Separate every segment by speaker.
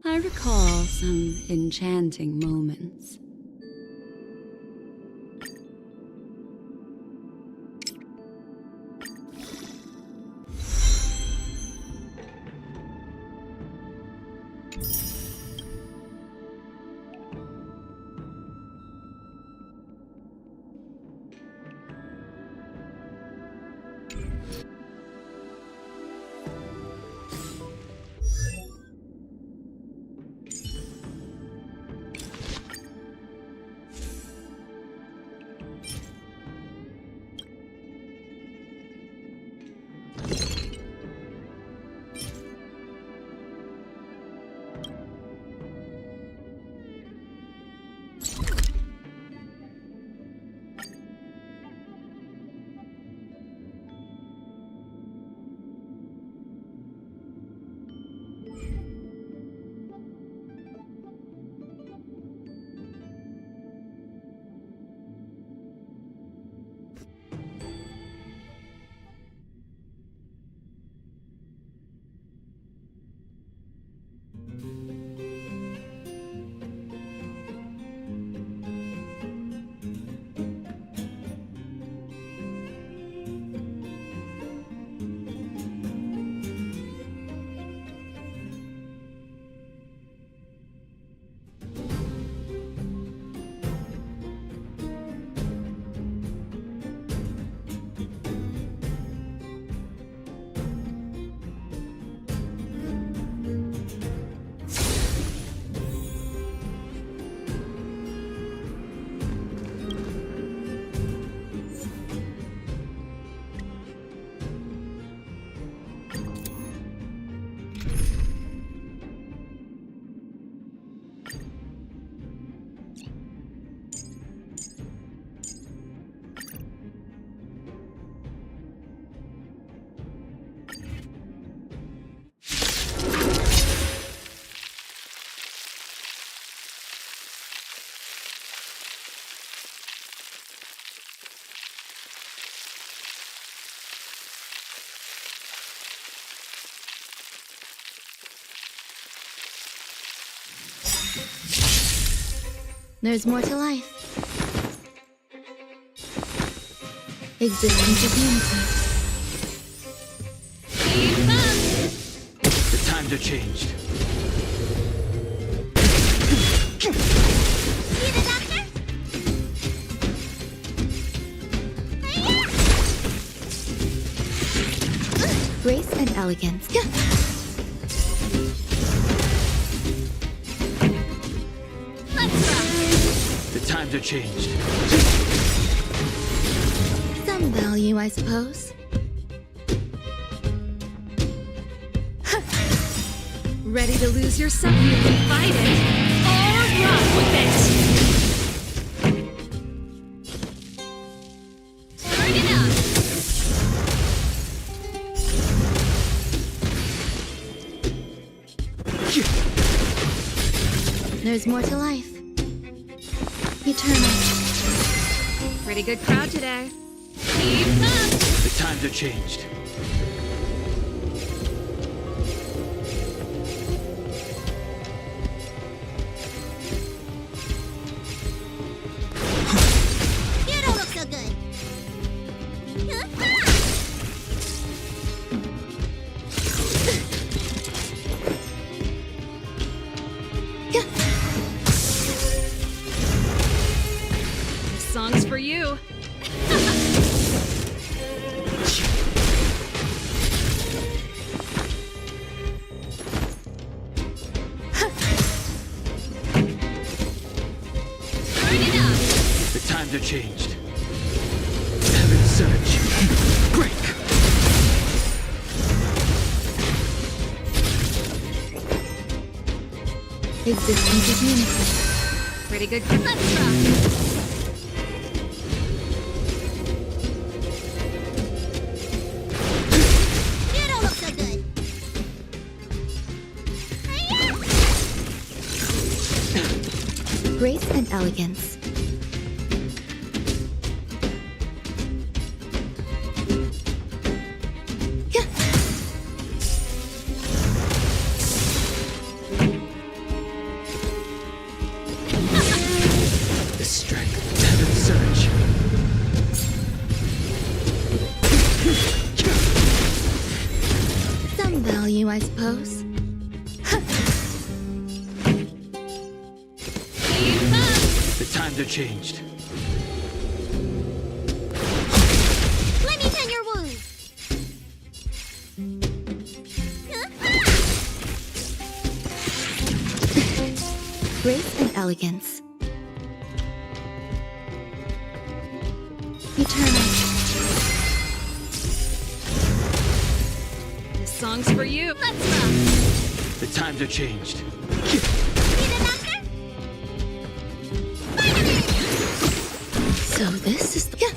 Speaker 1: I recall some enchanting moments.
Speaker 2: There's more to life. Existence of unity.
Speaker 3: The times are changed.
Speaker 2: See the doctor? Grace and elegance.
Speaker 3: The times are changed.
Speaker 2: Some value, I suppose.
Speaker 4: Ready to lose yourself? You can fight it, or rock with it! Turn it up!
Speaker 2: There's more to life. Eternal.
Speaker 4: Pretty good crowd today.
Speaker 2: Keep up!
Speaker 3: The times are changed. times are changed. Heaven's surge. Break!
Speaker 2: Existence is meaningful.
Speaker 4: Pretty good. Let's rock.
Speaker 2: You don't look so good. Grace and elegance. Yeah.
Speaker 3: The strength. Heaven's surge.
Speaker 2: Some value, I suppose.
Speaker 4: Keep up.
Speaker 3: The times are changed.
Speaker 2: Let me tend your wound. Grace and elegance. Eternal.
Speaker 4: This song's for you. Let's rock.
Speaker 3: The times are changed.
Speaker 2: So this is the... Yeah.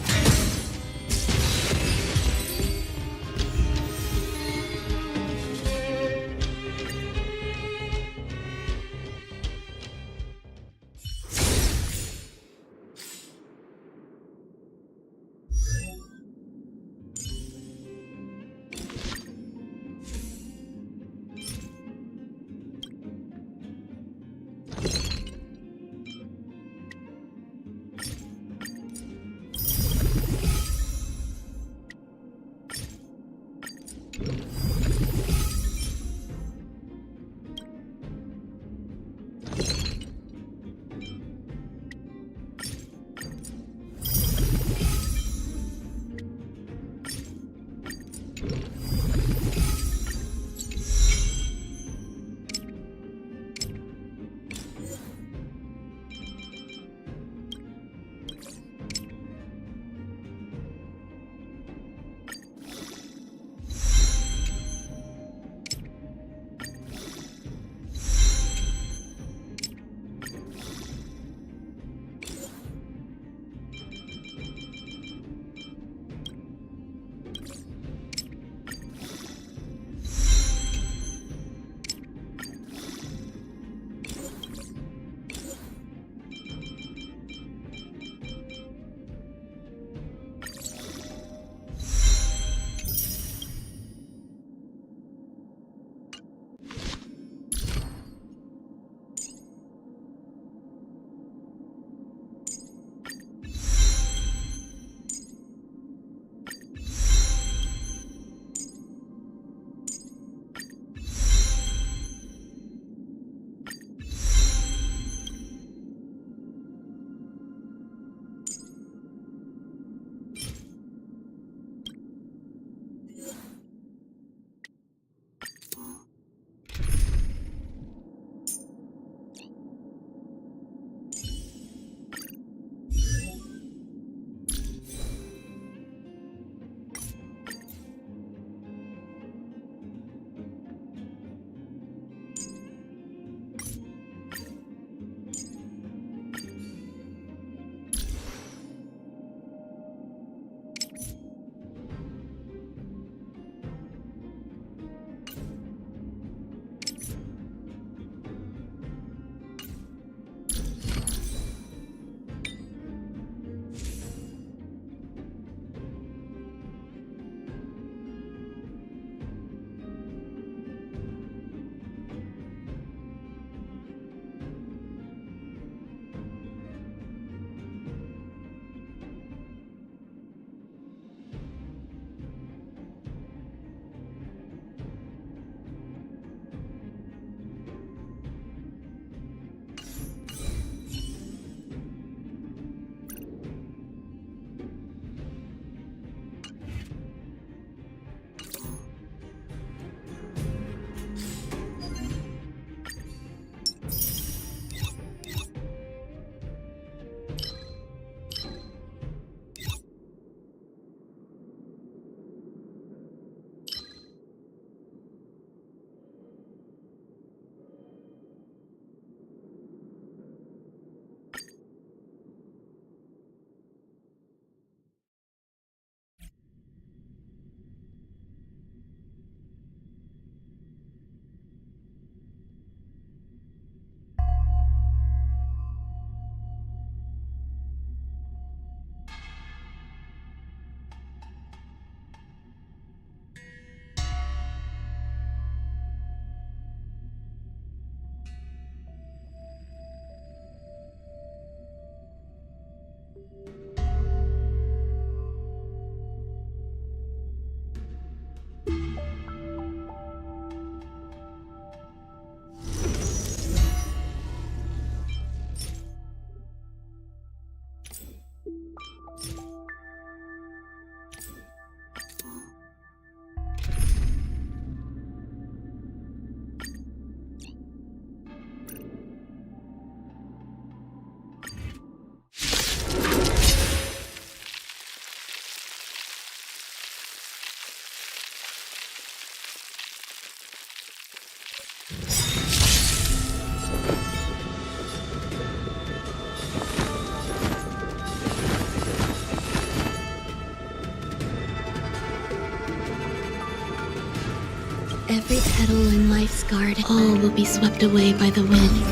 Speaker 2: Every petal in life's garden, all will be swept away by the wind.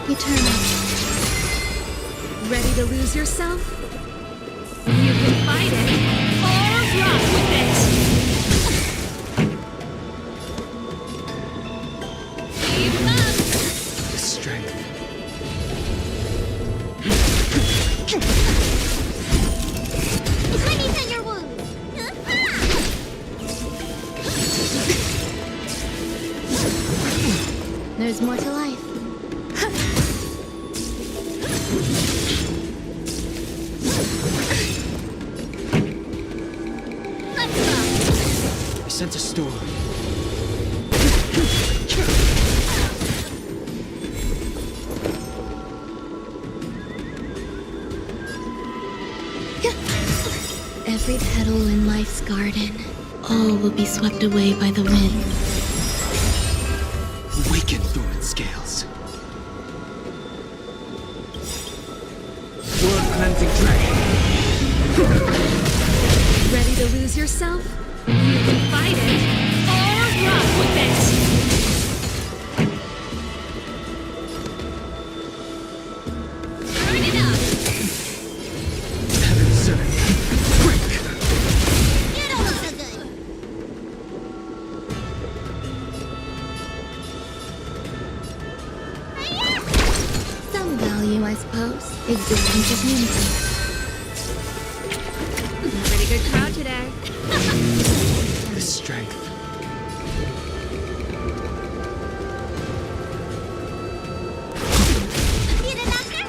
Speaker 2: Eternal.
Speaker 4: Ready to lose yourself? You can fight it or rock with it. Keep up.
Speaker 3: The strength.
Speaker 2: Let me tend your wounds. There's more to life. Let's go.
Speaker 3: I sense a storm.
Speaker 2: Every petal in life's garden, all will be swept away by the wind.
Speaker 3: Awaken, thorn scales. World cleansing dragon.
Speaker 4: Ready to lose yourself? You can fight it or rock with it.
Speaker 2: Turn it up.
Speaker 3: Heaven sent. Break.
Speaker 2: You don't look so good. Some value, I suppose. Existence is unity.
Speaker 4: Pretty good crowd today.
Speaker 3: The strength.
Speaker 2: Need a doctor?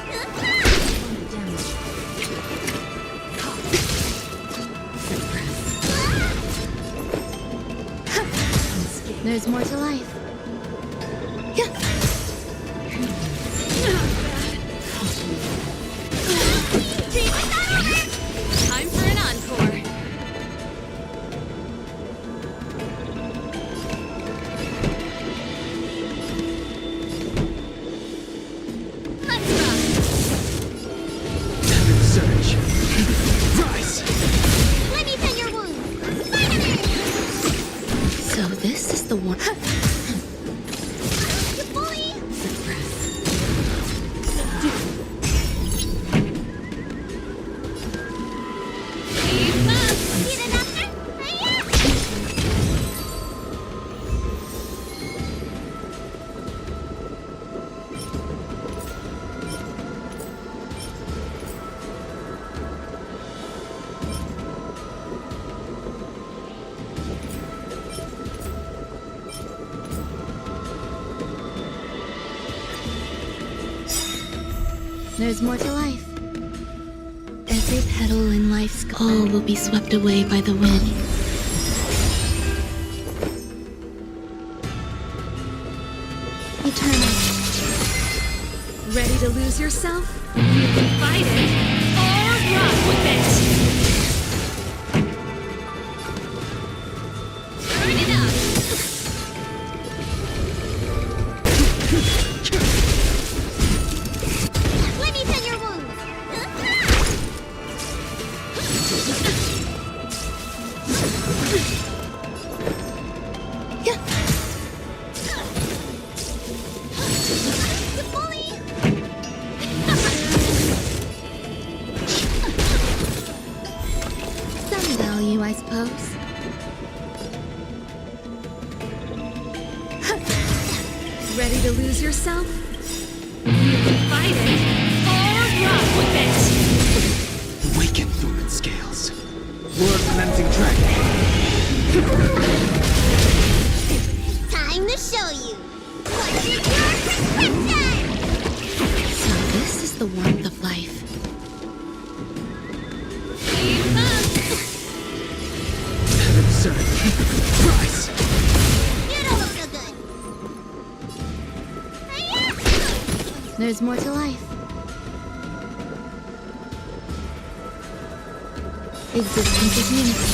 Speaker 2: There's more to life.
Speaker 4: Time for an encore.
Speaker 2: Let's rock.
Speaker 3: Heaven surge. Rise.
Speaker 2: Let me tend your wounds. Spider-Man! So this is the one. You bully!
Speaker 4: Keep up.
Speaker 2: Need a doctor? There's more to life. Every petal in life's all will be swept away by the wind. Eternal.
Speaker 4: Ready to lose yourself? You can fight it or rock with it.
Speaker 2: Turn it up. Let me tend your wounds. You bully! Some value, I suppose.
Speaker 4: Ready to lose yourself? You can fight it or rock with it.
Speaker 3: Awaken, thorn scales. World cleansing dragon.
Speaker 2: Time to show you. What's your prescription? So this is the warmth of life.
Speaker 4: Keep up.
Speaker 3: Heaven surge. Rise.
Speaker 2: You don't look so good. There's more to life. Existence is unity.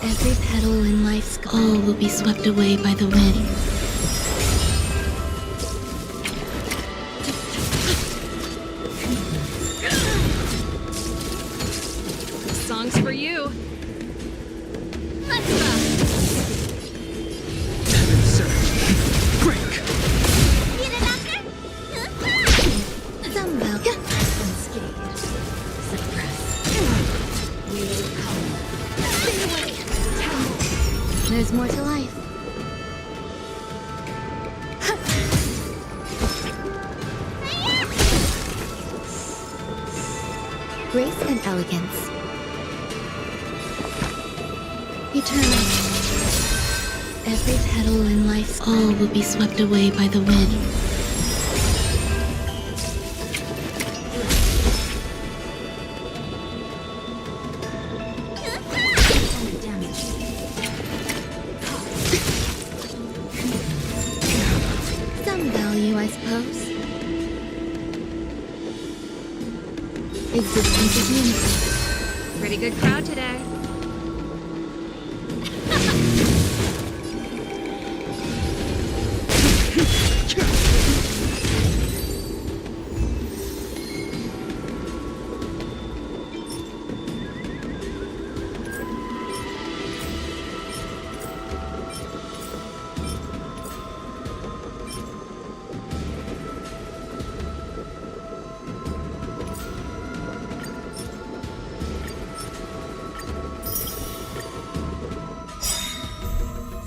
Speaker 2: Every petal in life's all will be swept away by the wind.
Speaker 4: This song's for you.
Speaker 2: There's more to life. Grace and elegance. Eternal. Every petal in life's all will be swept away by the wind. Some value, I suppose. Existence is unity.
Speaker 4: Pretty good crowd today.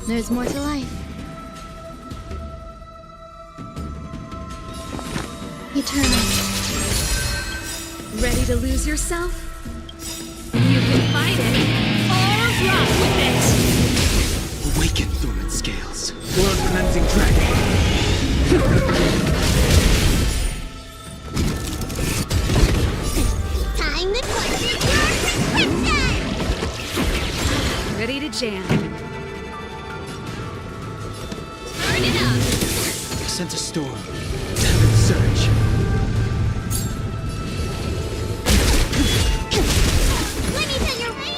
Speaker 2: There's more to life. Eternal.
Speaker 4: Ready to lose yourself? You can fight it or rock with it.
Speaker 3: Awaken, Thorn Scales. Blood cleansing dragon.
Speaker 2: Time to torture your prescription!
Speaker 4: Ready to jam.
Speaker 2: Turn it up!
Speaker 3: Sense a storm. Heaven surge.
Speaker 2: Let me tell you right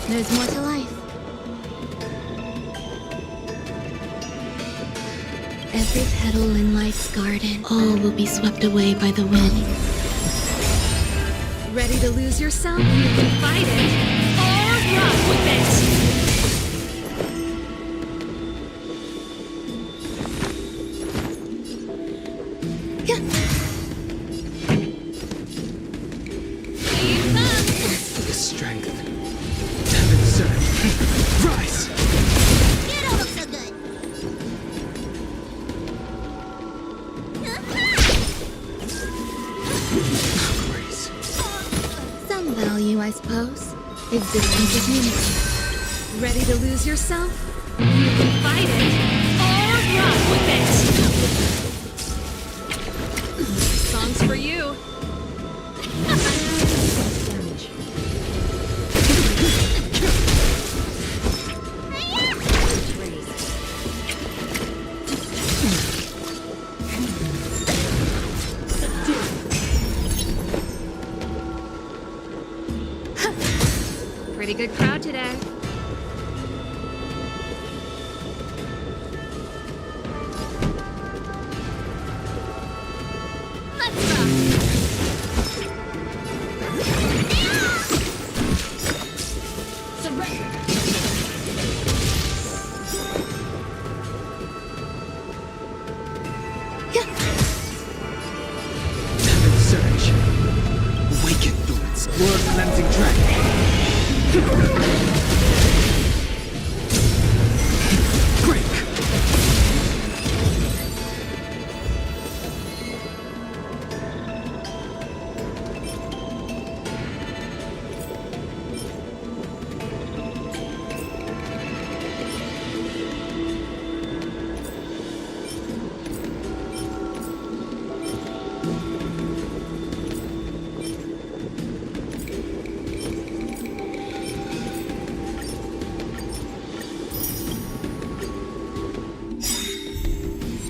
Speaker 2: There's more to life. Every petal in life's garden, all will be swept away by the wind.
Speaker 4: Ready to lose yourself? You can fight it or rock with it.
Speaker 3: The strength. Heaven surge. Rise!
Speaker 2: You don't look so good.
Speaker 3: Grace.
Speaker 2: Some value, I suppose. Existence is unity.
Speaker 4: Ready to lose yourself? You can fight it or rock with it. Song's for you. Pretty good crowd today.
Speaker 2: Let's rock!
Speaker 3: Heaven surge. Awaken, Thorns. Blood cleansing dragon. Break!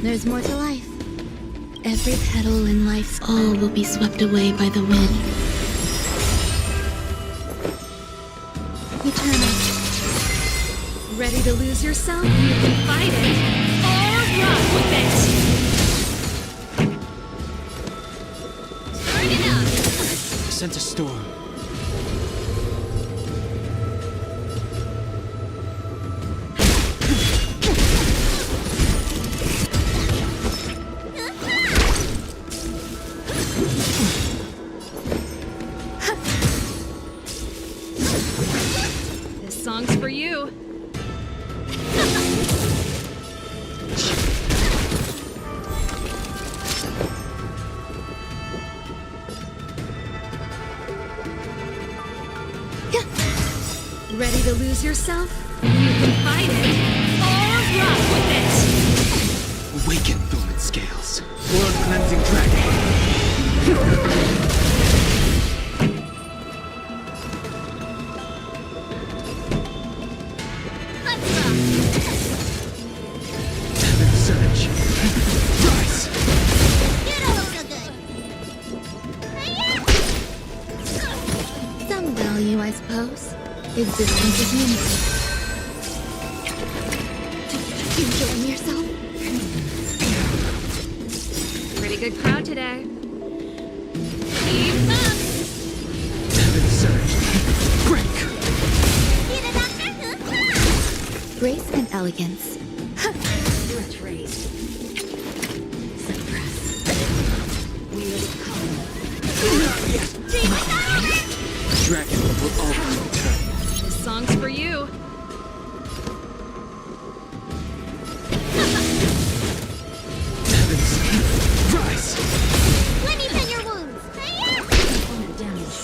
Speaker 2: There's more to life. Every petal in life's all will be swept away by the wind. Eternal.
Speaker 4: Ready to lose yourself? You can fight it or rock with it.
Speaker 2: Turn it up!
Speaker 3: Sense a storm.
Speaker 4: song's for you. Ready to lose yourself? You can fight it or rock with it.
Speaker 3: Awaken, dormant scales. Blood cleansing dragon.
Speaker 2: Let's rock.
Speaker 3: Heaven surge. Rise.
Speaker 2: Get a load of good. Some value, I suppose. Existence is meaningful. Enjoying yourself?
Speaker 4: Pretty good crowd today. Keep up!
Speaker 3: Heaven surge. Break.
Speaker 2: Get it, Doctor? Grace and elegance.
Speaker 1: Retrace. Suppress. Wield calm.
Speaker 3: Dragon will always return.
Speaker 4: This song's for you.
Speaker 3: Heaven surge. Rise.
Speaker 2: Let me pen your wounds.
Speaker 1: Opponent damage.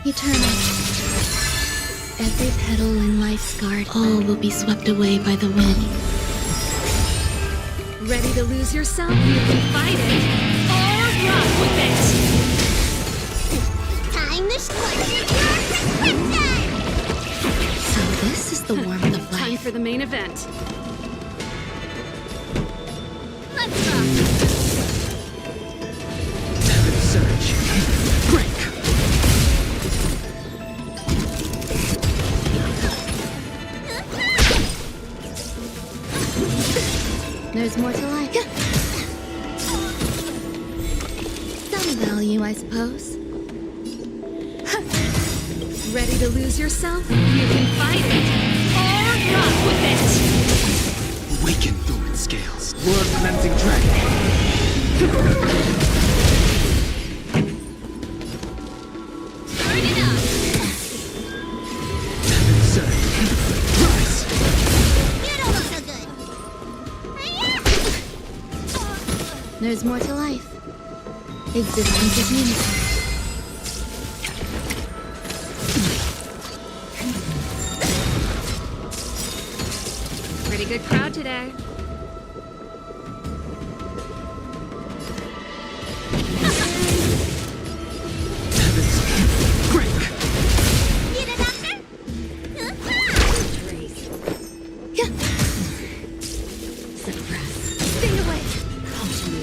Speaker 2: Eternal. Every petal in life's garden, all will be swept away by the wind.
Speaker 4: Ready to lose yourself? You can fight it or rock with it.
Speaker 2: Time to squash your prescription! So this is the warmth of
Speaker 4: Time
Speaker 2: life.
Speaker 4: for the main event.
Speaker 2: Let's rock.
Speaker 3: Heaven surge. Break.
Speaker 2: There's more to life. Some value, I suppose.
Speaker 4: Ready to lose yourself? You can fight it or rock with it.
Speaker 3: Awaken, dormant scales. Blood cleansing dragon.
Speaker 2: Turn it up.
Speaker 3: Heaven surge. Rise.
Speaker 2: Get a load of good. There's more to life. Existence is meaningful.
Speaker 4: Pretty good crowd today.
Speaker 3: Heaven surge. Break.
Speaker 2: Get it, Doctor?
Speaker 1: Retrace. Suppress.
Speaker 2: Stay away.
Speaker 1: Come to me.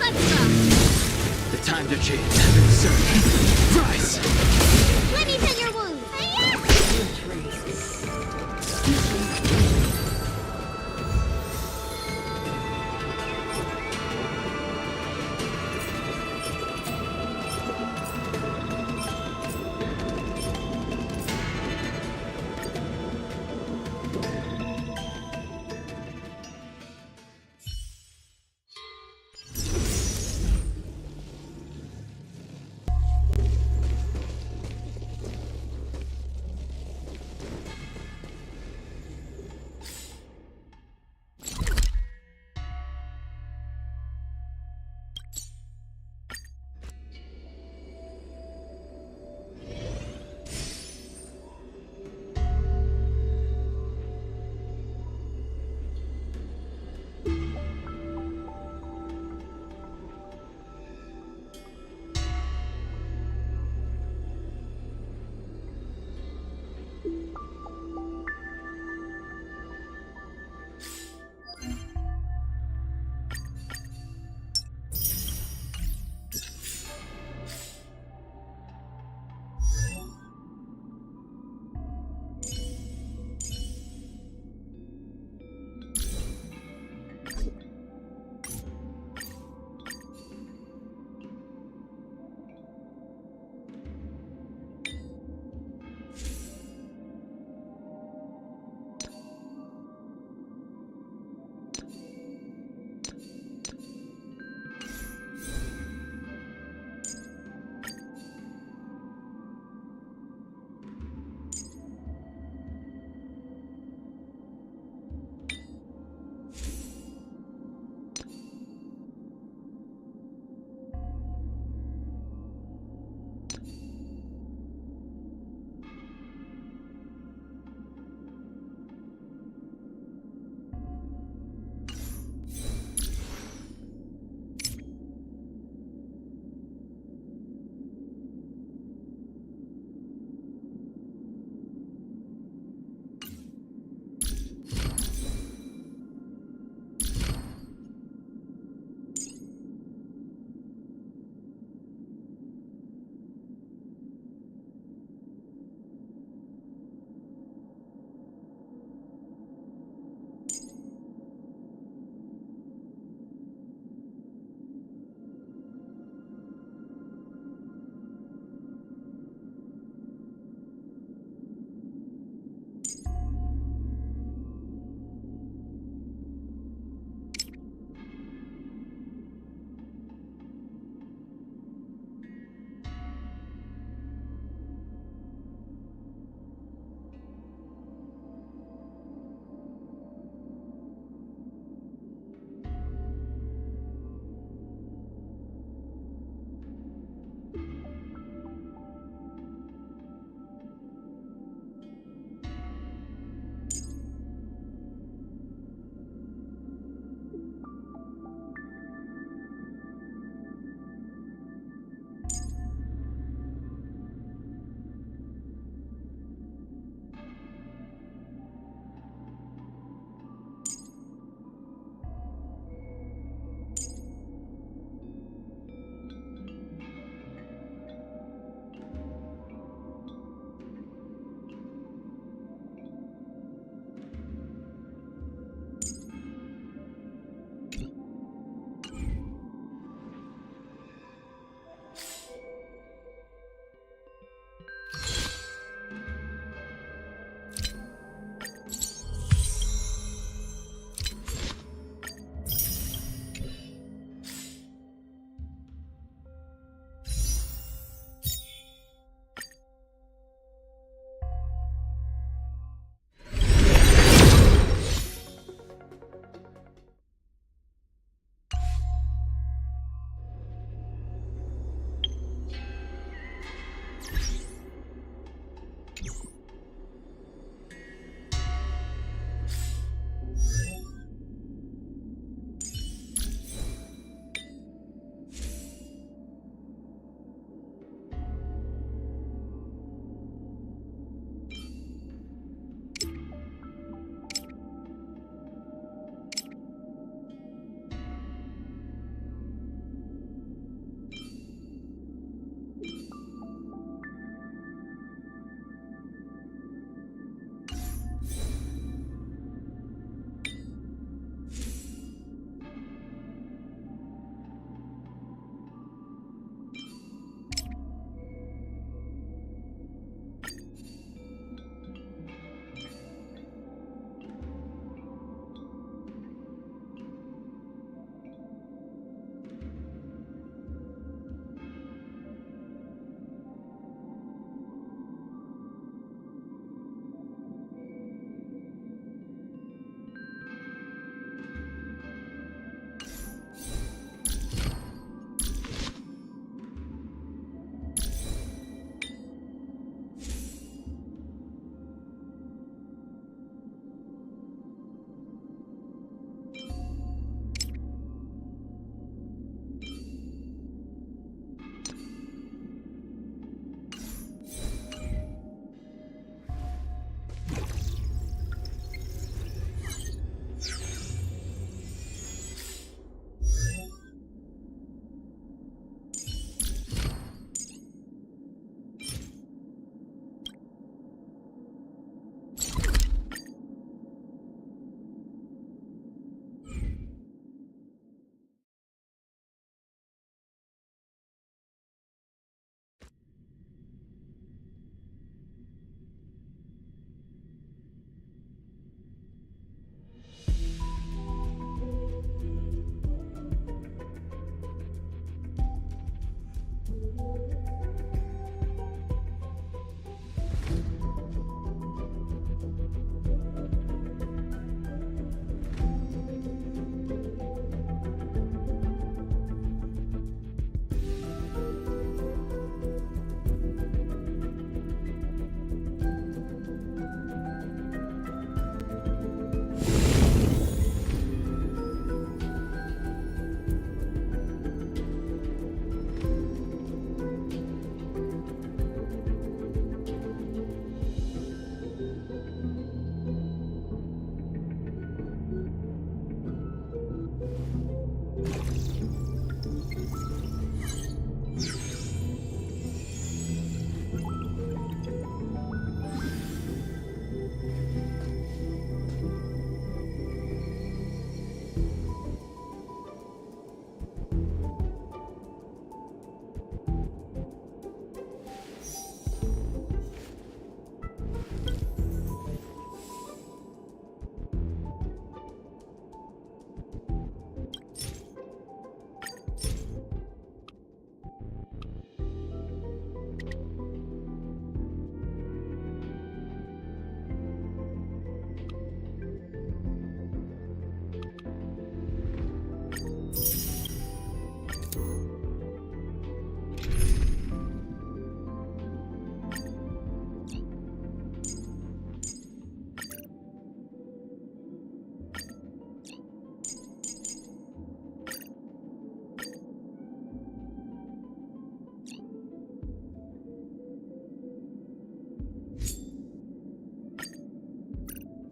Speaker 2: Let's rock.
Speaker 3: The time to change. Heaven surge. Rise.
Speaker 2: Let me pen your wounds.
Speaker 1: Retrace.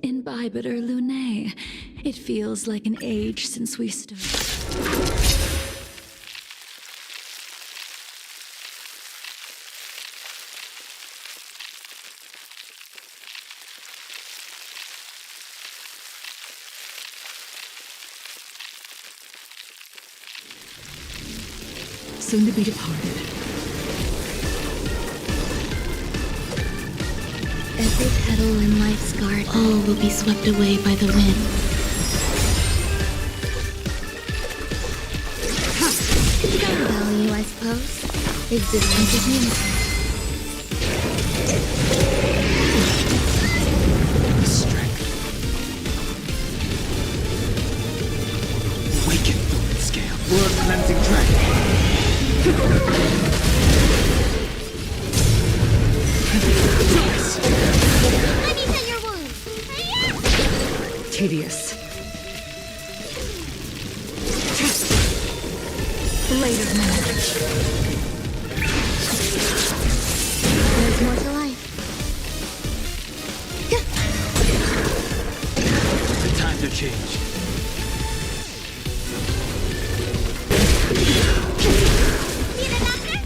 Speaker 1: Imbibiter Lunae. It feels like an age since we stood. Soon to be departed.
Speaker 2: Every petal in life's garden, all will be swept away by the wind. Value, I suppose. Existence is unity.
Speaker 3: Strength. Awaken, Thorn Scale. World cleansing dragon.
Speaker 2: Let me tend your wounds.
Speaker 1: Tedious. Blade of knowledge.
Speaker 2: There's more to life.
Speaker 3: The times have changed.
Speaker 2: See the doctor?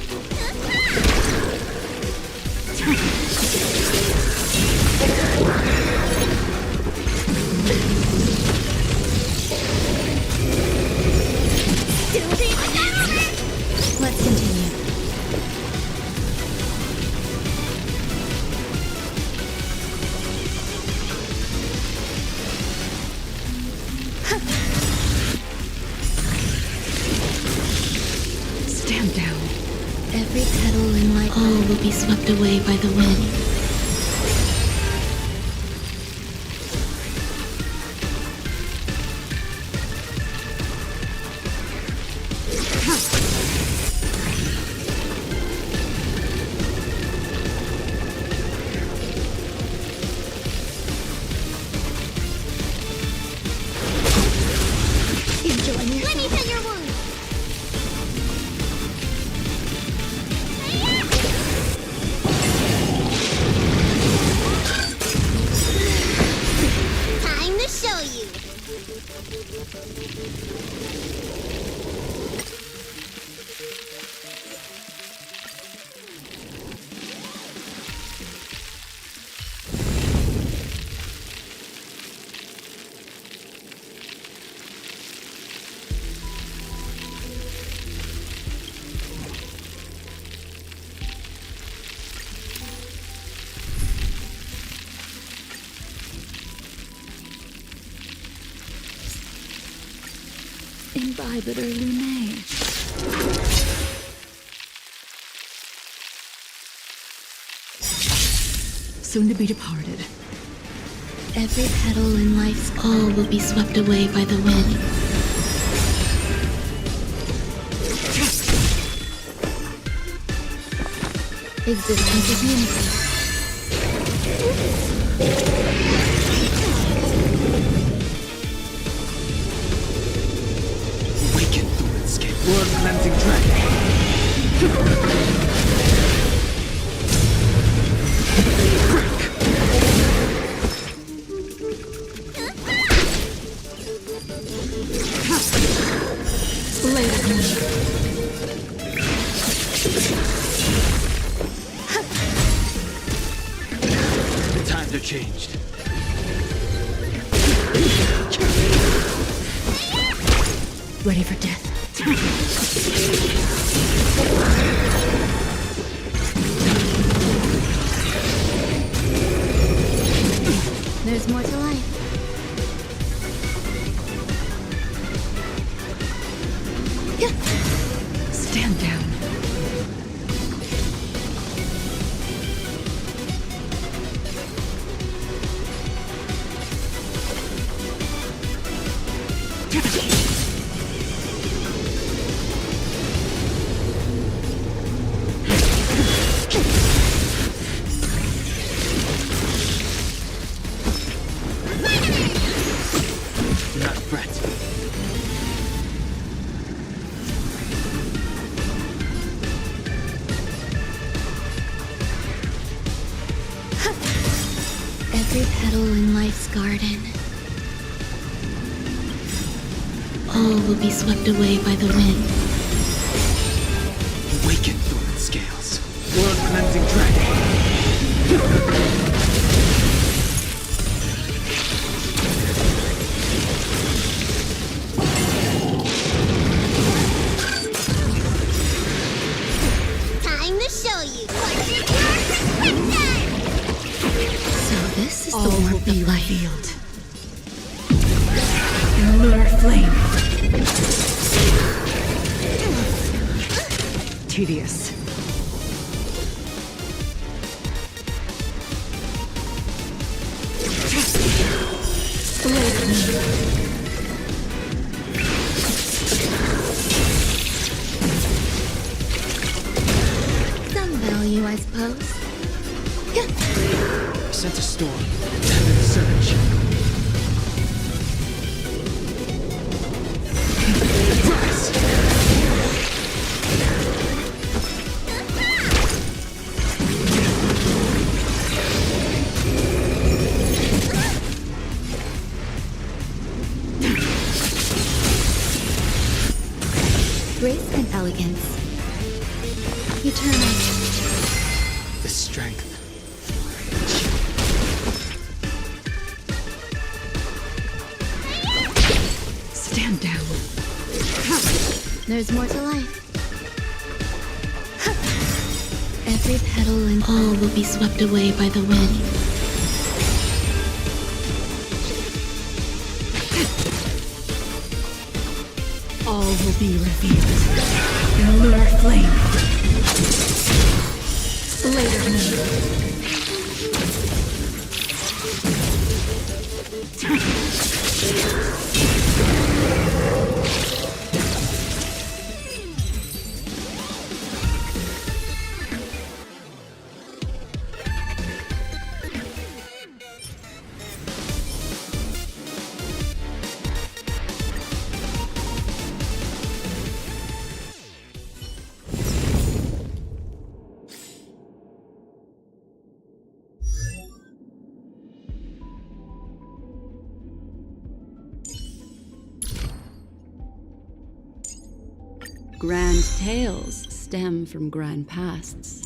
Speaker 2: Let's continue.
Speaker 1: Stand down.
Speaker 2: Every petal in life, all will be swept away by the wind. Enjoy yourself. Let me tend your wounds. Time to show you.
Speaker 1: Imbibiter Lunae. Soon to be departed.
Speaker 2: Every petal in life's all will be swept away by the wind. Existence is unity.
Speaker 3: Awaken, Thorn Scale. World cleansing dragon.
Speaker 1: Blade of knowledge.
Speaker 3: The times have changed.
Speaker 1: Ready for death.
Speaker 2: There's more to life.
Speaker 1: Stand down.
Speaker 3: Do not fret.
Speaker 2: life's garden. All will be swept away by the wind.
Speaker 3: Awaken, Thorn Scales. World cleansing dragon.
Speaker 2: Time to show you what's in your prescription! So this is the warmth of life.
Speaker 1: Lunar flame. Tedious.
Speaker 2: Some value, I suppose.
Speaker 3: Sense a storm. Heaven surge. Rise!
Speaker 2: Grace and elegance. Eternal.
Speaker 3: The strength.
Speaker 1: Stand down.
Speaker 2: There's more to life. Every petal and all will be swept away by the wind.
Speaker 1: All will be revealed. In a lunar flame. Later me.
Speaker 5: Grand tales stem from grand pasts.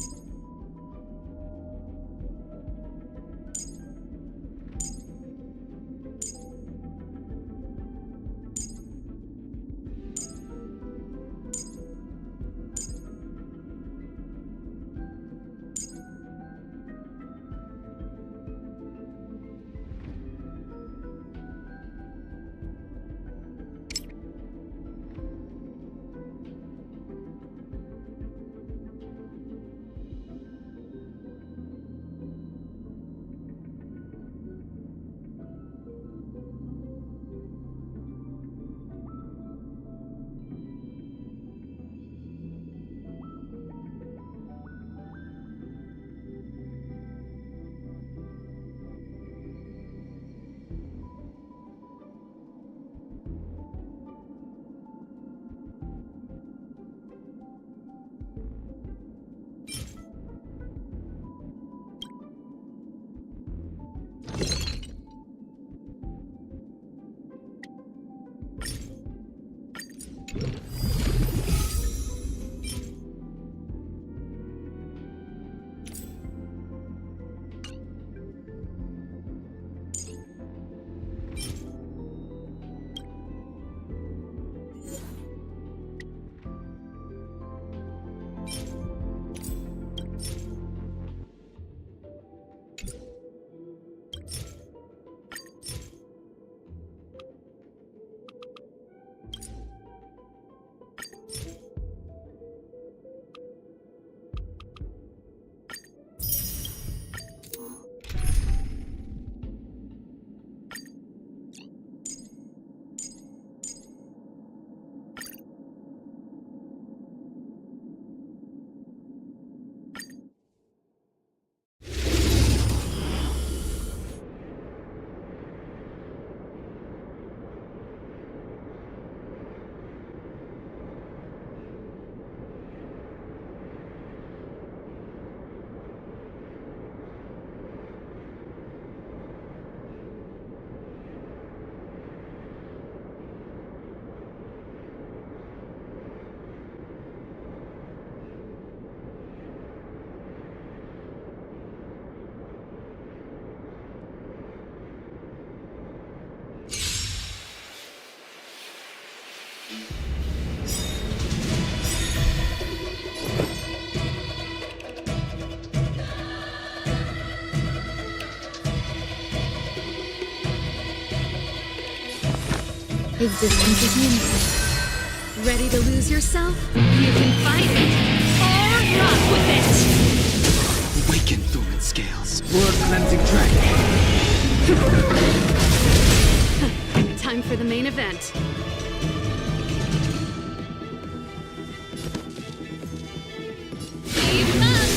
Speaker 2: Existence is limited.
Speaker 4: Ready to lose yourself? You can fight it or rock with it.
Speaker 3: Awaken, Thorman Scales. World cleansing dragon.
Speaker 4: Time for the main event. Keep up!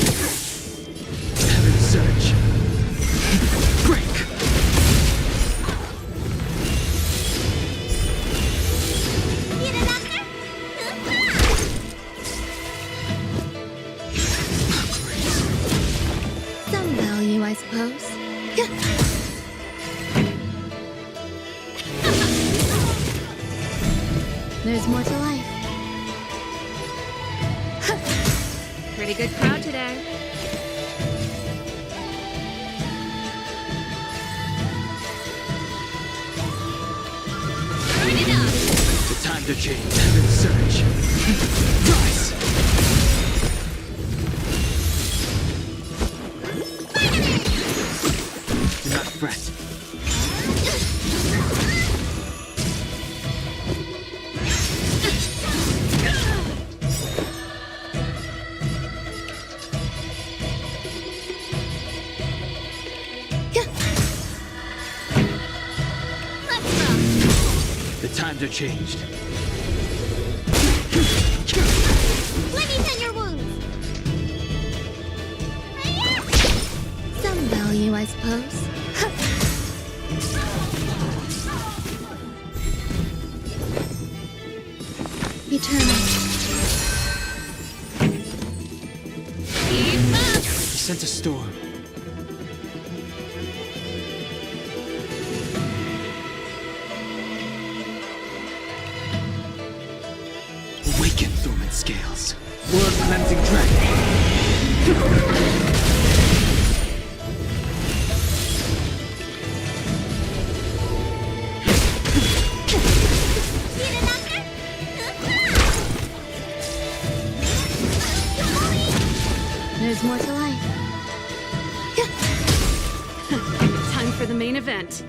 Speaker 3: Heaven surge. Break.
Speaker 2: Need a doctor? Some value, I suppose. There's more to life.
Speaker 4: Pretty good crowd today.
Speaker 2: Turn it up.
Speaker 3: The time to change. Heaven surge. Rise. Do not fret.
Speaker 2: Let's rock.
Speaker 3: The times are changed.
Speaker 2: Let me tend your wounds. Some value, I suppose. Eternal.
Speaker 4: Keep up!
Speaker 3: He sent a storm. Awaken, Thorman Scales. World cleansing dragon.
Speaker 2: Need a doctor? There's more to life.
Speaker 4: Time for the main event.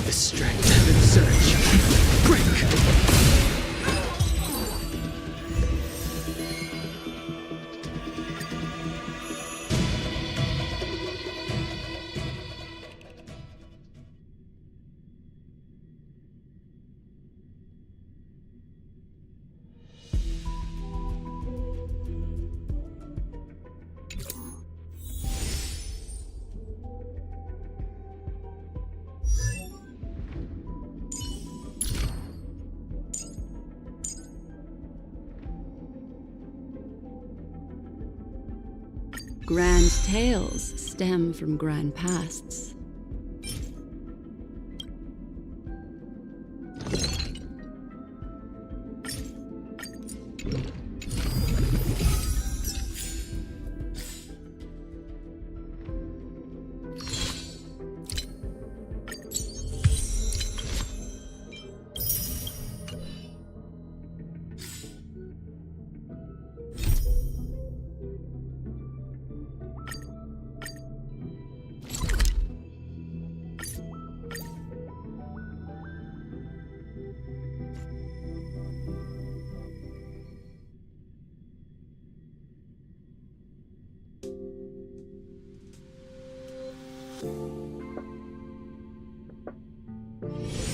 Speaker 3: The strength. Heaven surge. Break.
Speaker 5: Grand tales stem from grand pasts.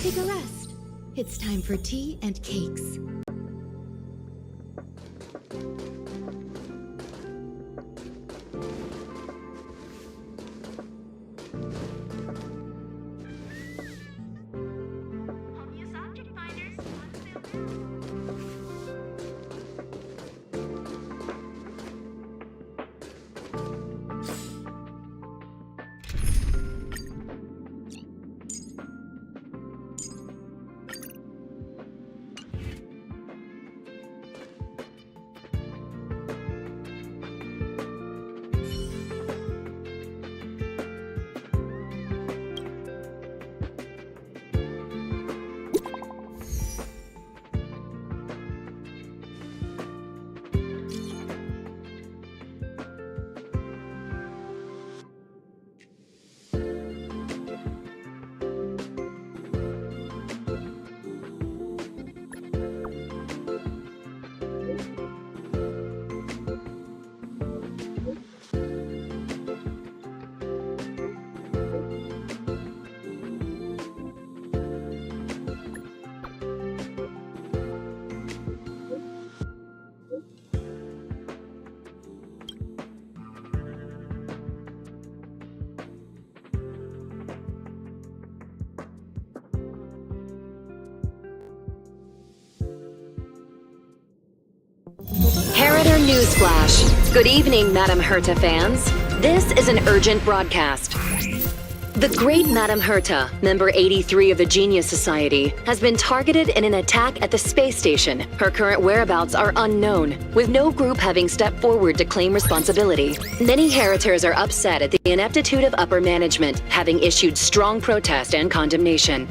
Speaker 2: Take a rest. It's time for tea and cakes.
Speaker 6: Newsflash. Good evening, Madame Herta fans. This is an urgent broadcast. The great Madame Herta, member 83 of the Genius Society, has been targeted in an attack at the space station. Her current whereabouts are unknown, with no group having stepped forward to claim responsibility. Many Heritors are upset at the ineptitude of upper management, having issued strong protest and condemnation.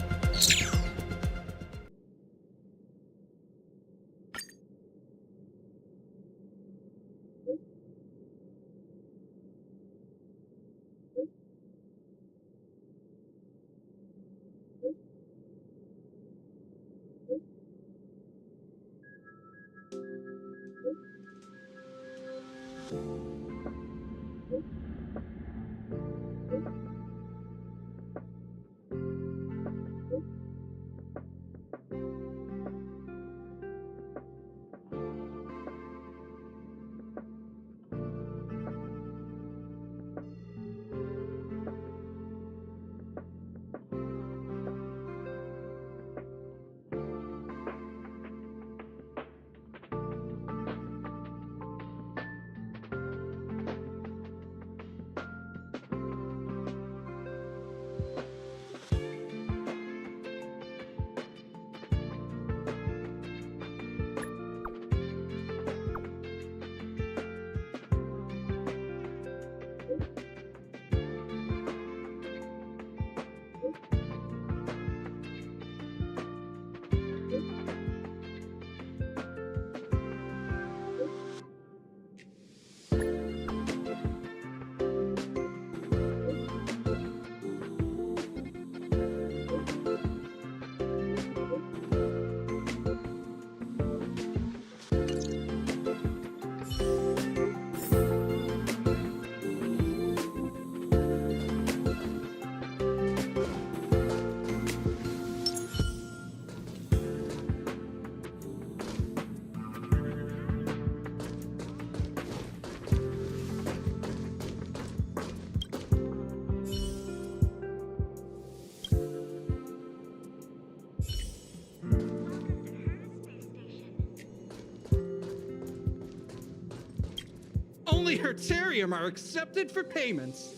Speaker 3: Only Hertarium are accepted for payments.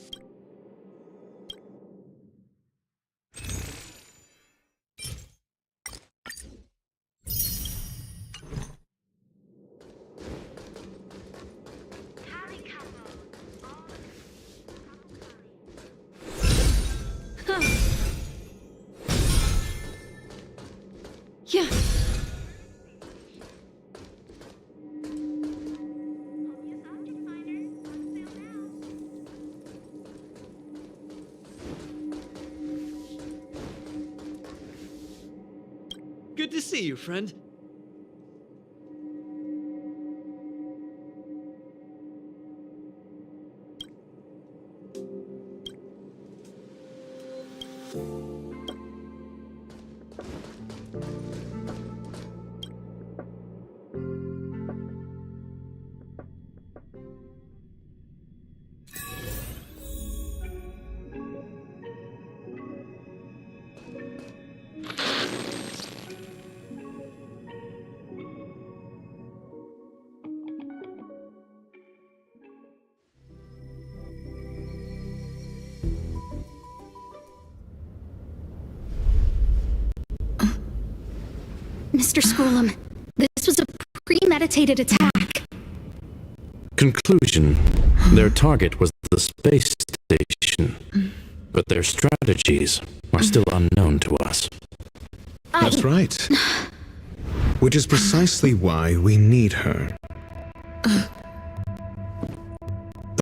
Speaker 4: Yeah.
Speaker 3: Good to see you, friend.
Speaker 7: Mr. Schoolum, this was a premeditated attack.
Speaker 8: Conclusion. Their target was the space station, but their strategies are still unknown to us.
Speaker 9: That's right. Which is precisely why we need her. The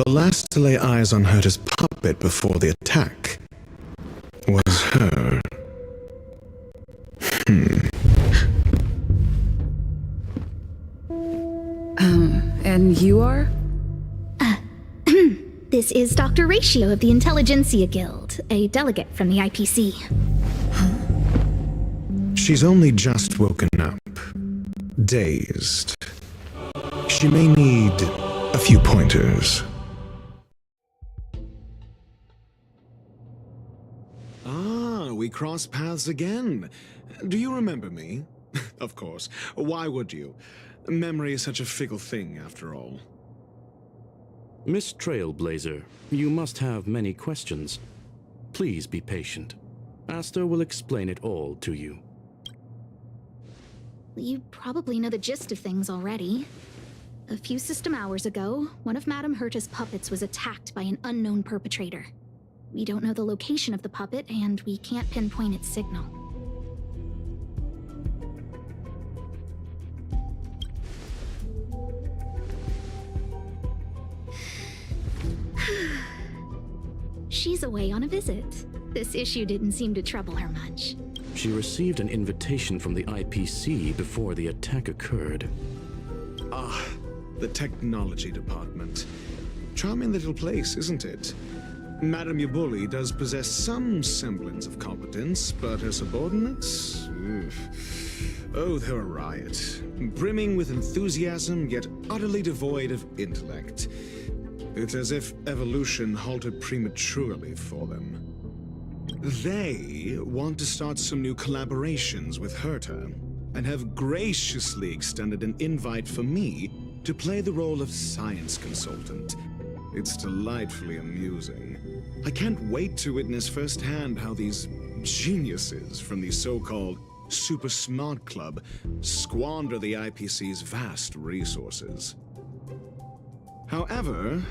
Speaker 9: last to lay eyes on Herta's puppet before the attack was her.
Speaker 5: And you are?
Speaker 7: This is Dr. Ratio of the Intelligentsia Guild, a delegate from the IPC.
Speaker 9: She's only just woken up. Dazed. She may need a few pointers. Ah, we cross paths again. Do you remember me? Of course. Why would you? Memory is such a fickle thing, after all.
Speaker 8: Miss Trailblazer, you must have many questions. Please be patient. Asta will explain it all to you.
Speaker 7: You probably know the gist of things already. A few system hours ago, one of Madame Herta's puppets was attacked by an unknown perpetrator. We don't know the location of the puppet, and we can't pinpoint its signal. She's away on a visit. This issue didn't seem to trouble her much.
Speaker 8: She received an invitation from the IPC before the attack occurred.
Speaker 9: Ah, the technology department. Charming little place, isn't it? Madame Yabuli does possess some semblance of competence, but her subordinates? Oof. Oh, they're a riot. Brimming with enthusiasm, yet utterly devoid of intellect. It's as if evolution halted prematurely for them. They want to start some new collaborations with Herta, and have graciously extended an invite for me to play the role of science consultant. It's delightfully amusing. I can't wait to witness firsthand how these geniuses from the so-called Super Smart Club squander the IPC's vast resources. However,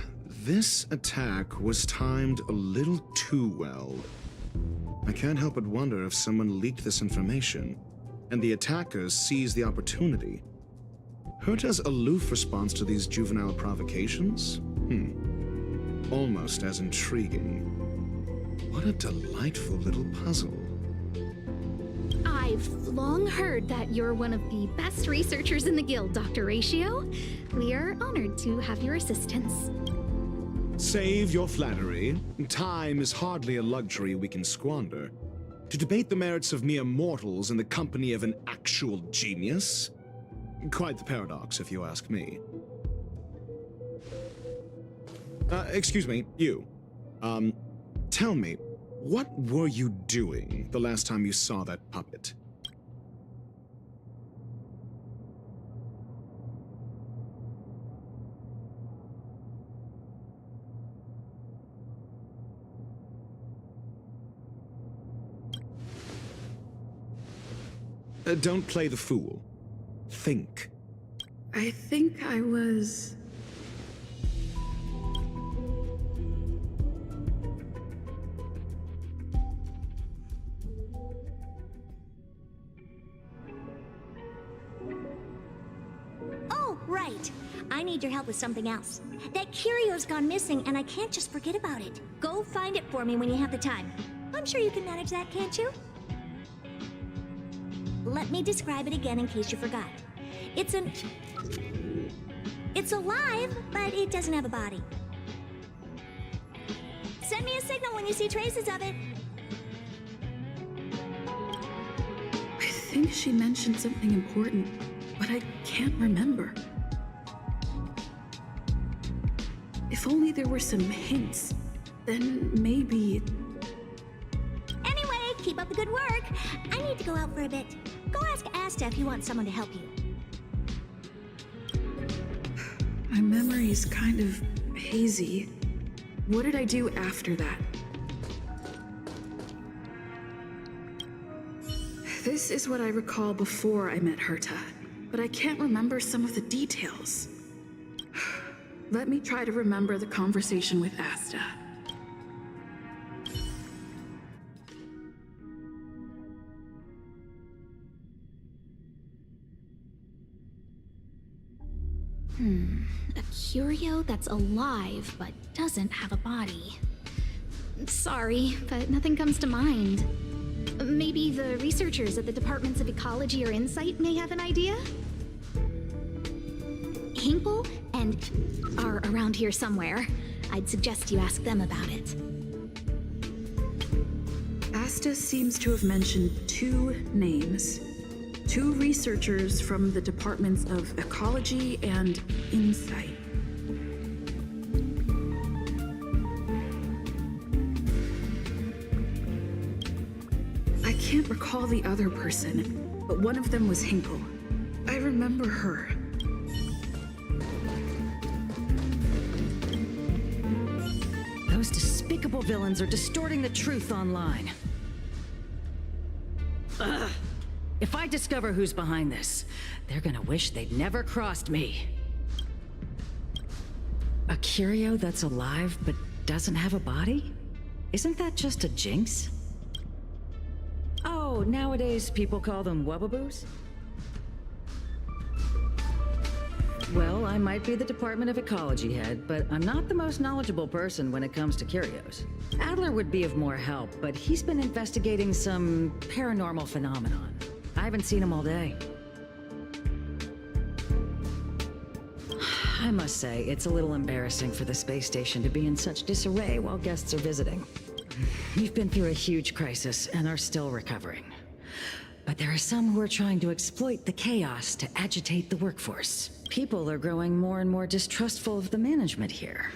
Speaker 9: this attack was timed a little too well. I can't help but wonder if someone leaked this information, and the attackers seized the opportunity. Herta's aloof response to these juvenile provocations? Almost as intriguing. What a delightful little puzzle.
Speaker 7: I've long heard that you're one of the best researchers in the guild, Dr. Ratio. We are honored to have your assistance.
Speaker 9: Save your flattery. Time is hardly a luxury we can squander. To debate the merits of mere mortals in the company of an actual genius? Quite the paradox, if you ask me. Excuse me, you. Tell me, what were you doing the last time you saw that puppet? Don't play the fool. Think.
Speaker 5: I think I was...
Speaker 2: Oh, right. I need your help with something else. That curio's gone missing, and I can't just forget about it. Go find it for me when you have the time. I'm sure you can manage that, can't you? Let me describe it again in case you forgot. It's alive, but it doesn't have a body. Send me a signal when you see traces of it.
Speaker 5: I think she mentioned something important, but I can't remember. If only there were some hints, then maybe...
Speaker 2: Anyway, keep up the good work. I need to go out for a bit. Go ask Asta if you want someone to help you.
Speaker 5: My memory's kind of hazy. What did I do after that? This is what I recall before I met Herta, but I can't remember some of the details. Let me try to remember the conversation with Asta.
Speaker 7: A curio that's alive but doesn't have a body. Sorry, but nothing comes to mind. Maybe the researchers at the Departments of Ecology or Insight may have an idea? Hinkle and are around here somewhere. I'd suggest you ask them about it.
Speaker 5: Asta seems to have mentioned two names. Two researchers from the Departments of Ecology and Insight. I can't recall the other person, but one of them was Hinkle. I remember her.
Speaker 10: unthinkable villains are distorting the truth online. Ugh. If I discover who's behind this, they're gonna wish they'd never crossed me. A curio that's alive but doesn't have a body? Isn't that just a jinx? Oh, nowadays people call them wubbaboos? Well, I might be the Department of Ecology head, but I'm not the most knowledgeable person when it comes to curios. Adler would be of more help, but he's been investigating some paranormal phenomenon. I haven't seen him all day. I must say, it's a little embarrassing for the space station to be in such disarray while guests are visiting. We've been through a huge crisis and are still recovering. But there are some who are trying to exploit the chaos to agitate the workforce. People are growing more and more distrustful of the management here.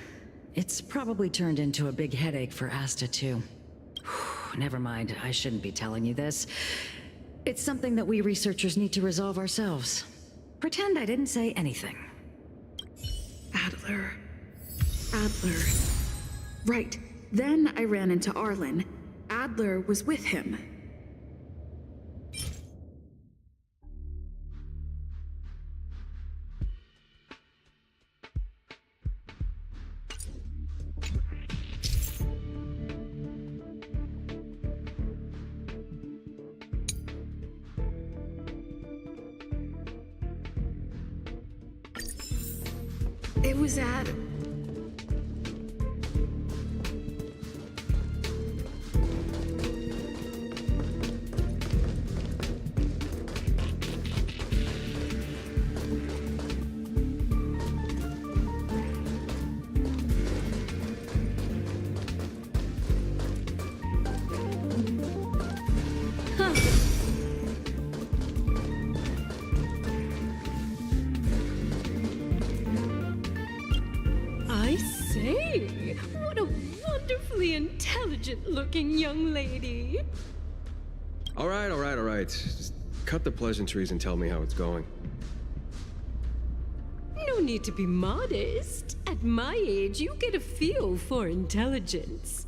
Speaker 10: It's probably turned into a big headache for Asta, too. Never mind, I shouldn't be telling you this. It's something that we researchers need to resolve ourselves. Pretend I didn't say anything.
Speaker 5: Adler. Right. Then I ran into Arlen. Adler was with him. It was at...
Speaker 4: What a wonderfully intelligent-looking young lady.
Speaker 11: All right. Just cut the pleasantries and tell me how it's going.
Speaker 4: No need to be modest. At my age, you get a feel for intelligence.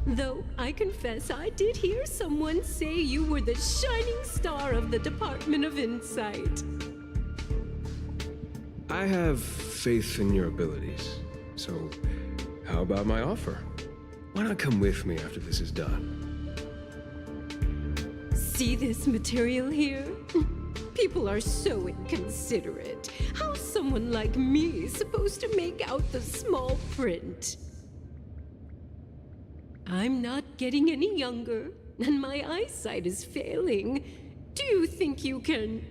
Speaker 4: Though I confess I did hear someone say you were the shining star of the Department of Insight.
Speaker 11: I have faith in your abilities. So, how about my offer? Why not come with me after this is done?
Speaker 4: See this material here? People are so inconsiderate. How's someone like me supposed to make out the small print? I'm not getting any younger, and my eyesight is failing. Do you think you can...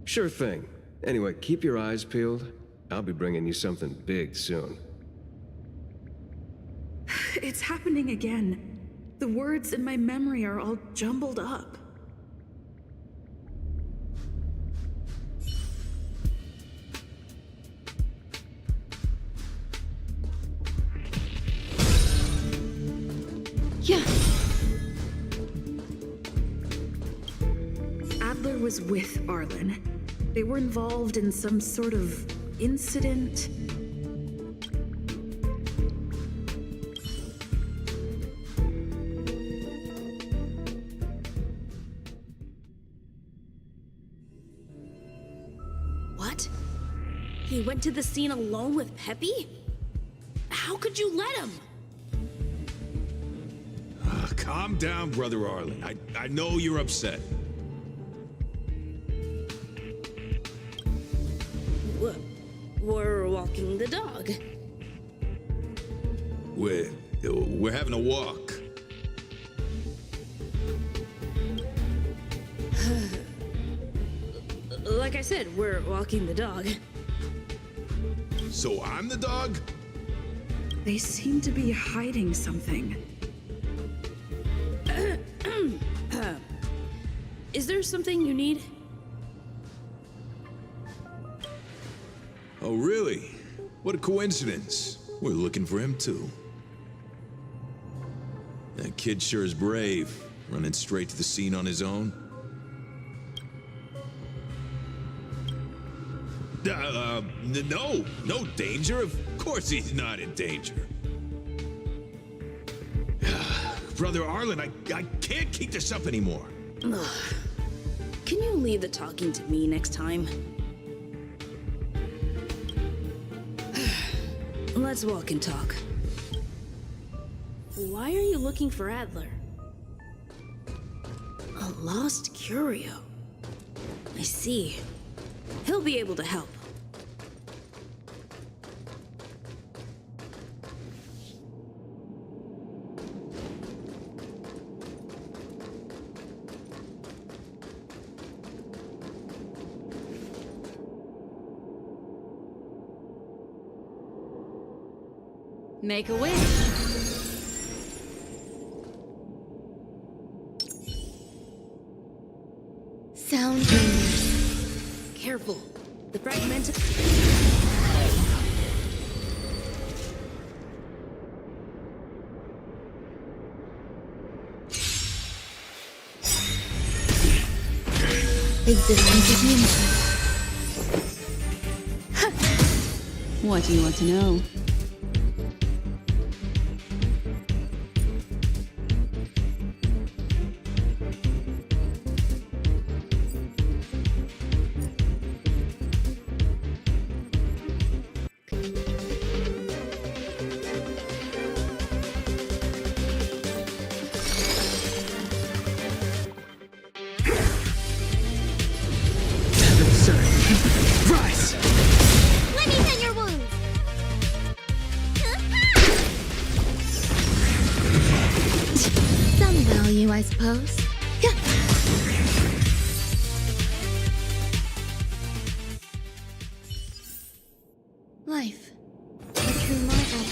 Speaker 11: Sure thing. Anyway, keep your eyes peeled. I'll be bringing you something big soon.
Speaker 5: It's happening again. The words in my memory are all jumbled up.
Speaker 4: Yeah.
Speaker 5: Adler was with Arlen. They were involved in some sort of incident.
Speaker 12: What? He went to the scene alone with Peppy? How could you let him?
Speaker 13: Calm down, Brother Arlen. I know you're upset.
Speaker 12: We're walking the dog.
Speaker 13: We're having a walk.
Speaker 12: Like I said, we're walking the dog.
Speaker 13: So I'm the dog?
Speaker 5: They seem to be hiding something.
Speaker 12: Is there something you need?
Speaker 13: Oh, really? What a coincidence. We're looking for him, too. That kid sure is brave, running straight to the scene on his own. No danger. Of course he's not in danger. Brother Arlen, I can't keep this up anymore.
Speaker 12: Ugh. Can you leave the talking to me next time? Let's walk and talk. Why are you looking for Adler? A lost curio. I see. He'll be able to help. Make a wish.
Speaker 7: Sound dangerous.
Speaker 12: Careful. The fragmented...
Speaker 7: Existence is limited.
Speaker 14: What do you want to know?
Speaker 3: Rise!
Speaker 2: Let me mend your wounds.
Speaker 7: Some value, I suppose. Life. A true marvel.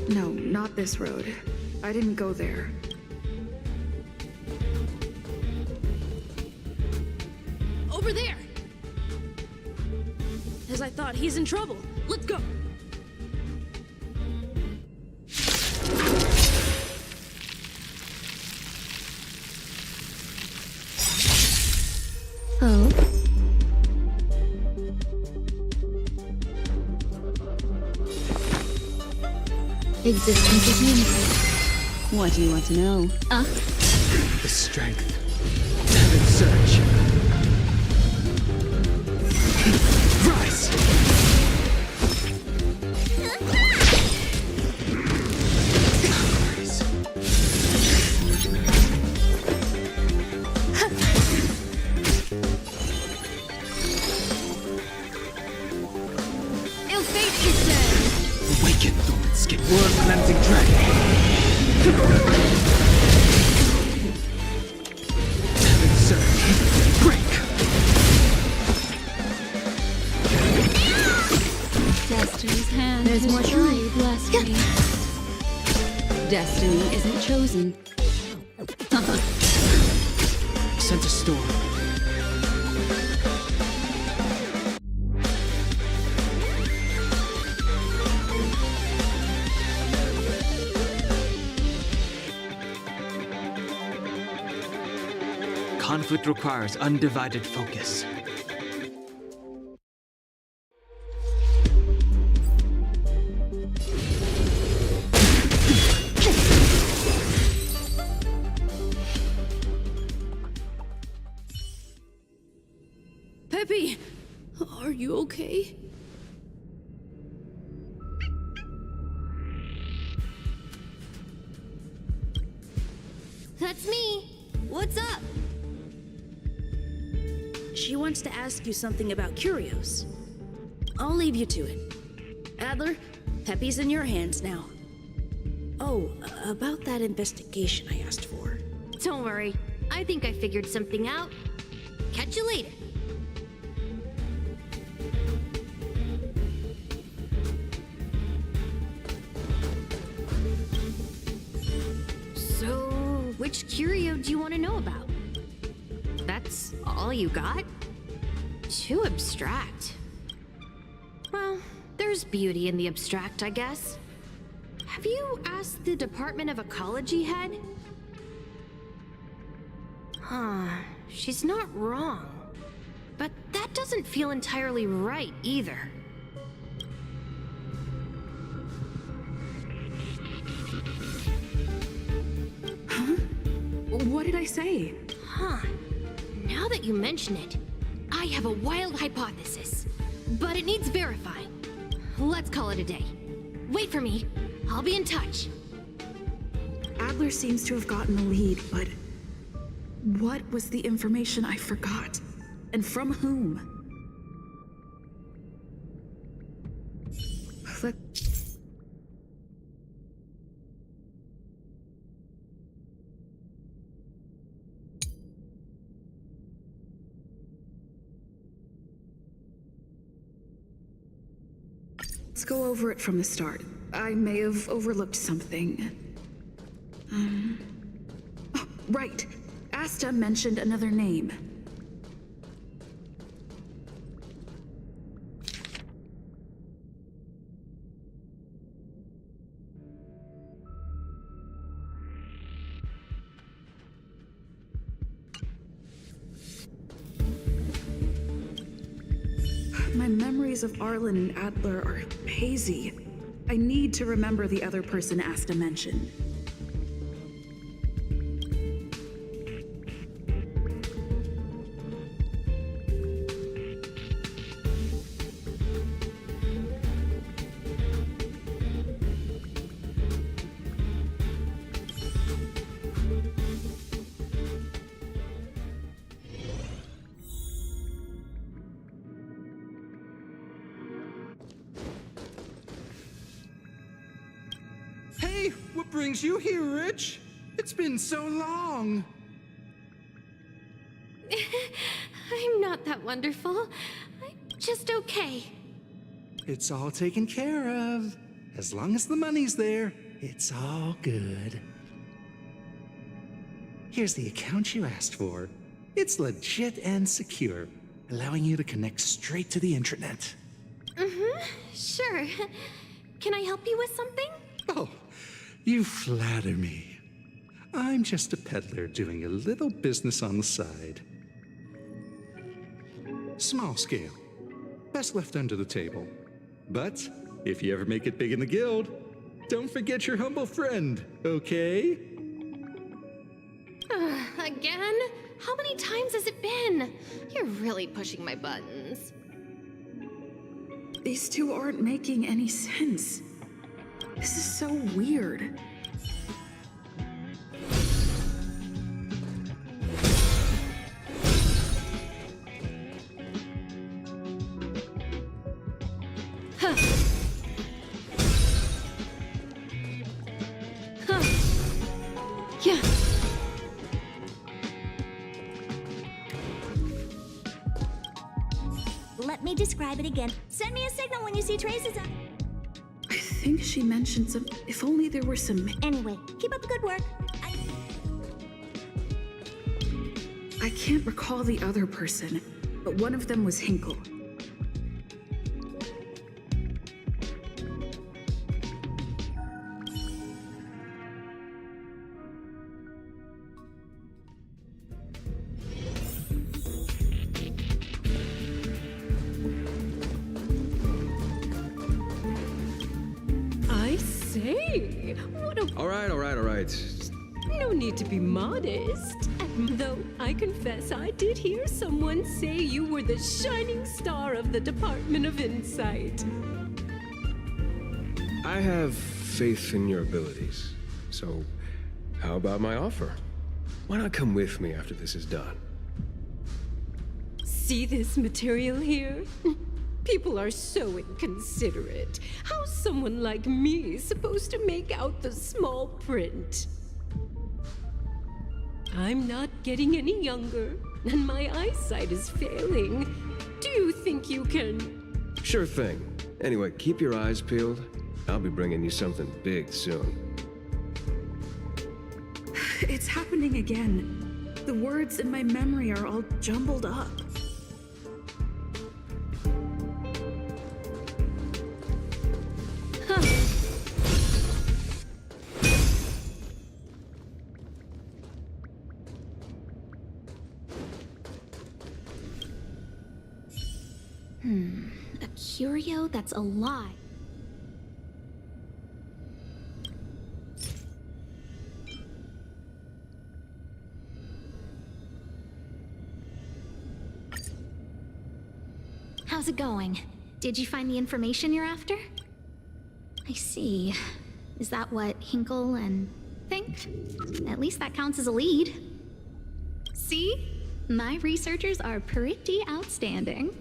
Speaker 5: No, not this road. I didn't go there.
Speaker 12: Over there! As I thought, he's in trouble. Let's go!
Speaker 1: Oh? Existence is unique. What do you want to know?
Speaker 3: The strength. Heaven surge. Rise!
Speaker 12: Il Fate is dead!
Speaker 3: Awaken, Thornskin, world-cleansing dragon. Heaven surge. Break!
Speaker 1: Destiny's hand
Speaker 7: There's
Speaker 1: has
Speaker 7: more
Speaker 1: truly blessed me. Destiny isn't chosen.
Speaker 3: Sent a storm. Conflict requires undivided focus.
Speaker 12: Peppy! Are you okay?
Speaker 2: That's me. What's up?
Speaker 12: She wants to ask you something about Curios. I'll leave you to it. Adler, Peppy's in your hands now. Oh, about that investigation I asked for.
Speaker 2: Don't worry. I think I figured something out. Catch you later. So, which curio do you want to know about? That's all you got? Too abstract. Well, there's beauty in the abstract, I guess. Have you asked the Department of Ecology head? Huh, she's not wrong. But that doesn't feel entirely right either.
Speaker 5: Huh? What did I say?
Speaker 2: Huh. Now that you mention it, I have a wild hypothesis. But it needs verifying. Let's call it a day. Wait for me. I'll be in touch.
Speaker 5: Adler seems to have gotten the lead, but what was the information I forgot? And from whom? Let- Let's go over it from the start. I may have overlooked something. Oh, right. Asta mentioned another name. My memories of Arlen and Adler are hazy. I need to remember the other person Asta mentioned.
Speaker 3: Hey, what brings you here, Rich? It's been so long.
Speaker 2: I'm not that wonderful. I'm just okay.
Speaker 3: It's all taken care of. As long as the money's there, it's all good. Here's the account you asked for. It's legit and secure, allowing you to connect straight to the intranet.
Speaker 2: Sure. Can I help you with something?
Speaker 3: Oh, you flatter me. I'm just a peddler doing a little business on the side. Small scale. Best left under the table. But if you ever make it big in the guild, don't forget your humble friend, okay?
Speaker 2: Again? How many times has it been? You're really pushing my buttons.
Speaker 5: These two aren't making any sense. This is so weird.
Speaker 2: Yeah.
Speaker 14: Let me describe it again. Send me a signal when you see traces of...
Speaker 5: I think she mentioned some... If only there were some...
Speaker 14: Anyway, keep up the good work.
Speaker 5: I can't recall the other person, but one of them was Hinkle.
Speaker 4: I say, what a...
Speaker 11: All right.
Speaker 4: No need to be modest. Though I confess I did hear someone say you were the shining star of the Department of Insight.
Speaker 11: I have faith in your abilities. So, how about my offer? Why not come with me after this is done?
Speaker 4: See this material here? People are so inconsiderate. How's someone like me supposed to make out the small print? I'm not getting any younger, and my eyesight is failing. Do you think you can...
Speaker 11: Sure thing. Anyway, keep your eyes peeled. I'll be bringing you something big soon.
Speaker 5: It's happening again. The words in my memory are all jumbled up.
Speaker 7: A curio that's alive. How's it going? Did you find the information you're after? I see. Is that what Hinkle and think? At least that counts as a lead. See? My researchers are pretty outstanding.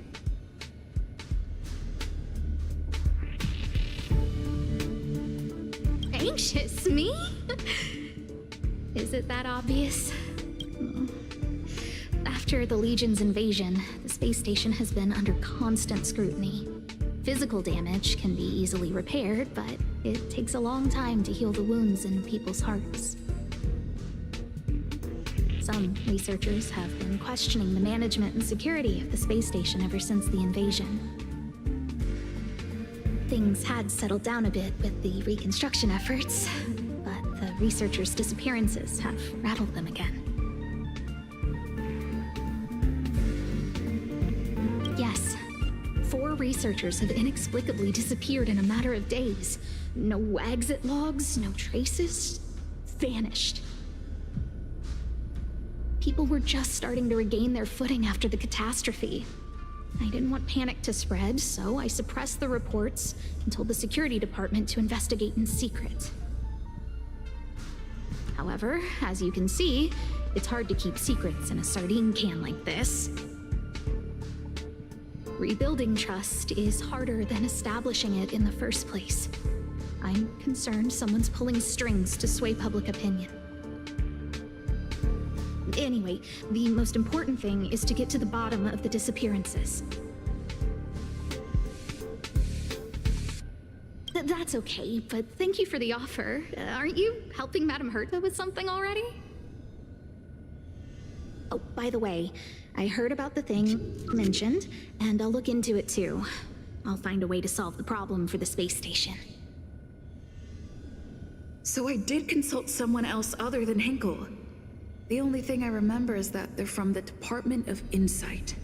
Speaker 7: Anxious, me? Is it that obvious? After the Legion's invasion, the space station has been under constant scrutiny. Physical damage can be easily repaired, but it takes a long time to heal the wounds in people's hearts. Some researchers have been questioning the management and security of the space station ever since the invasion. Things had settled down a bit with the reconstruction efforts, but the researchers' disappearances have rattled them again. Yes, 4 researchers have inexplicably disappeared in a matter of days. No exit logs, no traces, vanished. People were just starting to regain their footing after the catastrophe. I didn't want panic to spread, so I suppressed the reports and told the security department to investigate in secret. However, as you can see, it's hard to keep secrets in a sardine can like this. Rebuilding trust is harder than establishing it in the first place. I'm concerned someone's pulling strings to sway public opinion. Anyway, the most important thing is to get to the bottom of the disappearances. That's that's okay, but thank you for the offer. Aren't you helping Madame Herta with something already? Oh, by the way, I heard about the thing mentioned, and I'll look into it too. I'll find a way to solve the problem for the space station.
Speaker 5: So I did consult someone else other than Hinkle. The only thing I remember is that they're from the Department of Insight.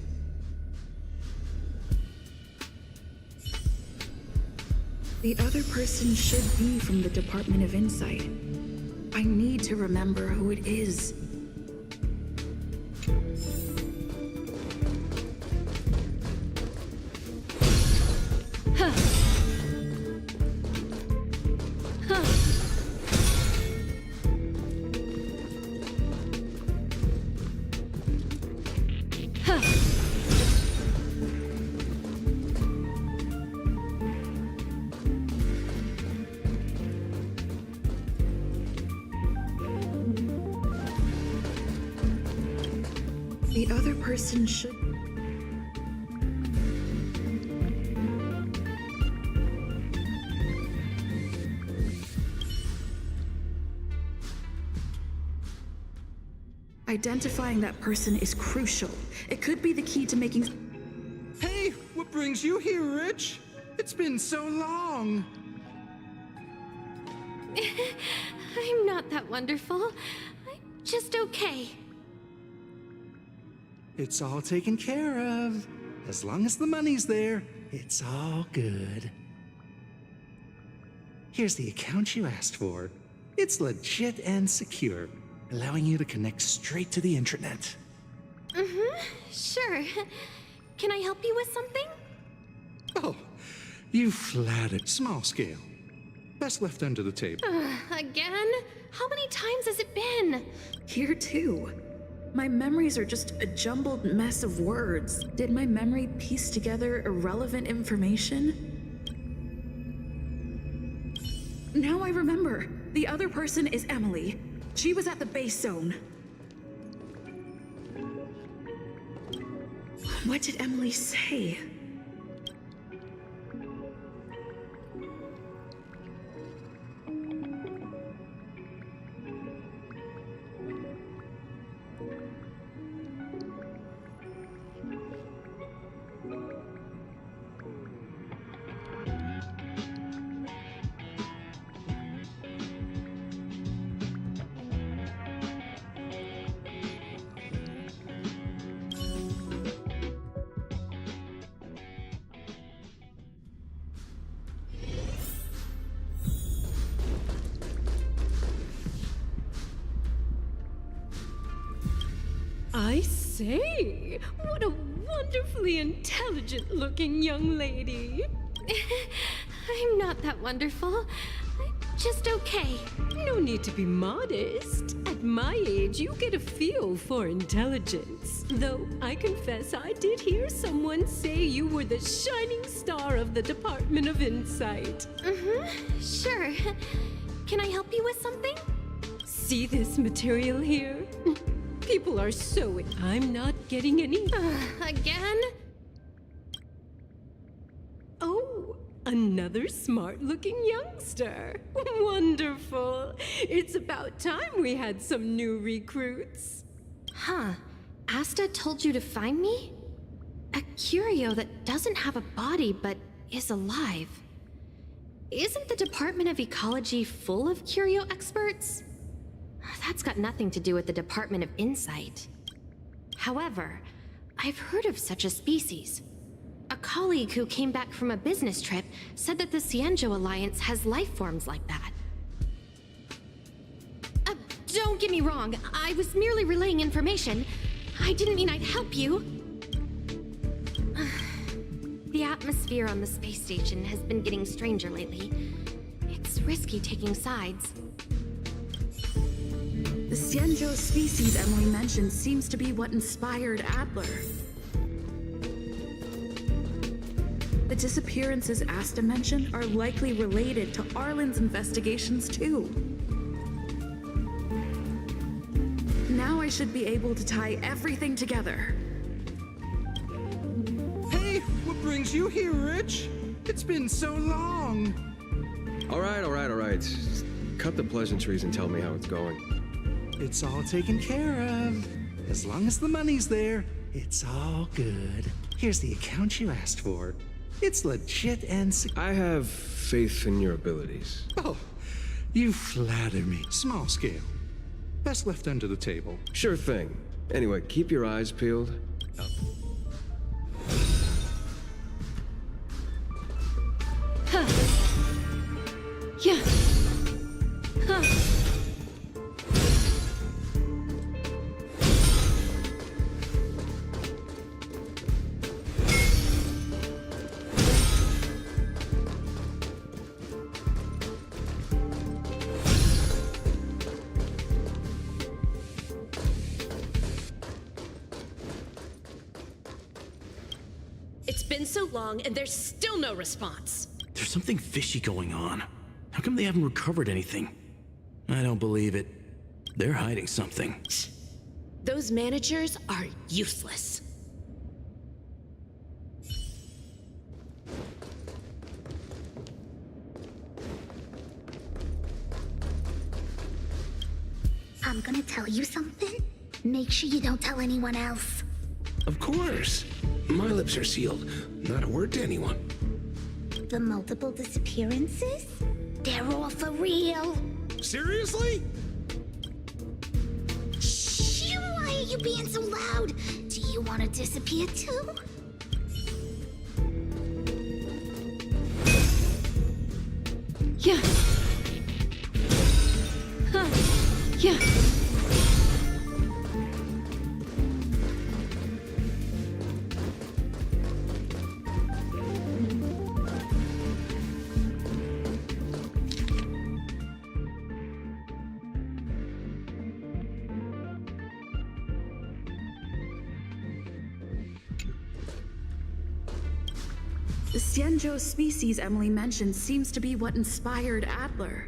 Speaker 5: The other person should be from the Department of Insight. I need to remember who it is. The other person should... Identifying that person is crucial. It could be the key to making...
Speaker 3: Hey, what brings you here, Rich? It's been so long.
Speaker 2: I'm not that wonderful. I'm just okay.
Speaker 3: It's all taken care of. As long as the money's there, it's all good. Here's the account you asked for. It's legit and secure, allowing you to connect straight to the intranet.
Speaker 2: Sure. Can I help you with something?
Speaker 3: Oh, you flattered. Small scale. Best left under the table.
Speaker 2: Again? How many times has it been?
Speaker 5: Here too. My memories are just a jumbled mess of words. Did my memory piece together irrelevant information? Now I remember. The other person is Emily. She was at the base zone. What did Emily say?
Speaker 4: I say, what a wonderfully intelligent-looking young lady.
Speaker 2: I'm not that wonderful. I'm just okay.
Speaker 4: No need to be modest. At my age, you get a feel for intelligence. Though I confess I did hear someone say you were the shining star of the Department of Insight.
Speaker 2: Sure. Can I help you with something?
Speaker 4: See this material here? People are so... I'm not getting any...
Speaker 2: Again?
Speaker 4: Oh, another smart-looking youngster. Wonderful. It's about time we had some new recruits.
Speaker 2: Huh. Asta told you to find me? A curio that doesn't have a body but is alive. Isn't the Department of Ecology full of curio experts? That's got nothing to do with the Department of Insight. However, I've heard of such a species. A colleague who came back from a business trip said that the Cienjo Alliance has life forms like that. Don't get me wrong, I was merely relaying information. I didn't mean I'd help you. The atmosphere on the space station has been getting stranger lately. It's risky taking sides.
Speaker 5: The Cienjo species Emily mentioned seems to be what inspired Adler. The disappearances Asta mentioned are likely related to Arlen's investigations too. Now I should be able to tie everything together.
Speaker 3: Hey, what brings you here, Rich? It's been so long.
Speaker 11: All right. Just cut the pleasantries and tell me how it's going.
Speaker 3: It's all taken care of. As long as the money's there, it's all good. Here's the account you asked for. It's legit and
Speaker 11: I have faith in your abilities.
Speaker 3: Oh, you flatter me. Small scale. Best left under the table.
Speaker 11: Sure thing. Anyway, keep your eyes peeled. Up.
Speaker 4: Yeah. Huh.
Speaker 15: It's been so long and there's still no response.
Speaker 8: There's something fishy going on. How come they haven't recovered anything? I don't believe it. They're hiding something.
Speaker 15: Those managers are useless.
Speaker 14: I'm gonna tell you something. Make sure you don't tell anyone else.
Speaker 13: Of course. My lips are sealed. Not a word to anyone.
Speaker 14: The multiple disappearances? They're all for real.
Speaker 13: Seriously?
Speaker 14: Shh! Why are you being so loud? Do you want to disappear too?
Speaker 4: Yeah. Huh. Yeah.
Speaker 5: The Xianzhou species Emily mentioned seems to be what inspired Adler.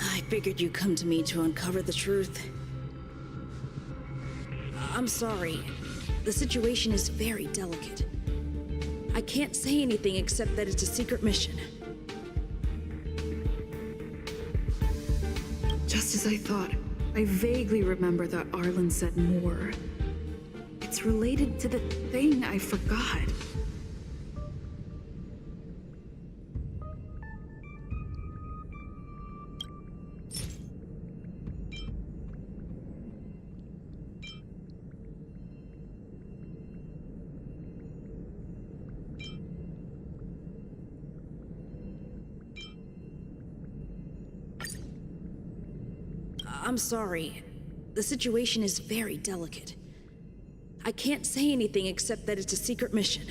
Speaker 12: I figured you'd come to me to uncover the truth. I'm sorry. The situation is very delicate. I can't say anything except that it's a secret mission.
Speaker 5: Just as I thought, I vaguely remember that Arlen said more. It's related to the thing I forgot.
Speaker 12: I'm sorry. The situation is very delicate. I can't say anything except that it's a secret mission.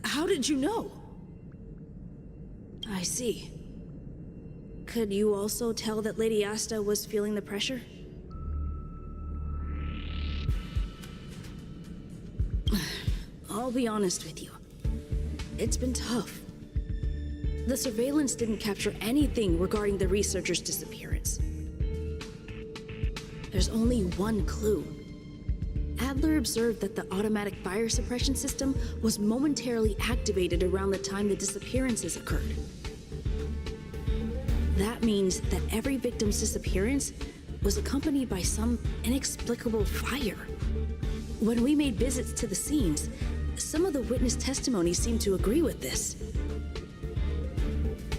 Speaker 12: How did you know? I see. Could you also tell that Lady Asta was feeling the pressure? I'll be honest with you. It's been tough. The surveillance didn't capture anything regarding the researcher's disappearance. There's only one clue. Adler observed that the automatic fire suppression system was momentarily activated around the time the disappearances occurred. That means that every victim's disappearance was accompanied by some inexplicable fire. When we made visits to the scenes, some of the witness testimony seemed to agree with this.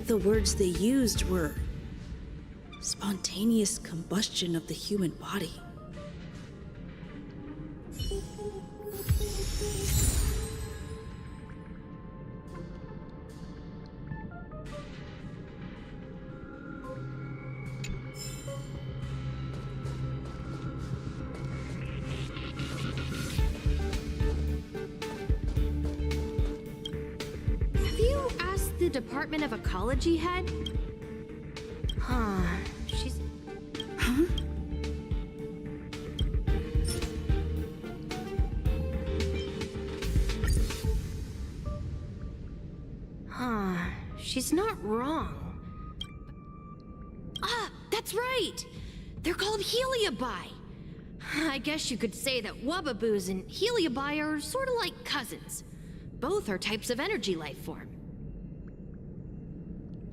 Speaker 12: The words they used were spontaneous combustion of the human body.
Speaker 2: the Department of Ecology head? Huh. She's...
Speaker 5: Huh?
Speaker 2: Huh. She's not wrong. Ah, that's right! They're called Heliobi. I guess you could say that Wubbaboos and Heliobi are sort of like cousins. Both are types of energy life form.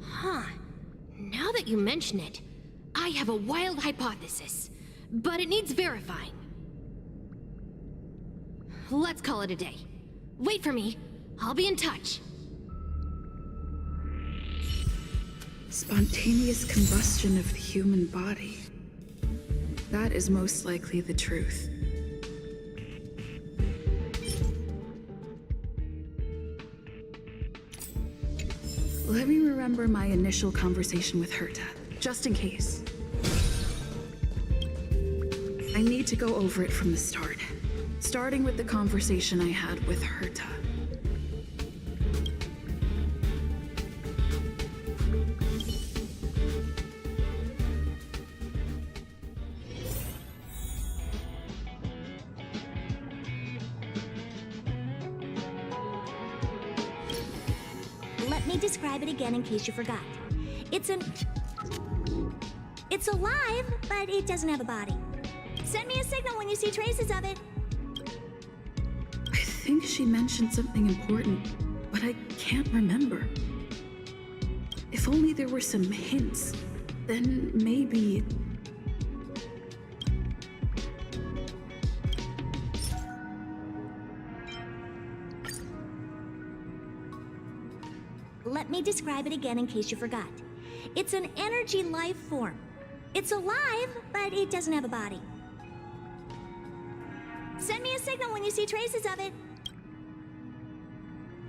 Speaker 2: Huh. Now that you mention it, I have a wild hypothesis, but it needs verifying. Let's call it a day. Wait for me. I'll be in touch.
Speaker 5: Spontaneous combustion of the human body. That is most likely the truth. Let me remember my initial conversation with Herta, just in case. I need to go over it from the start, starting with the conversation I had with Herta.
Speaker 14: Let me describe it again in case you forgot. It's alive, but it doesn't have a body. Send me a signal when you see traces of it.
Speaker 5: I think she mentioned something important, but I can't remember. If only there were some hints, then maybe...
Speaker 14: Let me describe it again in case you forgot. It's an energy life form. It's alive, but it doesn't have a body. Send me a signal when you see traces of it.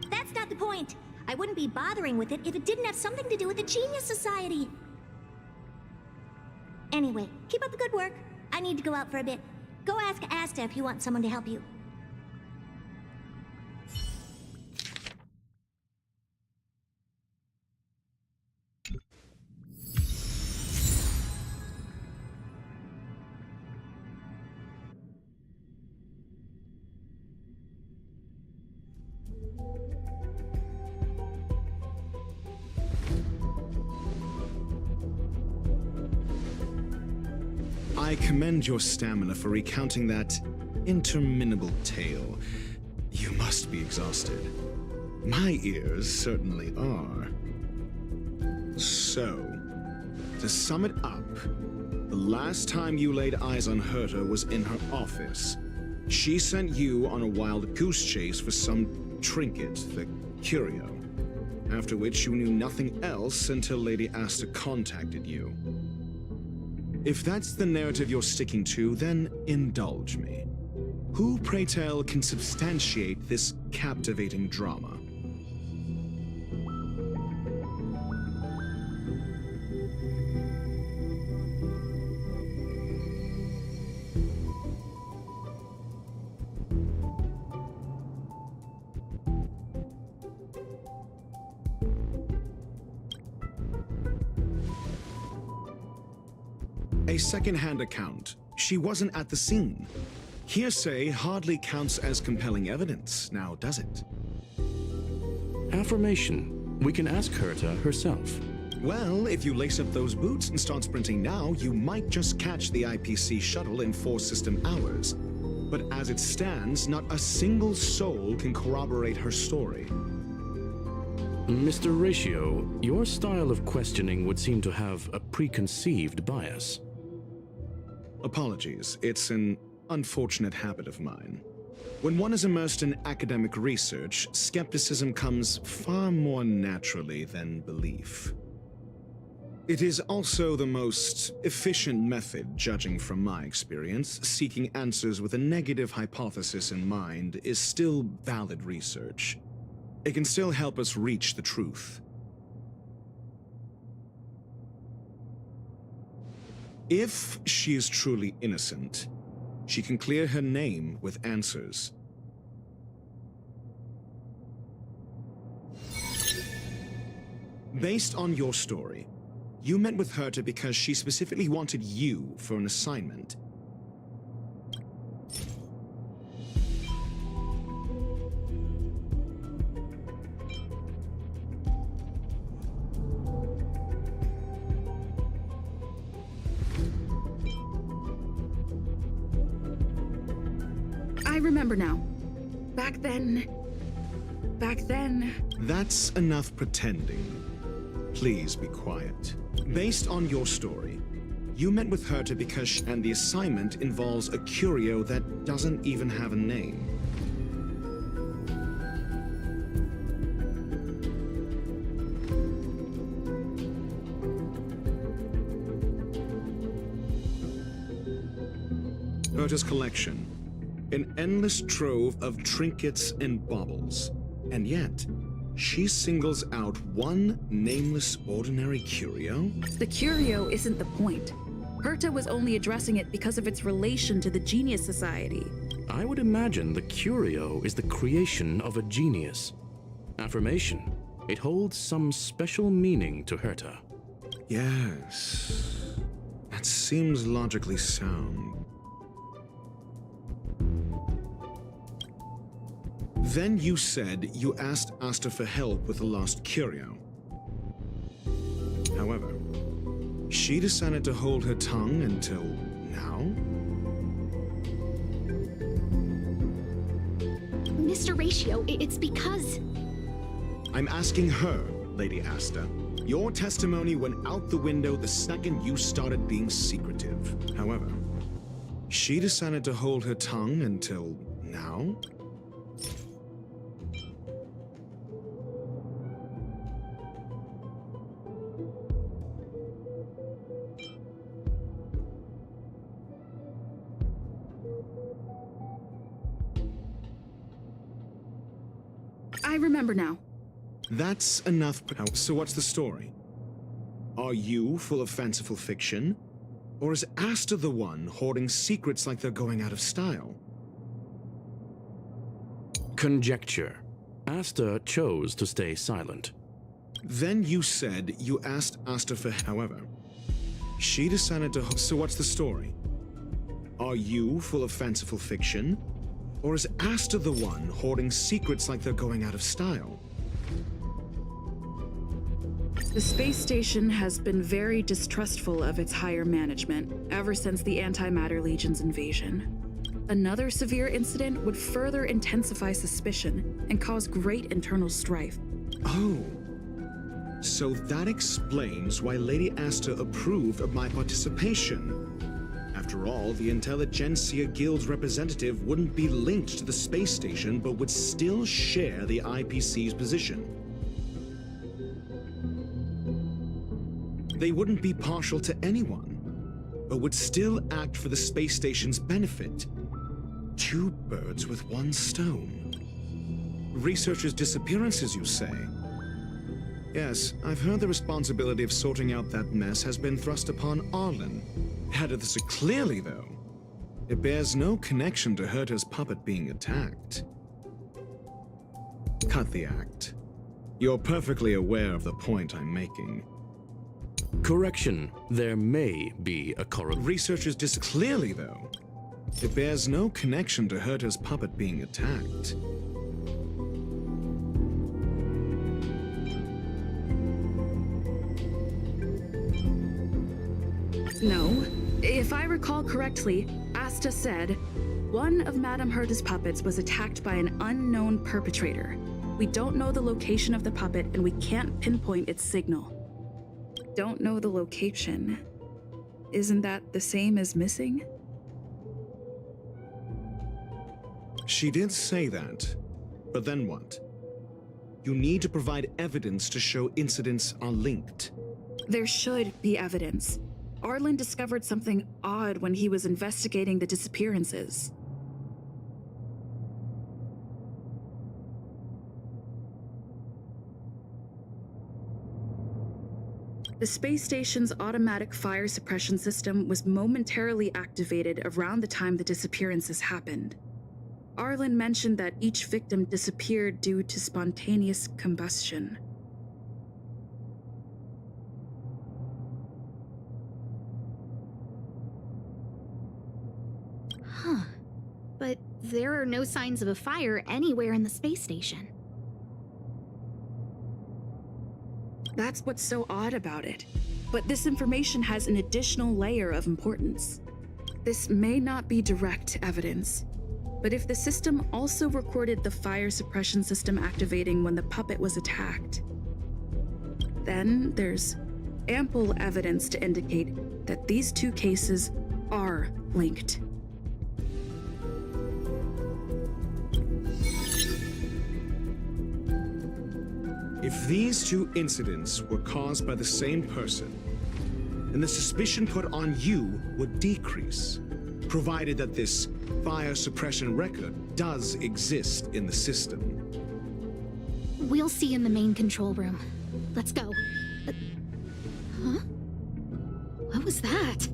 Speaker 14: That's not the point. I wouldn't be bothering with it if it didn't have something to do with the Genius Society. Anyway, keep up the good work. I need to go out for a bit. Go ask Asta if you want someone to help you.
Speaker 9: I commend your stamina for recounting that interminable tale. You must be exhausted. My ears certainly are. So, to sum it up, the last time you laid eyes on Herta was in her office. She sent you on a wild goose chase for some trinket, the curio. After which you knew nothing else until Lady Asta contacted you. If that's the narrative you're sticking to, then indulge me. Who, pray tell, can substantiate this captivating drama? A second-hand account. She wasn't at the scene. Hearsay hardly counts as compelling evidence, now does it?
Speaker 8: Affirmation. We can ask Herta herself.
Speaker 9: Well, if you lace up those boots and start sprinting now, you might just catch the IPC shuttle in 4 system hours. But as it stands, not a single soul can corroborate her story.
Speaker 8: Mr. Ratio, your style of questioning would seem to have a preconceived bias.
Speaker 9: Apologies, it's an unfortunate habit of mine. When one is immersed in academic research, skepticism comes far more naturally than belief. It is also the most efficient method, judging from my experience. Seeking answers with a negative hypothesis in mind is still valid research. It can still help us reach the truth. If she is truly innocent, she can clear her name with answers. Based on your story, you met with Herta because she specifically wanted you for an assignment.
Speaker 5: I remember now. Back then...
Speaker 9: That's enough pretending. Please be quiet. Based on your story, you met with Herta because and the assignment involves a curio that doesn't even have a name. Herta's collection. An endless trove of trinkets and baubles. And yet, she singles out one nameless ordinary curio?
Speaker 5: The curio isn't the point. Herta was only addressing it because of its relation to the Genius Society.
Speaker 8: I would imagine the curio is the creation of a genius. Affirmation. It holds some special meaning to Herta.
Speaker 9: Yes. That seems logically sound. Then you said you asked Asta for help with the lost curio. However, she decided to hold her tongue until now?
Speaker 7: Mr. Ratio, it's because...
Speaker 9: I'm asking her, Lady Asta. Your testimony went out the window the second you started being secretive. However, she decided to hold her tongue until now?
Speaker 5: I remember now.
Speaker 9: That's enough. So what's the story? Are you full of fanciful fiction? Or is Asta the one hoarding secrets like they're going out of style?
Speaker 8: Conjecture. Asta chose to stay silent.
Speaker 9: Then you said you asked Asta for... However, she decided to... So what's the story? Are you full of fanciful fiction? Or is Asta the one hoarding secrets like they're going out of style?
Speaker 5: The space station has been very distrustful of its higher management ever since the Antimatter Legion's invasion. Another severe incident would further intensify suspicion and cause great internal strife.
Speaker 9: Oh. So that explains why Lady Asta approved of my participation. After all, the Intelligentsia Guild's representative wouldn't be linked to the space station, but would still share the IPC's position. They wouldn't be partial to anyone, but would still act for the space station's benefit. Two birds with one stone. Researchers' disappearances, you say? Yes, I've heard the responsibility of sorting out that mess has been thrust upon Arlen. Clearly, though, it bears no connection to Herta's puppet being attacked. Cut the act. You're perfectly aware of the point I'm making.
Speaker 8: Correction. There may be a correlation.
Speaker 9: Researchers clearly, though, it bears no connection to Herta's puppet being attacked.
Speaker 5: No. If I recall correctly, Asta said, one of Madame Herta's puppets was attacked by an unknown perpetrator. We don't know the location of the puppet and we can't pinpoint its signal. Don't know the location. Isn't that the same as missing?
Speaker 9: She did say that, but then what? You need to provide evidence to show incidents are linked.
Speaker 5: There should be evidence. Arlen discovered something odd when he was investigating the disappearances. The space station's automatic fire suppression system was momentarily activated around the time the disappearances happened. Arlen mentioned that each victim disappeared due to spontaneous combustion.
Speaker 7: there are no signs of a fire anywhere in the space station.
Speaker 5: That's what's so odd about it. But this information has an additional layer of importance. This may not be direct evidence, but if the system also recorded the fire suppression system activating when the puppet was attacked, then there's ample evidence to indicate that these two cases are linked.
Speaker 9: If these two incidents were caused by the same person, then the suspicion put on you would decrease, provided that this fire suppression record does exist in the system.
Speaker 7: We'll see in the main control room. Let's go. Huh? What was that?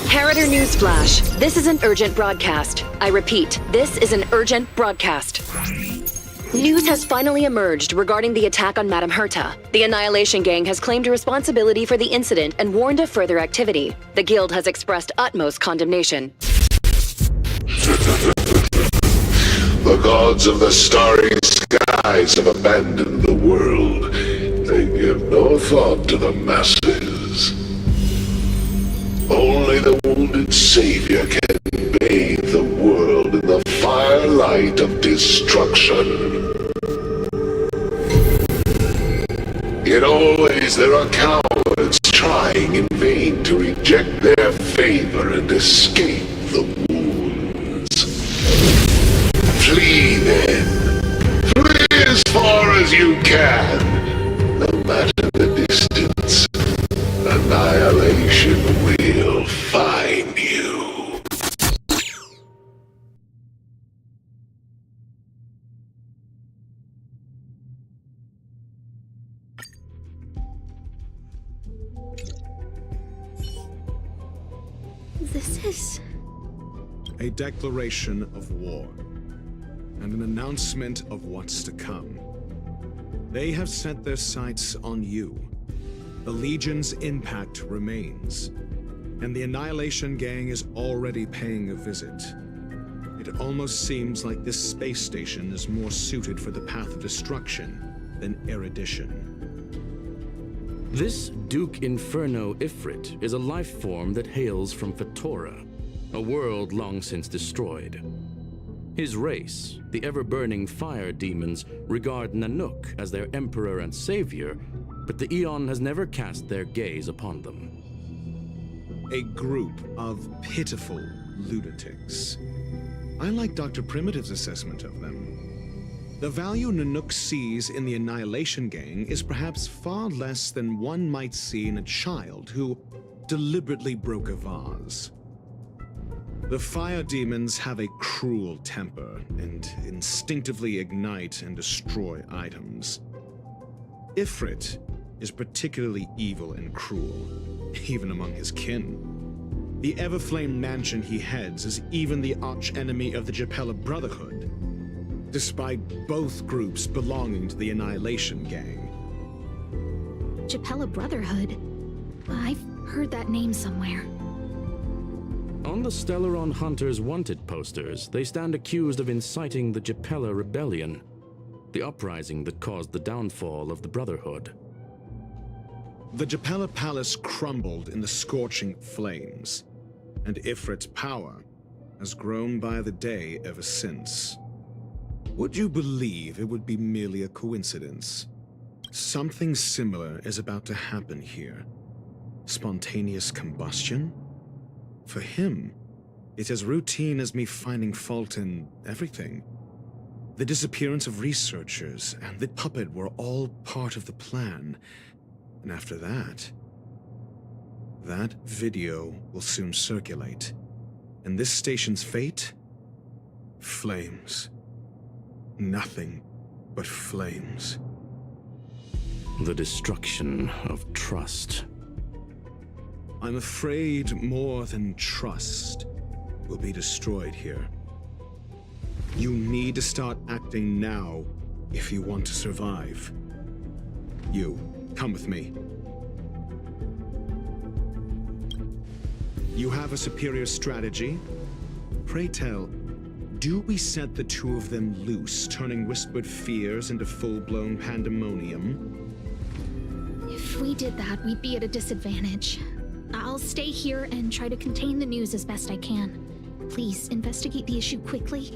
Speaker 6: Harrider Newsflash. This is an urgent broadcast. I repeat, this is an urgent broadcast. News has finally emerged regarding the attack on Madame Herta. The Annihilation Gang has claimed responsibility for the incident and warned of further activity. The Guild has expressed utmost condemnation.
Speaker 16: The gods of the starry skies have abandoned the world. They give no thought to the masses. Only the wounded savior can bathe the world in the firelight of destruction. Yet always there are cowards trying in vain to reject their favor and escape the wounds. Flee then. Flee as far as you can. No matter the distance, annihilation will find you.
Speaker 7: This is...
Speaker 9: A declaration of war, and an announcement of what's to come. They have set their sights on you. The Legion's impact remains, and the Annihilation Gang is already paying a visit. It almost seems like this space station is more suited for the path of destruction than erudition.
Speaker 8: This Duke Inferno Ifrit is a life form that hails from Fatora, a world long since destroyed. His race, the ever-burning fire demons, regard Nanook as their emperor and savior, but the Aeon has never cast their gaze upon them.
Speaker 9: A group of pitiful lunatics. I like Dr. Primitive's assessment of them. The value Nanook sees in the Annihilation Gang is perhaps far less than one might see in a child who deliberately broke a vase. The fire demons have a cruel temper and instinctively ignite and destroy items. Ifrit is particularly evil and cruel, even among his kin. The Everflame mansion he heads is even the arch-enemy of the Japella Brotherhood, despite both groups belonging to the Annihilation Gang.
Speaker 7: Japella Brotherhood? I've heard that name somewhere.
Speaker 8: On the Stellaron Hunters wanted posters, they stand accused of inciting the Japella Rebellion, the uprising that caused the downfall of the Brotherhood.
Speaker 9: The Japella Palace crumbled in the scorching flames, and Ifrit's power has grown by the day ever since. Would you believe it would be merely a coincidence? Something similar is about to happen here. Spontaneous combustion? For him, it's as routine as me finding fault in everything. The disappearance of researchers and the puppet were all part of the plan. And after that, that video will soon circulate. And this station's fate? Flames. Nothing but flames.
Speaker 8: The destruction of trust.
Speaker 9: I'm afraid more than trust will be destroyed here. You need to start acting now, if you want to survive. You, come with me. You have a superior strategy? Pray tell, do we set the two of them loose, turning whispered fears into full-blown pandemonium?
Speaker 7: If we did that, we'd be at a disadvantage. I'll stay here and try to contain the news as best I can. Please, investigate the issue quickly.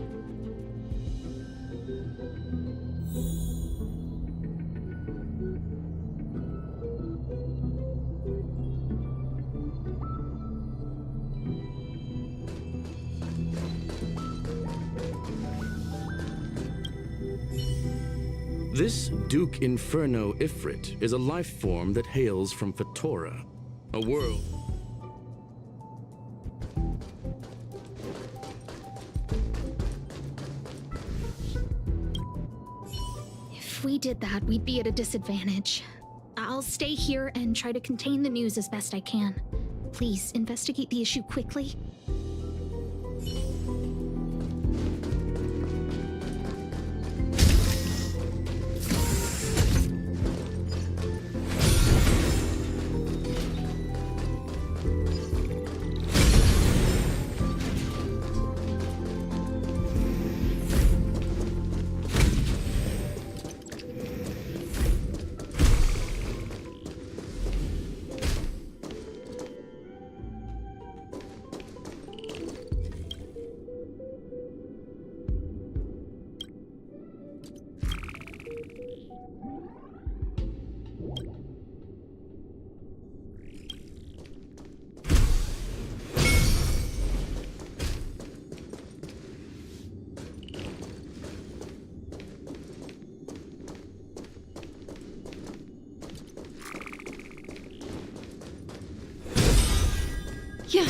Speaker 8: This Duke Inferno Ifrit is a life form that hails from Fatora, a world.
Speaker 7: If we did that, we'd be at a disadvantage. I'll stay here and try to contain the news as best I can. Please, investigate the issue quickly.
Speaker 4: Yeah.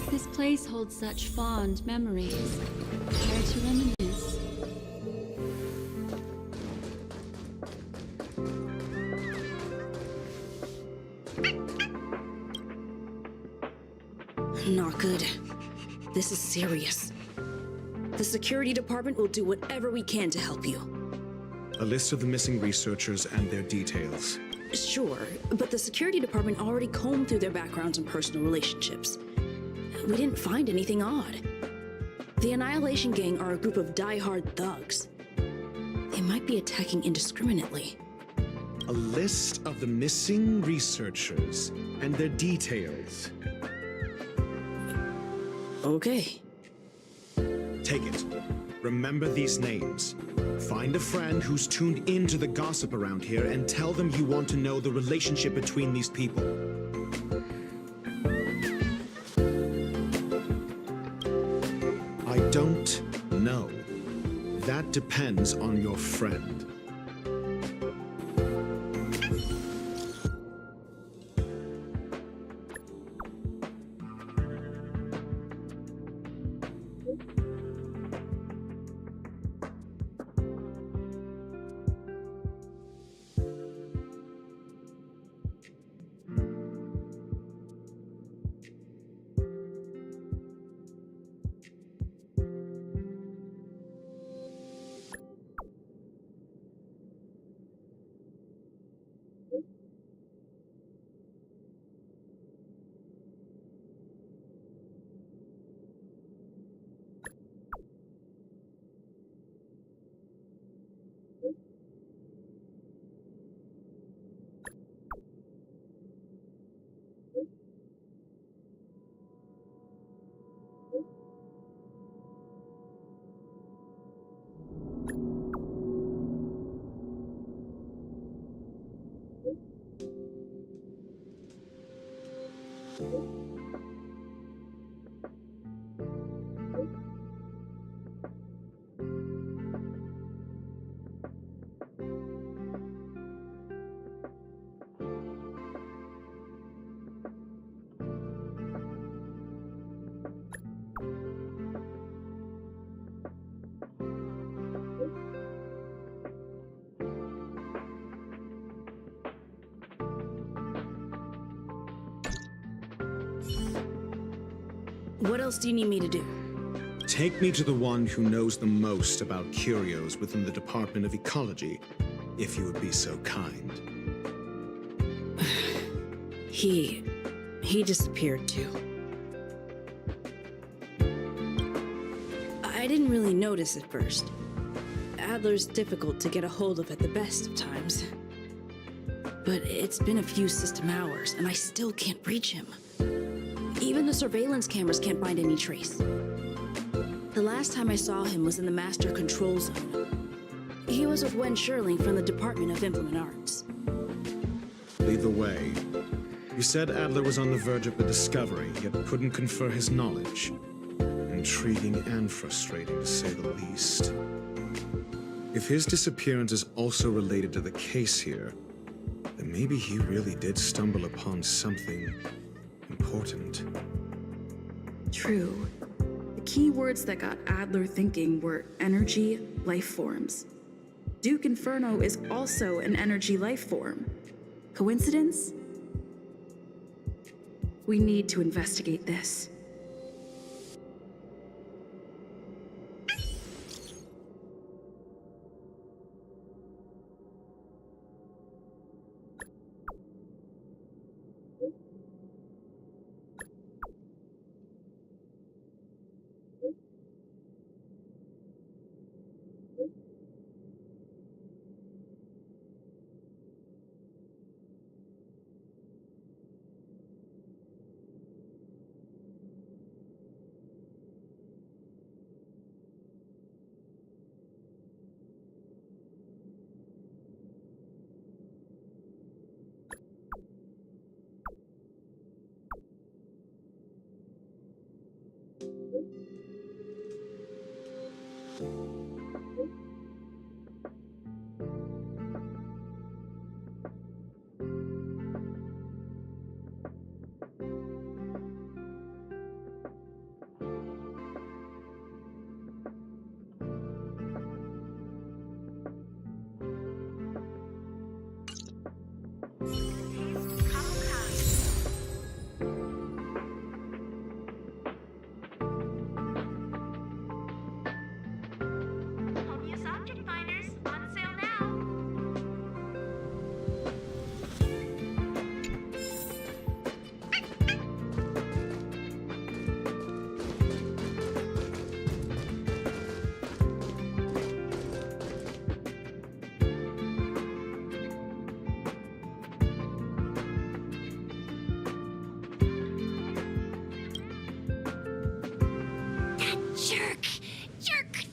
Speaker 1: This place holds such fond memories. Care to reminisce?
Speaker 12: Not good. This is serious. The security department will do whatever we can to help you.
Speaker 9: A list of the missing researchers and their details.
Speaker 12: Sure, but the security department already combed through their backgrounds and personal relationships. We didn't find anything odd. The Annihilation Gang are a group of die-hard thugs. They might be attacking indiscriminately.
Speaker 9: A list of the missing researchers and their details.
Speaker 12: Okay.
Speaker 9: Take it. Remember these names. Find a friend who's tuned into the gossip around here and tell them you want to know the relationship between these people. I don't know. That depends on your friend.
Speaker 12: What else do you need me to do?
Speaker 9: Take me to the one who knows the most about curios within the Department of Ecology, if you would be so kind.
Speaker 12: He disappeared too. I didn't really notice at first. Adler's difficult to get a hold of at the best of times. But it's been a few system hours, and I still can't reach him. Even the surveillance cameras can't find any trace. The last time I saw him was in the Master Control Zone. He was with Wen Sherling from the Department of Implement Arts.
Speaker 9: Lead the way. You said Adler was on the verge of a discovery, yet couldn't confer his knowledge. Intriguing and frustrating, to say the least. If his disappearance is also related to the case here, then maybe he really did stumble upon something important.
Speaker 5: True. The key words that got Adler thinking were energy, life forms. Duke Inferno is also an energy life form. Coincidence? We need to investigate this.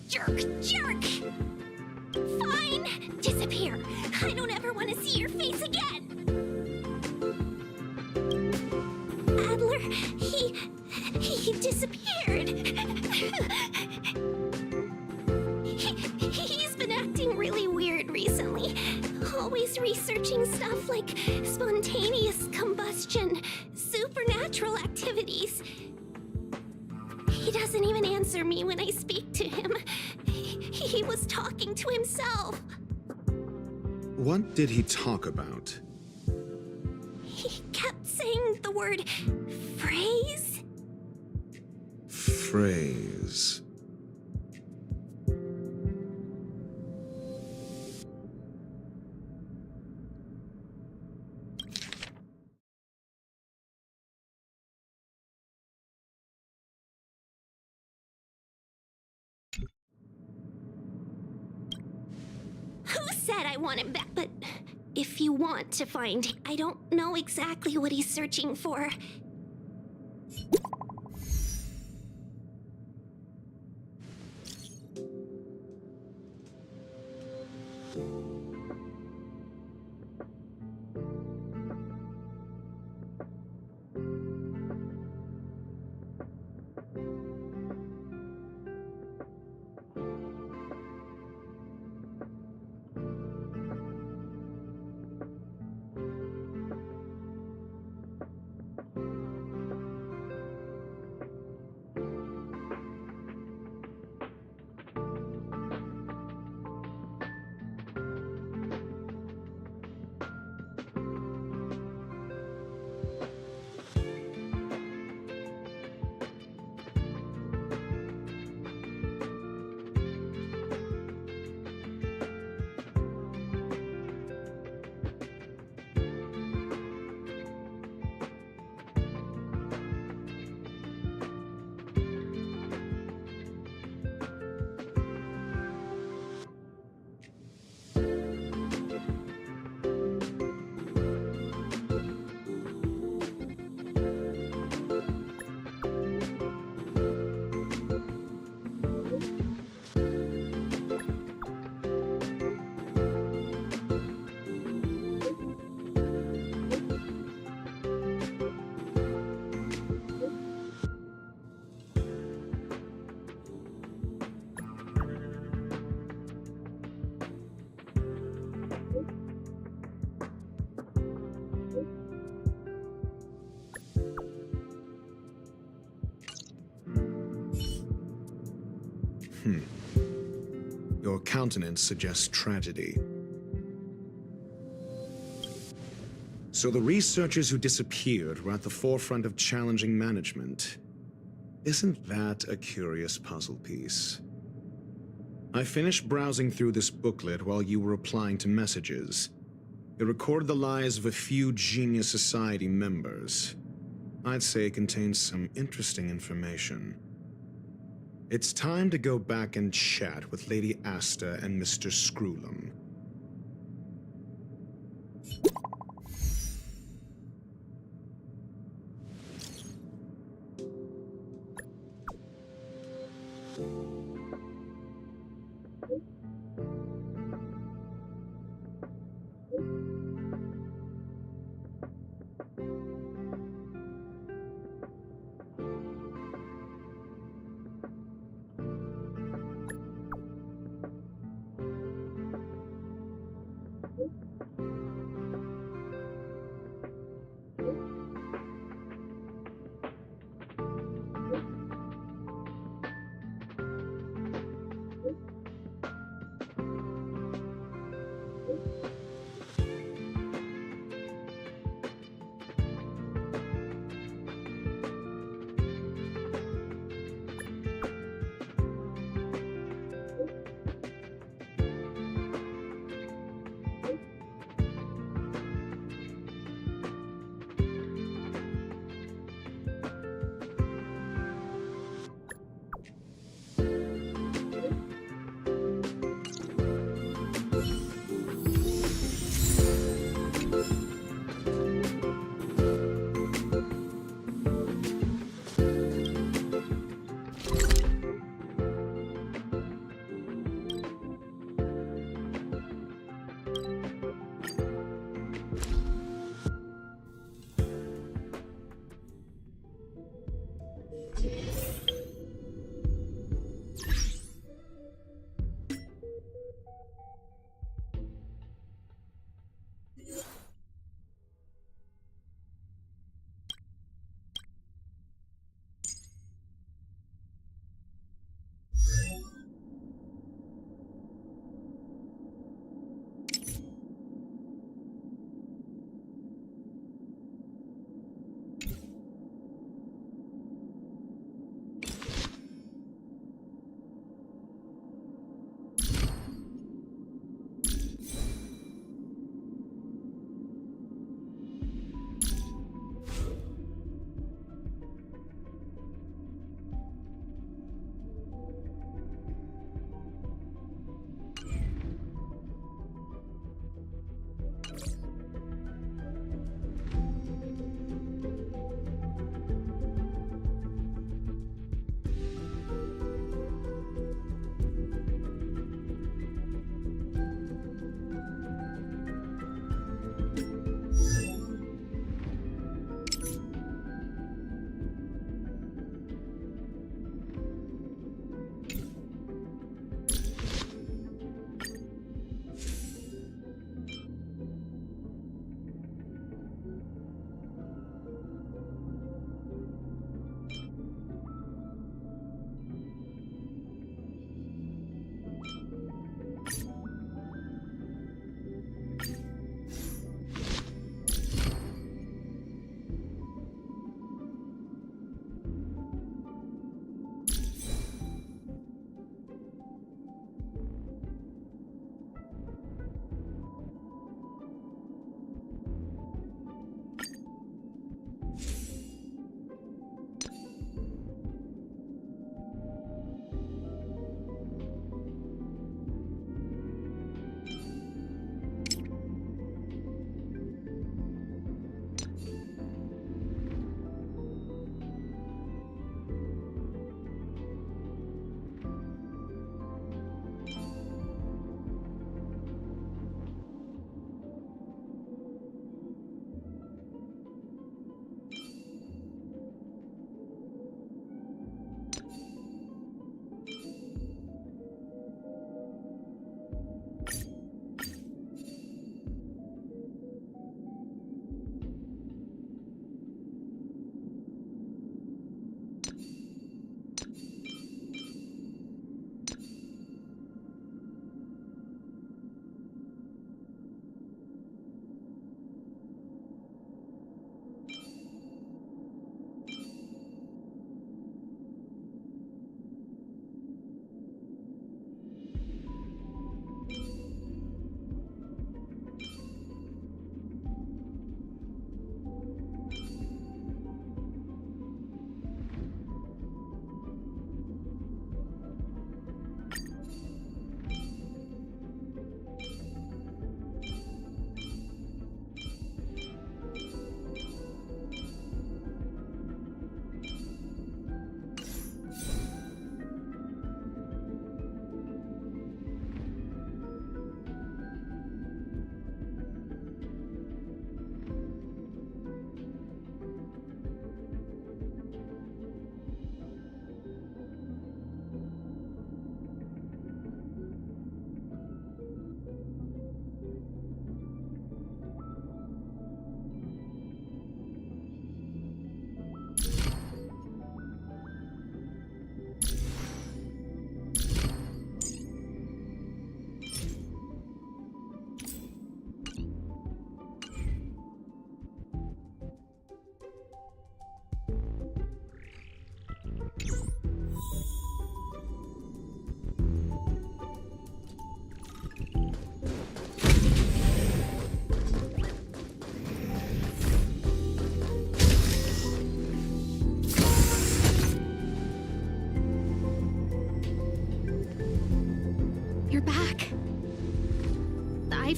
Speaker 7: Jerk!
Speaker 14: jerk! Fine! Disappear! I don't ever want to see your face again! Adler, he disappeared! He's been acting really weird recently. Always researching stuff like spontaneous combustion, supernatural activities. He doesn't even answer me when I speak to him. He was talking to himself.
Speaker 9: What did he talk about?
Speaker 14: He kept saying the word phrase.
Speaker 9: Phrase.
Speaker 14: Who said I want him back? But if you want to find, I don't know exactly what he's searching for.
Speaker 9: Your countenance suggests tragedy. So the researchers who disappeared were at the forefront of challenging management. Isn't that a curious puzzle piece? I finished browsing through this booklet while you were replying to messages. It recorded the lives of a few Genius Society members. I'd say it contains some interesting information. It's time to go back and chat with Lady Asta and Mr. Screwlum.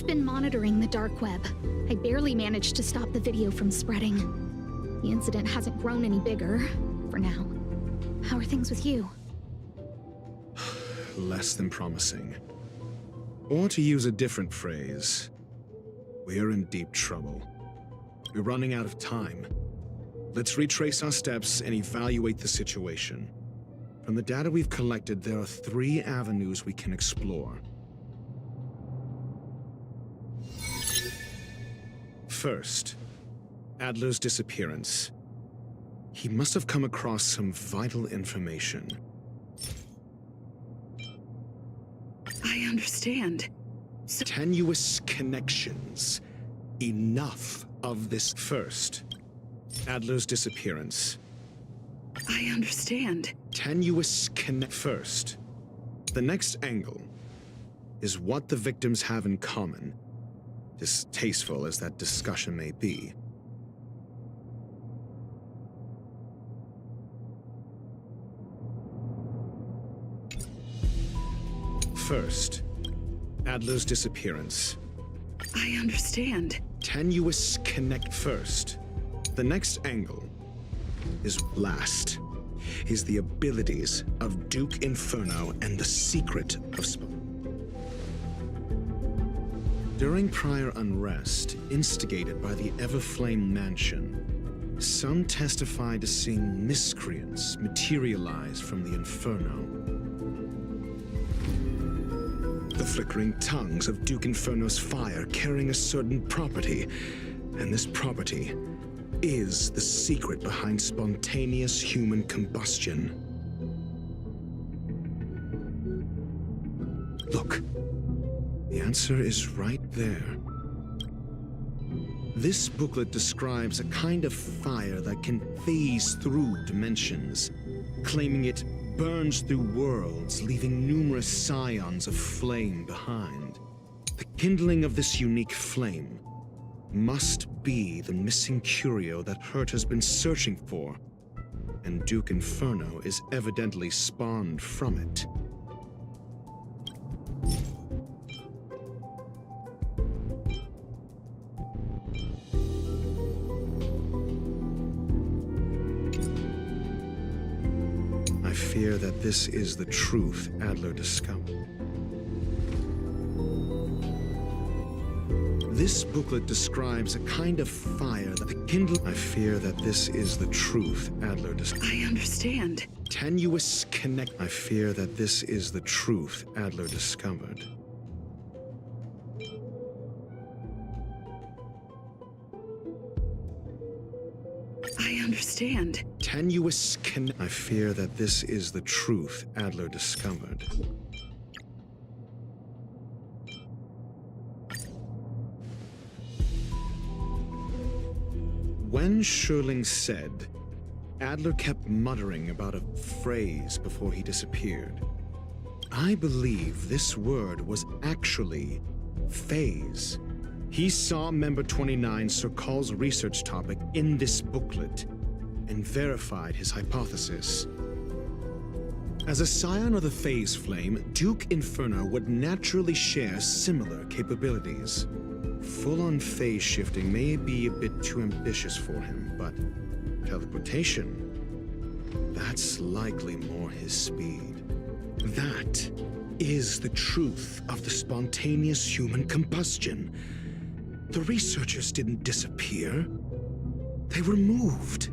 Speaker 7: I've been monitoring the dark web. I barely managed to stop the video from spreading. The incident hasn't grown any bigger, for now. How are things with you?
Speaker 9: Less than promising. Or to use a different phrase, we're in deep trouble. We're running out of time. Let's retrace our steps and evaluate the situation. From the data we've collected, there are 3 avenues we can explore. First, Adler's disappearance. He must have come across some vital information.
Speaker 5: I understand.
Speaker 9: Tenuous connections. Enough of this. First, Adler's disappearance.
Speaker 5: I understand.
Speaker 9: Tenuous connect. First, the next angle is what the victims have in common, distasteful as that discussion may be. First, Adler's disappearance.
Speaker 5: I understand.
Speaker 9: Tenuous connect. First, the next angle is last, is the abilities of Duke Inferno and the secret of During prior unrest, instigated by the Everflame Mansion, some testified to seeing miscreants materialize from the Inferno. The flickering tongues of Duke Inferno's fire carrying a certain property, and this property is the secret behind spontaneous human combustion. Look, the answer is right there. This booklet describes a kind of fire that can phase through dimensions, claiming it burns through worlds, leaving numerous scions of flame behind. The kindling of this unique flame must be the missing curio that Hurt has been searching for, and Duke Inferno is evidently spawned from it. I fear that this is the truth Adler discovered. This booklet describes a kind of fire that kindles. I fear that this is the truth Adler discovered.
Speaker 5: I understand.
Speaker 9: Tenuous connect. I fear that this is the truth Adler discovered.
Speaker 5: I understand.
Speaker 9: Tenuous connect. I fear that this is the truth Adler discovered. When Schurling said, Adler kept muttering about a phrase before he disappeared. I believe this word was actually phase. He saw Member 29 Serkal's research topic in this booklet and verified his hypothesis. As a scion of the Phase Flame, Duke Inferno would naturally share similar capabilities. Full-on phase shifting may be a bit too ambitious for him, but teleportation, that's likely more his speed. That is the truth of the spontaneous human combustion. The researchers didn't disappear. They were moved.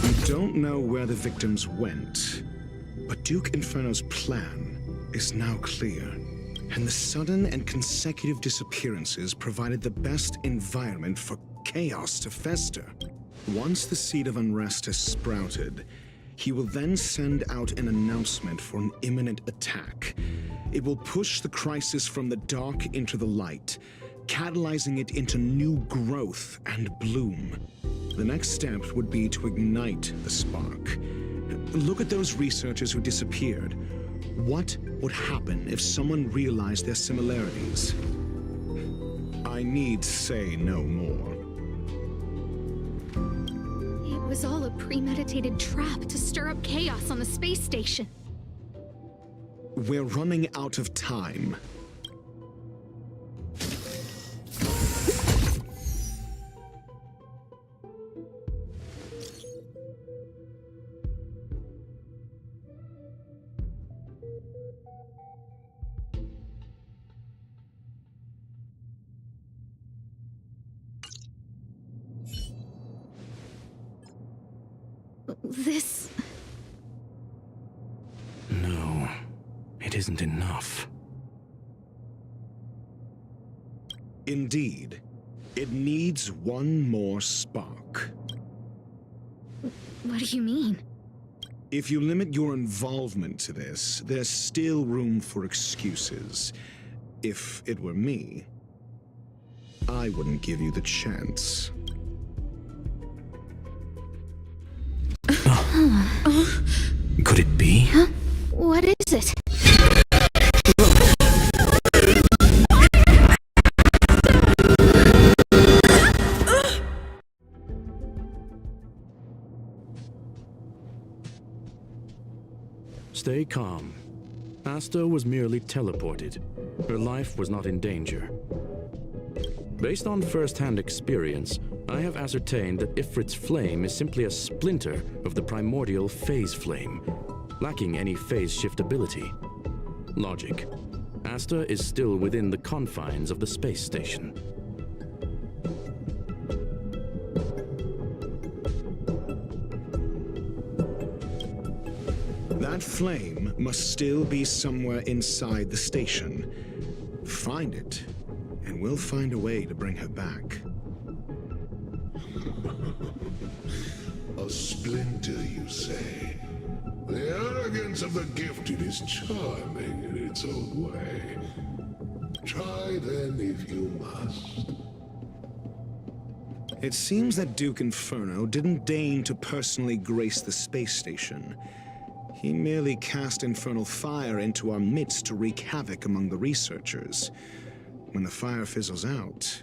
Speaker 9: We don't know where the victims went, but Duke Inferno's plan is now clear, and the sudden and consecutive disappearances provided the best environment for chaos to fester. Once the seed of unrest has sprouted, he will then send out an announcement for an imminent attack. It will push the crisis from the dark into the light, catalyzing it into new growth and bloom. The next step would be to ignite the spark. Look at those researchers who disappeared. What would happen if someone realized their similarities? I need say no more.
Speaker 7: It was all a premeditated trap to stir up chaos on the space station.
Speaker 9: We're running out of time.
Speaker 7: This...
Speaker 8: No, it isn't enough.
Speaker 9: Indeed. It needs one more spark.
Speaker 7: What do you mean?
Speaker 9: If you limit your involvement to this, there's still room for excuses. If it were me, I wouldn't give you the chance.
Speaker 8: Could it be?
Speaker 7: Huh? What is it?
Speaker 8: Stay calm. Asta was merely teleported. Her life was not in danger. Based on first-hand experience, I have ascertained that Ifrit's flame is simply a splinter of the primordial phase flame, lacking any phase shift ability. Logic. Asta is still within the confines of the space station.
Speaker 9: That flame must still be somewhere inside the station. Find it, and we'll find a way to bring her back.
Speaker 16: A splinter, you say? The arrogance of the gifted is charming in its own way. Try then if you must.
Speaker 9: It seems that Duke Inferno didn't deign to personally grace the space station. He merely cast infernal fire into our midst to wreak havoc among the researchers. When the fire fizzles out,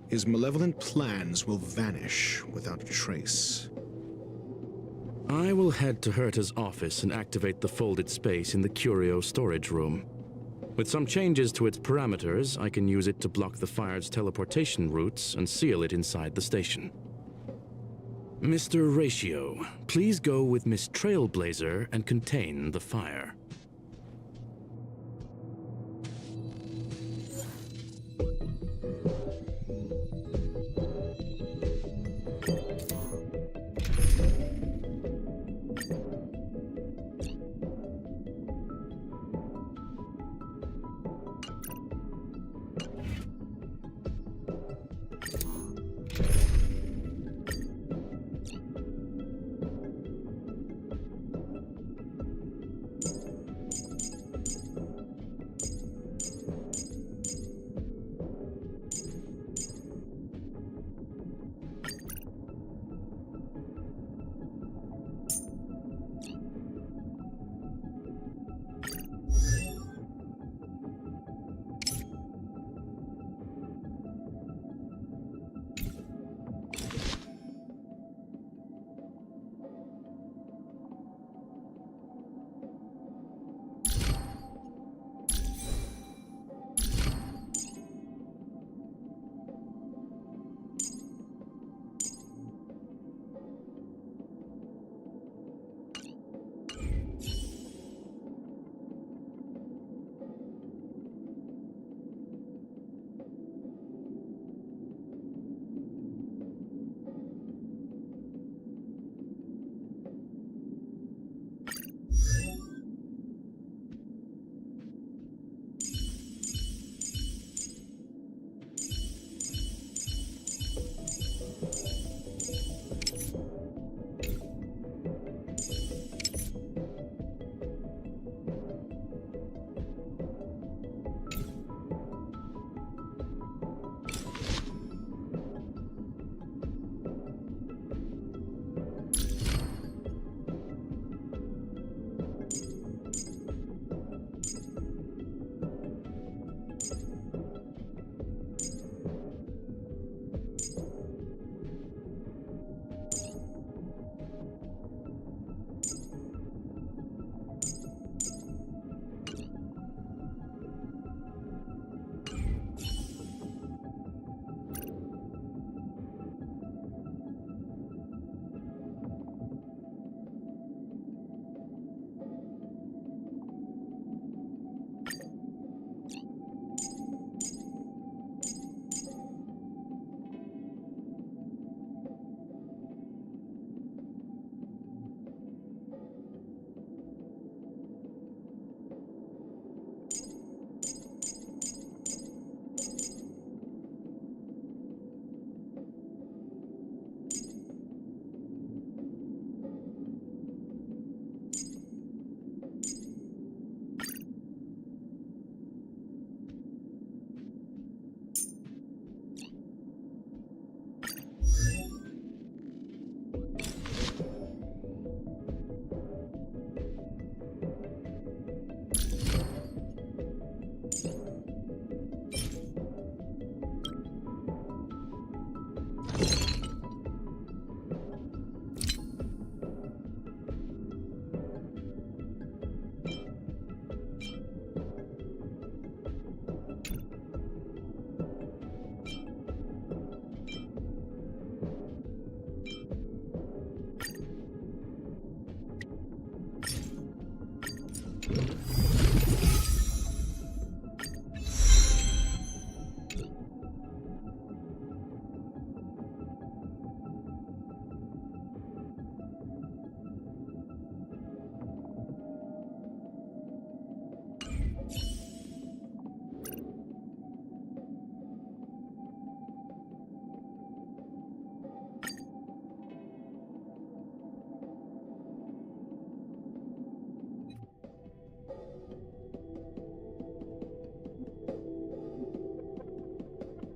Speaker 9: his malevolent plans will vanish without a trace.
Speaker 8: I will head to Herta's office and activate the folded space in the Curio storage room. With some changes to its parameters, I can use it to block the fire's teleportation routes and seal it inside the station. Mr. Ratio, please go with Miss Trailblazer and contain the fire.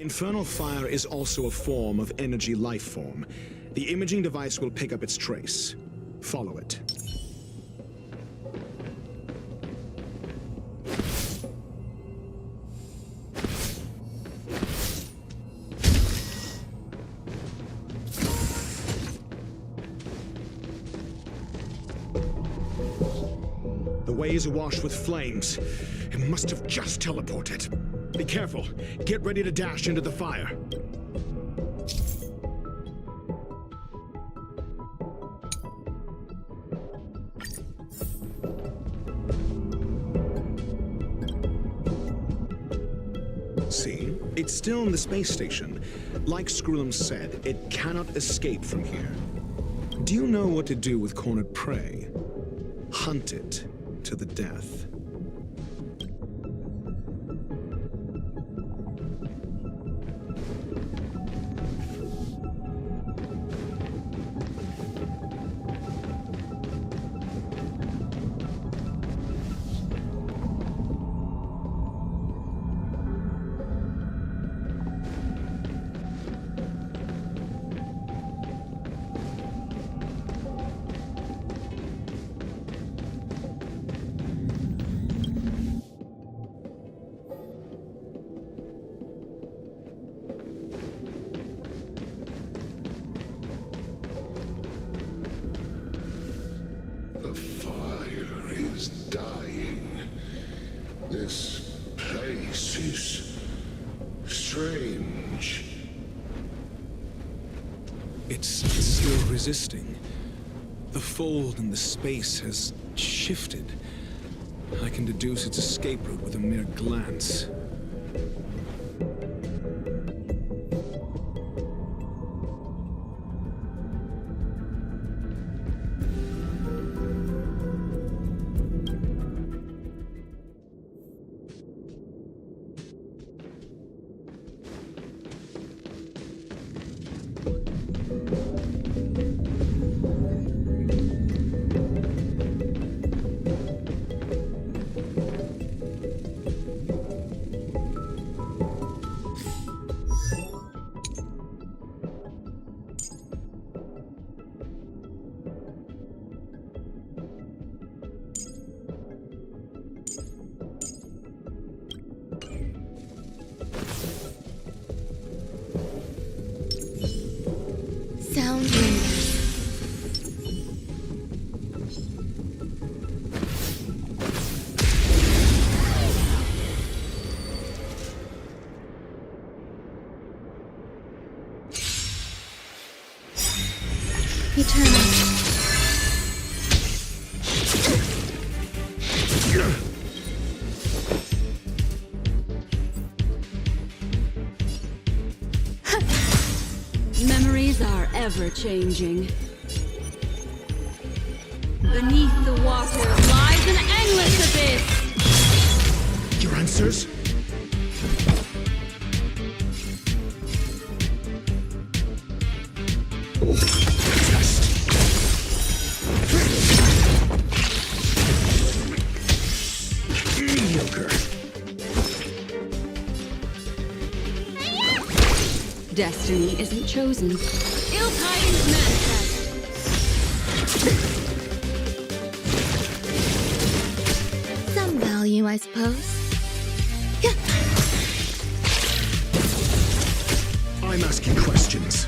Speaker 9: Infernal fire is also a form of energy life form. The imaging device will pick up its trace. Follow it. The way is awash with flames. It must have just teleported. Be careful. Get ready to dash into the fire. See? It's still in the space station. Like Skrullum said, it cannot escape from here. Do you know what to do with cornered prey? Hunt it to the death.
Speaker 16: The fire is dying. This place is strange.
Speaker 9: It's still resisting. The fold in the space has shifted. I can deduce its escape route with a mere glance.
Speaker 14: Sound windows. Eternal.
Speaker 4: Memories are ever-changing. Beneath the water lies an endless abyss!
Speaker 9: Your answers?
Speaker 16: Mediocre.
Speaker 4: Destiny isn't chosen. Ill tidings manifest.
Speaker 14: Some value, I suppose.
Speaker 9: I'm asking questions.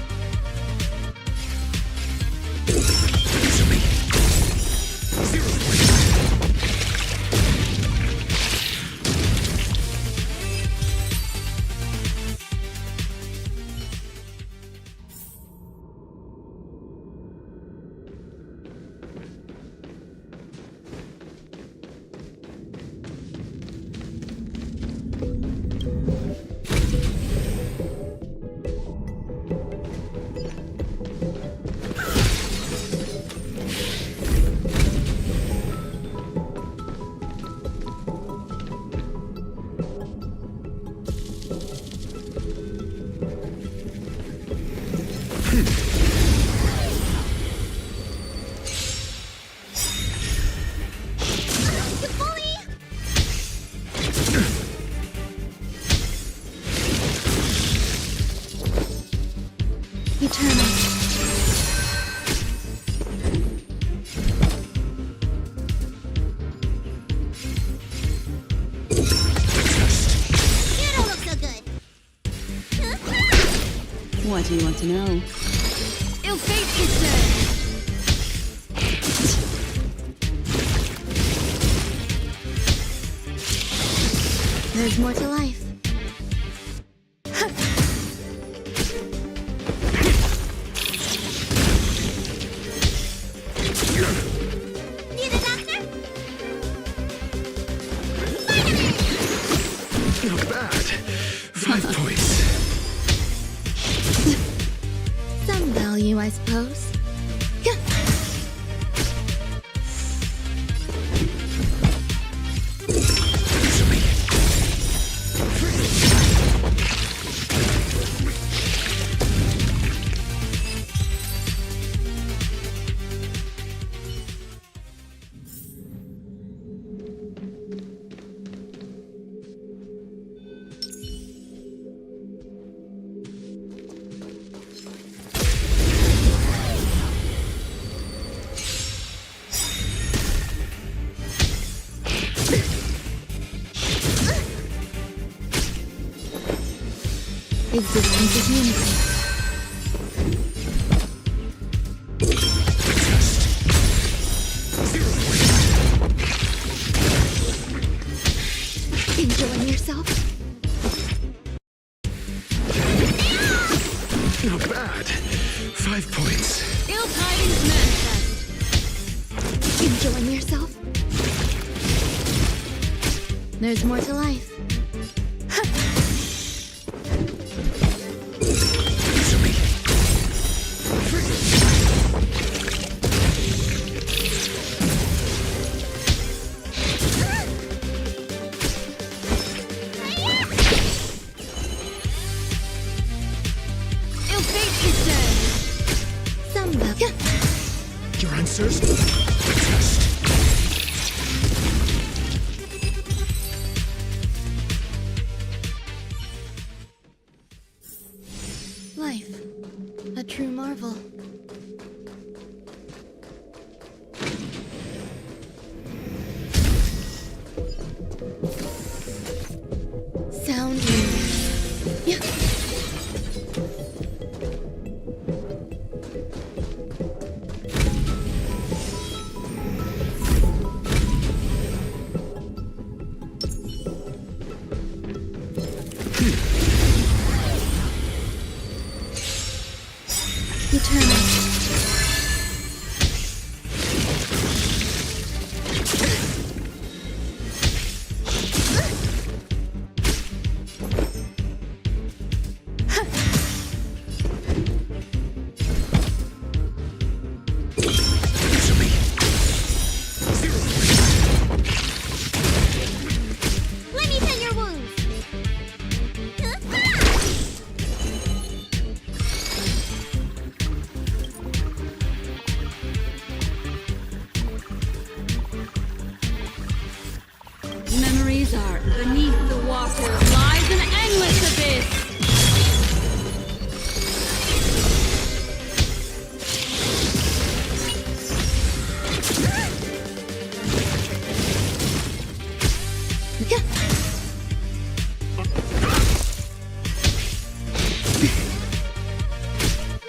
Speaker 1: Eternal.
Speaker 14: You don't look so good.
Speaker 1: What do you want to know?
Speaker 2: Ill fate is served.
Speaker 14: There's more to life. Need a doctor?
Speaker 13: Not bad. 5 points.
Speaker 14: Some value, I suppose. Existence is unity. Enjoying yourself?
Speaker 13: Not bad. 5 points.
Speaker 2: Ill tidings manifest.
Speaker 14: Enjoying yourself? There's more to life.
Speaker 2: Ill fate is served.
Speaker 14: Some value.
Speaker 13: Your answers?
Speaker 14: Life. A true marvel. Sound. Yeah. Eternal. Let me tend your wounds.
Speaker 2: Memories are beneath the water lies an endless abyss.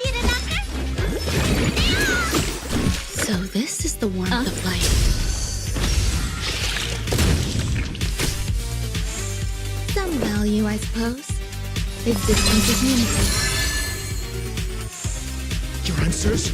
Speaker 14: Need a doctor? So this is the warmth of life. Some value, I suppose. Existence is unity.
Speaker 13: Your answers?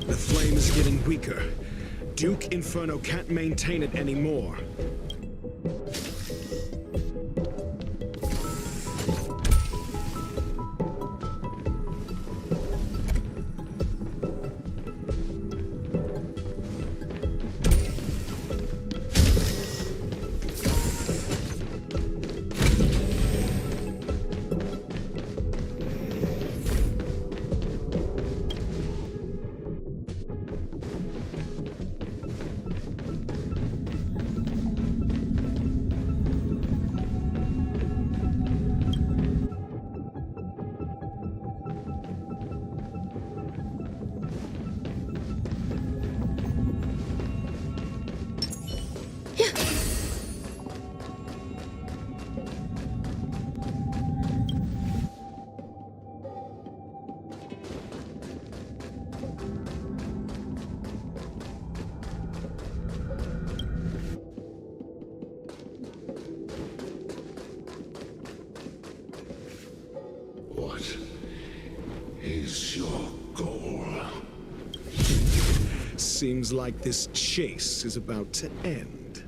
Speaker 9: The flame is getting weaker. Duke Inferno can't maintain it anymore. Seems like this chase is about to end.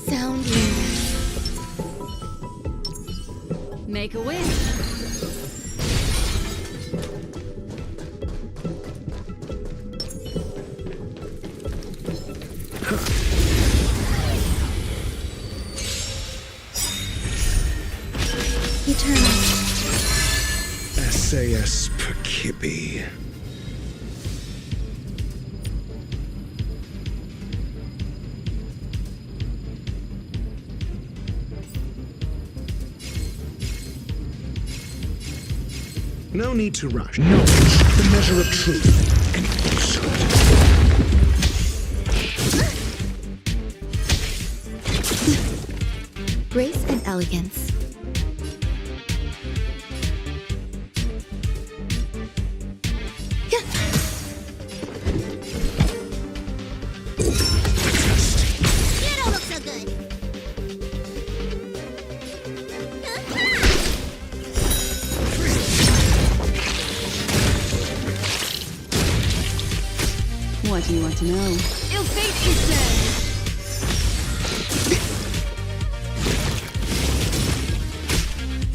Speaker 7: Sound
Speaker 4: Make a wish.
Speaker 7: Eternal.
Speaker 9: SAS Perkibi. No need to rush. Knowledge, the measure of truth, and falsehood.
Speaker 7: Grace and elegance.
Speaker 14: You don't look so good.
Speaker 4: What do you want to know? Ill fate is dead.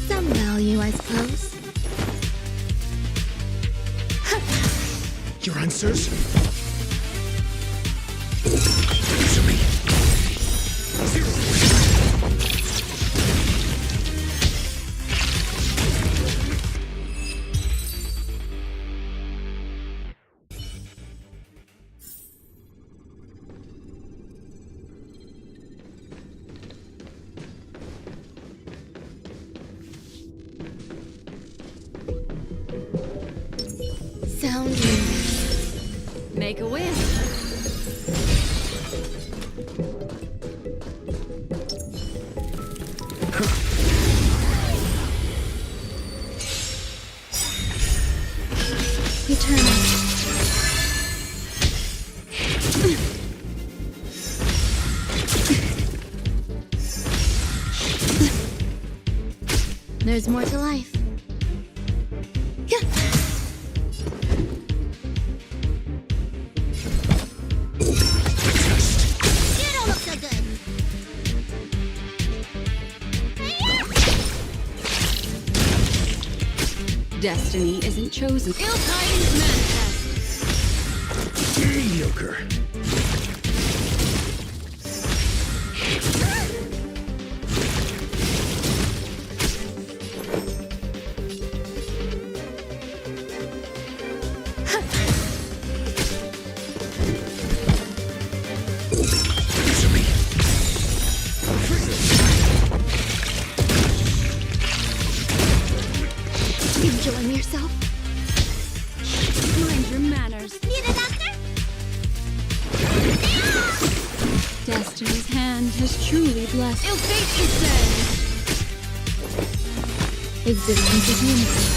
Speaker 7: Some value, I suppose.
Speaker 9: Your answers?
Speaker 7: Sound
Speaker 4: Make a wish.
Speaker 7: Eternal. There's more to life.
Speaker 14: You don't look so good.
Speaker 4: Destiny isn't chosen. Ill tidings manifest.
Speaker 9: Mediocre.
Speaker 7: Enjoying yourself?
Speaker 4: Mind your manners.
Speaker 14: Need a doctor?
Speaker 4: Destiny's hand has truly blessed. Ill fate is dead.
Speaker 7: Existence is unity.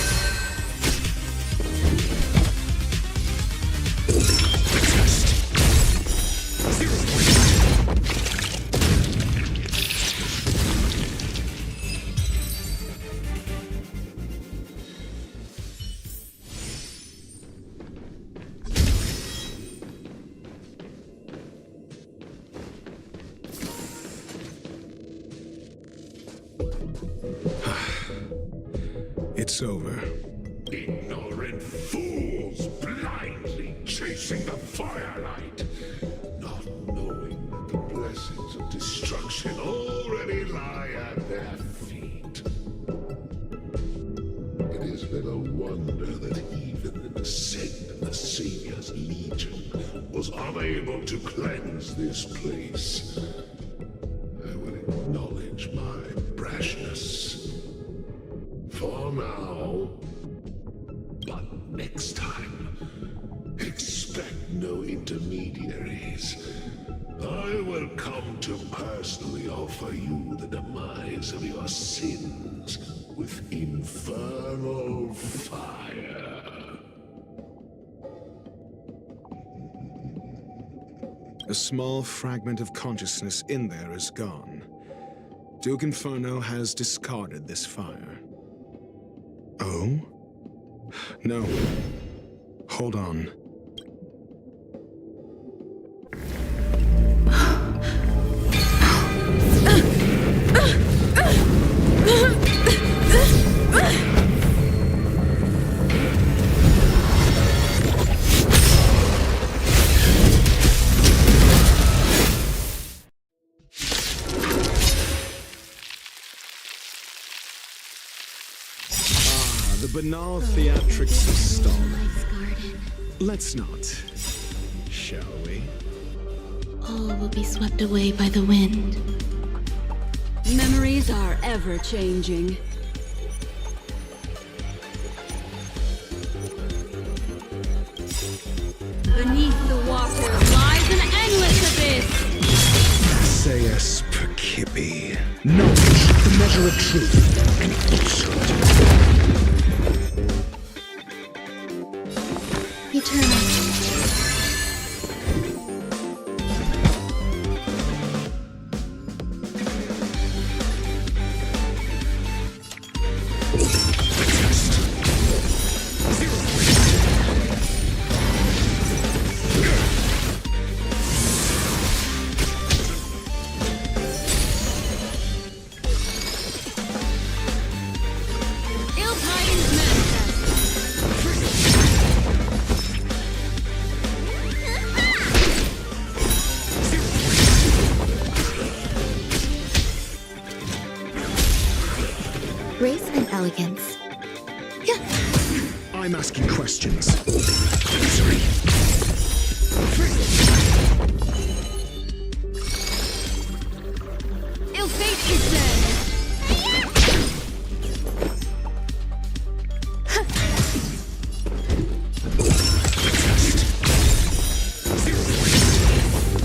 Speaker 9: It's over.
Speaker 16: Ignorant fools blindly chasing the firelight, not knowing that the blessings of destruction already lie at their feet. It has been a wonder that even the descent of the Savior's Legion was unable to cleanse this place. I will acknowledge my brashness. For now. But next time, expect no intermediaries. I will come to personally offer you the demise of your sins within infernal fire.
Speaker 9: A small fragment of consciousness in there is gone. Duke Inferno has discarded this fire. Oh? No. Hold on. The banal theatrics of stalled. Let's not, shall we?
Speaker 1: All will be swept away by the wind.
Speaker 4: Memories are ever changing. Beneath the water lies an endless abyss.
Speaker 9: Sayas Perkibi. Knowledge, the measure of truth, and falsehood.
Speaker 1: Eternal.
Speaker 7: Grace and elegance.
Speaker 9: I'm asking questions.
Speaker 4: Ill fate is dead.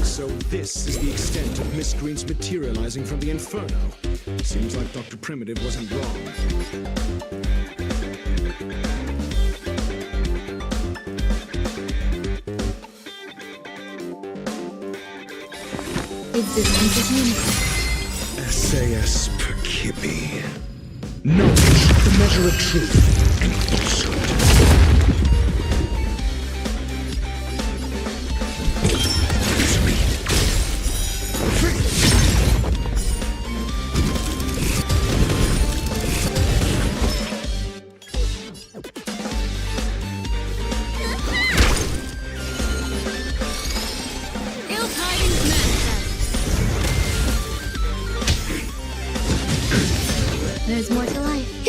Speaker 9: So this is the extent of miscreants materializing from the Inferno. Seems like Dr. Primitive wasn't wrong.
Speaker 1: Existence is unique.
Speaker 9: Sayas Perkibi. Knowledge, the measure of truth, and falsehood.
Speaker 1: There's more to life.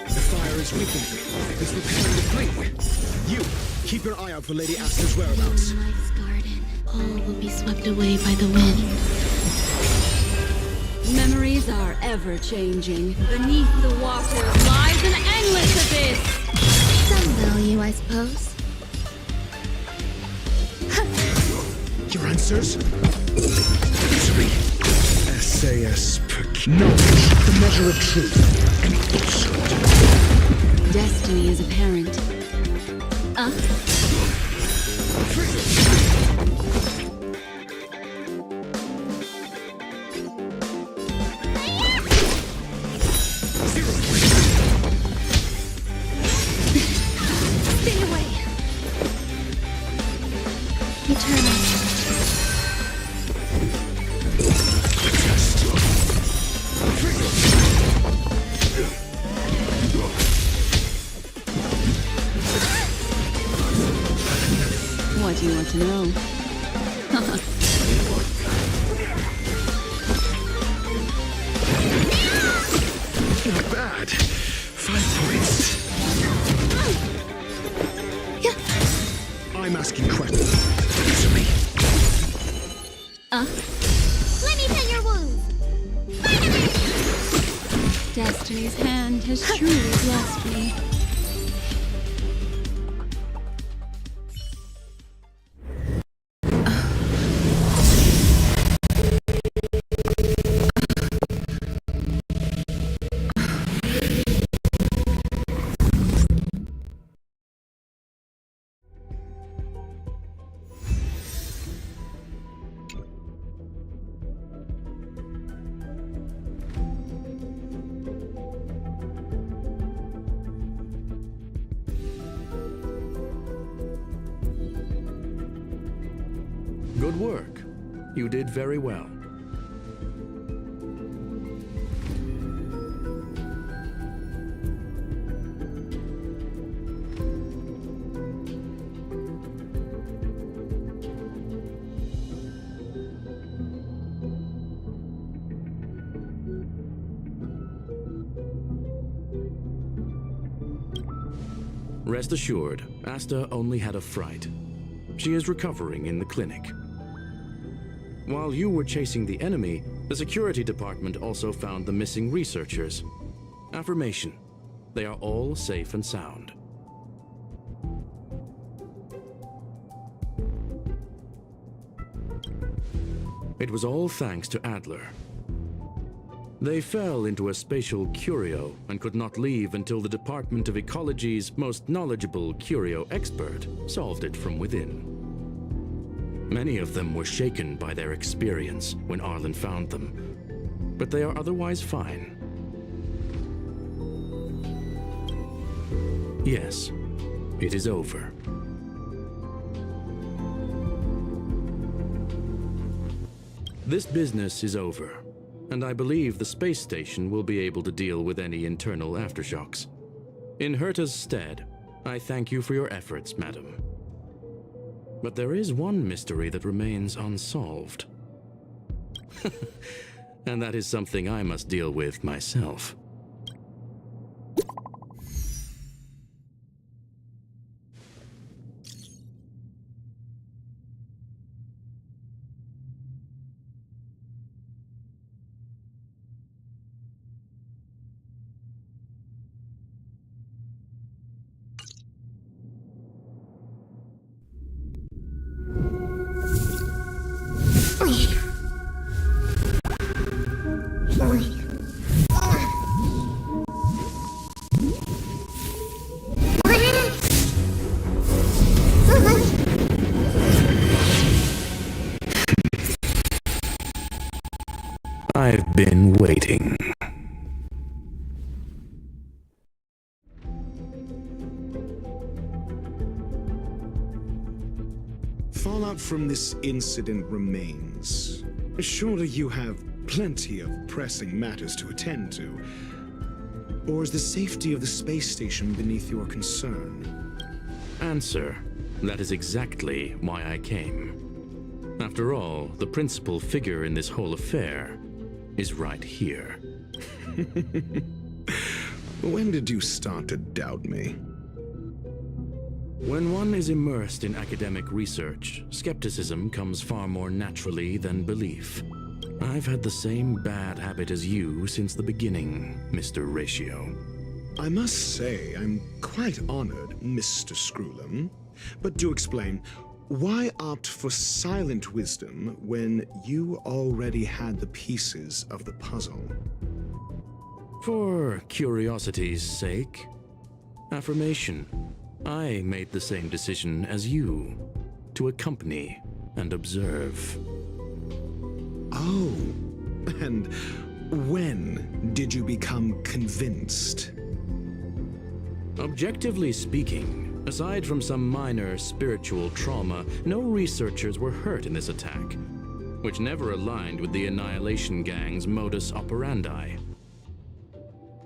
Speaker 9: The fire is weakening. It's preparing to flee. You, keep your eye out for Lady Asta's whereabouts.
Speaker 1: Life's garden. All will be swept away by the wind.
Speaker 4: Memories are ever changing. Beneath the water lies an endless abyss.
Speaker 1: Some value, I suppose.
Speaker 9: Your answers? Sayas Perkibi. Knowledge, the measure of truth, and falsehood.
Speaker 4: Destiny is apparent.
Speaker 1: Stay away. Eternal.
Speaker 4: What do you want to know?
Speaker 9: Not bad. 5 points. I'm asking questions. Answer me.
Speaker 14: Let me tend your wounds.
Speaker 1: Destiny's hand has truly blessed me.
Speaker 8: Good work. You did very well. Rest assured, Asta only had a fright. She is recovering in the clinic. While you were chasing the enemy, the security department also found the missing researchers. Affirmation: they are all safe and sound. It was all thanks to Adler. They fell into a spatial curio and could not leave until the Department of Ecology's most knowledgeable curio expert solved it from within. Many of them were shaken by their experience when Arlen found them, but they are otherwise fine. Yes, it is over. This business is over, and I believe the space station will be able to deal with any internal aftershocks. In Herta's stead, I thank you for your efforts, madam. But there is one mystery that remains unsolved. And that is something I must deal with myself. I've been waiting.
Speaker 9: Fallout from this incident remains. Surely you have plenty of pressing matters to attend to. Or is the safety of the space station beneath your concern?
Speaker 8: Answer: that is exactly why I came. After all, the principal figure in this whole affair is right here.
Speaker 9: When did you start to doubt me?
Speaker 8: When one is immersed in academic research, skepticism comes far more naturally than belief. I've had the same bad habit as you since the beginning, Mr. Ratio.
Speaker 9: I must say, I'm quite honored, Mr. Screwlam. But do explain, why opt for silent wisdom when you already had the pieces of the puzzle?
Speaker 8: For curiosity's sake. Affirmation: I made the same decision as you, to accompany and observe.
Speaker 9: Oh, and when did you become convinced?
Speaker 8: Objectively speaking, aside from some minor spiritual trauma, no researchers were hurt in this attack, which never aligned with the Annihilation Gang's modus operandi.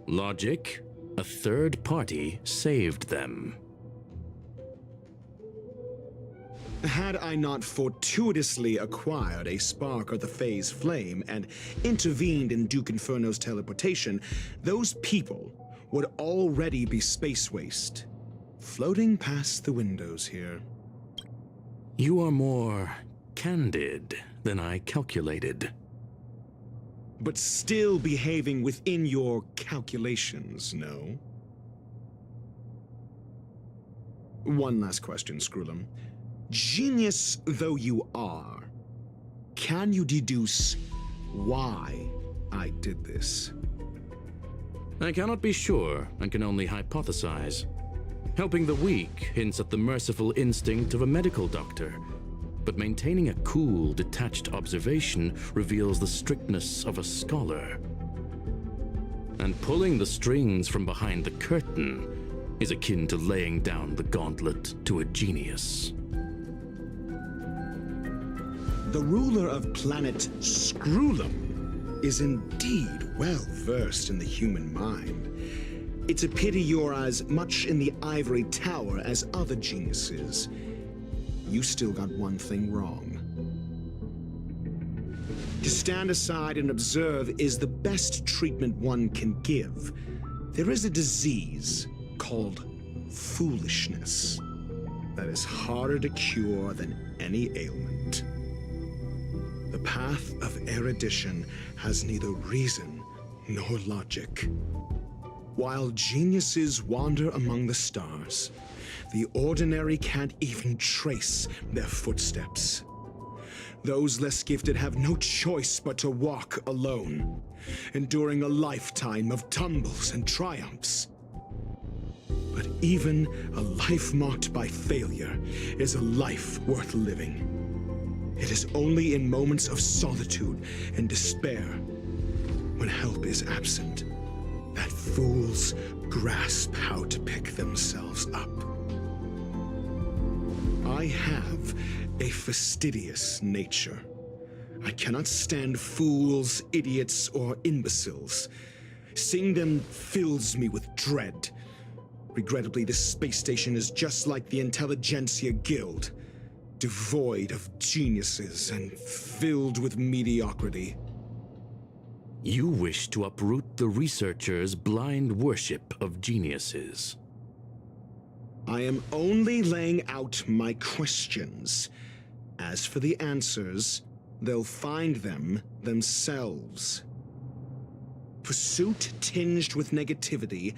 Speaker 8: Logic: a third party saved them.
Speaker 9: Had I not fortuitously acquired a spark of the phase flame and intervened in Duke Inferno's teleportation, those people would already be space waste, floating past the windows here.
Speaker 8: You are more candid than I calculated.
Speaker 9: But still behaving within your calculations, no? One last question, Screwlam. Genius though you are, can you deduce why I did this?
Speaker 8: I cannot be sure and can only hypothesize. Helping the weak hints at the merciful instinct of a medical doctor, but maintaining a cool, detached observation reveals the strictness of a scholar. And pulling the strings from behind the curtain is akin to laying down the gauntlet to a genius.
Speaker 9: The ruler of planet Screwlum is indeed well versed in the human mind. It's a pity you're as much in the ivory tower as other geniuses. You still got one thing wrong. To stand aside and observe is the best treatment one can give. There is a disease called foolishness that is harder to cure than any ailment. The path of erudition has neither reason nor logic. While geniuses wander among the stars, the ordinary can't even trace their footsteps. Those less gifted have no choice but to walk alone, enduring a lifetime of tumbles and triumphs. But even a life marked by failure is a life worth living. It is only in moments of solitude and despair, when help is absent, that fools grasp how to pick themselves up. I have a fastidious nature. I cannot stand fools, idiots, or imbeciles. Seeing them fills me with dread. Regrettably, this space station is just like the Intelligentsia Guild, devoid of geniuses and filled with mediocrity.
Speaker 8: You wish to uproot the researchers' blind worship of geniuses.
Speaker 9: I am only laying out my questions. As for the answers, they'll find them themselves. Pursuit tinged with negativity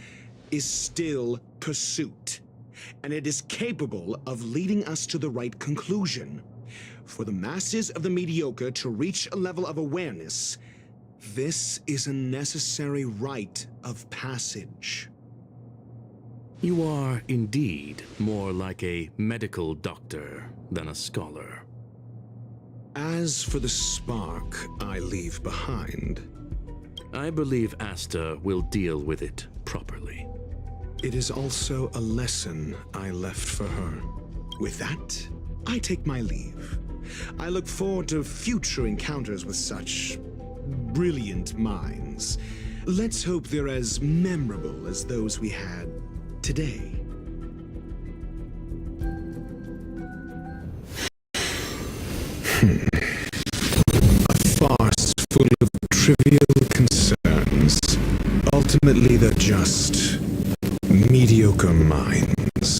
Speaker 9: is still pursuit, and it is capable of leading us to the right conclusion. For the masses of the mediocre to reach a level of awareness, this is a necessary rite of passage.
Speaker 8: You are indeed more like a medical doctor than a scholar.
Speaker 9: As for the spark I leave behind,
Speaker 8: I believe Asta will deal with it properly.
Speaker 9: it is also a lesson I left for her. With that, I take my leave. I look forward to future encounters with such brilliant minds. Let's hope they're as memorable as those we had today. A farce full of trivial concerns. Ultimately, they're just mediocre minds.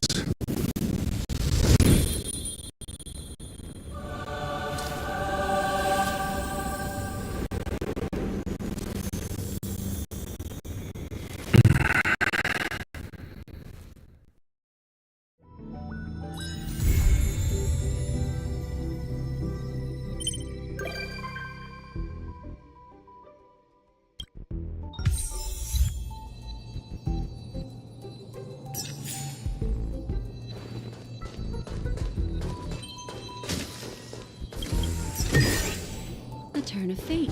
Speaker 1: A turn of fate.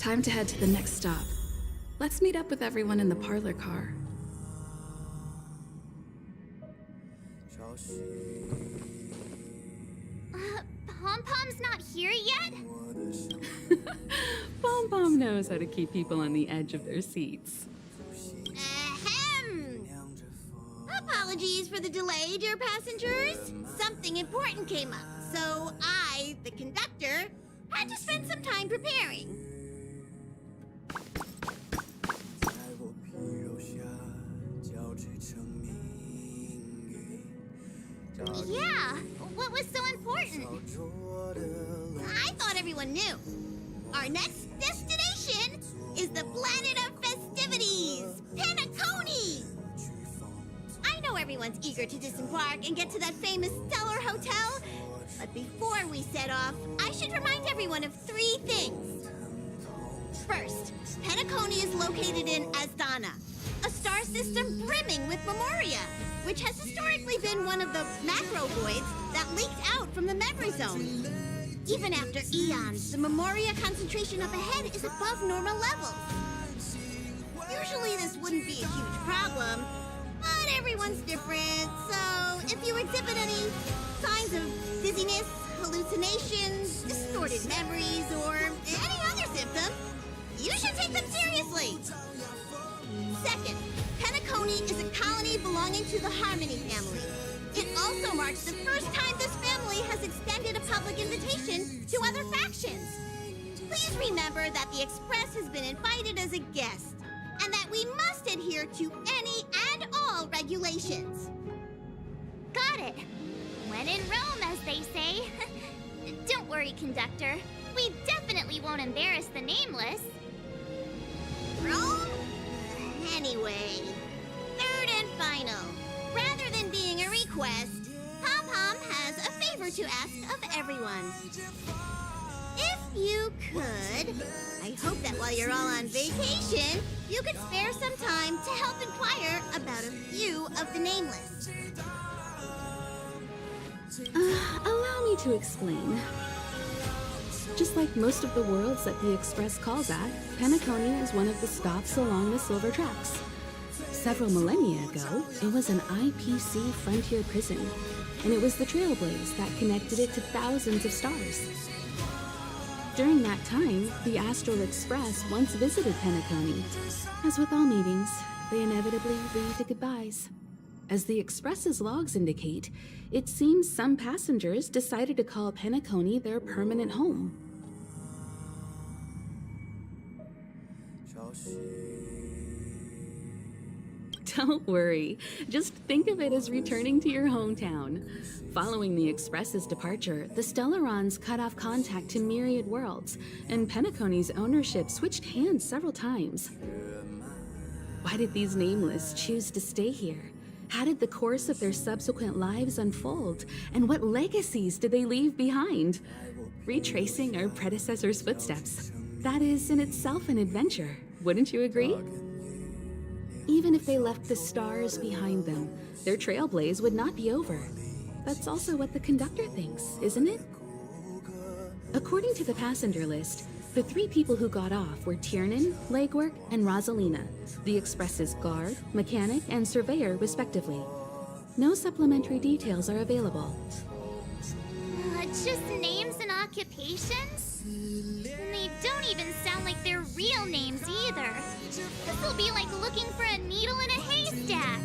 Speaker 5: Time to head to the next stop. Let's meet up with everyone in the parlor car.
Speaker 14: Pom-Pom's not here yet?
Speaker 17: Pom Pom knows how to keep people on the edge of their seats.
Speaker 14: Ahem! Apologies for the delay, dear passengers. Something important came up, so I, the conductor, had to spend some time preparing. Yeah, what was so important? I thought everyone knew. Our next destination is the planet of festivities, Penacony! I know everyone's eager to disembark and get to that famous Stellar Hotel, but before we set off, I should remind everyone of 3 things. First, Penacony is located in Asdana, a star system brimming with Memoria, which has historically been one of the macro voids that leaked out from the memory zone. Even after eons, the Memoria concentration up ahead is above normal levels. Usually this wouldn't be a huge problem, but everyone's different, so if you exhibit any signs of dizziness, hallucinations, distorted memories, or any other symptom, you should take them seriously. Second, Penacony is a colony belonging to the Harmony family. It also marks the first time this family has extended a public invitation to other factions. Please remember that the Express has been invited as a guest, and that we must adhere to any and all regulations. Got it. When in Rome, as they say. Don't worry, conductor. We definitely won't embarrass the nameless. Rome? Anyway, third and final. Rather than being a request, Pom-Pom has a favor to ask of everyone. If you could, I hope that while you're all on vacation, you could spare some time to help inquire about a few of the nameless.
Speaker 1: Allow me to explain. Just like most of the worlds that the Express calls at, Penacony is one of the stops along the Silver Tracks. Several millennia ago, it was an IPC frontier prison, and it was the Trailblaze that connected it to thousands of stars. During that time, the Astral Express once visited Penacony. As with all meetings, they inevitably lead to goodbyes. As the Express's logs indicate, it seems some passengers decided to call Penacony their permanent home. Don't worry, just think of it as returning to your hometown. Following the Express's departure, the Stellarons cut off contact to myriad worlds, and Penacony's ownership switched hands several times. Why did these nameless choose to stay here? How did the course of their subsequent lives unfold? And what legacies did they leave behind? Retracing our predecessors' footsteps. That is in itself an adventure, wouldn't you agree? Even if they left the stars behind them, their trailblaze would not be over. That's also what the conductor thinks, isn't it? According to the passenger list, the 3 people who got off were Tiernan, Legwork, and Rosalina, the Express's guard, mechanic, and surveyor, respectively. No supplementary details are available.
Speaker 14: Just names and occupations? And they don't even sound like their real names either. This will be like looking for a needle in a haystack.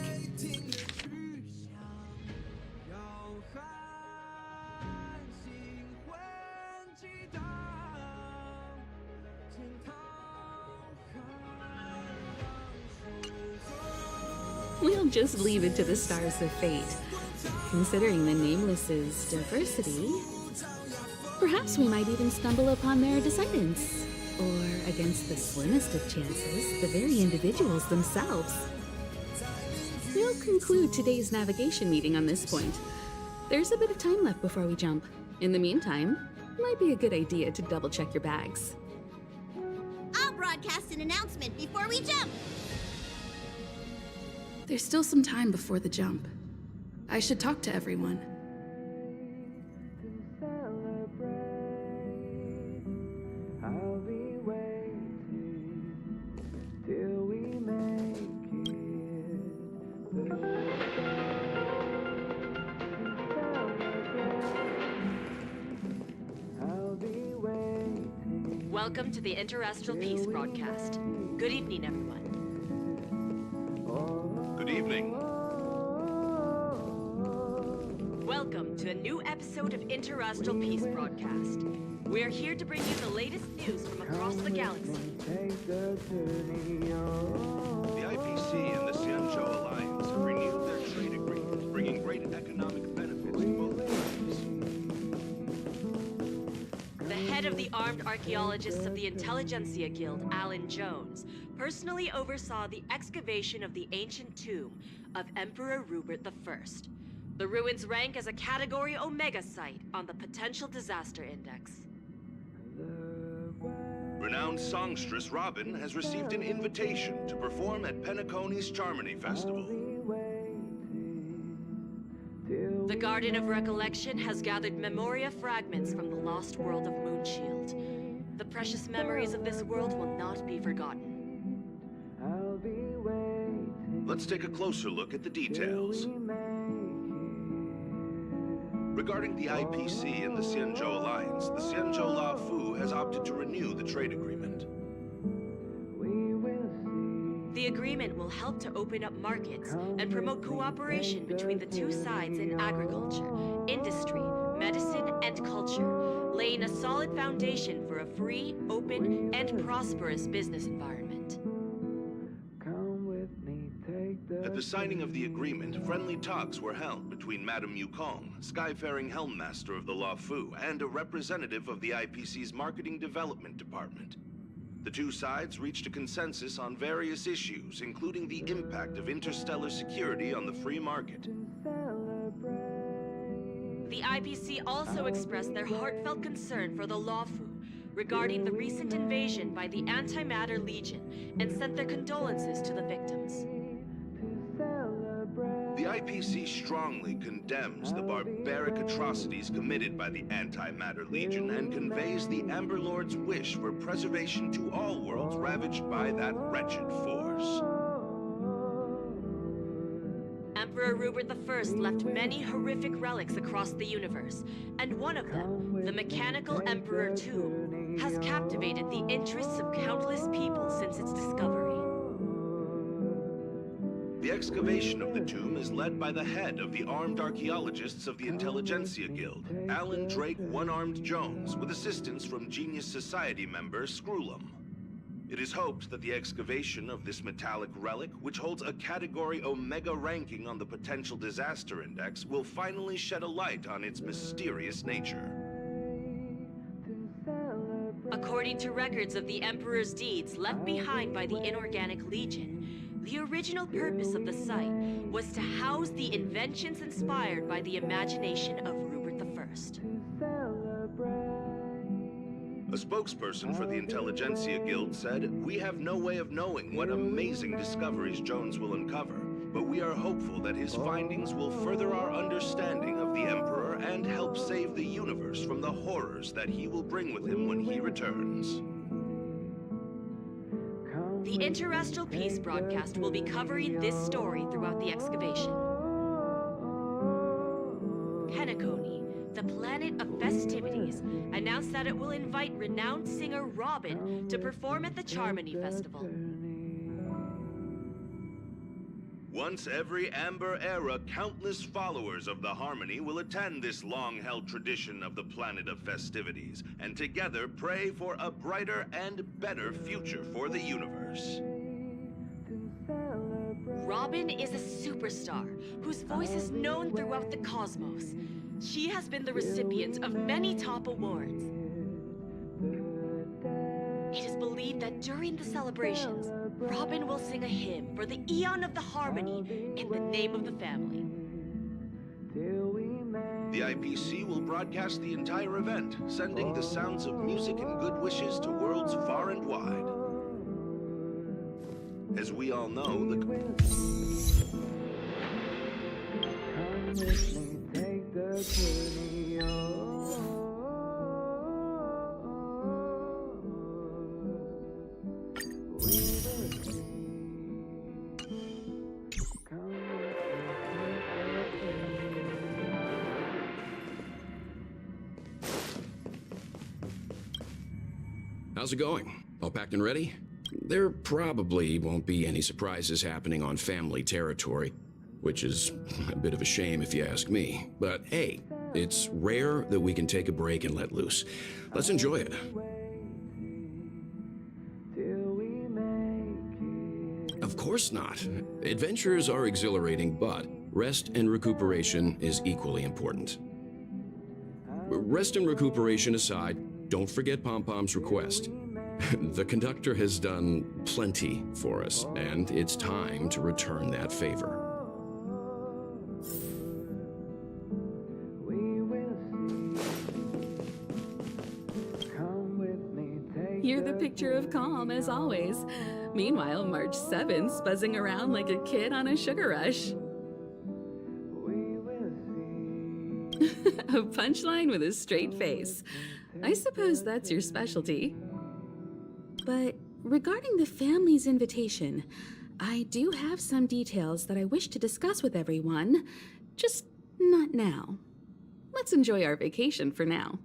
Speaker 1: We'll just leave it to the stars of fate. Considering the Nameless's diversity, perhaps we might even stumble upon their descendants. Or, against the slimmest of chances, the very individuals themselves. We'll conclude today's navigation meeting on this point. There's a bit of time left before we jump. In the meantime, it might be a good idea to double-check your bags.
Speaker 14: I'll broadcast an announcement before we jump.
Speaker 5: There's still some time before the jump. I should talk to everyone.
Speaker 18: Welcome to the Interastral Peace broadcast. Good evening, everyone.
Speaker 19: Good evening.
Speaker 18: Welcome to a new episode of Interastral Peace broadcast. We are here to bring you the latest news from across the galaxy.
Speaker 19: The IPC and the Xianzhou Alliance have renewed their trade agreement, bringing great economic benefits to both parties.
Speaker 18: The head of the Armed Archaeologists of the Intelligentsia Guild, Alan Jones, personally oversaw the excavation of the ancient tomb of Emperor Rupert I. The ruins rank as a Category Omega site on the Potential Disaster Index.
Speaker 19: Renowned songstress Robin has received an invitation to perform at Penacony's Charmony Festival.
Speaker 18: The Garden of Recollection has gathered Memoria fragments from the lost world of Moonshield. The precious memories of this world will not be forgotten.
Speaker 19: Let's take a closer look at the details. Regarding the IPC and the Xianzhou Alliance, the Xianzhou La Fu has opted to renew the trade agreement.
Speaker 18: The agreement will help to open up markets and promote cooperation between the two sides in agriculture, industry, medicine, and culture, laying a solid foundation for a free, open, and prosperous business environment.
Speaker 19: At the signing of the agreement, friendly talks were held between Madame Yukong, Skyfaring Helmmaster of the La Fu, and a representative of the IPC's Marketing Development Department. The two sides reached a consensus on various issues, including the impact of interstellar security on the free market.
Speaker 18: The IPC also expressed their heartfelt concern for the La Fu regarding the recent invasion by the Antimatter Legion and sent their condolences to the victims.
Speaker 19: The IPC strongly condemns the barbaric atrocities committed by the Antimatter Legion and conveys the Amber Lord's wish for preservation to all worlds ravaged by that wretched force.
Speaker 18: Emperor Rupert I left many horrific relics across the universe, and one of them, the Mechanical Emperor Tomb, has captivated the interests of countless people since its discovery.
Speaker 19: The excavation of the tomb is led by the head of the Armed Archaeologists of the Intelligentsia Guild, Alan Drake One-Armed Jones, with assistance from Genius Society member Screwlum. It is hoped that the excavation of this metallic relic, which holds a Category Omega ranking on the Potential Disaster Index, will finally shed a light on its mysterious nature.
Speaker 18: According to records of the Emperor's deeds left behind by the Inorganic Legion, the original purpose of the site was to house the inventions inspired by the imagination of Rupert I.
Speaker 19: A spokesperson for the Intelligentsia Guild said, "We have no way of knowing what amazing discoveries Jones will uncover, but we are hopeful that his findings will further our understanding of the Emperor and help save the universe from the horrors that he will bring with him when he returns."
Speaker 18: The Interastral Peace broadcast will be covering this story throughout the excavation. Penacony, the planet of festivities, announced that it will invite renowned singer Robin to perform at the Charmony Festival.
Speaker 19: Once every Amber Era, countless followers of the Harmony will attend this long-held tradition of the planet of festivities, and together pray for a brighter and better future for the universe.
Speaker 18: Robin is a superstar whose voice is known throughout the cosmos. She has been the recipient of many top awards. It is believed that during the celebrations, Robin will sing a hymn for the Eon of the Harmony in the name of the family.
Speaker 19: The IPC will broadcast the entire event, sending the sounds of music and good wishes to worlds far and wide. As we all know,
Speaker 20: How's it going? All packed and ready? There probably won't be any surprises happening on family territory, which is a bit of a shame if you ask me. But hey, it's rare that we can take a break and let loose. Let's enjoy it. Of course not. Adventures are exhilarating, but rest and recuperation is equally important. Rest and recuperation aside, don't forget Pom-Pom's request. The conductor has done plenty for us, and it's time to return that favor.
Speaker 1: You're the picture of calm, as always. Meanwhile, March 7th's buzzing around like a kid on a sugar rush. A punchline with a straight face. I suppose that's your specialty. But regarding the family's invitation, I do have some details that I wish to discuss with everyone, just not now. Let's enjoy our vacation for now.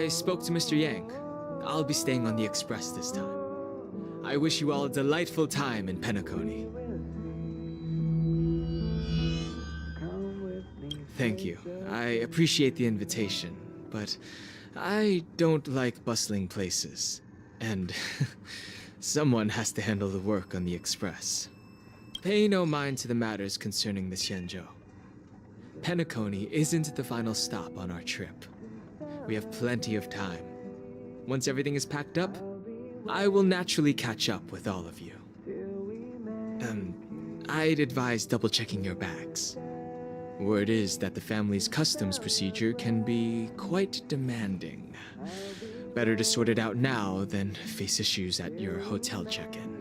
Speaker 21: I spoke to Mr. Yang. I'll be staying on the Express this time. I wish you all a delightful time in Penacony. Thank you. I appreciate the invitation, but I don't like bustling places. And someone has to handle the work on the Express. Pay no mind to the matters concerning the Xianzhou. Penacony isn't the final stop on our trip. We have plenty of time. Once everything is packed up, I will naturally catch up with all of you. I'd advise double-checking your bags. Word is that the family's customs procedure can be quite demanding. Better to sort it out now than face issues at your hotel check-in.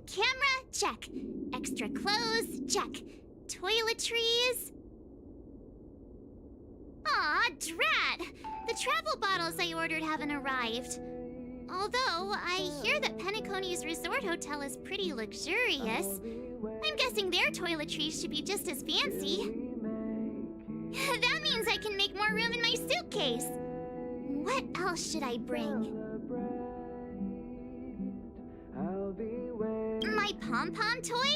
Speaker 14: Camera, check. Extra clothes, check. Toiletries. Aw, drat! The travel bottles I ordered haven't arrived. Although, I hear that Penacony's resort hotel is pretty luxurious. I'm guessing their toiletries should be just as fancy. That means I can make more room in my suitcase. What else should I bring? My pom-pom toy?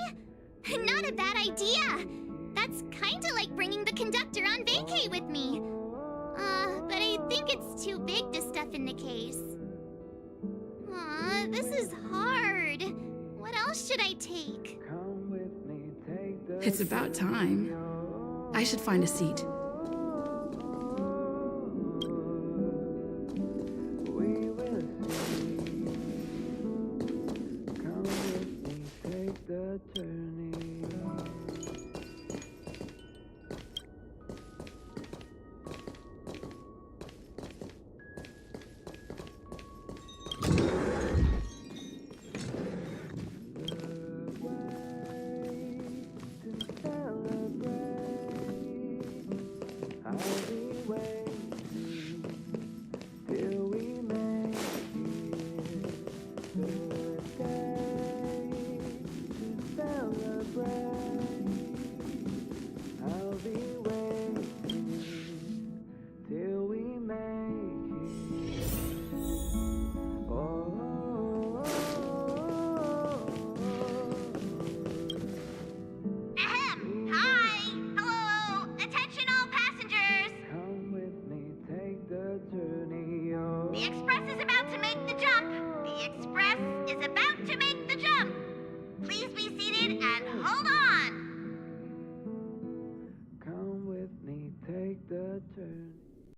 Speaker 14: Not a bad idea! That's kinda like bringing the conductor on vacay with me. But I think it's too big to stuff in the case. Aw, this is hard. What else should I take?
Speaker 5: It's about time. I should find a seat.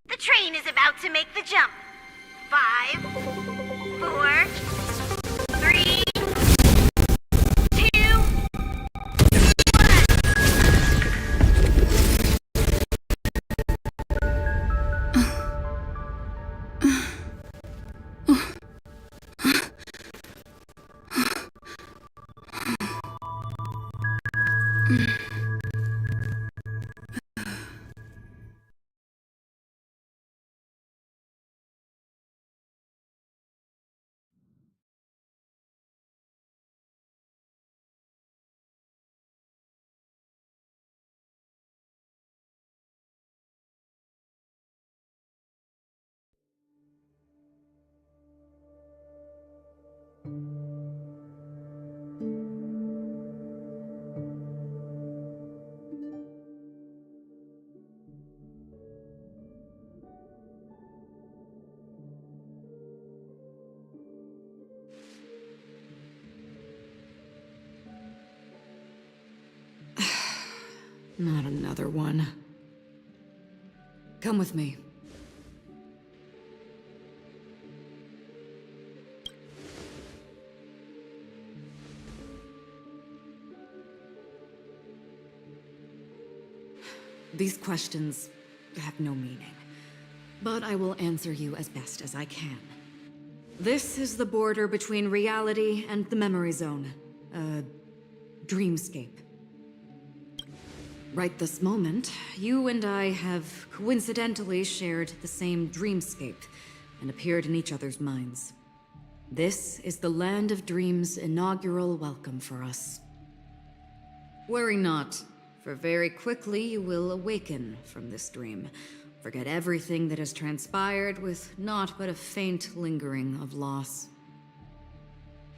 Speaker 14: The train is about to make the jump. 5, 4, 3, 2, 1.
Speaker 10: Not another one. Come with me. These questions have no meaning, but I will answer you as best as I can. This is the border between reality and the memory zone, a dreamscape. Right this moment, you and I have coincidentally shared the same dreamscape and appeared in each other's minds. This is the Land of Dreams' inaugural welcome for us. Worry not, for very quickly you will awaken from this dream. Forget everything that has transpired with naught but a faint lingering of loss.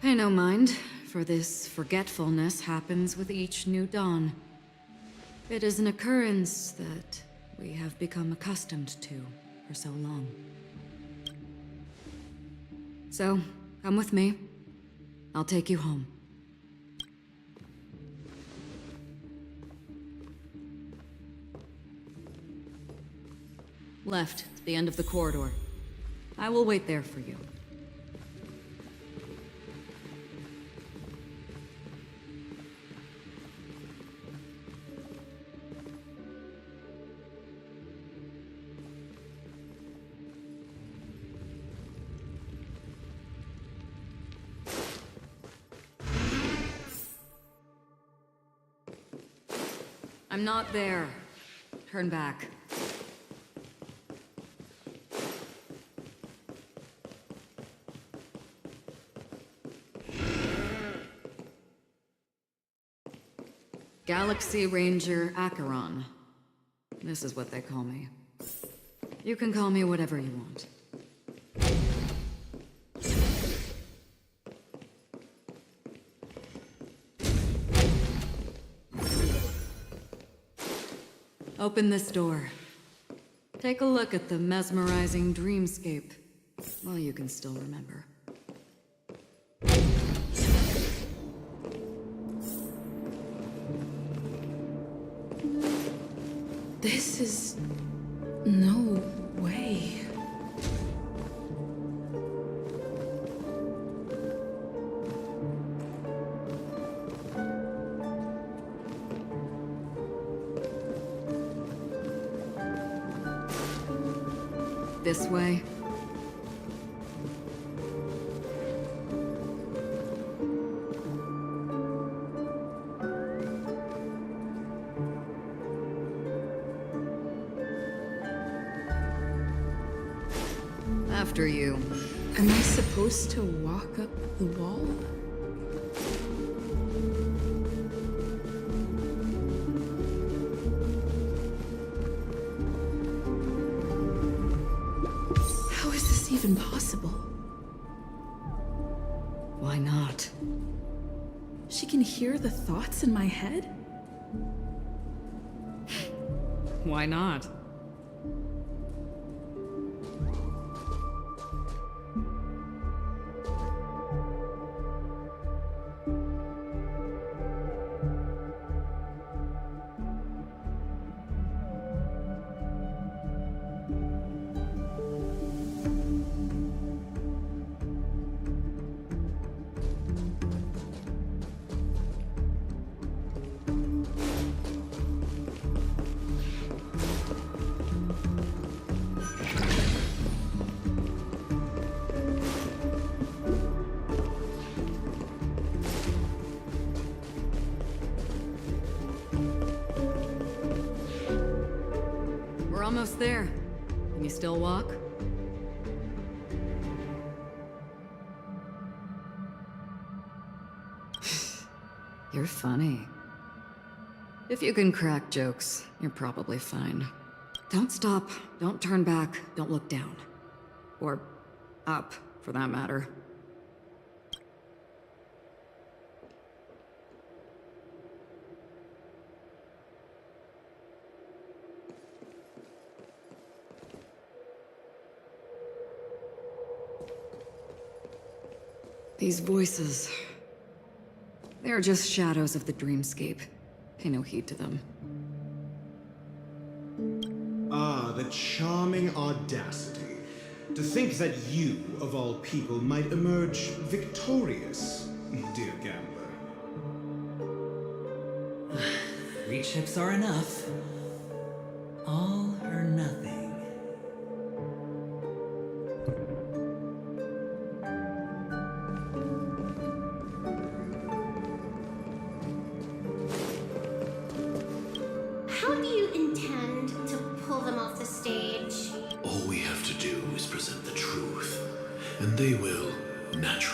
Speaker 10: Pay no mind, for this forgetfulness happens with each new dawn. It is an occurrence that we have become accustomed to for so long. So, come with me. I'll take you home. Left, at the end of the corridor. I will wait there for you. I'm not there. Turn back. Galaxy Ranger Acheron. This is what they call me. You can call me whatever you want. Open this door. Take a look at the mesmerizing dreamscape while you can still remember.
Speaker 5: This is... no way.
Speaker 10: This way. After you.
Speaker 5: Am I supposed to walk up the wall? How is this even possible?
Speaker 10: Why not?
Speaker 5: She can hear the thoughts in my head?
Speaker 10: Why not? We're almost there. Can you still walk? You're funny. If you can crack jokes, you're probably fine. Don't stop, don't turn back, don't look down. Or up, for that matter. These voices... they're just shadows of the dreamscape. Pay no heed to them.
Speaker 3: Ah, the charming audacity. To think that you, of all people, might emerge victorious, dear gambler.
Speaker 22: 3 chips are enough. All or nothing.
Speaker 14: How do you intend to pull them off the stage?
Speaker 13: All we have to do is present the truth, and they will, naturally,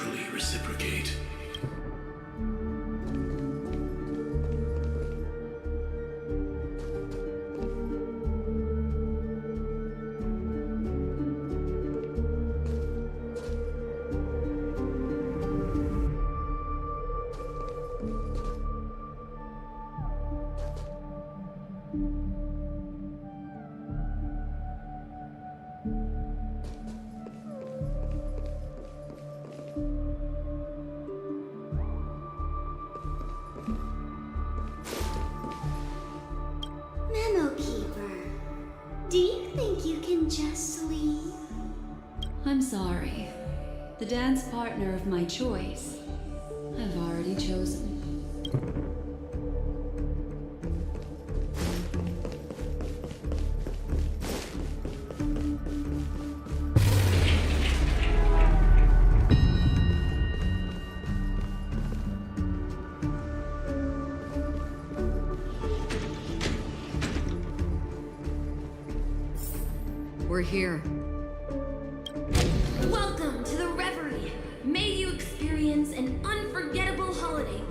Speaker 11: I'm sorry. The dance partner of my choice, I've already chosen.
Speaker 10: We're here.
Speaker 15: Welcome to the Reverie. May you experience an unforgettable holiday.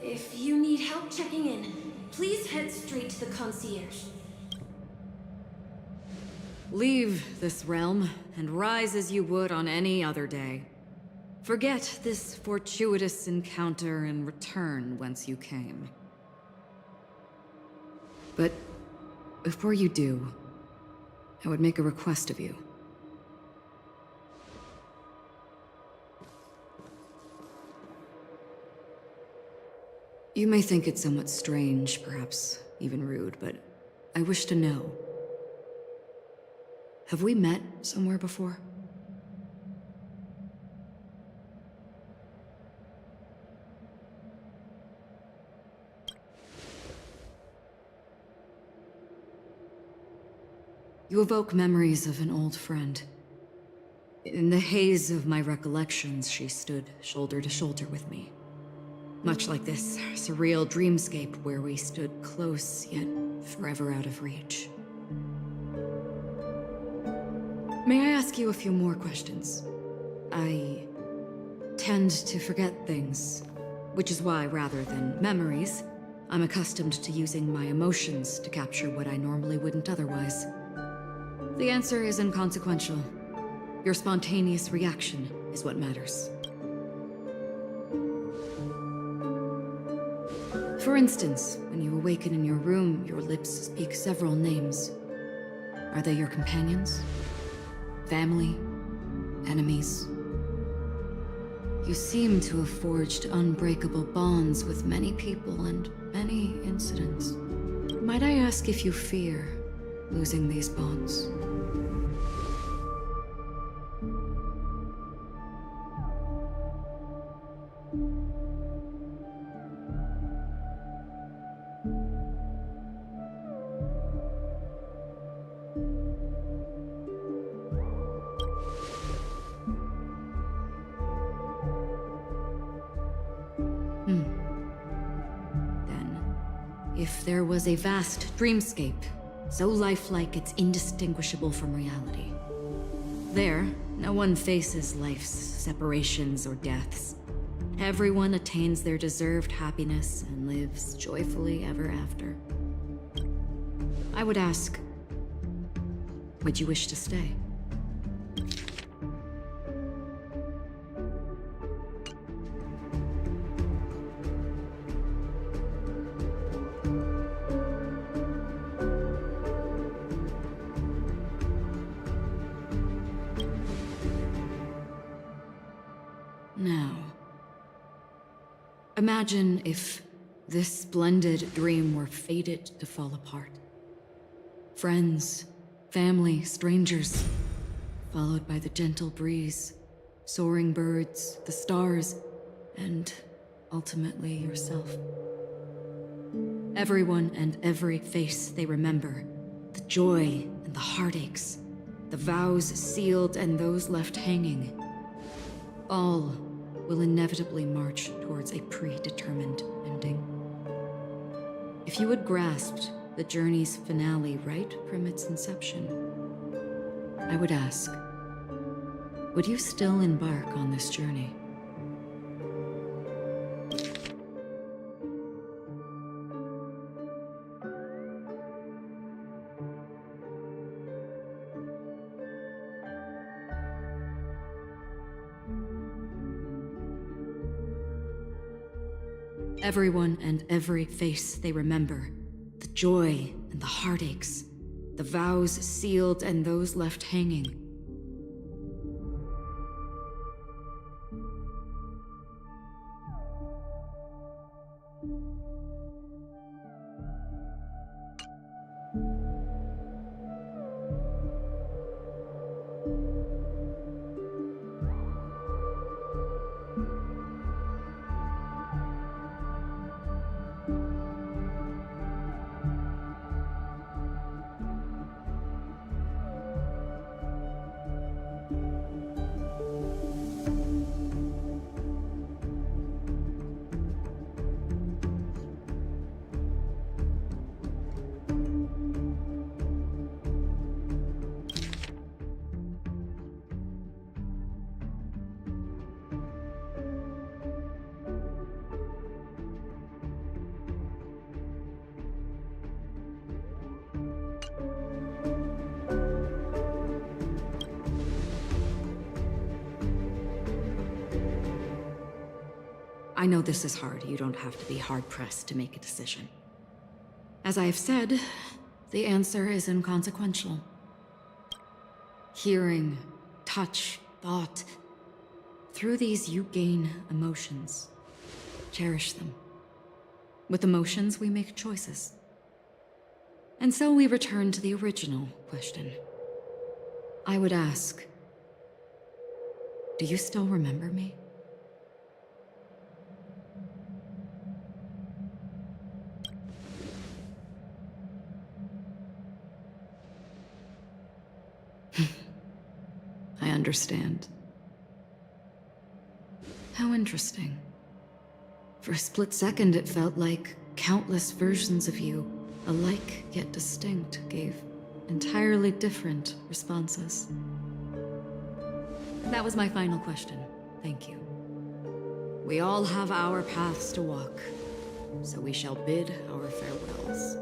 Speaker 15: If you need help checking in, please head straight to the concierge.
Speaker 10: Leave this realm and rise as you would on any other day. Forget this fortuitous encounter and return whence you came. But before you do, I would make a request of you. You may think it somewhat strange, perhaps even rude, but I wish to know. Have we met somewhere before? You evoke memories of an old friend. In the haze of my recollections, she stood shoulder to shoulder with me. Much like this surreal dreamscape where we stood close, yet forever out of reach. May I ask you a few more questions? I tend to forget things, which is why, rather than memories, I'm accustomed to using my emotions to capture what I normally wouldn't otherwise. The answer is inconsequential. Your spontaneous reaction is what matters. For instance, when you awaken in your room, your lips speak several names. Are they your companions? Family? Enemies? You seem to have forged unbreakable bonds with many people and many incidents. Might I ask if you fear losing these bonds? If there was a vast dreamscape, so lifelike it's indistinguishable from reality. There, no one faces life's separations or deaths. Everyone attains their deserved happiness and lives joyfully ever after. I would ask, would you wish to stay? Now, imagine if this splendid dream were fated to fall apart. Friends, family, strangers, followed by the gentle breeze, soaring birds, the stars, and ultimately yourself. Everyone and every face they remember, the joy and the heartaches, the vows sealed and those left hanging, all will inevitably march towards a predetermined ending. If you had grasped the journey's finale right from its inception, I would ask, would you still embark on this journey? Everyone and every face they remember, the joy and the heartaches, the vows sealed and those left hanging. I know this is hard. You don't have to be hard-pressed to make a decision. As I have said, the answer is inconsequential. Hearing, touch, thought. Through these, you gain emotions. Cherish them. With emotions, we make choices. And so we return to the original question. I would ask, do you still remember me? I understand. How interesting. For a split second, it felt like countless versions of you, alike yet distinct, gave entirely different responses. That was my final question. Thank you. We all have our paths to walk, so we shall bid our farewells.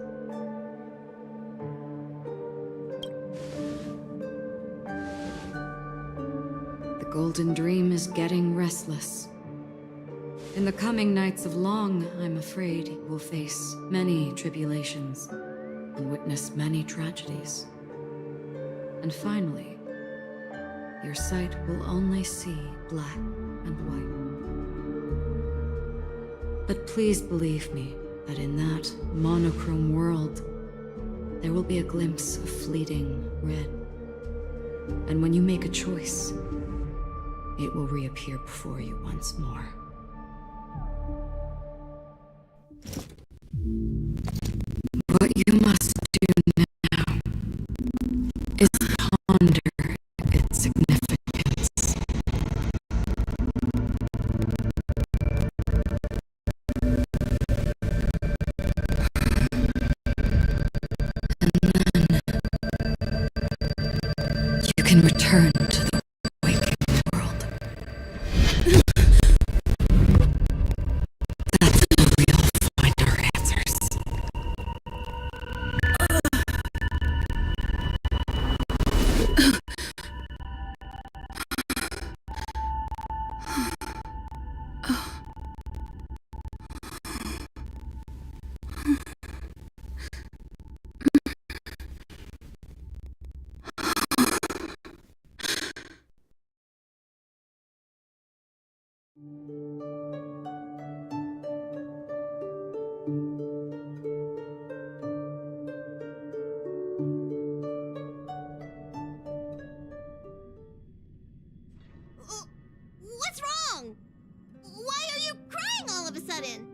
Speaker 10: The Golden Dream is getting restless. In the coming nights of Long, I'm afraid you will face many tribulations and witness many tragedies. And finally, your sight will only see black and white. But please believe me that in that monochrome world, there will be a glimpse of fleeting red. And when you make a choice, it will reappear before you once more. What you must do now is ponder its significance. And then you can return to the waking world. That's how we'll find our answers.
Speaker 14: What's wrong? Why are you crying all of a sudden?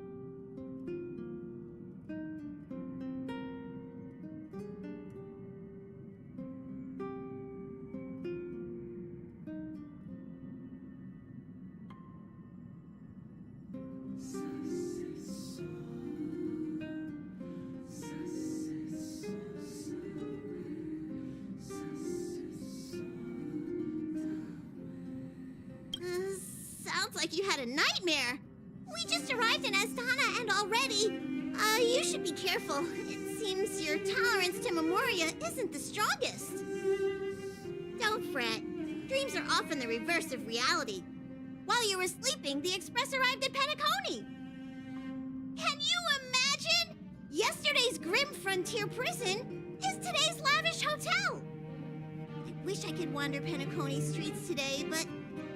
Speaker 14: Sounds like you had a nightmare. We just arrived in Astana and already... you should be careful. It seems your tolerance to Memoria isn't the strongest. Don't fret. Dreams are often the reverse of reality. While you were sleeping, the Express arrived at Penacony. Can you imagine? Yesterday's grim frontier prison is today's lavish hotel. I wish I could wander Penacony streets today, but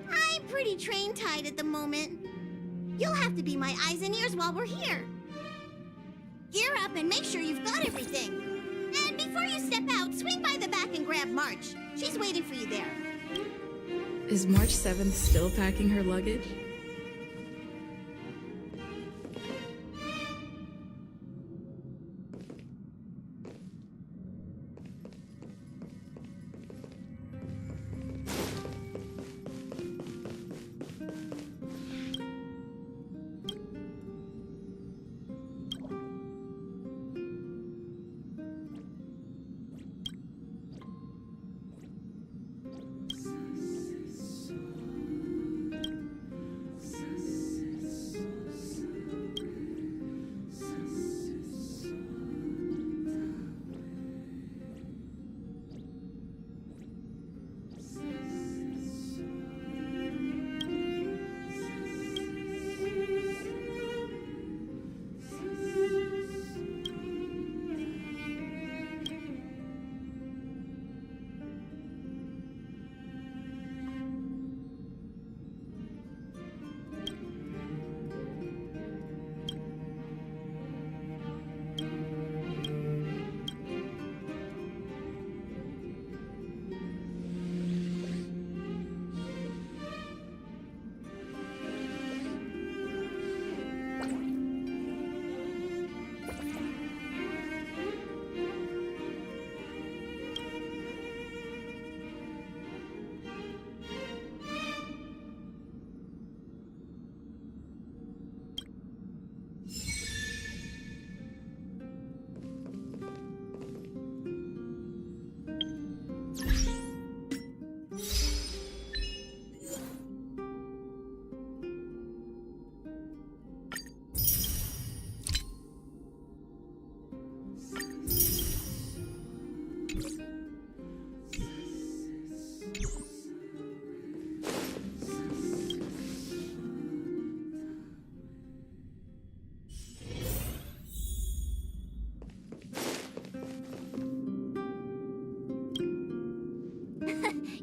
Speaker 14: I'm pretty train-tied at the moment. You'll have to be my eyes and ears while we're here. Gear up and make sure you've got everything. And before you step out, swing by the back and grab March. She's waiting for you there.
Speaker 5: Is March 7th still packing her luggage?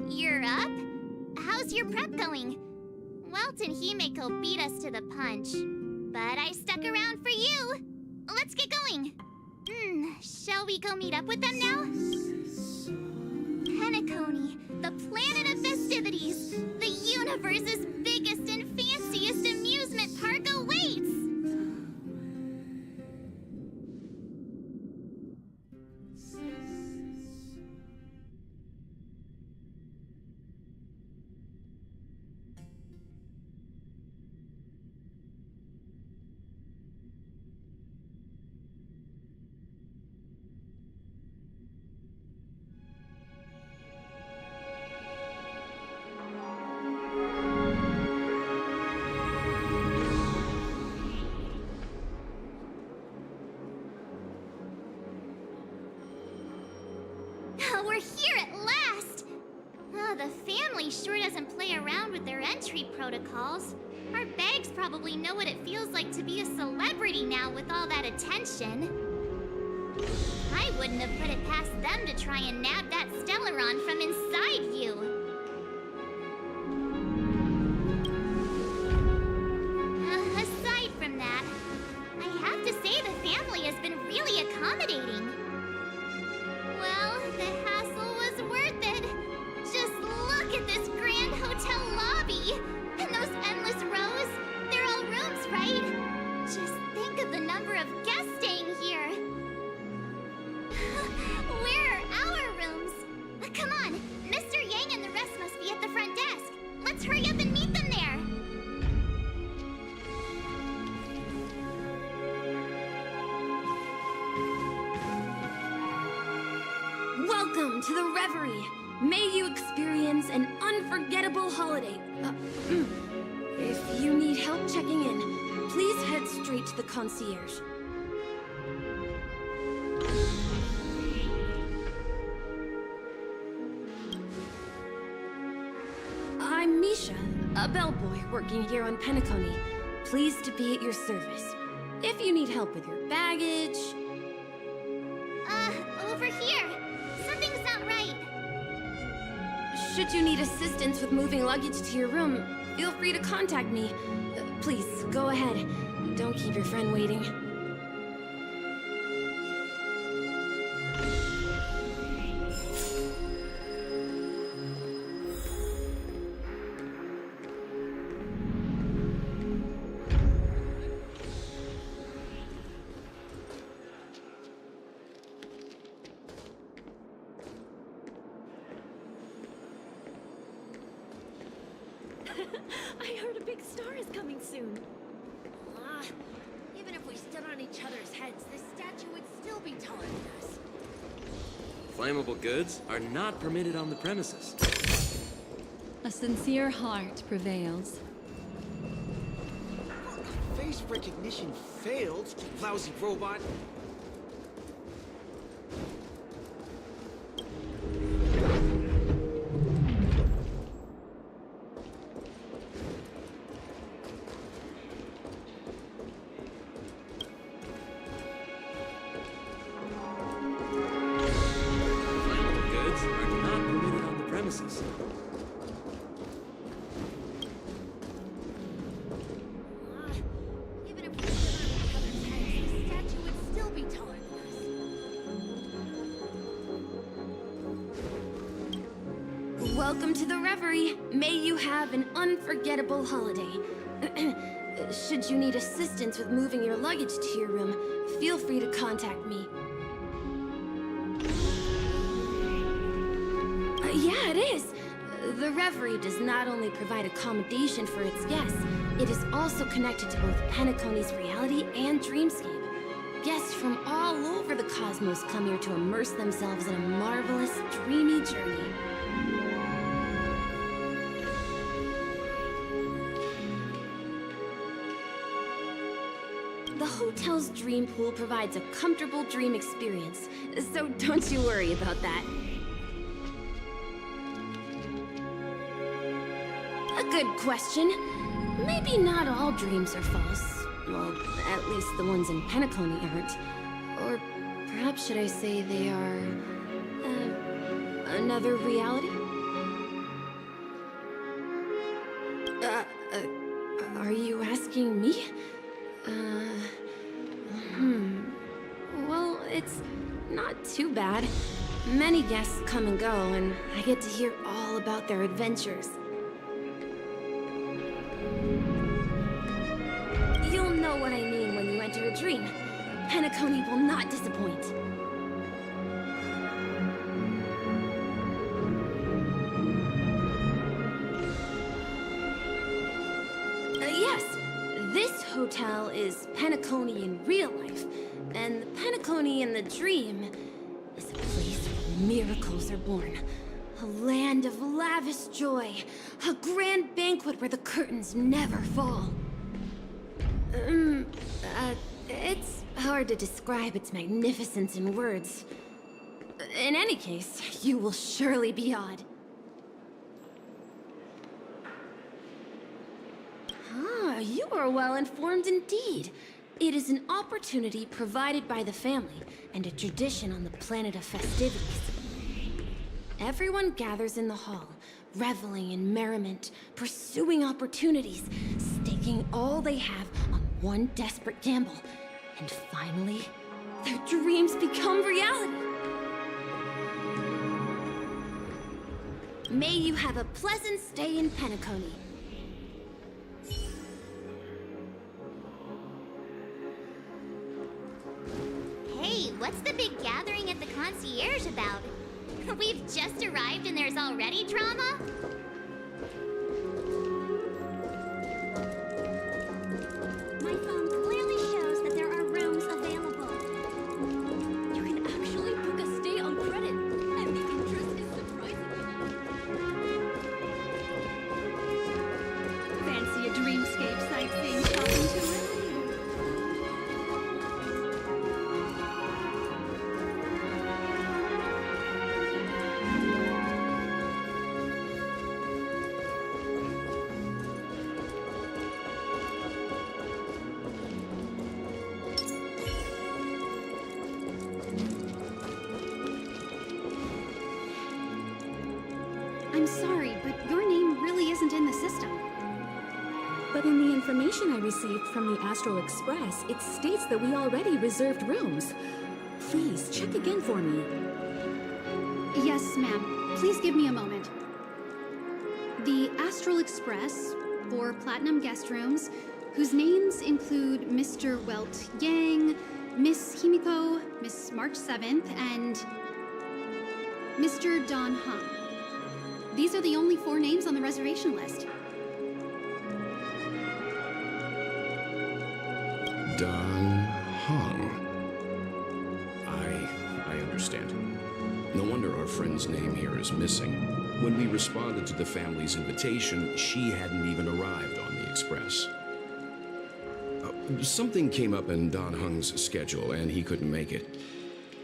Speaker 14: you're up? How's your prep going? Welt and Himeko beat us to the punch, but I stuck around for you. Let's get going. Shall we go meet up with them now? Penacony, the planet of festivities, the universe's biggest and fanciest amusement park awaits! We're here at last! The family sure doesn't play around with their entry protocols. Our bags probably know what it feels like to be a celebrity now with all that attention. I wouldn't have put it past them to try and nab that Stellaron from inside you. Aside from that, I have to say the family has been really accommodating. Well, the hassle was worth it. Just look at this grand hotel lobby. And those endless rows. They're all rooms, right? Just think of the number of guests staying here. Where are our rooms? Come on, Mr. Yang and the rest must be at the front desk. Let's hurry up and meet them there.
Speaker 15: Welcome to the Reverie. May you experience an unforgettable holiday. If you need help checking in, please head straight to the concierge. I'm Misha, a bellboy working here on Penacony. Pleased to be at your service. If you need help with your baggage...
Speaker 14: Over here. Something's not right.
Speaker 15: Should you need assistance with moving luggage to your room, feel free to contact me. Please, go ahead. Don't keep your friend waiting.
Speaker 6: I heard a big star is coming soon. Even if we stood on each other's heads, this statue would still be taller than us.
Speaker 12: Flammable goods are not permitted on the premises.
Speaker 11: A sincere heart prevails.
Speaker 23: Face recognition failed, you lousy robot.
Speaker 15: Welcome to the Reverie. May you have an unforgettable holiday. Should you need assistance with moving your luggage to your room, feel free to contact me. Yeah, it is. The Reverie does not only provide accommodation for its guests, it is also connected to both Penacony's reality and dreamscape. Guests from all over the cosmos come here to immerse themselves in a marvelous, dreamy journey. The hotel's dream pool provides a comfortable dream experience, so don't you worry about that. A good question. Maybe not all dreams are false. Well, at least the ones in Penacony aren't. Or perhaps should I say they are... another reality? asking me? Well, it's not too bad. Many guests come and go, and I get to hear all about their adventures. You'll know what I mean when you enter a dream. Penacony will not disappoint. Yes, this hotel is Penacony in real life, and Penacony in the dream is a place where miracles are born. A land of lavish joy. A grand banquet where the curtains never fall. It's hard to describe its magnificence in words. In any case, you will surely be awed. Ah, you are well informed indeed. It is an opportunity provided by the family and a tradition on the planet of festivities. Everyone gathers in the hall, reveling in merriment, pursuing opportunities, staking all they have on one desperate gamble. And finally, their dreams become reality. May you have a pleasant stay in Penacony.
Speaker 6: Hey, what's the big gathering at the concierge about? We've just arrived and there's already drama? My phone clearly shows that there are rooms available. You can actually book a stay on credit, and the interest is surprisingly high. Fancy a dreamscape sightseeing shopping tour?
Speaker 1: I'm sorry, but your name really isn't in the system. But in the information I received from the Astral Express, it states that we already reserved rooms. Please, check again for me.
Speaker 2: Yes, ma'am. Please give me a moment. The Astral Express, 4 platinum guest rooms, whose names include Mr. Welt Yang, Miss Himiko, Miss March 7th, and Mr. Don Hung. These are the only 4 names on the reservation list.
Speaker 20: Don Hung. I understand. No wonder our friend's name here is missing. When we responded to the family's invitation, she hadn't even arrived on the express. Something came up in Don Hung's schedule, and he couldn't make it.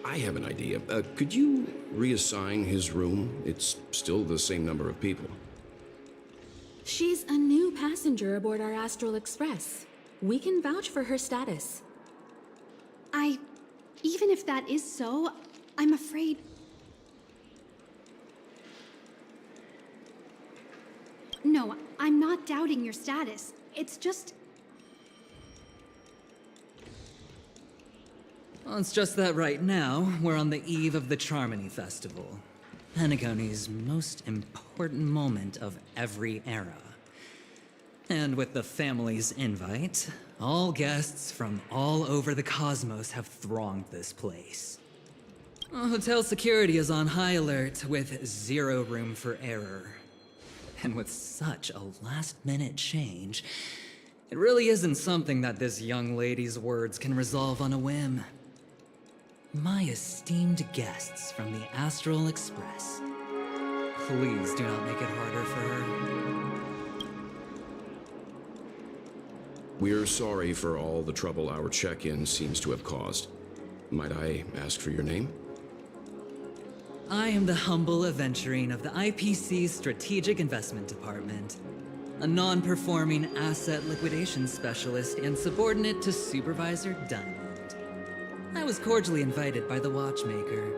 Speaker 20: I have an idea. Could you reassign his room? It's still the same number of people.
Speaker 1: She's a new passenger aboard our Astral Express. We can vouch for her status.
Speaker 2: Even if that is so, I'm afraid... No, I'm not doubting your status. It's just...
Speaker 22: Well, it's just that right now, we're on the eve of the Charmony Festival. Penacony's most important moment of every era. And with the family's invite, all guests from all over the cosmos have thronged this place. Hotel security is on high alert with 0 room for error. And with such a last-minute change, it really isn't something that this young lady's words can resolve on a whim. My esteemed guests from the Astral Express, please do not make it harder for her.
Speaker 20: We're sorry for all the trouble our check-in seems to have caused. Might I ask for your name?
Speaker 22: I am the humble aventurine of the IPC's Strategic Investment Department, a non-performing asset liquidation specialist and subordinate to Supervisor Diamond. I was cordially invited by the watchmaker.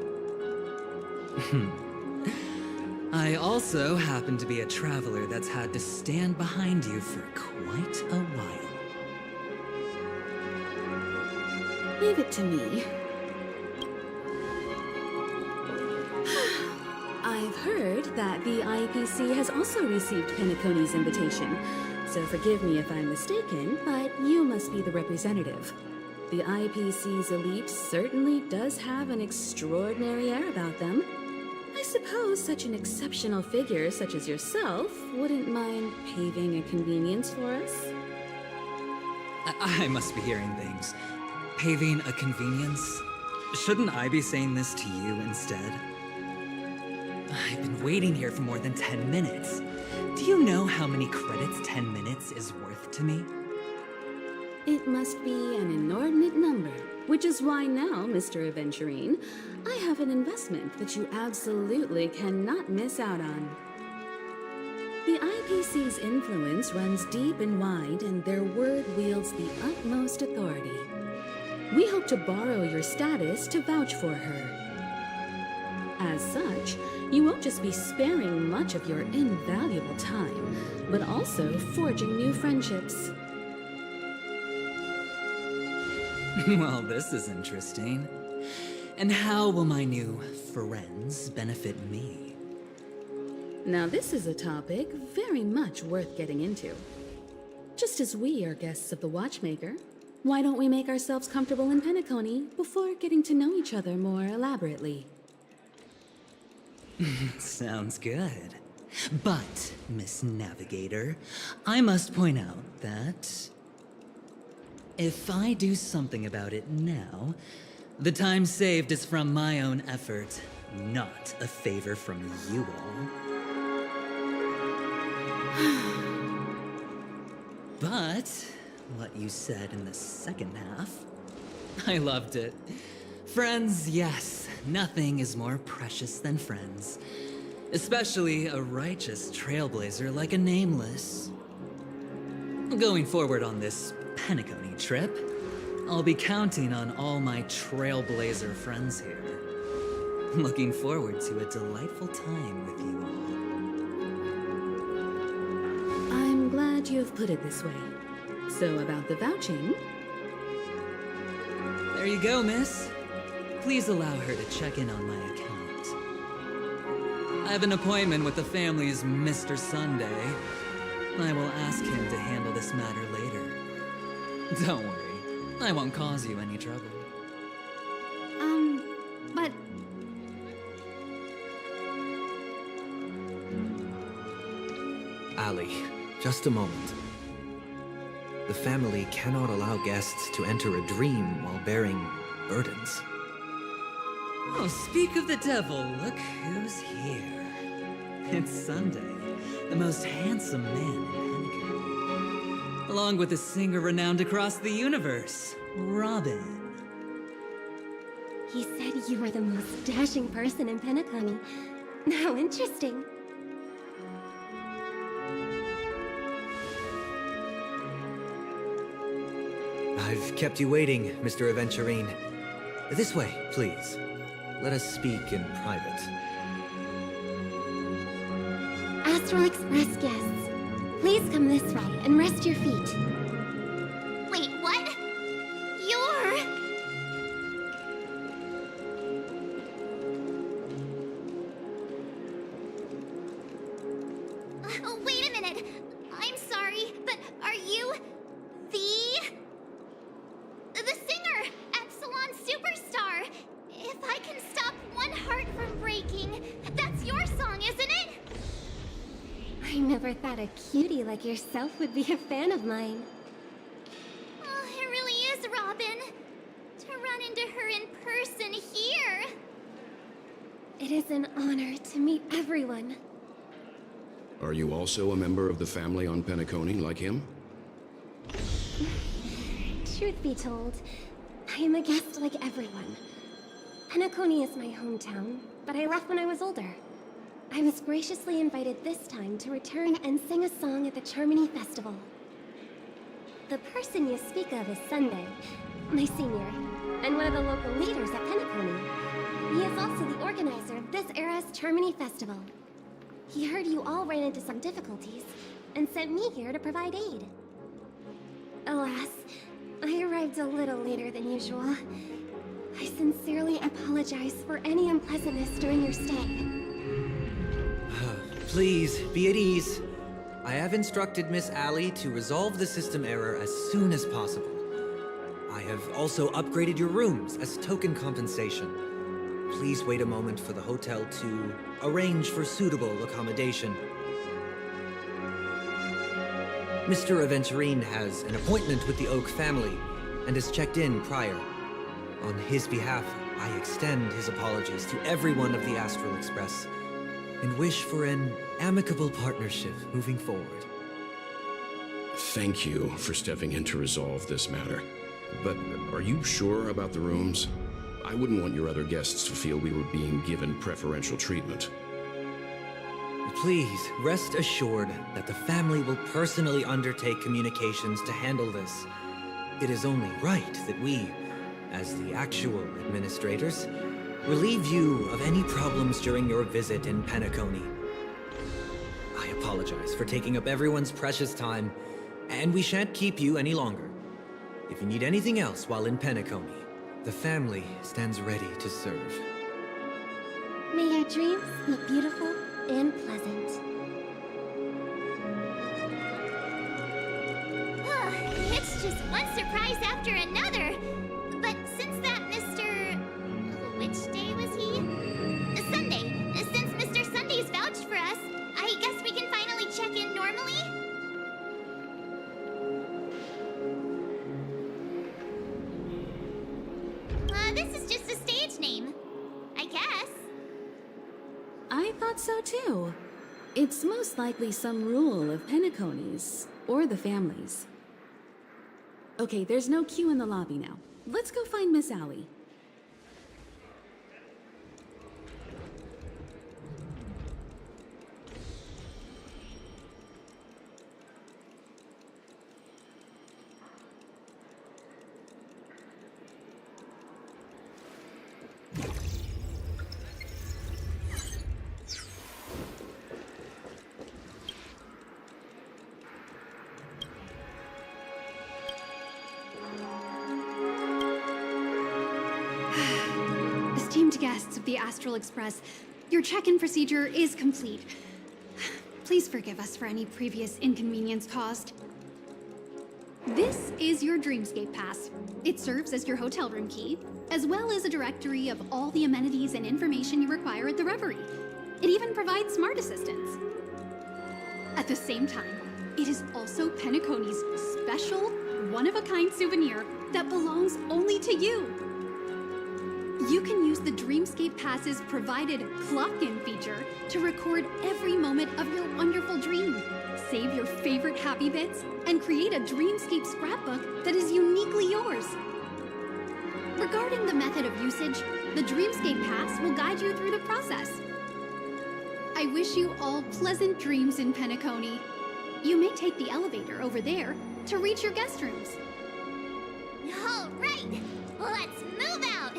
Speaker 22: I also happen to be a traveler that's had to stand behind you for quite a while.
Speaker 1: Leave it to me. I've heard that the IPC has also received Penacony's invitation, so forgive me if I'm mistaken, but you must be the representative. The IPC's elite certainly does have an extraordinary air about them. I suppose such an exceptional figure such as yourself wouldn't mind paving a convenience for us?
Speaker 22: I must be hearing things. Paving a convenience? Shouldn't I be saying this to you instead? I've been waiting here for more than 10 minutes. Do you know how many credits 10 minutes is worth to me?
Speaker 1: It must be an inordinate number, which is why now, Mr. Aventurine, I have an investment that you absolutely cannot miss out on. The IPC's influence runs deep and wide, and their word wields the utmost authority. We hope to borrow your status to vouch for her. As such, you won't just be sparing much of your invaluable time, but also forging new friendships.
Speaker 22: Well, this is interesting. And how will my new friends benefit me?
Speaker 1: Now this is a topic very much worth getting into. Just as we are guests of the Watchmaker, why don't we make ourselves comfortable in Penacony before getting to know each other more elaborately?
Speaker 22: Sounds good. But, Miss Navigator, I must point out that if I do something about it now, the time saved is from my own effort, not a favor from you all. But what you said in the second half, I loved it. Friends, yes, nothing is more precious than friends. Especially a righteous trailblazer like a Nameless. Going forward on this Penacony trip, I'll be counting on all my trailblazer friends here. Looking forward to a delightful time with you all.
Speaker 1: I'm glad you have put it this way. So about the vouching...
Speaker 22: There you go, miss. Please allow her to check in on my account. I have an appointment with the family's Mr. Sunday. I will ask him to handle this matter later. Don't worry, I won't cause you any trouble.
Speaker 2: But...
Speaker 4: Ali, just a moment. The family cannot allow guests to enter a dream while bearing burdens.
Speaker 22: Oh, speak of the devil, look who's here. It's Sunday, the most handsome man in Penacony. Along with a singer renowned across the universe, Robin.
Speaker 14: He said you were the most dashing person in Penacony. How interesting.
Speaker 4: I've kept you waiting, Mr. Aventurine. This way, please. Let us speak in private.
Speaker 14: Astral Express guests, please come this way and rest your feet. Wait, what? You're... wait a minute. I'm sorry, but are you... the singer, Epsilon Superstar? If I can stop one heart from breaking, that's your song, isn't it? I never thought a cutie like yourself would be a fan of mine. Oh, it really is, Robin. To run into her in person here. It is an honor to meet everyone.
Speaker 20: Are you also a member of the family on Penacony like him?
Speaker 14: Truth be told, I am a guest like everyone. Penacony is my hometown, but I left when I was older. I was graciously invited this time to return and sing a song at the Charmony Festival. The person you speak of is Sunday, my senior, and one of the local leaders at Penacony. He is also the organizer of this era's Charmony Festival. He heard you all ran into some difficulties, and sent me here to provide aid. Alas, I arrived a little later than usual. I sincerely apologize for any unpleasantness during your stay.
Speaker 4: Please, be at ease. I have instructed Miss Allie to resolve the system error as soon as possible. I have also upgraded your rooms as token compensation. Please wait a moment for the hotel to arrange for suitable accommodation. Mr. Aventurine has an appointment with the Oak family and has checked in prior. On his behalf, I extend his apologies to everyone of the Astral Express and wish for an amicable partnership moving forward.
Speaker 20: Thank you for stepping in to resolve this matter. But are you sure about the rooms? I wouldn't want your other guests to feel we were being given preferential treatment.
Speaker 4: Please, rest assured that the family will personally undertake communications to handle this. It is only right that we, as the actual administrators, relieve you of any problems during your visit in Penacony. I apologize for taking up everyone's precious time, and we shan't keep you any longer. If you need anything else while in Penacony, the family stands ready to serve.
Speaker 14: May your dreams be beautiful and pleasant. It's just one surprise after another. But since that Mr. Which day was he? Sunday. Since Mr. Sunday's vouched for us, I guess we can finally check in normally? This is just a stage name. I guess.
Speaker 1: I thought so too. It's most likely some rule of Penacony's, or the family's. Okay, there's no queue in the lobby now. Let's go find Miss Allie.
Speaker 2: Esteemed guests of the Astral Express, your check-in procedure is complete. Please forgive us for any previous inconvenience caused. This is your Dreamscape Pass. It serves as your hotel room key, as well as a directory of all the amenities and information you require at the Reverie. It even provides smart assistants. At the same time, it is also Penacony's special, one-of-a-kind souvenir that belongs only to you. You can use the Dreamscape Pass's provided clock-in feature to record every moment of your wonderful dream. Save your favorite happy bits and create a Dreamscape scrapbook that is uniquely yours. Regarding the method of usage, the Dreamscape Pass will guide you through the process. I wish you all pleasant dreams in Penacony. You may take the elevator over there to reach your guest rooms.
Speaker 14: All right, let's move out.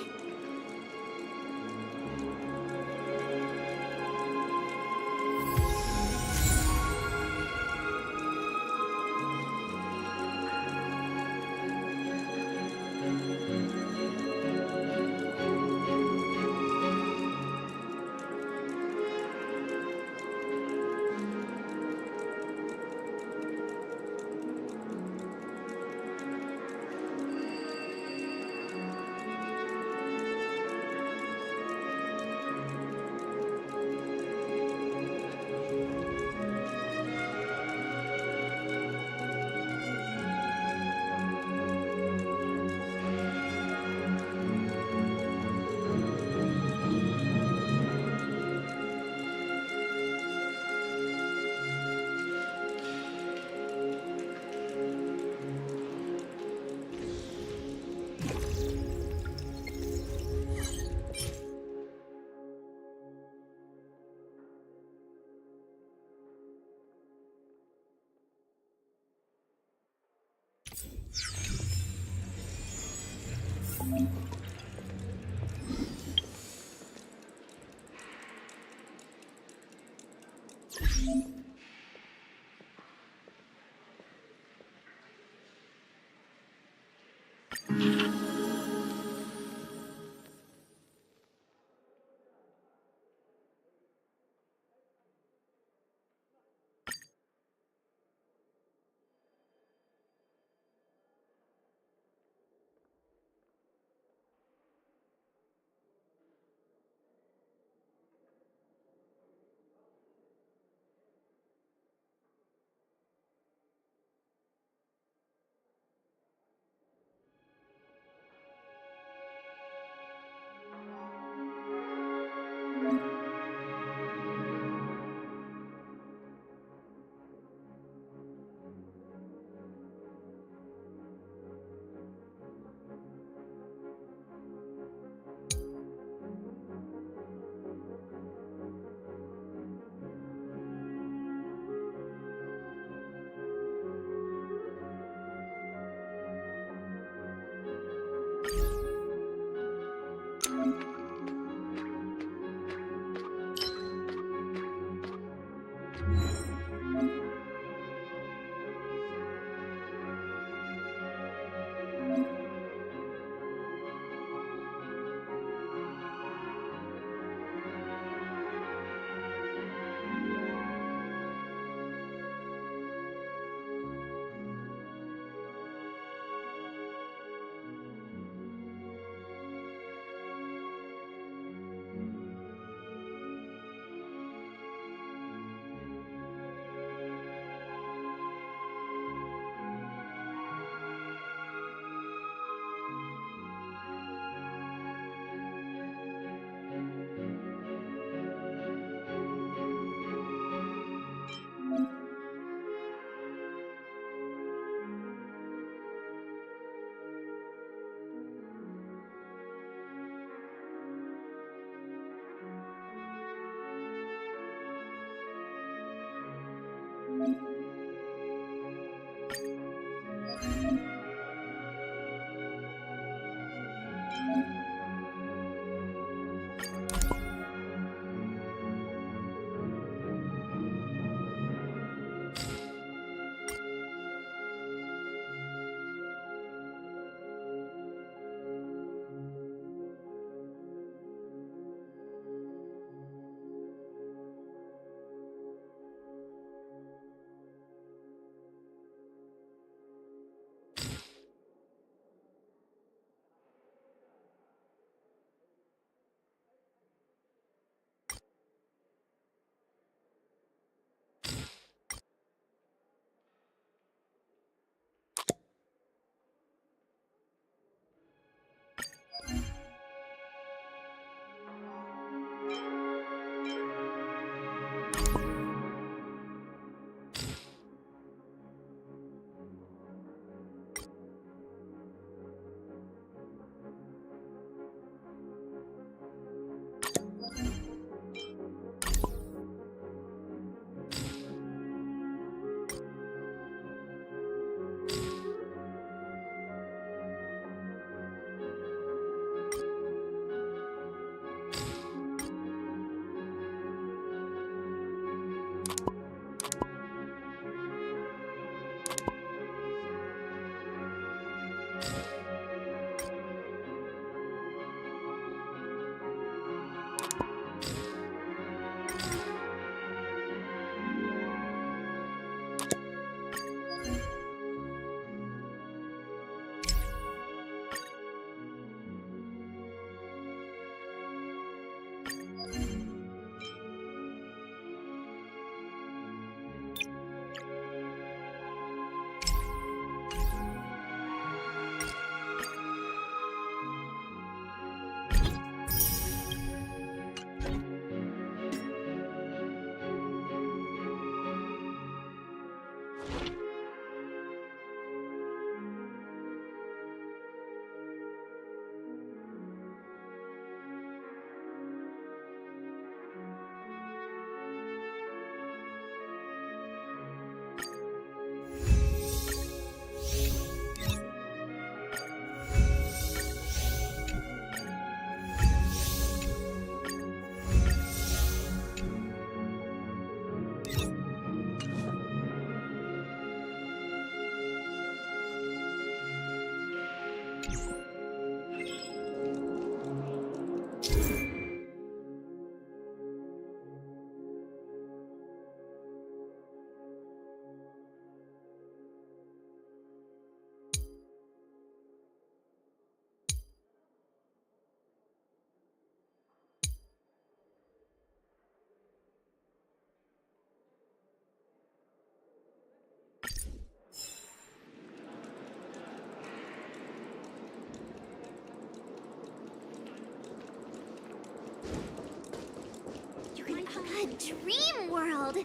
Speaker 14: A dream world!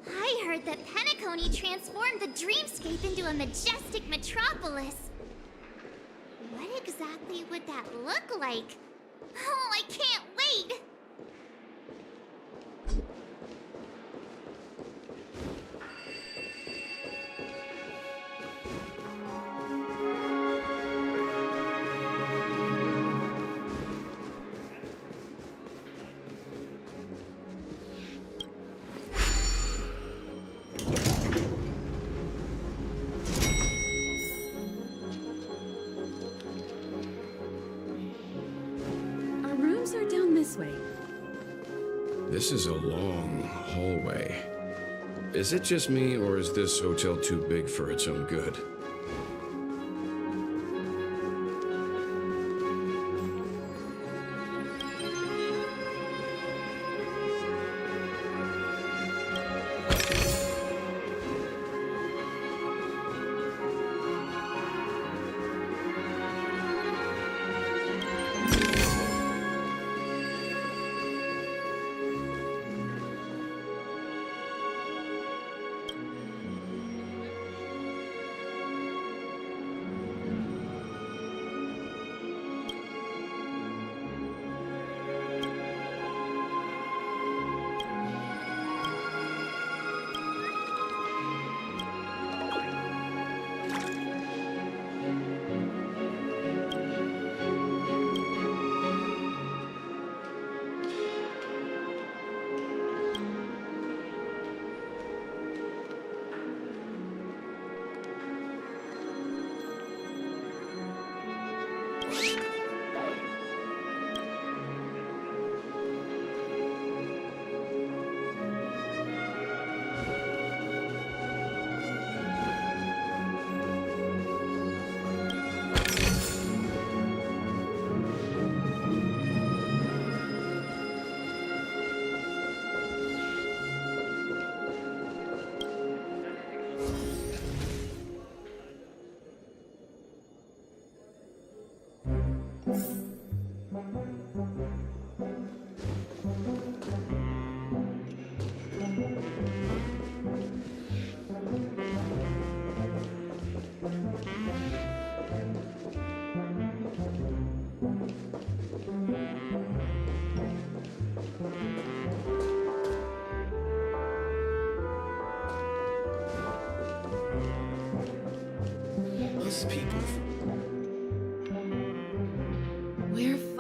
Speaker 14: I heard that Penacony transformed the dreamscape into a majestic metropolis. What exactly would that look like? Oh, I can't wait!
Speaker 1: Our rooms are down this way.
Speaker 20: This is a long hallway. Is it just me, or is this hotel too big for its own good?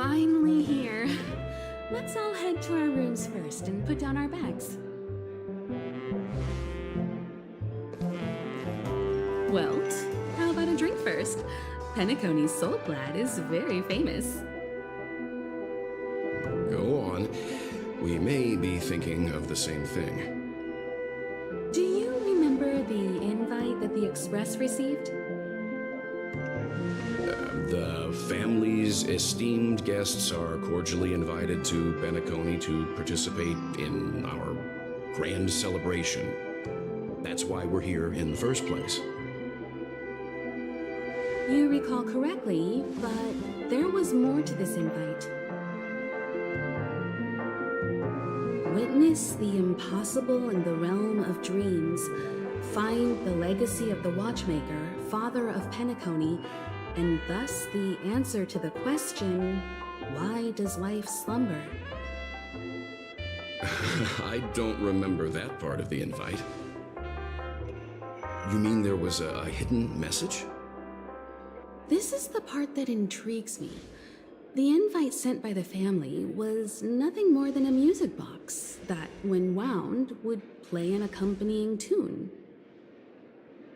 Speaker 1: finally here. Let's all head to our rooms first and put down our bags. Welt, how about a drink first? Penacony's Soulglad is very famous.
Speaker 20: Go on. We may be thinking of the same thing.
Speaker 1: Do you remember the invite that the Express received?
Speaker 20: The family's esteemed guests are cordially invited to Penacony to participate in our grand celebration. That's why we're here in the first place.
Speaker 1: You recall correctly, but there was more to this invite. Witness the impossible in the realm of dreams. Find the legacy of the Watchmaker, father of Penacony, and thus the answer to the question, why does life slumber?
Speaker 20: I don't remember that part of the invite. You mean there was a hidden message?
Speaker 1: This is the part that intrigues me. The invite sent by the family was nothing more than a music box that, when wound, would play an accompanying tune.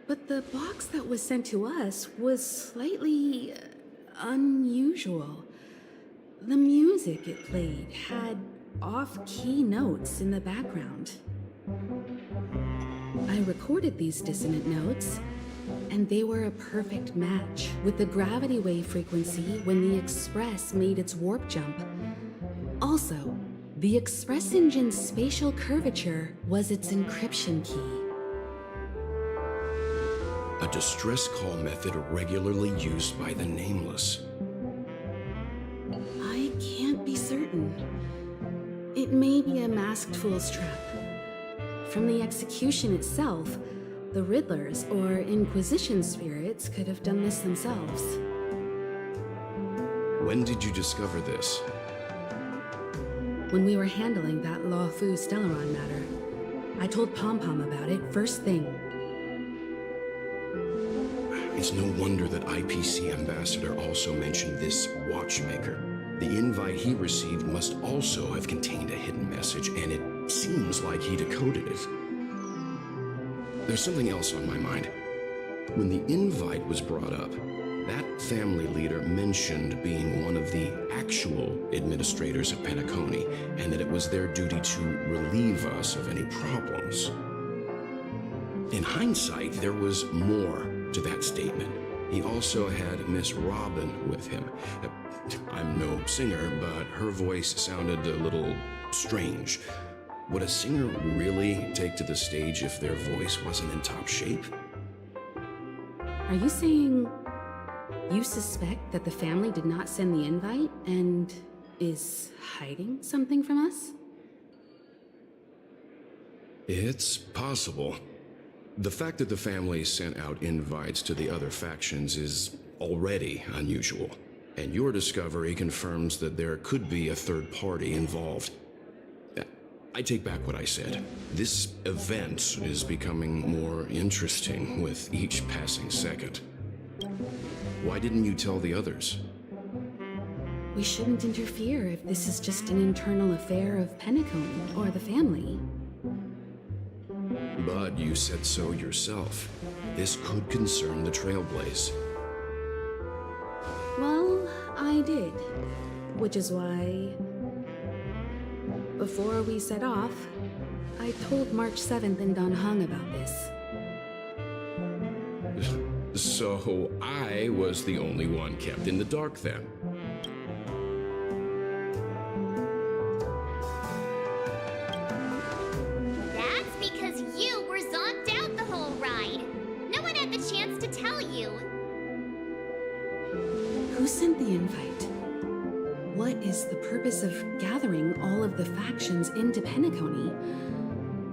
Speaker 1: But the box that was sent to us was slightly unusual. The music it played had off-key notes in the background. I recorded these dissonant notes, and they were a perfect match with the gravity wave frequency when the Express made its warp jump. Also, the Express engine's spatial curvature was its encryption key.
Speaker 20: A distress call method regularly used by the Nameless.
Speaker 1: I can't be certain. It may be a masked fool's trap. From the execution itself, the Riddlers or Inquisition spirits could have done this themselves.
Speaker 20: When did you discover this?
Speaker 1: When we were handling that Law Fu Stellaron matter. I told Pom-Pom about it first thing.
Speaker 20: It's no wonder that IPC Ambassador also mentioned this Watchmaker. The invite he received must also have contained a hidden message, and it seems like he decoded it. There's something else on my mind. When the invite was brought up, that family leader mentioned being one of the actual administrators of Penacony, and that it was their duty to relieve us of any problems. In hindsight, there was more to that statement. He also had Miss Robin with him. I'm no singer, but her voice sounded a little strange. Would a singer really take to the stage if their voice wasn't in top shape?
Speaker 1: Are you saying you suspect that the family did not send the invite and is hiding something from us?
Speaker 20: It's possible. The fact that the family sent out invites to the other factions is already unusual, and your discovery confirms that there could be a third party involved. I take back what I said. This event is becoming more interesting with each passing second. Why didn't you tell the others?
Speaker 1: We shouldn't interfere if this is just an internal affair of Penacony or the family.
Speaker 20: But you said so yourself. This could concern the Trailblaze.
Speaker 1: Well, I did. Which is why, before we set off, I told March 7th and Don Hung about this.
Speaker 20: So I was the only one kept in the dark then.
Speaker 14: That's because you were zonked out the whole ride. No one had the chance to tell you.
Speaker 1: Who sent the invite? What is the purpose of gathering all of the factions into Penacony?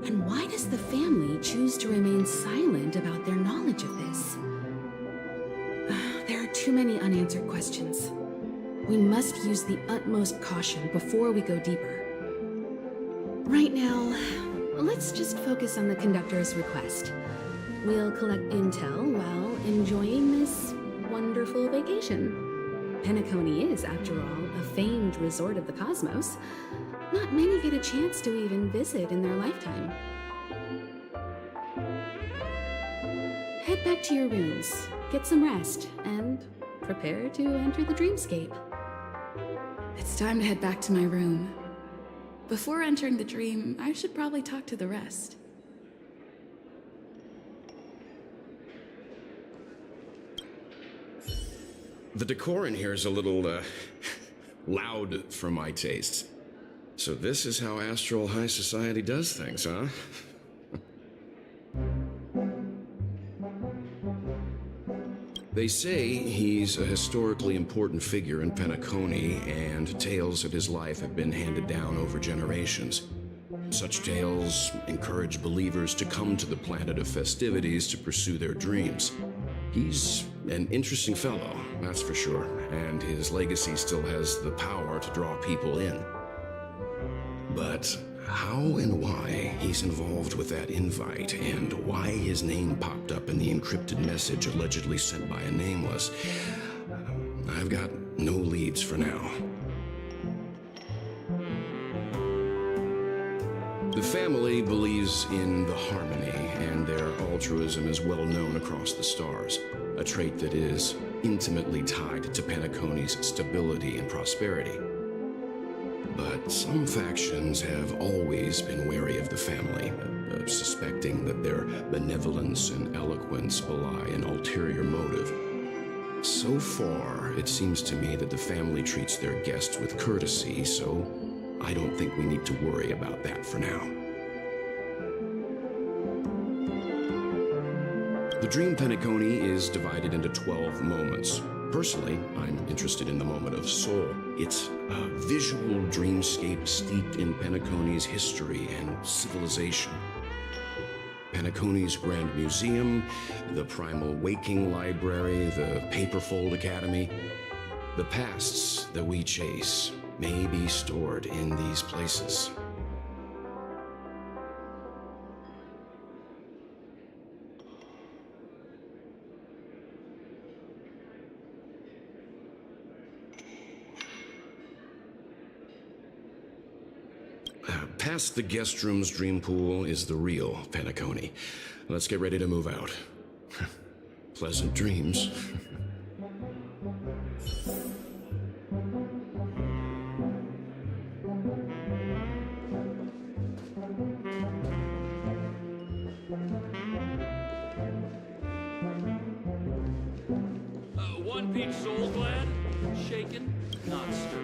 Speaker 1: And why does the family choose to remain silent about their knowledge of this? There are too many unanswered questions. We must use the utmost caution before we go deeper. Right now, let's just focus on the conductor's request. We'll collect intel while enjoying this wonderful vacation. Penacony is, after all, a famed resort of the cosmos. Not many get a chance to even visit in their lifetime. Head back to your rooms, get some rest, and prepare to enter the dreamscape.
Speaker 5: It's time to head back to my room. Before entering the dream, I should probably talk to the rest.
Speaker 20: The decor in here is a little, loud for my taste. So this is how Astral High Society does things, huh? They say he's a historically important figure in Penacony, and tales of his life have been handed down over generations. Such tales encourage believers to come to the planet of festivities to pursue their dreams. He's an interesting fellow, that's for sure, and his legacy still has the power to draw people in. But how and why he's involved with that invite, and why his name popped up in the encrypted message allegedly sent by a nameless, I've got no leads for now. The family believes in the harmony, and their altruism is well known across the stars, a trait that is intimately tied to Penacony's stability and prosperity. But some factions have always been wary of the family, suspecting that their benevolence and eloquence belie an ulterior motive. So far, it seems to me that the family treats their guests with courtesy, so I don't think we need to worry about that for now. The Dream Penacony is divided into 12 moments. Personally, I'm interested in the moment of Soul. It's a visual dreamscape steeped in Penacony's history and civilization. Penacony's Grand Museum, the Primal Waking Library, the Paperfold Academy. The pasts that we chase may be stored in these places. Past the guest room's dream pool is the real Penacony. Let's get ready to move out. Pleasant dreams.
Speaker 7: One peach soul glad, shaken, not stirred.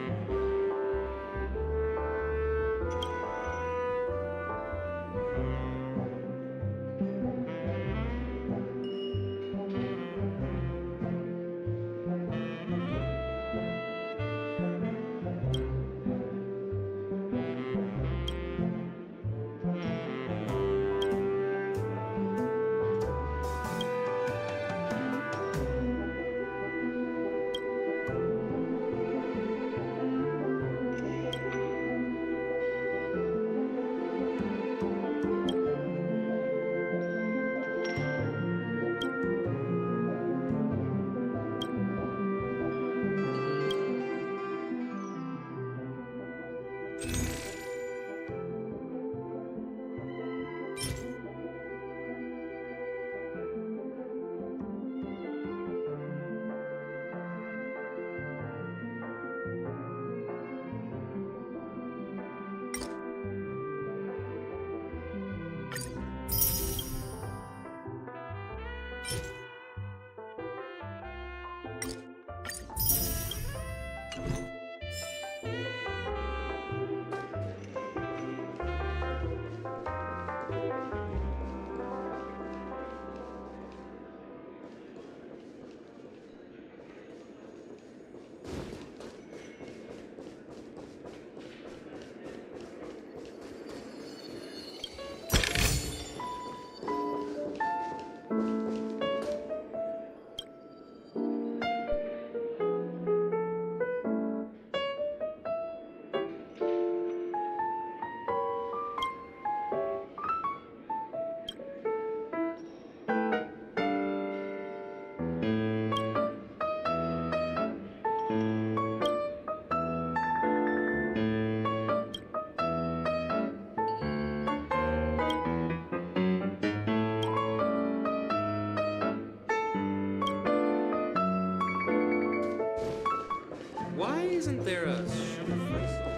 Speaker 12: Isn't there a sugar-free salt?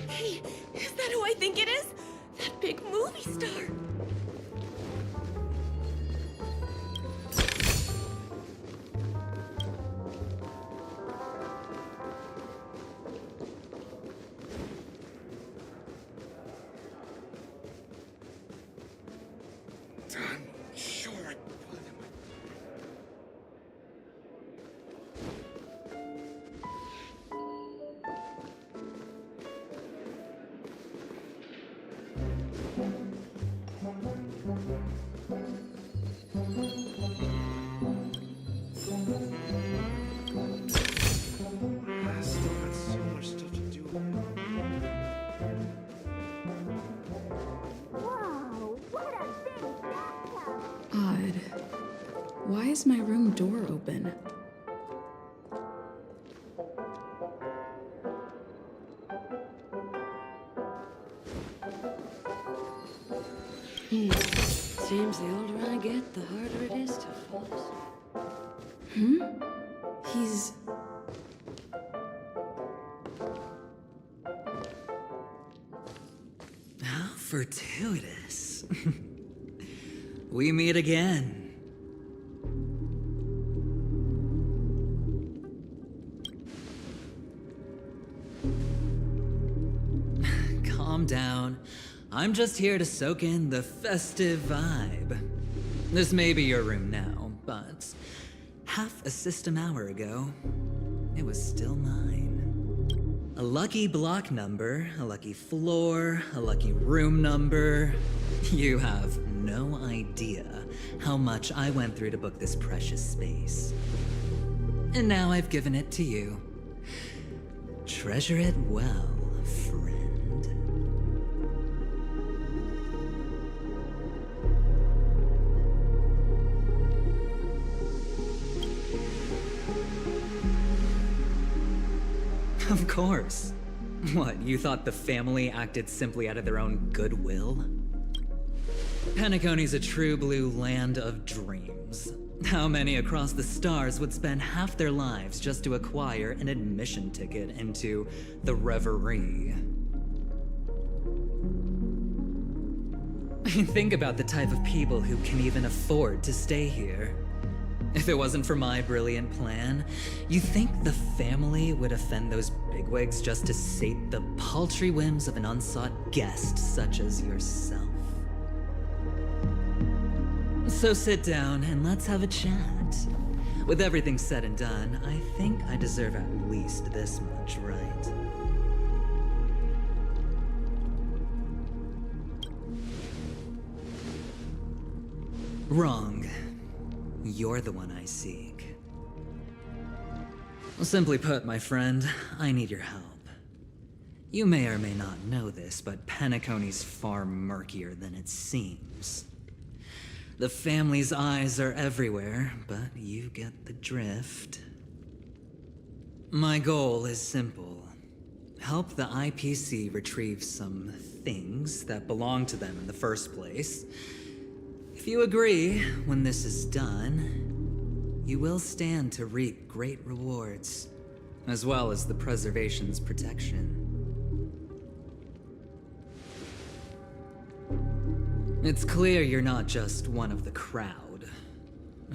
Speaker 8: Hey, is that who I think it is? That big movie star.
Speaker 5: Odd. Why is my room door open?
Speaker 11: Seems the older I get, the harder it is to fall asleep.
Speaker 5: He's...
Speaker 22: How fortuitous. We meet again. Calm down. I'm just here to soak in the festive vibe. This may be your room now, but half a system hour ago, it was still mine. A lucky block number, a lucky floor, a lucky room number. You have no idea how much I went through to book this precious space. And now I've given it to you. Treasure it well, friend. Of course. What, you thought the family acted simply out of their own goodwill? Penacony's a true blue land of dreams. How many across the stars would spend half their lives just to acquire an admission ticket into the Reverie? Think about the type of people who can even afford to stay here. If it wasn't for my brilliant plan, you think the family would offend those bigwigs just to sate the paltry whims of an unsought guest such as yourself? So sit down and let's have a chat. With everything said and done, I think I deserve at least this much, right? Wrong. You're the one I seek. Simply put, my friend, I need your help. You may or may not know this, but Penacony's far murkier than it seems. The family's eyes are everywhere, but you get the drift. My goal is simple. Help the IPC retrieve some things that belong to them in the first place. If you agree, when this is done, you will stand to reap great rewards, as well as the preservation's protection. It's clear you're not just one of the crowd.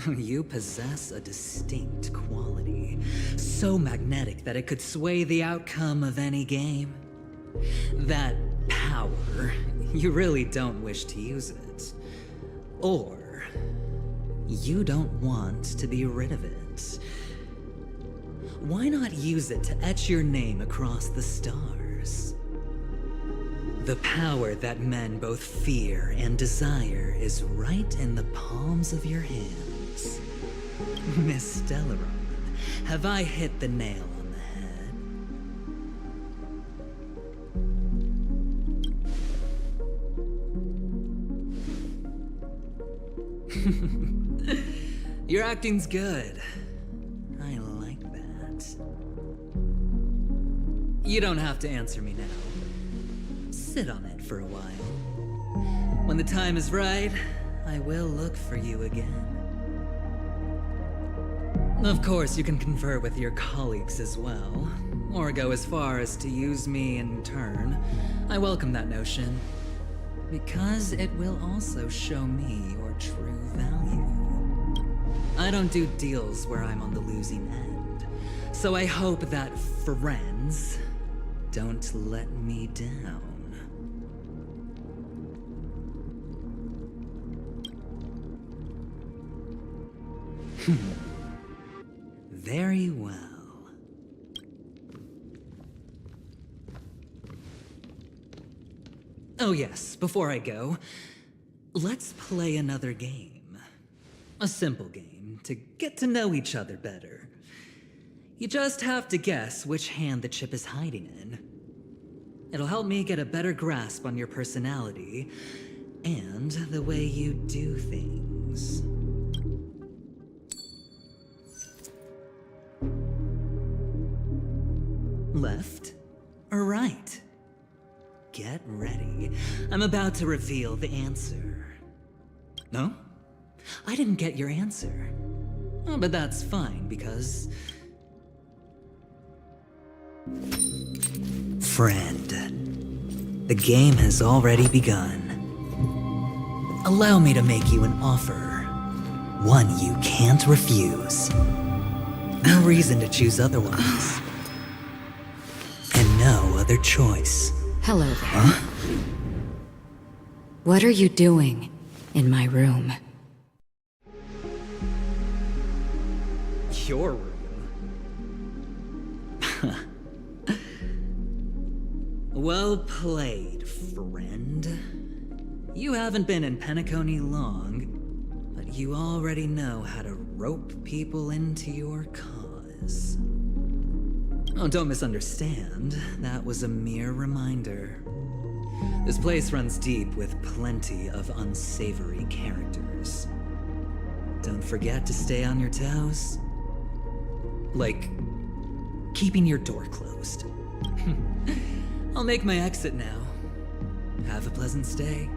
Speaker 22: You possess a distinct quality, so magnetic that it could sway the outcome of any game. That power, you really don't wish to use it. Or you don't want to be rid of it. Why not use it to etch your name across the stars? The power that men both fear and desire is right in the palms of your hands. Miss Stellaron, have I hit the nail on the head? Your acting's good. I like that. You don't have to answer me now. Sit on it for a while. When the time is right, I will look for you again. Of course, you can confer with your colleagues as well, or go as far as to use me in turn. I welcome that notion, because it will also show me your true value. I don't do deals where I'm on the losing end, so I hope that friends don't let me down. Very well. Oh yes, before I go, let's play another game. A simple game to get to know each other better. You just have to guess which hand the chip is hiding in. It'll help me get a better grasp on your personality and the way you do things. Left or right? Get ready. I'm about to reveal the answer. No? I didn't get your answer. Oh, but that's fine, because... Friend, the game has already begun. Allow me to make you an offer. One you can't refuse. No reason to choose otherwise. And no other choice.
Speaker 10: Hello there.
Speaker 22: Huh?
Speaker 10: What are you doing in my room?
Speaker 22: Your room? Well played, friend. You haven't been in Penacony long, but you already know how to rope people into your cause. Oh, don't misunderstand. That was a mere reminder. This place runs deep with plenty of unsavory characters. Don't forget to stay on your toes. Like, keeping your door closed. I'll make my exit now. Have a pleasant stay.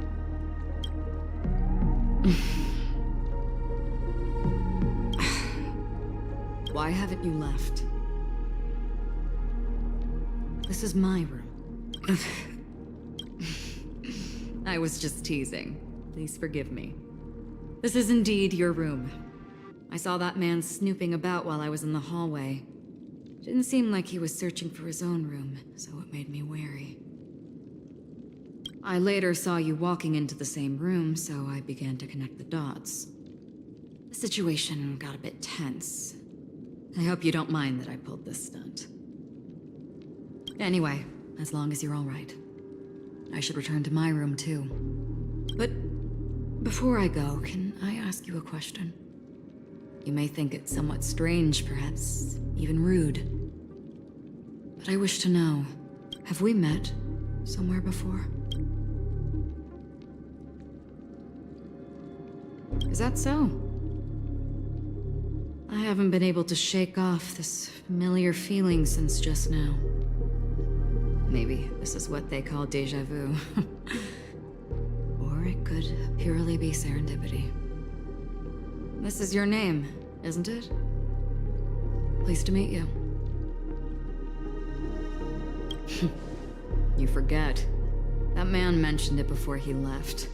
Speaker 10: Why haven't you left? This is my room. I was just teasing. Please forgive me. This is indeed your room. I saw that man snooping about while I was in the hallway. Didn't seem like he was searching for his own room, so it made me wary. I later saw you walking into the same room, so I began to connect the dots. The situation got a bit tense. I hope you don't mind that I pulled this stunt. Anyway, as long as you're all right. I should return to my room too. But before I go, can I ask you a question? You may think it somewhat strange, perhaps even rude. But I wish to know, have we met somewhere before? Is that so? I haven't been able to shake off this familiar feeling since just now. Maybe this is what they call déjà vu. Or it could purely be serendipity. This is your name, isn't it? Pleased to meet you. You forget. That man mentioned it before he left.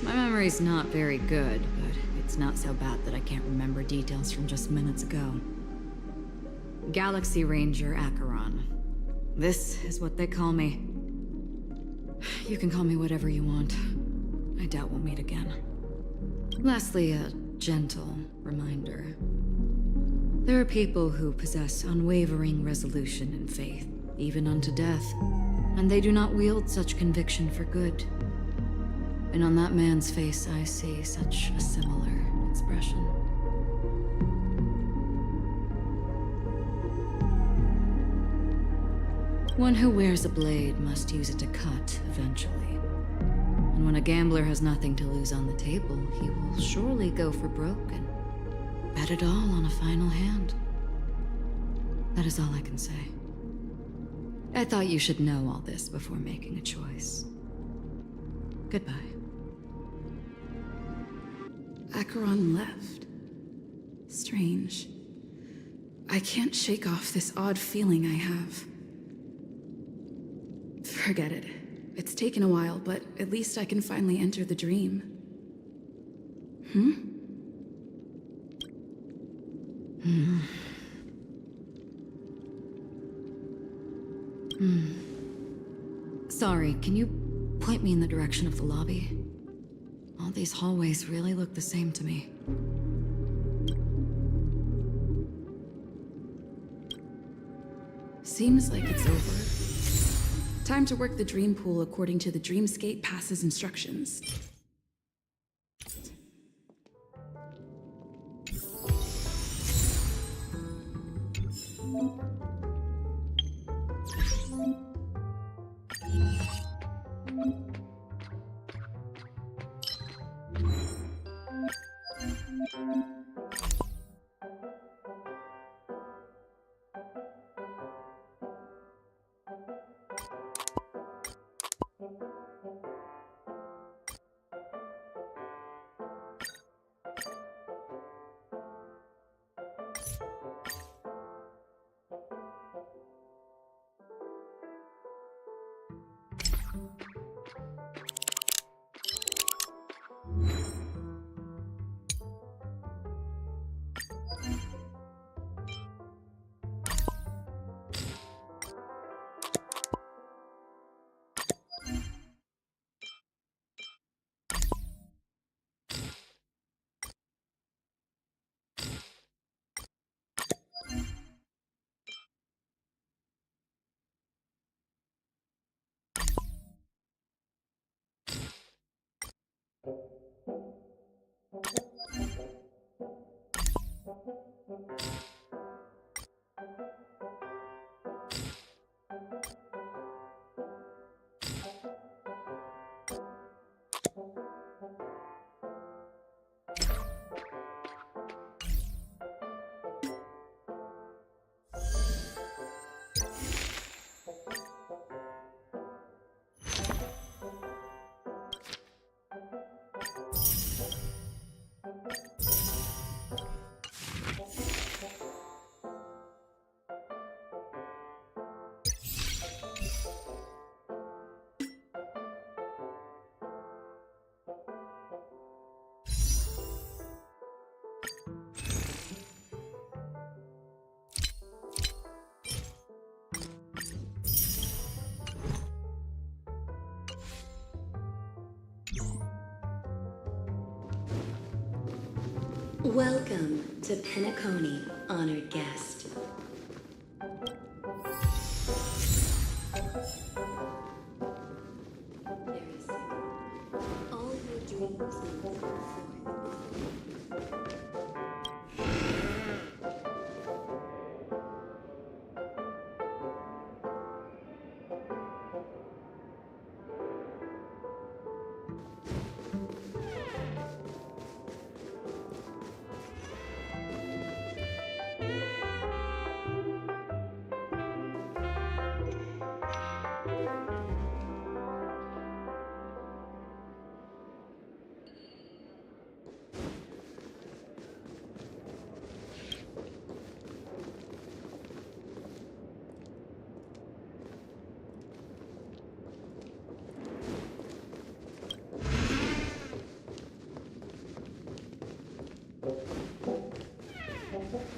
Speaker 10: My memory's not very good, but it's not so bad that I can't remember details from just minutes ago. Galaxy Ranger Acheron. This is what they call me. You can call me whatever you want. I doubt we'll meet again. Lastly, a gentle reminder. There are people who possess unwavering resolution and faith, even unto death, and they do not wield such conviction for good. And on that man's face I see such a similar expression. One who wears a blade must use it to cut eventually. And when a gambler has nothing to lose on the table, he will surely go for broke and bet it all on a final hand. That is all I can say. I thought you should know all this before making a choice. Goodbye.
Speaker 5: Acheron left. Strange. I can't shake off this odd feeling I have. Forget it. It's taken a while, but at least I can finally enter the dream.
Speaker 10: Sorry, can you point me in the direction of the lobby? All these hallways really look the same to me.
Speaker 5: Seems like it's over. Time to work the dream pool according to the Dreamscape Pass's instructions.
Speaker 11: Welcome to Penacony, honored guest. All your dreams will come forth.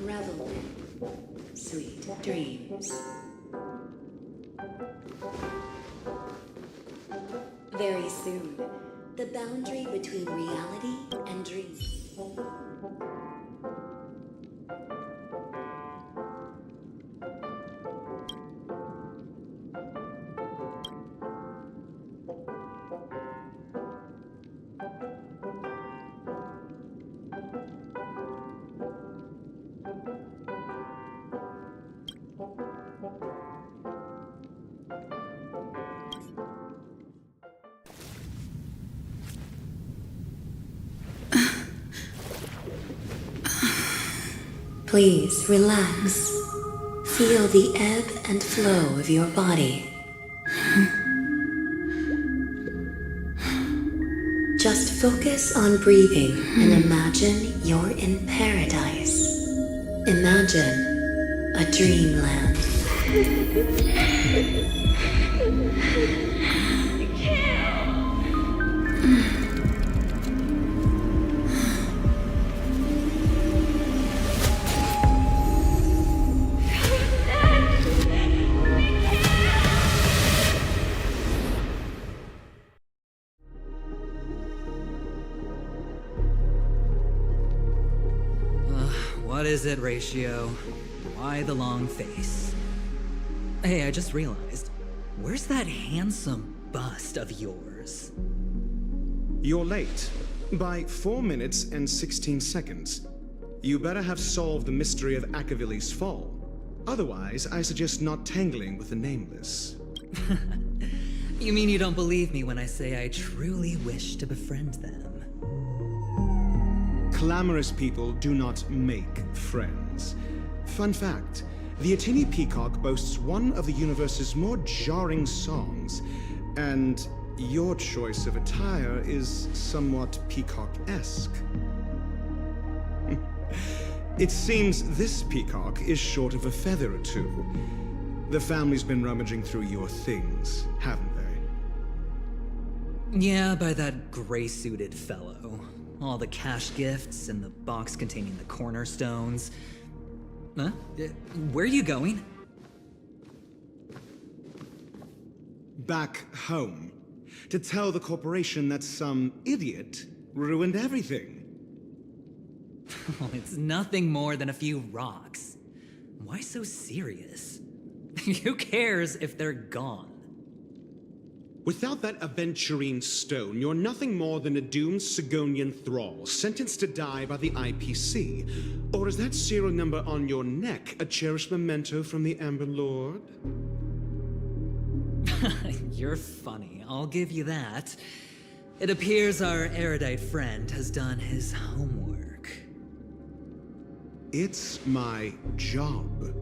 Speaker 11: Revel in sweet dreams.
Speaker 9: Very soon, the boundary between reality and dream. Please relax. Feel the ebb and flow of your body. Just focus on breathing and imagine you're in paradise. Imagine a dreamland.
Speaker 22: What is it, Ratio? Why the long face? Hey, I just realized, where's that handsome bust of yours?
Speaker 3: You're late. By 4 minutes and 16 seconds. You better have solved the mystery of Akavili's fall. Otherwise, I suggest not tangling with the Nameless.
Speaker 22: You mean you don't believe me when I say I truly wish to befriend them?
Speaker 3: Clamorous people do not make friends. Fun fact, the Atini Peacock boasts one of the universe's more jarring songs, and your choice of attire is somewhat peacock-esque. It seems this peacock is short of a feather or two. The family's been rummaging through your things, haven't they?
Speaker 22: Yeah, by that gray-suited fellow. All the cash gifts and the box containing the cornerstones. Huh? Where are you going?
Speaker 3: Back home. To tell the corporation that some idiot ruined everything.
Speaker 22: Well, it's nothing more than a few rocks. Why so serious? Who cares if they're gone?
Speaker 3: Without that aventurine stone, you're nothing more than a doomed Sigonian thrall, sentenced to die by the IPC. Or is that serial number on your neck a cherished memento from the Amber Lord?
Speaker 22: You're funny, I'll give you that. It appears our erudite friend has done his homework.
Speaker 3: It's my job.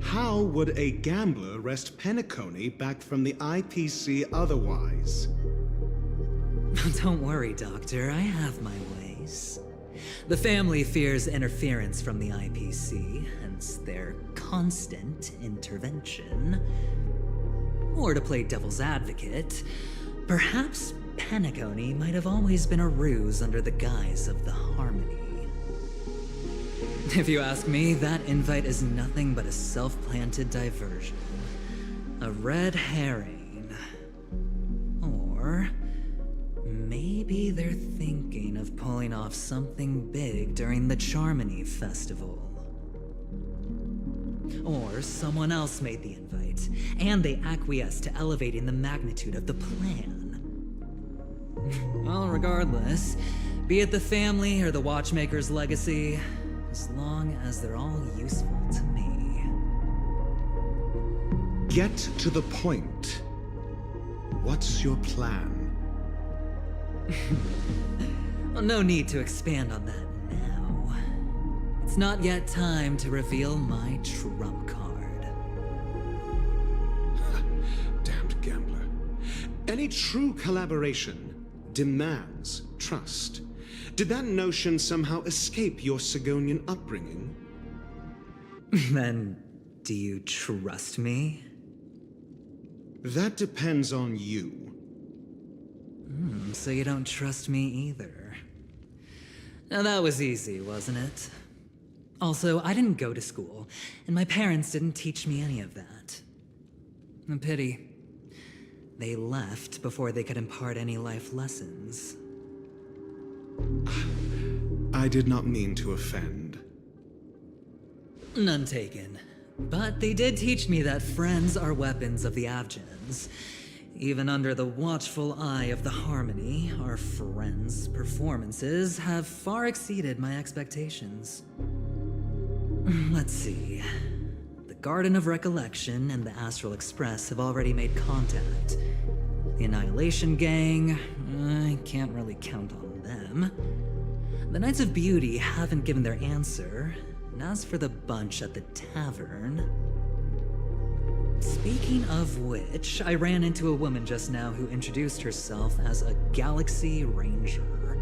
Speaker 3: How would a gambler wrest Penacony back from the IPC otherwise?
Speaker 22: Don't worry, Doctor, I have my ways. The family fears interference from the IPC, hence their constant intervention. Or to play devil's advocate, perhaps Penacony might have always been a ruse under the guise of the Harmony. If you ask me, that invite is nothing but a self-planted diversion. A red herring. Or maybe they're thinking of pulling off something big during the Charmony Festival. Or someone else made the invite, and they acquiesced to elevating the magnitude of the plan. Well, regardless, be it the family or the Watchmaker's legacy, as long as they're all useful to me.
Speaker 3: Get to the point. What's your plan?
Speaker 22: Well, no need to expand on that now. It's not yet time to reveal my trump card.
Speaker 3: Damned gambler. Any true collaboration demands trust. Did that notion somehow escape your Sigonian upbringing?
Speaker 22: Then, do you trust me?
Speaker 3: That depends on you.
Speaker 22: So you don't trust me either. Now that was easy, wasn't it? Also, I didn't go to school, and my parents didn't teach me any of that. A pity. They left before they could impart any life lessons.
Speaker 3: I did not mean to offend.
Speaker 22: None taken. But they did teach me that friends are weapons of the Abgens. Even under the watchful eye of the Harmony, our friends' performances have far exceeded my expectations. Let's see. The Garden of Recollection and the Astral Express have already made contact. The Annihilation Gang, I can't really count on them. The Knights of Beauty haven't given their answer. And as for the bunch at the tavern... Speaking of which, I ran into a woman just now who introduced herself as a Galaxy Ranger.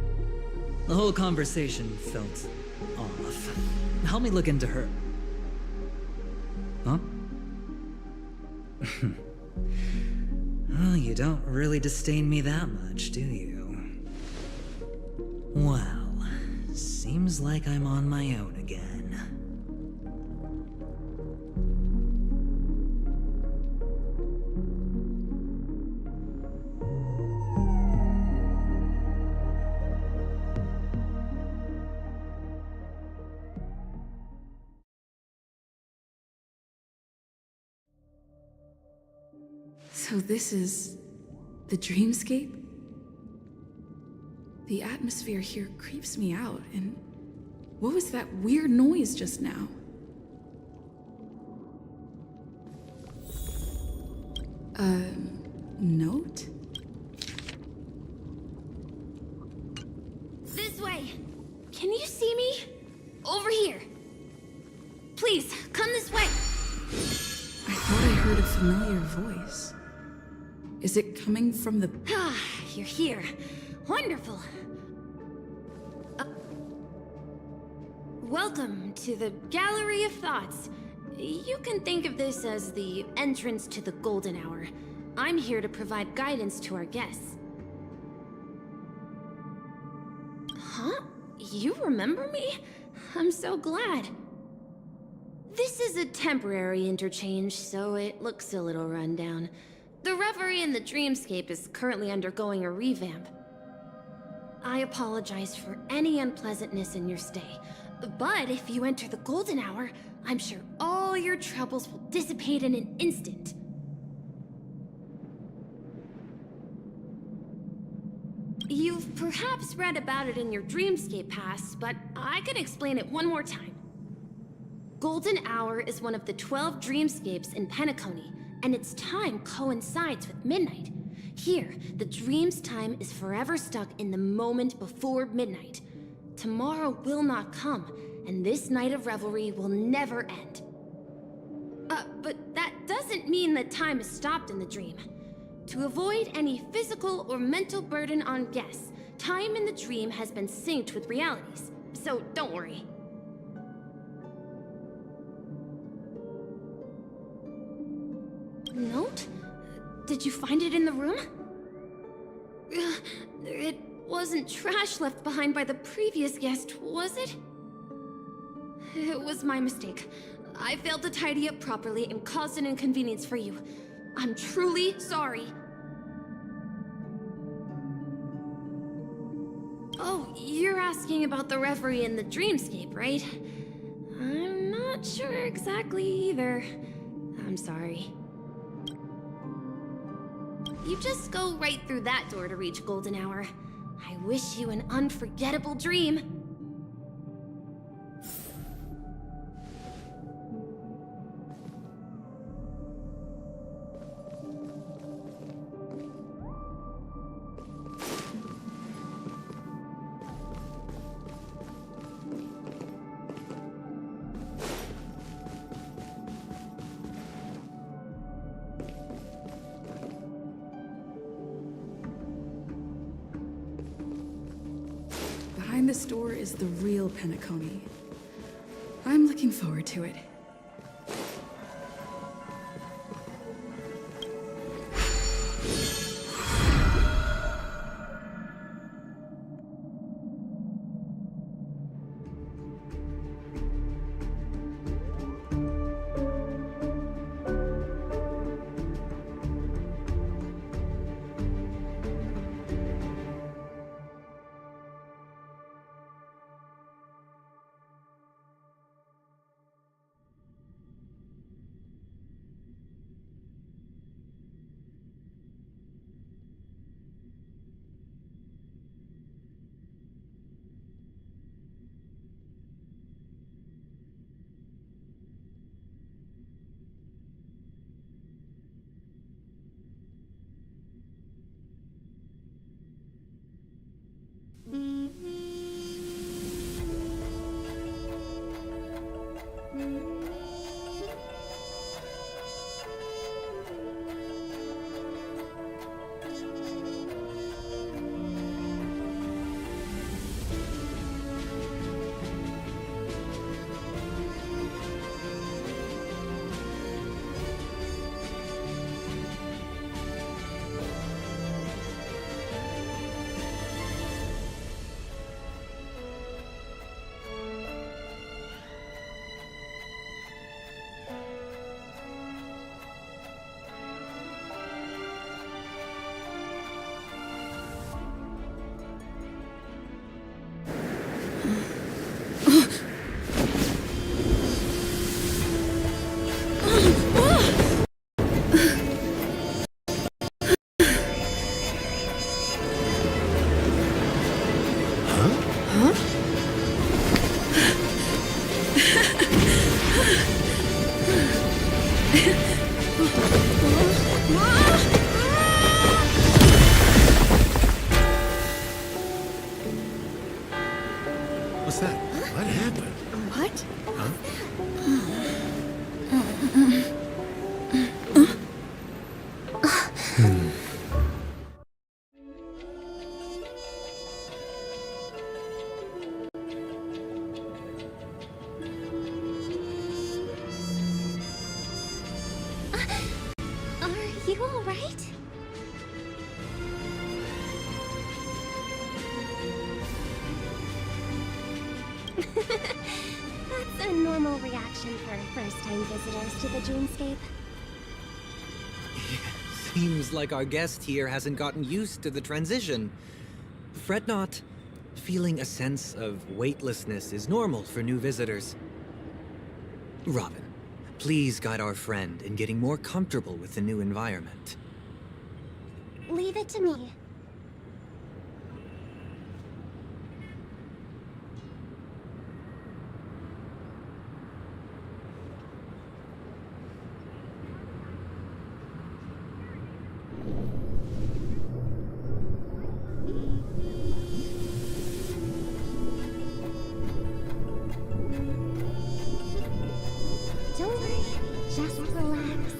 Speaker 22: The whole conversation felt off. Help me look into her. Huh? Well, you don't really disdain me that much, do you? Well, seems like I'm on my own again.
Speaker 5: So this is the dreamscape? The atmosphere here creeps me out, and what was that weird noise just now? Note?
Speaker 15: This way! Can you see me? Over here! Please, come this way!
Speaker 5: I thought I heard a familiar voice. Is it coming from the...
Speaker 15: Ah, you're here. Wonderful. Welcome to the Gallery of Thoughts. You can think of this as the entrance to the Golden Hour. I'm here to provide guidance to our guests. Huh? You remember me? I'm so glad. This is a temporary interchange, so it looks a little rundown. The Reverie in the Dreamscape is currently undergoing a revamp. I apologize for any unpleasantness in your stay, but if you enter the Golden Hour, I'm sure all your troubles will dissipate in an instant. You've perhaps read about it in your Dreamscape past, but I can explain it one more time. Golden Hour is one of the 12 dreamscapes in Penacony, and its time coincides with midnight. Here, the dream's time is forever stuck in the moment before midnight. Tomorrow will not come, and this night of revelry will never end. But that doesn't mean that time is stopped in the dream. To avoid any physical or mental burden on guests, time in the dream has been synced with realities, so don't worry. Note? Did you find it in the room? It wasn't trash left behind by the previous guest, was it? It was my mistake. I failed to tidy up properly and caused an inconvenience for you. I'm truly sorry. Oh, you're asking about the Reverie in the Dreamscape, right? I'm not sure exactly either. I'm sorry. You just go right through that door to reach Golden Hour. I wish you an unforgettable dream.
Speaker 5: Behind this door is the real Penacony. I'm looking forward to it.
Speaker 13: What's that? What happened?
Speaker 8: What?
Speaker 13: Huh?
Speaker 14: Are you all right? That's a normal reaction for first-time visitors to the dreamscape.
Speaker 4: Seems like our guest here hasn't gotten used to the transition. Fret not. Feeling a sense of weightlessness is normal for new visitors. Robin, please guide our friend in getting more comfortable with the new environment.
Speaker 14: Leave it to me. Don't worry, just relax.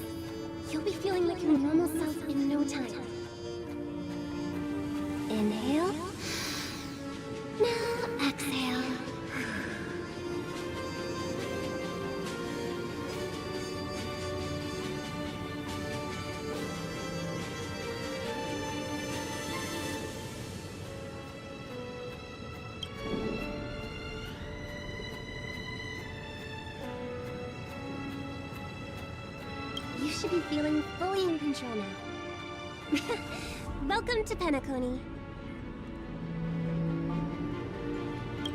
Speaker 14: You'll be feeling like your normal self in no time. Inhale. Now exhale. You should be feeling fully in control now. Welcome to Penacony.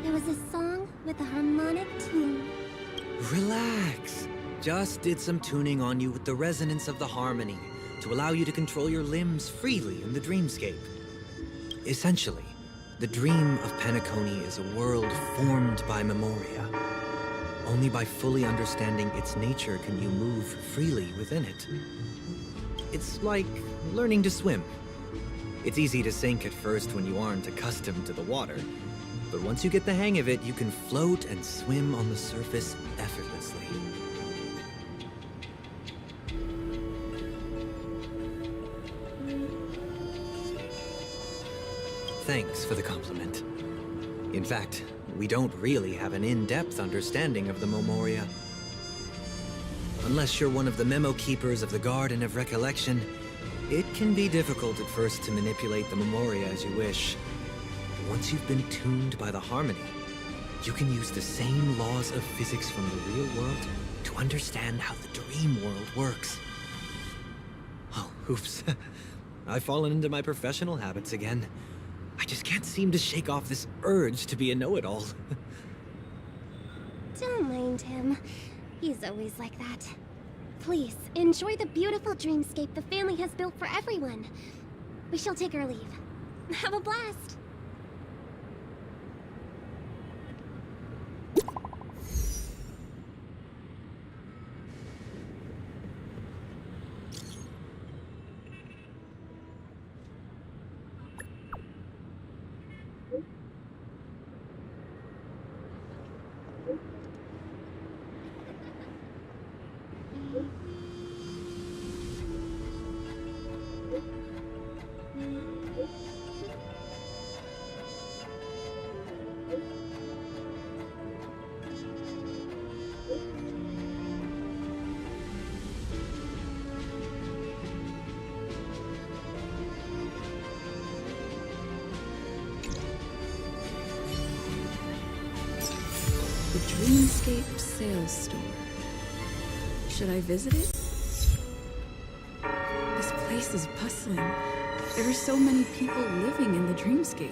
Speaker 14: There was a song with a harmonic tune.
Speaker 4: Relax. Just did some tuning on you with the resonance of the harmony to allow you to control your limbs freely in the dreamscape. Essentially, the dream of Penacony is a world formed by Memoria. Only by fully understanding its nature can you move freely within it. It's like learning to swim. It's easy to sink at first when you aren't accustomed to the water, but once you get the hang of it, you can float and swim on the surface effortlessly. Thanks for the compliment. In fact, we don't really have an in-depth understanding of the Memoria. Unless you're one of the memo keepers of the Garden of Recollection, it can be difficult at first to manipulate the Memoria as you wish. But once you've been tuned by the harmony, you can use the same laws of physics from the real world to understand how the dream world works. Oh, oops. I've fallen into my professional habits again. I just can't seem to shake off this urge to be a know-it-all.
Speaker 14: Don't mind him. He's always like that. Please, enjoy the beautiful dreamscape the family has built for everyone. We shall take our leave. Have a blast!
Speaker 5: Dreamscape sales store. Should I visit it? This place is bustling. There are so many people living in the Dreamscape.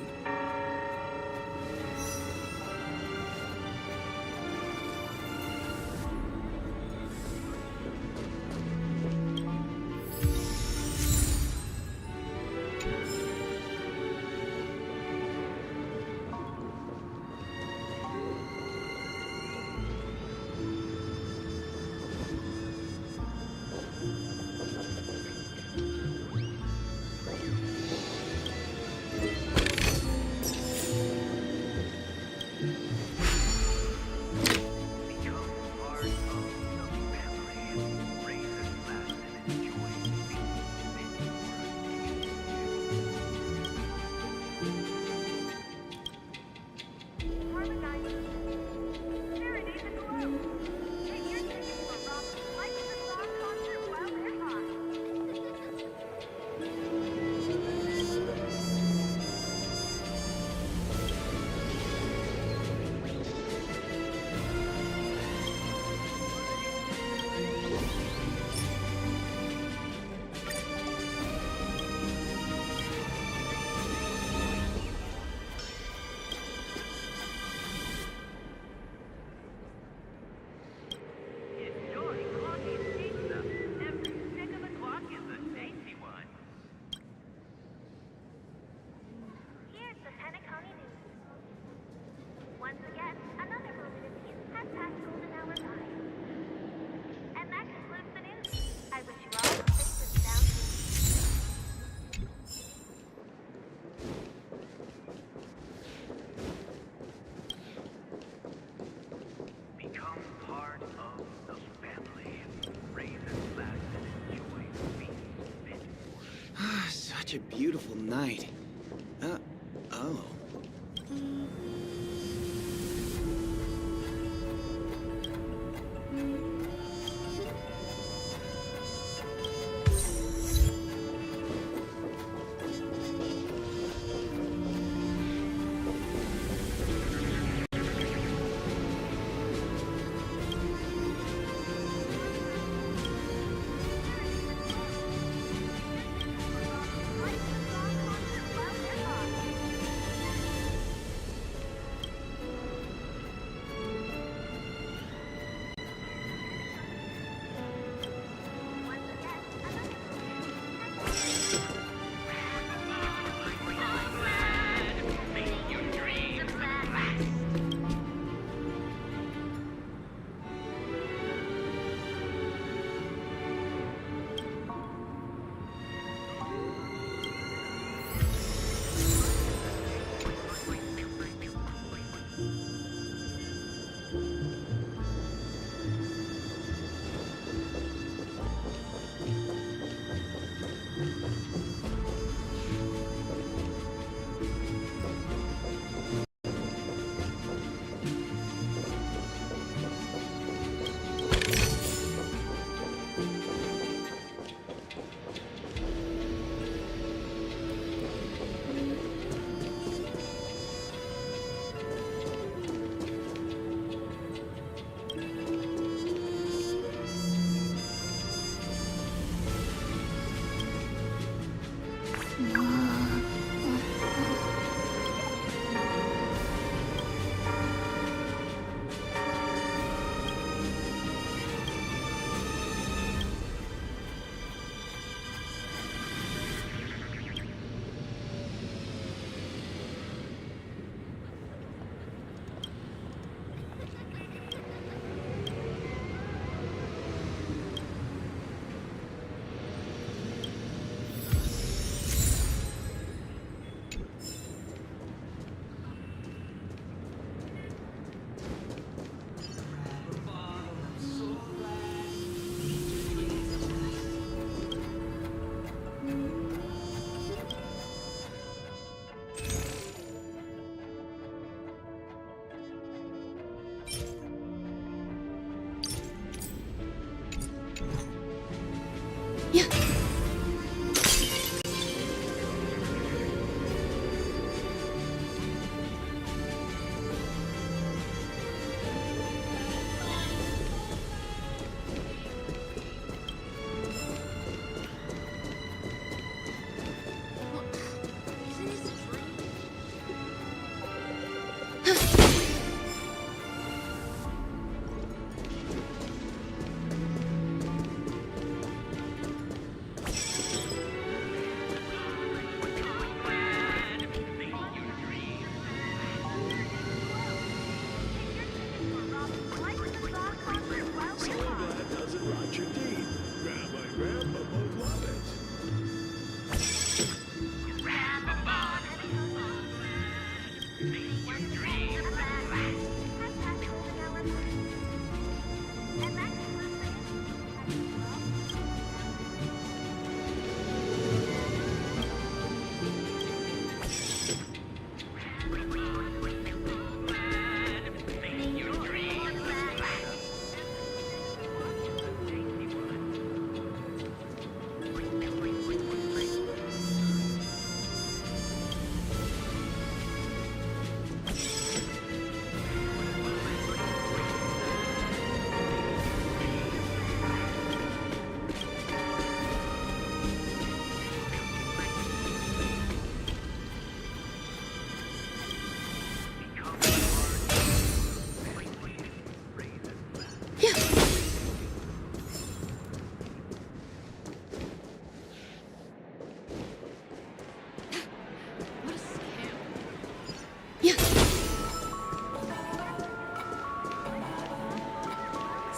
Speaker 23: Such a beautiful night. Oh.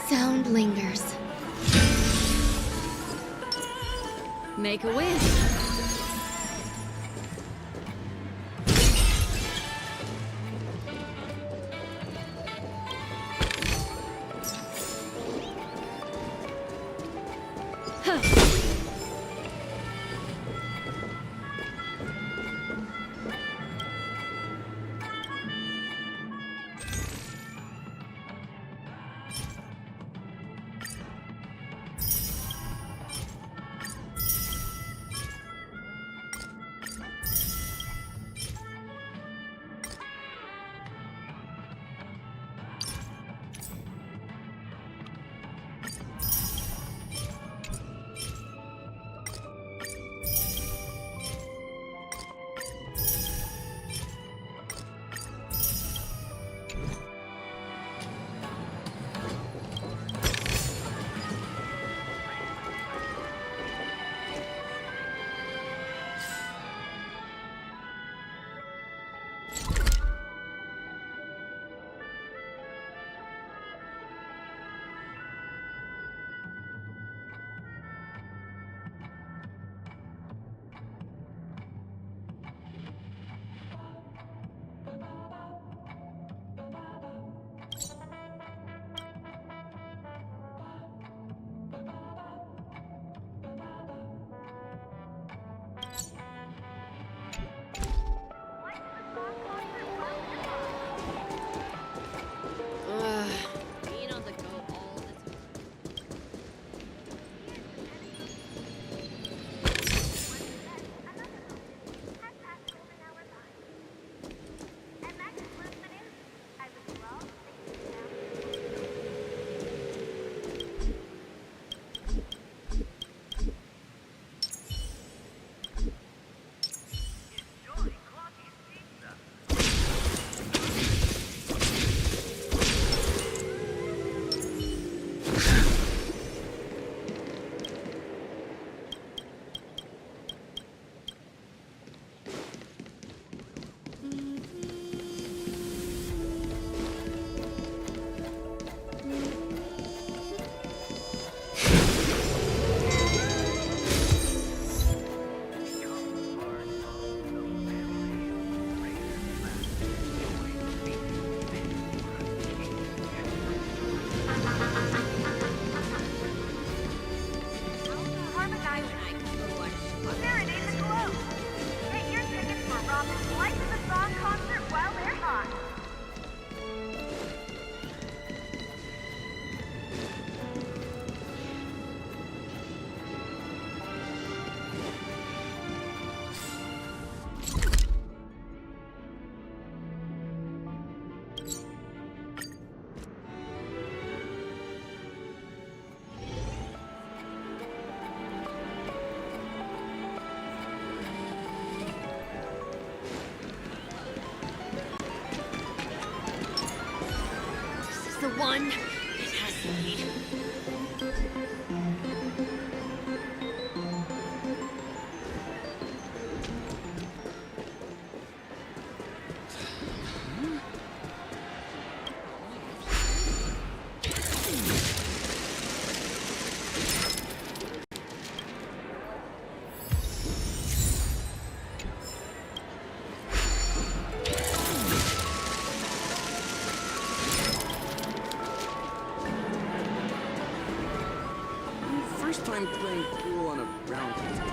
Speaker 14: Sound lingers.
Speaker 1: Make a wish.
Speaker 8: one. It has to be.
Speaker 16: First time playing pool on a round table.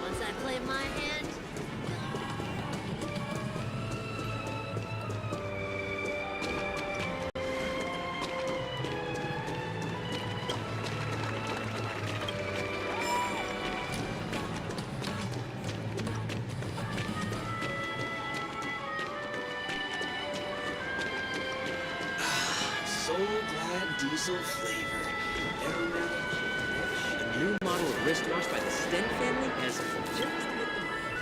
Speaker 8: Once I play my hand,
Speaker 23: So glad diesel flavor. Aromatic. A new model of wristwatch by the Stent family has just hit the market.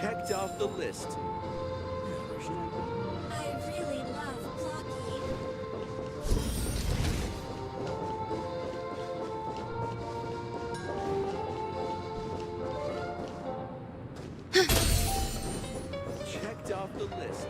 Speaker 23: Checked off the list.
Speaker 6: I really love Blocky.
Speaker 23: Checked off the list.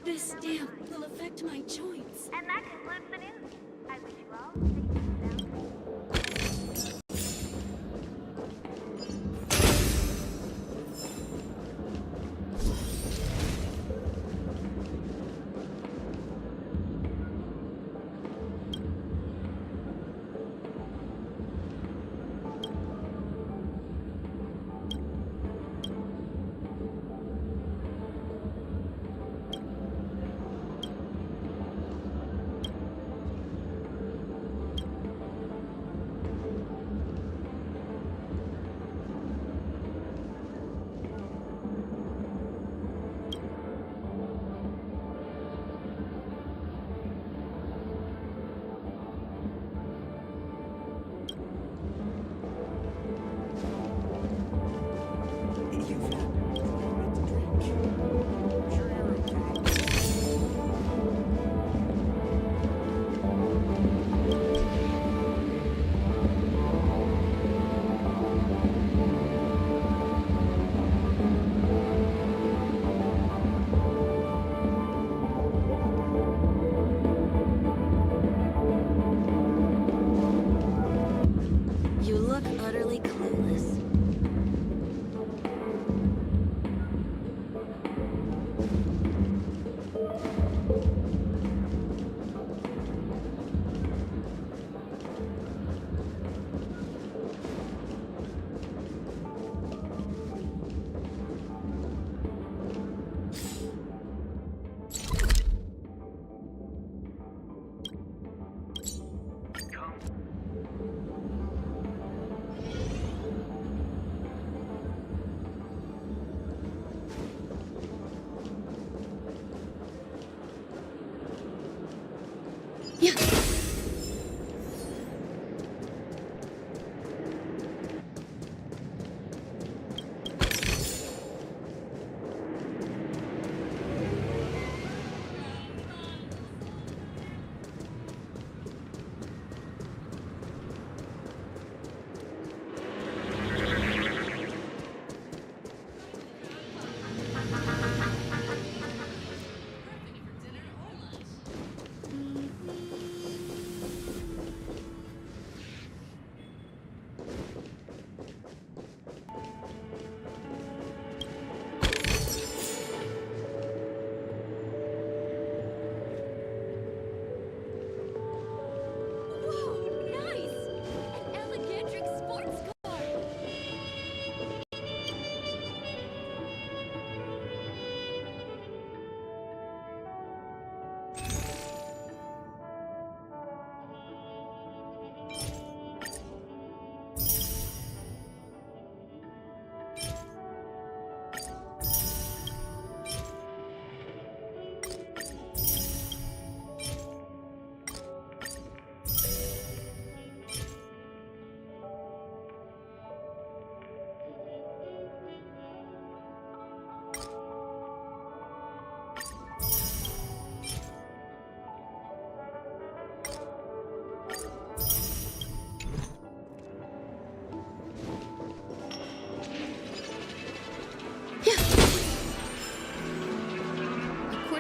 Speaker 8: This damp will affect my joints.
Speaker 6: And that concludes the news. I wish you all safe and sound.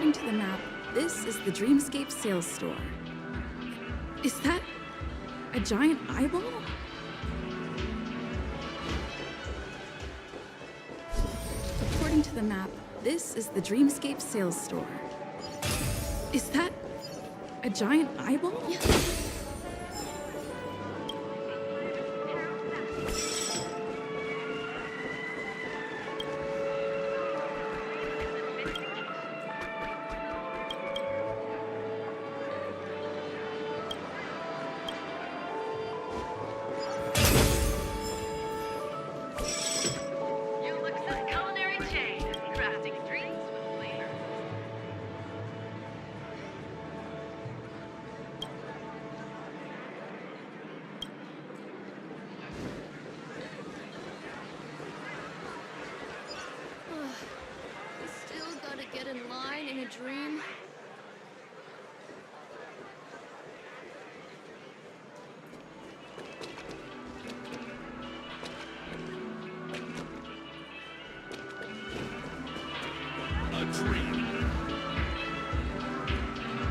Speaker 5: According to the map, this is the Dreamscape sales store. Is that a giant eyeball? According to the map, this is the Dreamscape sales store. Is that a giant eyeball?
Speaker 15: Get in line in a dream.
Speaker 13: A dream.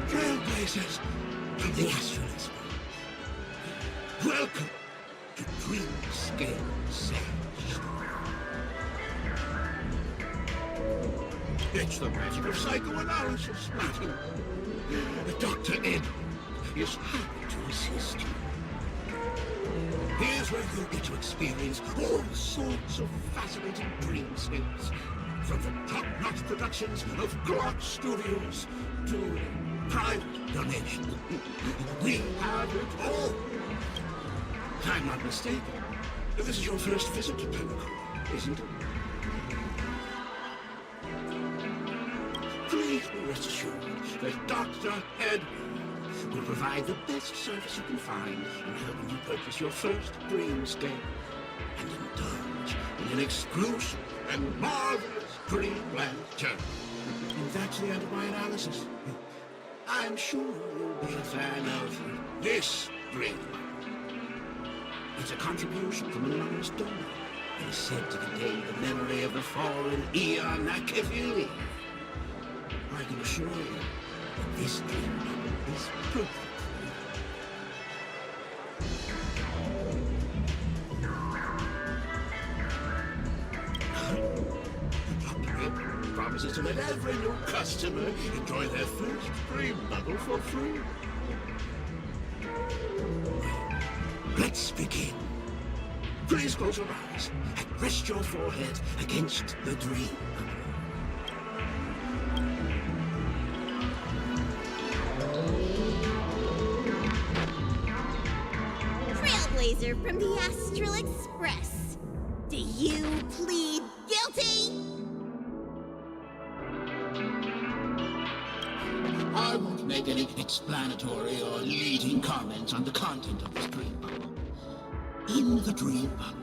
Speaker 13: Trailblazers from the Astral Express. Welcome to Dreamscape Sales. It's the magic of psychoanalysis meeting. Dr. Ed is happy to assist you. Here's where you get to experience all sorts of fascinating dreamscapes. From the top-notch productions of Glock Studios to private donations. We have it all. If I'm not mistaken, this is your first visit to Pinnacle, isn't it? Please be rest assured that Dr. Edward will provide the best service you can find in helping you purchase your first dreamscape and indulge in an exclusive and marvelous dreamland journey. And that's the end of my analysis. I'm sure you'll be a fan of this dream. It's a contribution from an anonymous donor. It is said to contain the memory of the fallen Eon Akavili. I can assure you that this dream is perfect. Dr. Ed promises to let every new customer enjoy their first dream bubble for free. Let's begin. Please close your eyes and rest your forehead against the dream.
Speaker 17: Trailblazer from the Astral Express. Do you plead guilty?
Speaker 13: I won't make any explanatory or leading comments on the content of this dream bubble. In the dream bubble,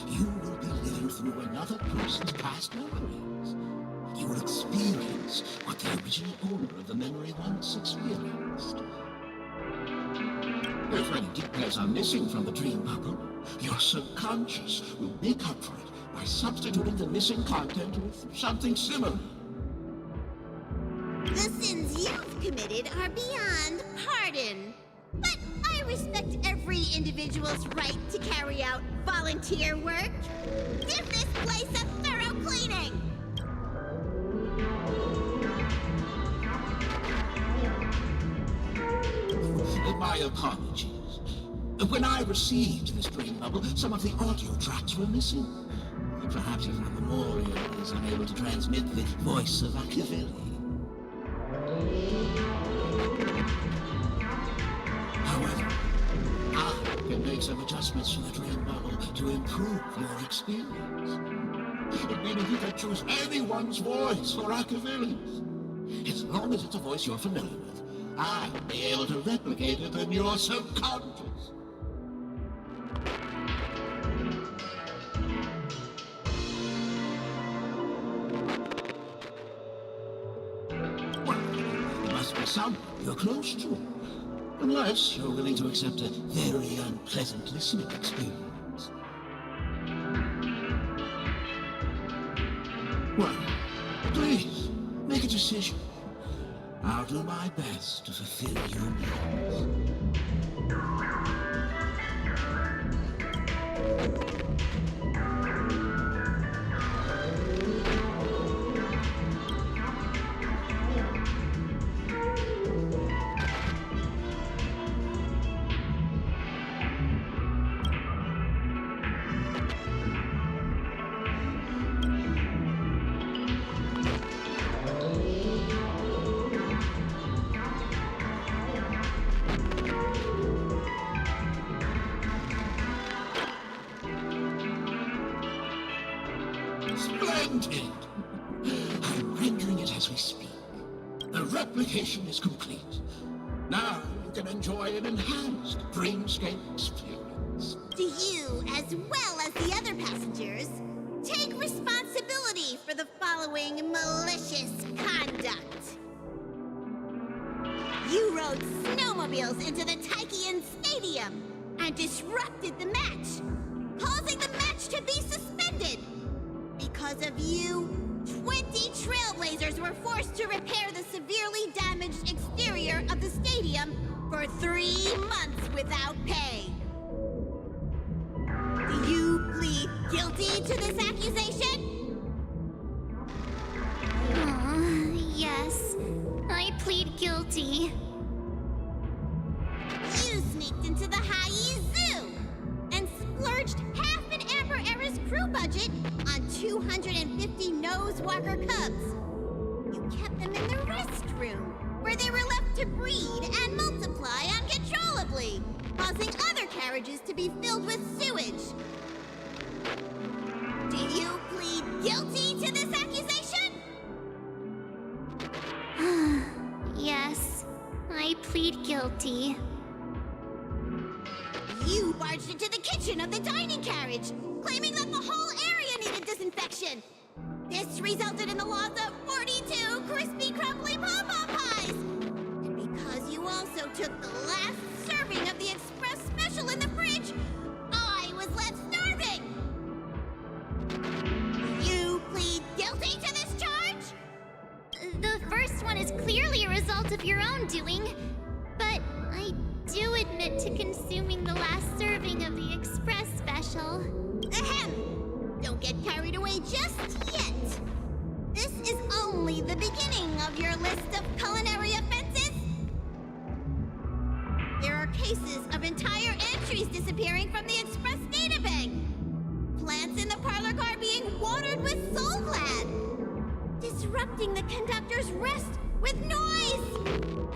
Speaker 13: you will be living through another person's past memories. You will experience what the original owner of the memory once experienced. If any details are missing from the dream bubble, your subconscious will make up for it by substituting the missing content with something similar.
Speaker 17: The sins you've committed are beyond pardon. But I respect every individual's right to carry out volunteer work. Give this place a thorough cleaning!
Speaker 13: My apologies. When I received this dream bubble, some of the audio tracks were missing. Perhaps even the memorial is unable to transmit the voice of Akavili. However, I can make some adjustments to the dream bubble to improve your experience. Meaning you can choose anyone's voice for Akavili's. As long as it's a voice you're familiar with, I'll be able to replicate it in your subconscious. Well, there must be someone you're close to. Unless you're willing to accept a very unpleasant listening experience. Well, please, make a decision. I'll do my best to fulfill your needs. Splendid! I'm rendering it as we speak. The replication is complete. Now you can enjoy an enhanced Dreamscape experience.
Speaker 17: Do you, as well as the other passengers, take responsibility for the following malicious conduct? You rode snowmobiles into the Taikian Stadium and disrupted the match, causing the match to be suspended. Because of you, 20 Trailblazers were forced to repair the severely damaged exterior of the stadium for 3 months without pay. Do you plead guilty to this accusation?
Speaker 14: Yes. I plead guilty.
Speaker 17: You sneaked into the Hai Zoo and splurged half an Amber Era's crew budget on 250 Nosewalker cubs. You kept them in the restroom, where they were left to breed and multiply uncontrollably, causing other carriages to be filled with sewage. Do you plead guilty to this accusation?
Speaker 14: Yes. I plead guilty.
Speaker 17: You barged into the kitchen of the dining carriage, claiming that the whole area needed disinfection. This resulted in the loss of 42 crispy, crumbly pom-pom pies. And because you also took the last serving of the express special in the fridge, I was left starving. You plead guilty to this charge?
Speaker 14: The first one is clearly a result of your own doing, but I do admit to consuming the last serving of the express special.
Speaker 17: Ahem! Don't get carried away just yet. This is only the beginning of your list of culinary offenses. There are cases of entire entries disappearing from the express databank. Plants in the parlor car being watered with Soul Glad. Disrupting the conductor's rest with noise.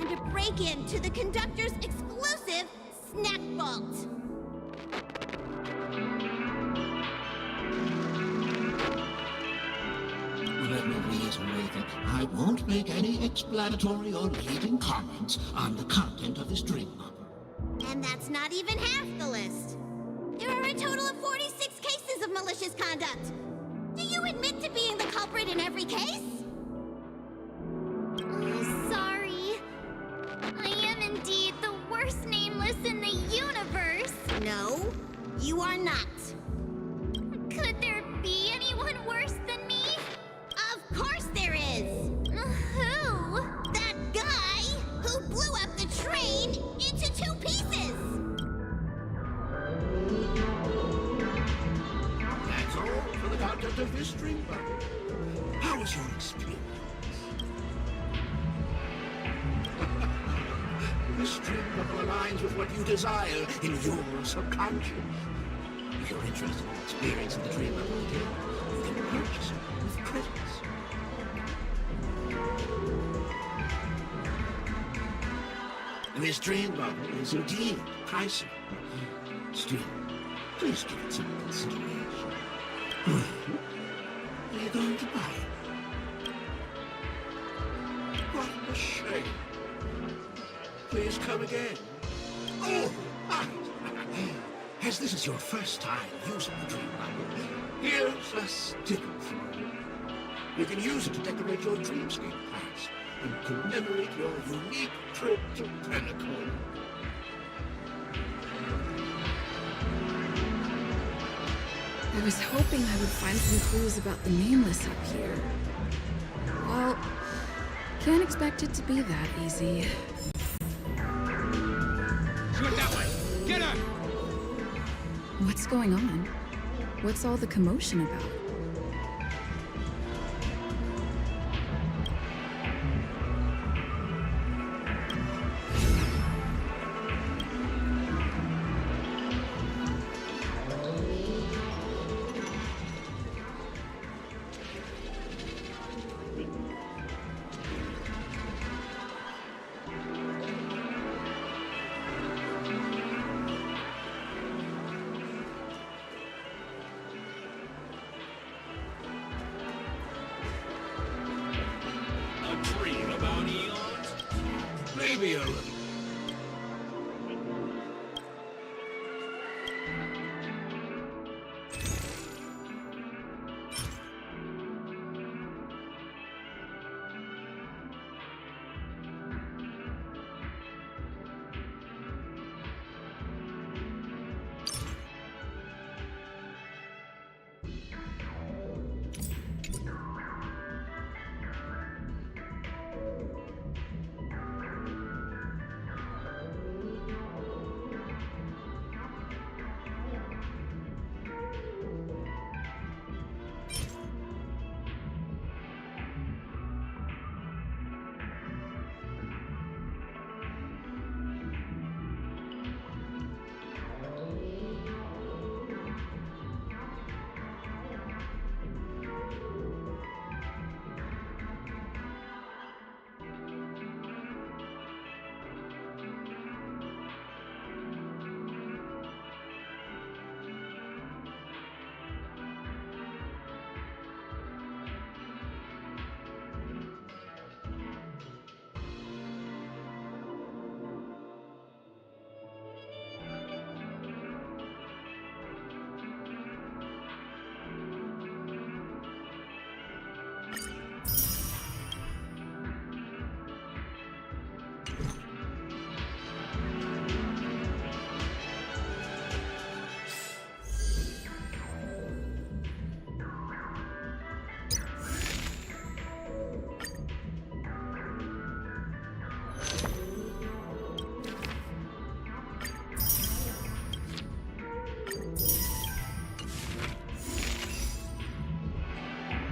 Speaker 17: And a break-in to the conductor's exclusive snack vault.
Speaker 13: Let me reiterate that I won't make any explanatory or leading comments on the content of this dream bubble.
Speaker 17: And that's not even half the list. There are a total of 46 cases of malicious conduct. Do you admit to being the culprit in every case?
Speaker 14: Sorry. I am indeed the worst nameless in the universe.
Speaker 17: No, you are not.
Speaker 14: Could there be anyone worse than me?
Speaker 17: Of course there is.
Speaker 14: Who?
Speaker 17: That guy who blew up the train into 2 pieces.
Speaker 13: That's all for the content of this dream bubble. How was your experience? This dream bubble aligns with what you desire in your subconscious. If you're interested in experiencing the dream bubble again, you can purchase it with credits. This dream bubble is indeed pricey. Still, please give it some consideration. Are you going to buy it? What a shame. Please come again. Oh, right. As this is your first time using the dream bubble, here's a sticker for you. You can use it to decorate your dreamscape class and commemorate your unique trip to Penacony.
Speaker 5: I was hoping I would find some clues about the nameless up here. Well, Can't expect it to be that easy.
Speaker 13: Shoot that way! Get her!
Speaker 5: What's going on? What's all the commotion about?
Speaker 13: Maybe a little.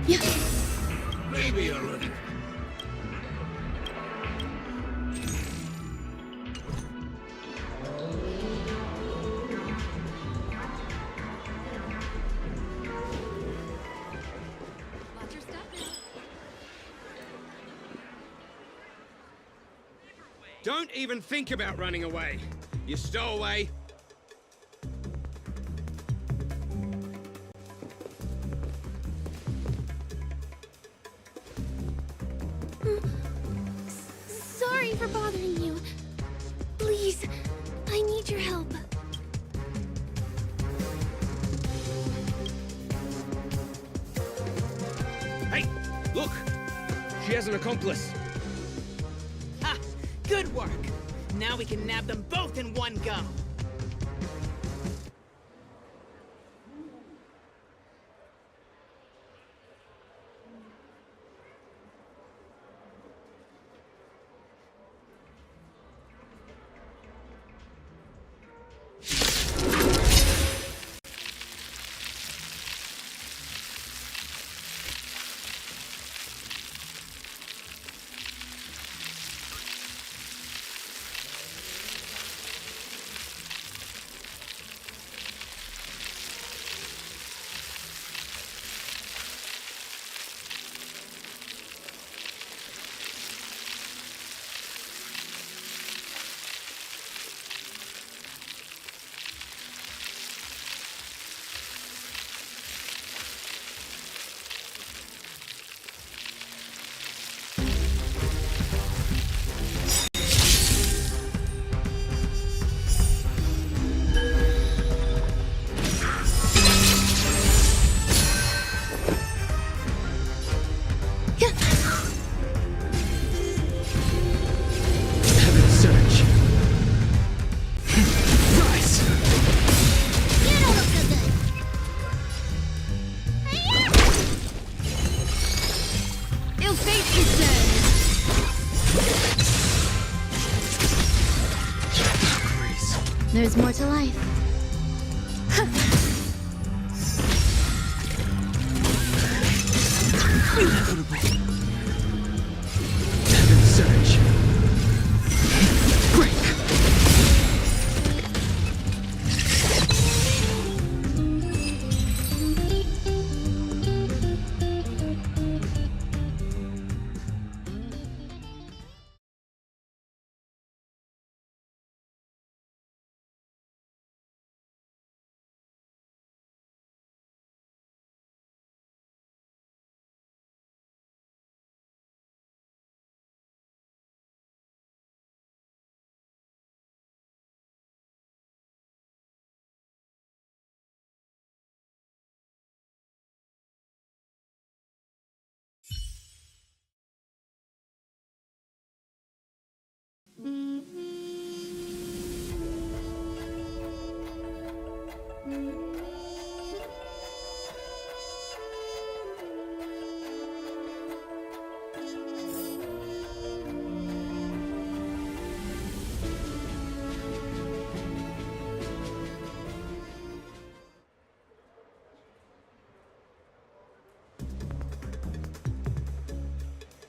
Speaker 5: Yeah.
Speaker 13: Maybe a little.
Speaker 11: Watch your step now.
Speaker 18: Don't even think about running away. You stowaway.
Speaker 14: Sorry for bothering you. Please, I need your help.
Speaker 18: Hey, look! She has an accomplice.
Speaker 19: Ha! Good work! Now we can nab them both in one go!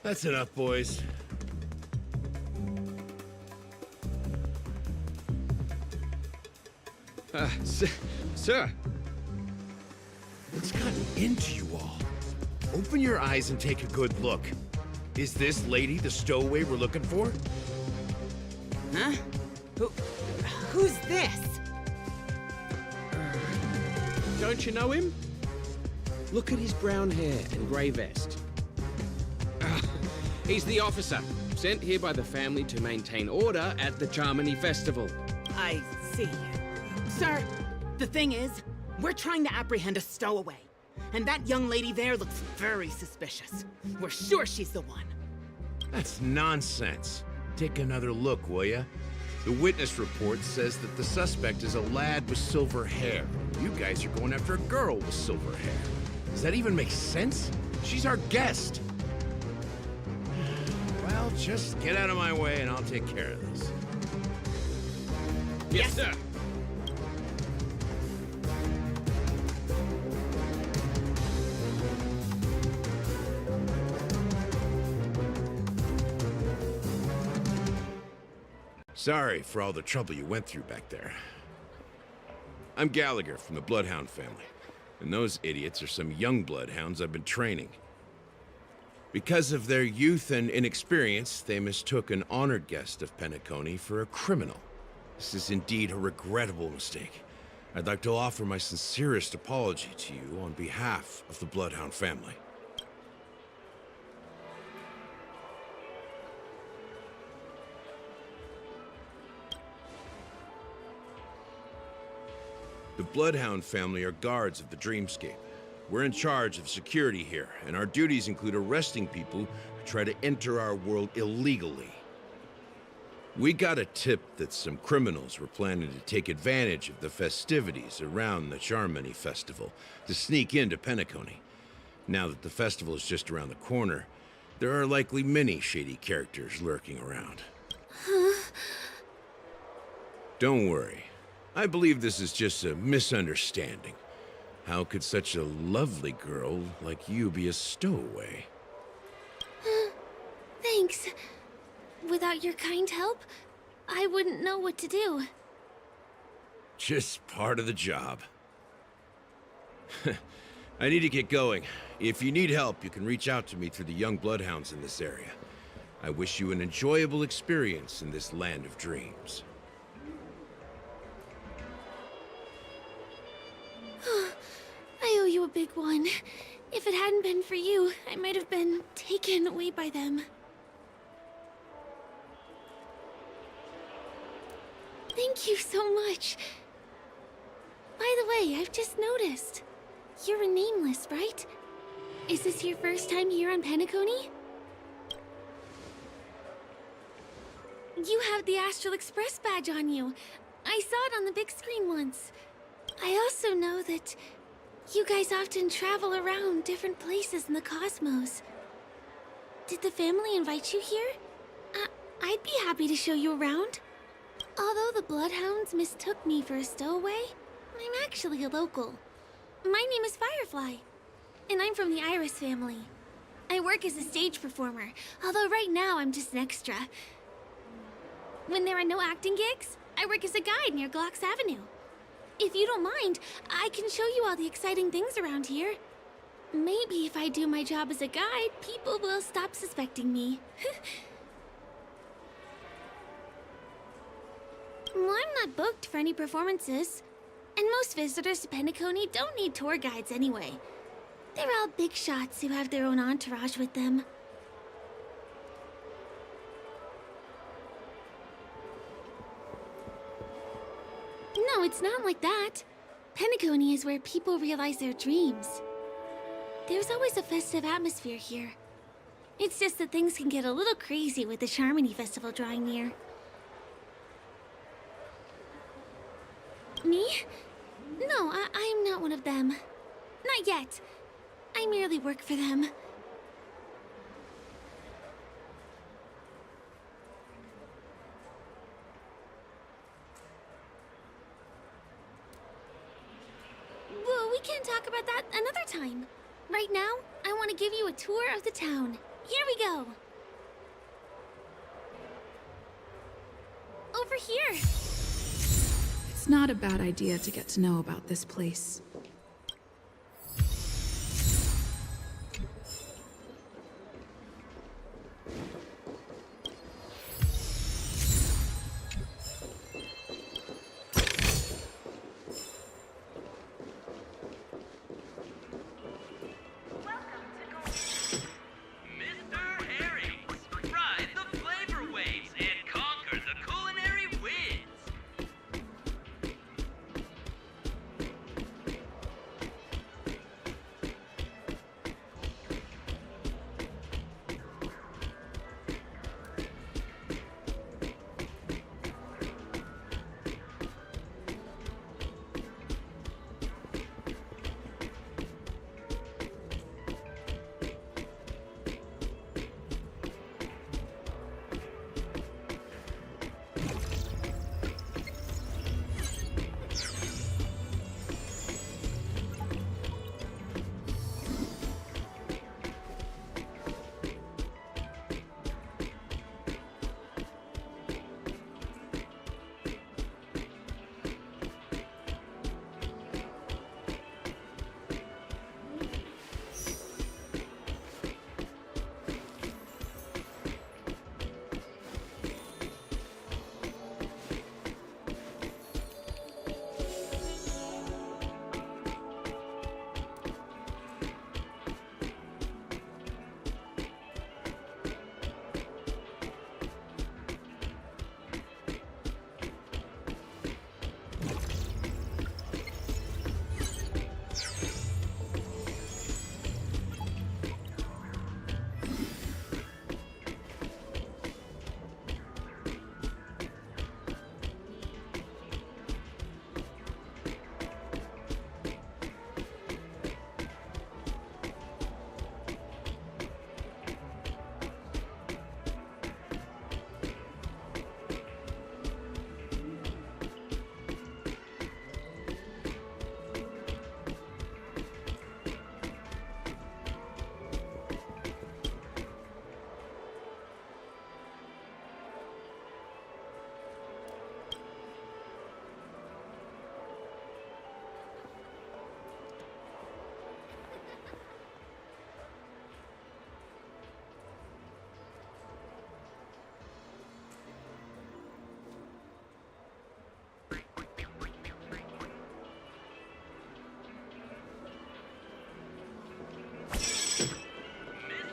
Speaker 2: That's enough, boys.
Speaker 18: Sir.
Speaker 2: What's gotten into you all? Open your eyes and take a good look. Is this lady the stowaway we're looking for?
Speaker 19: Huh? Who's this?
Speaker 18: Don't you know him? Look at his brown hair and grey vest. He's the officer, sent here by the family to maintain order at the Charmony Festival.
Speaker 19: I see. Sir, the thing is, we're trying to apprehend a stowaway. And that young lady there looks very suspicious. We're sure she's the one.
Speaker 2: That's nonsense. Take another look, will ya? The witness report says that the suspect is a lad with silver hair. You guys are going after a girl with silver hair. Does that even make sense? She's our guest. Well, just get out of my way and I'll take care of this.
Speaker 18: Yes, sir.
Speaker 2: Sorry for all the trouble you went through back there. I'm Gallagher from the Bloodhound family, and those idiots are some young Bloodhounds I've been training. Because of their youth and inexperience, they mistook an honored guest of Penacony for a criminal. This is indeed a regrettable mistake. I'd like to offer my sincerest apology to you on behalf of the Bloodhound family. The Bloodhound family are guards of the Dreamscape. We're in charge of security here, and our duties include arresting people who try to enter our world illegally. We got a tip that some criminals were planning to take advantage of the festivities around the Charmony Festival to sneak into Penacony. Now that the festival is just around the corner, there are likely many shady characters lurking around. Don't worry. I believe this is just a misunderstanding. How could such a lovely girl like you be a stowaway?
Speaker 14: Thanks. Without your kind help, I wouldn't know what to do.
Speaker 2: Just part of the job. I need to get going. If you need help, you can reach out to me through the young Bloodhounds in this area. I wish you an enjoyable experience in this land of dreams.
Speaker 14: I owe you a big one. If it hadn't been for you, I might have been taken away by them. Thank you so much. By the way, I've just noticed. You're a Nameless, right? Is this your first time here on Penacony? You have the Astral Express badge on you. I saw it on the big screen once. I also know that you guys often travel around different places in the cosmos. Did the family invite you here? I'd be happy to show you around. Although the Bloodhounds mistook me for a stowaway, I'm actually a local. My name is Firefly, and I'm from the Iris family. I work as a stage performer, although right now I'm just an extra. When there are no acting gigs, I work as a guide near Glox Avenue. If you don't mind, I can show you all the exciting things around here. Maybe if I do my job as a guide, people will stop suspecting me. Well, I'm not booked for any performances. And most visitors to Penacony don't need tour guides anyway. They're all big shots who have their own entourage with them. No, it's not like that. Penacony is where people realize their dreams. There's always a festive atmosphere here. It's just that things can get a little crazy with the Charmony Festival drawing near. Me? No, Not yet. I merely work for them. Well, we can talk about that another time. Right now, I want to give you a tour of the town. Here we go. Over here.
Speaker 5: It's not a bad idea to get to know about this place.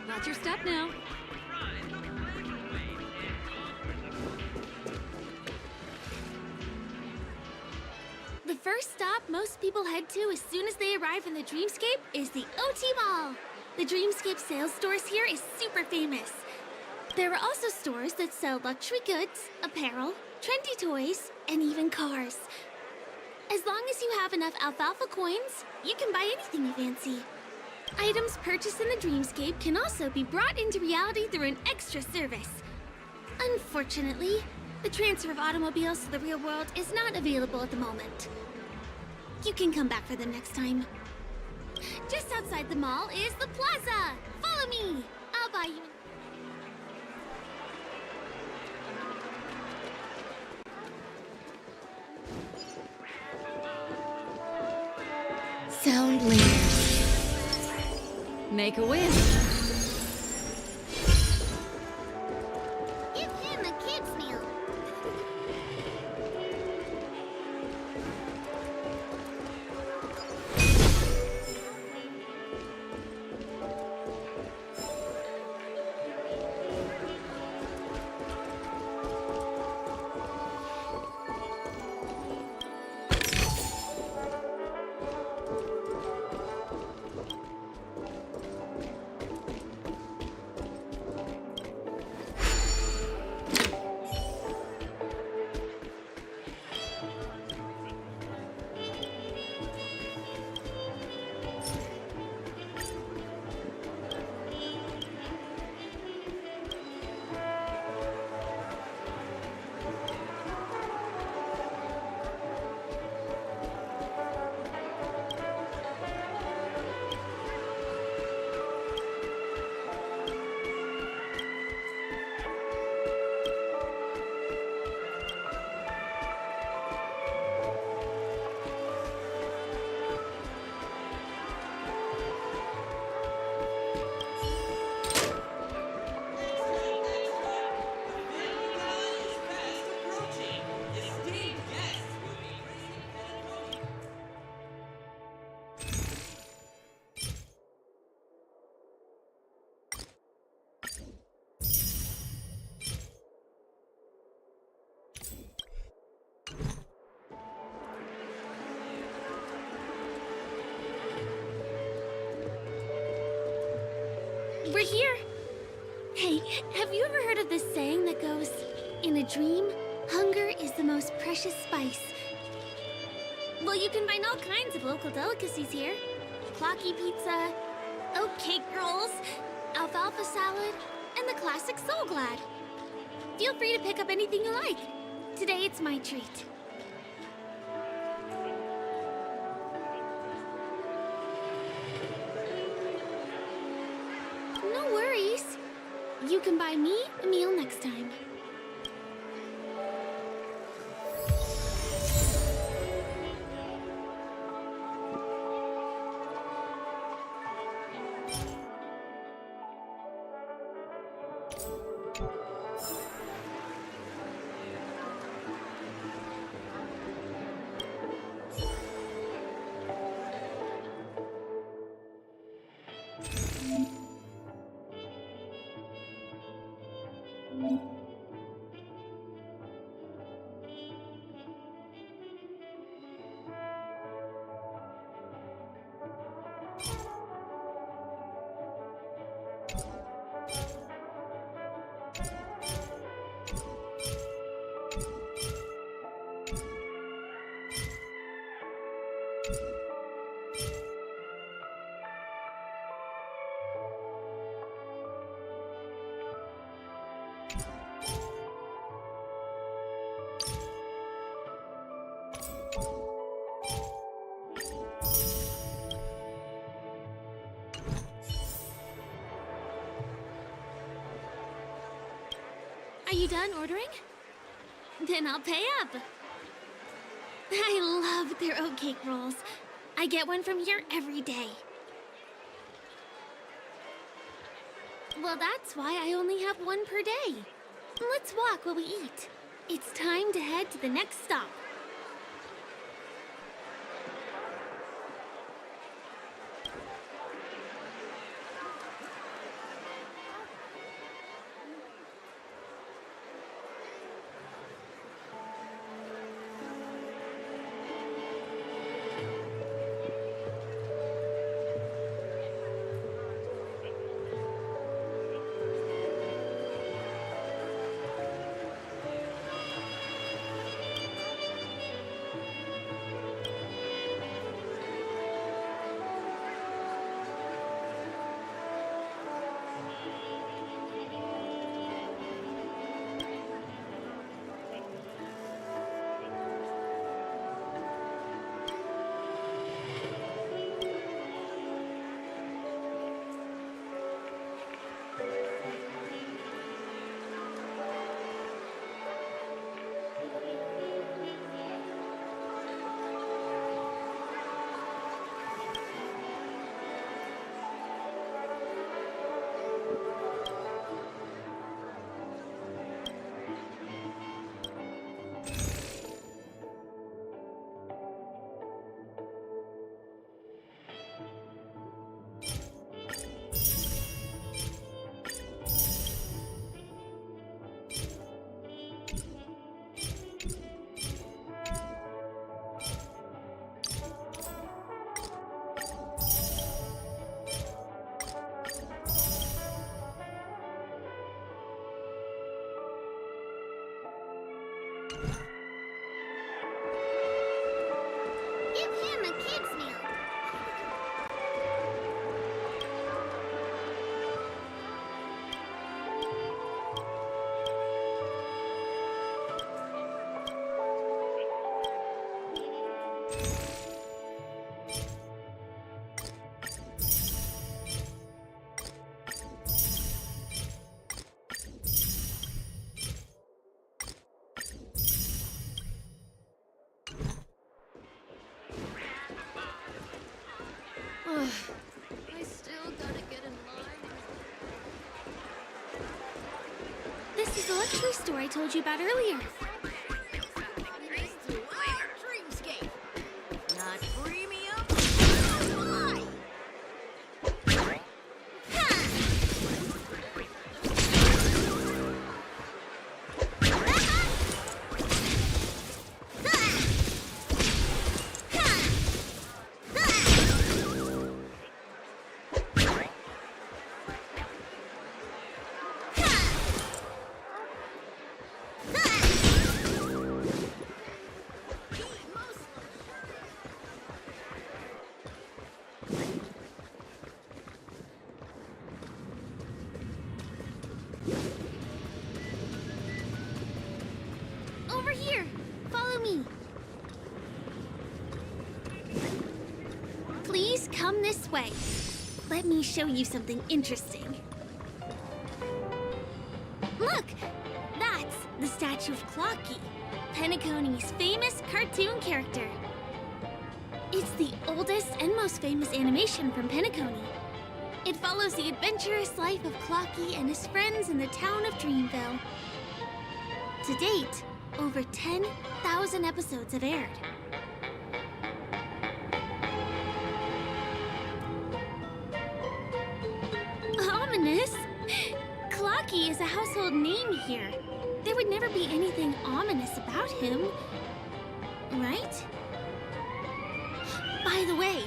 Speaker 11: Watch your step now.
Speaker 14: The first stop most people head to as soon as they arrive in the Dreamscape is the OT Mall. The Dreamscape sales stores here is super famous. There are also stores that sell luxury goods, apparel, trendy toys, and even cars. As long as you have enough alfalfa coins, you can buy anything you fancy. Items purchased in the Dreamscape can also be brought into reality through an extra service. Unfortunately, the transfer of automobiles to the real world is not available at the moment. You can come back for them next time. Just outside the mall is the plaza! Follow me! I'll buy you...
Speaker 11: Sound lingers. Make a wish.
Speaker 14: Give him a kid's meal. We're here. Hey, have you ever heard of this saying that goes, in a dream, hunger is the most precious spice? Well, you can find all kinds of local delicacies here. Clocky pizza, oat cake rolls, alfalfa salad, and the classic Soul Glad. Feel free to pick up anything you like. Today it's my treat. No worries. You can buy me a meal next time. Are you done ordering? Then I'll pay up. I love their oat cake rolls. I get one from here every day. Well, that's why I only have one per day. Let's walk while we eat. It's time to head to the next stop. Give him a kid's meal. I still gotta get in line. This is the luxury store I told you about earlier.
Speaker 17: Dreamscape. Not premium. Why?
Speaker 14: Come this way. Let me show you something interesting. Look! That's the statue of Clocky, Penacony's famous cartoon character. It's the oldest and most famous animation from Penacony. It follows the adventurous life of Clocky and his friends in the town of Dreamville. To date, over 10,000 episodes have aired. Ominous? Clocky is a household name here. There would never be anything ominous about him, right? By the way,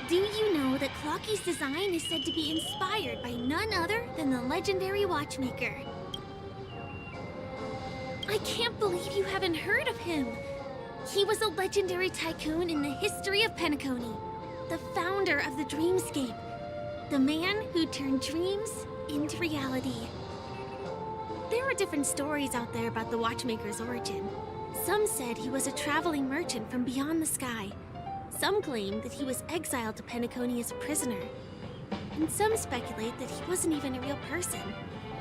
Speaker 14: do you know that Clocky's design is said to be inspired by none other than the legendary Watchmaker? I can't believe you haven't heard of him. He was a legendary tycoon in the history of Penacony, the founder of the Dreamscape, the man who turned dreams into reality. There are different stories out there about the Watchmaker's origin. Some said he was a traveling merchant from beyond the sky. Some claim that he was exiled to Penacony as a prisoner. And some speculate that he wasn't even a real person,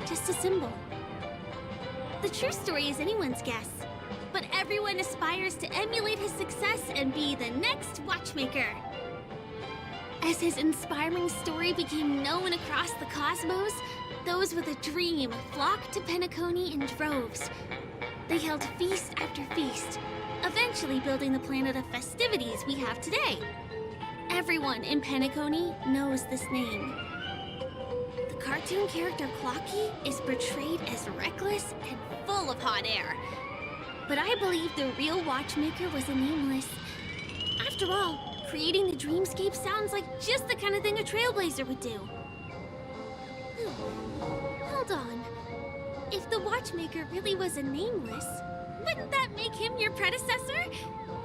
Speaker 14: just a symbol. The true story is anyone's guess, but everyone aspires to emulate his success and be the next Watchmaker. As his inspiring story became known across the cosmos, those with a dream flocked to Penacony in droves. They held feast after feast, eventually building the planet of festivities we have today. Everyone in Penacony knows this name. The cartoon character Clocky is portrayed as reckless and full of hot air. But I believe the real Watchmaker was a nameless. After all, creating the Dreamscape sounds like just the kind of thing a Trailblazer would do. Hold on. If the Watchmaker really was a nameless, wouldn't that make him your predecessor?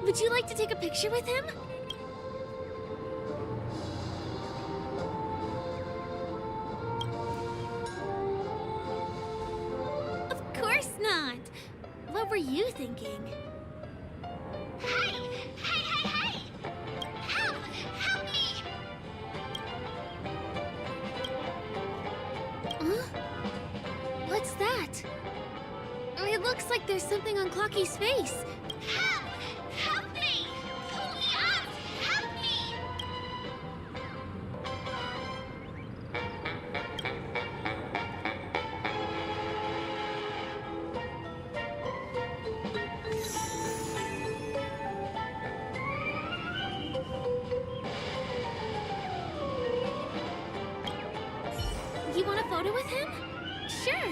Speaker 14: Would you like to take a picture with him? Of course not. What were you thinking?
Speaker 17: Hey! Hey, hey, hey! Help! Help me!
Speaker 14: Huh? What's that? It looks like there's something on Clocky's face.
Speaker 17: Help! Help me! Pull me out! Help me!
Speaker 14: You want a photo with him? Sure.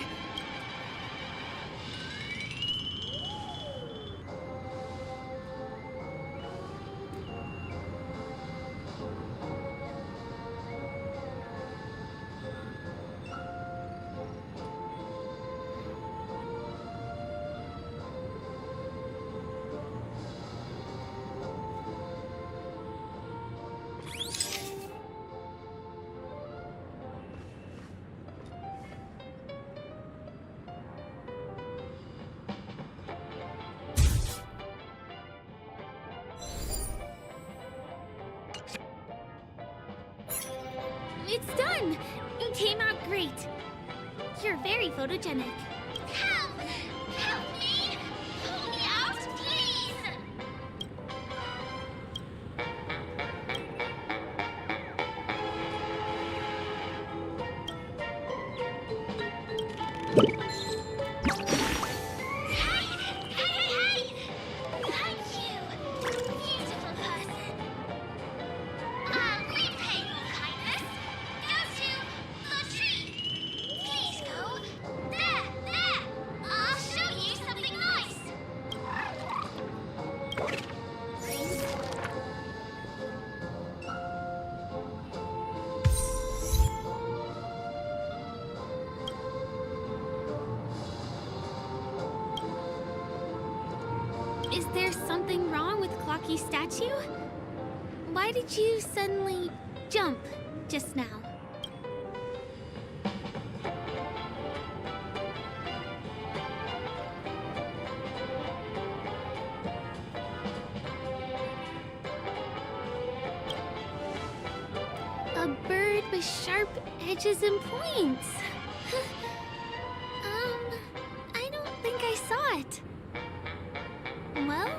Speaker 14: It's done! You came out great. You're very photogenic.
Speaker 17: Help! Help me! Pull me out, please! Hey! Hey, hey, hey! Thank you, beautiful person. I'll repay your kindness. Go to the tree. Please go. There! I'll show you something nice.
Speaker 14: Is there something wrong with Clocky's statue? Why did you suddenly jump just now? with sharp edges and points. I don't think I saw it. Well,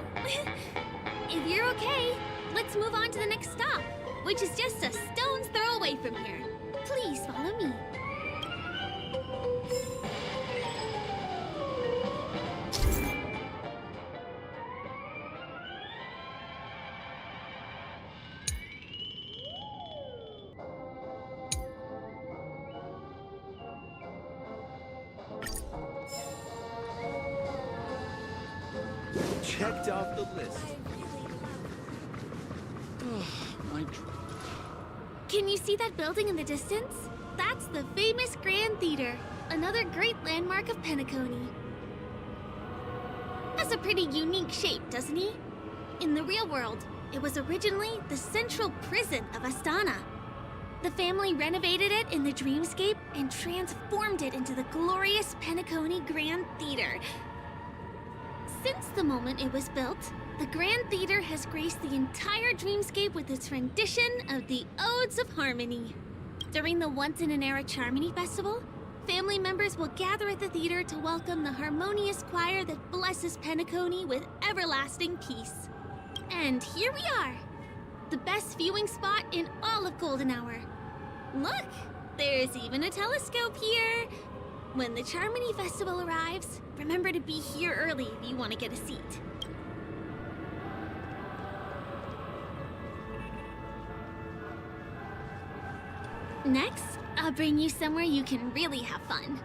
Speaker 14: if you're okay, let's move on to the next stop, which is just a stone's throw away from here. Please follow me.
Speaker 16: Checked off the list. My
Speaker 14: Can you see that building in the distance? That's the famous Grand Theater, another great landmark of Penacony. Has a pretty unique shape, doesn't he? In the real world, it was originally the central prison of Astana. The family renovated it in the dreamscape and transformed it into the glorious Penacony Grand Theater. Since the moment it was built, the Grand Theater has graced the entire dreamscape with its rendition of the Odes of Harmony. During the Once-in-an-Era Charmony Festival, family members will gather at the theater to welcome the harmonious choir that blesses Penacony with everlasting peace. And here we are, the best viewing spot in all of Golden Hour. Look, there's even a telescope here. When the Charmony Festival arrives, remember to be here early if you want to get a seat. Next, I'll bring you somewhere you can really have fun.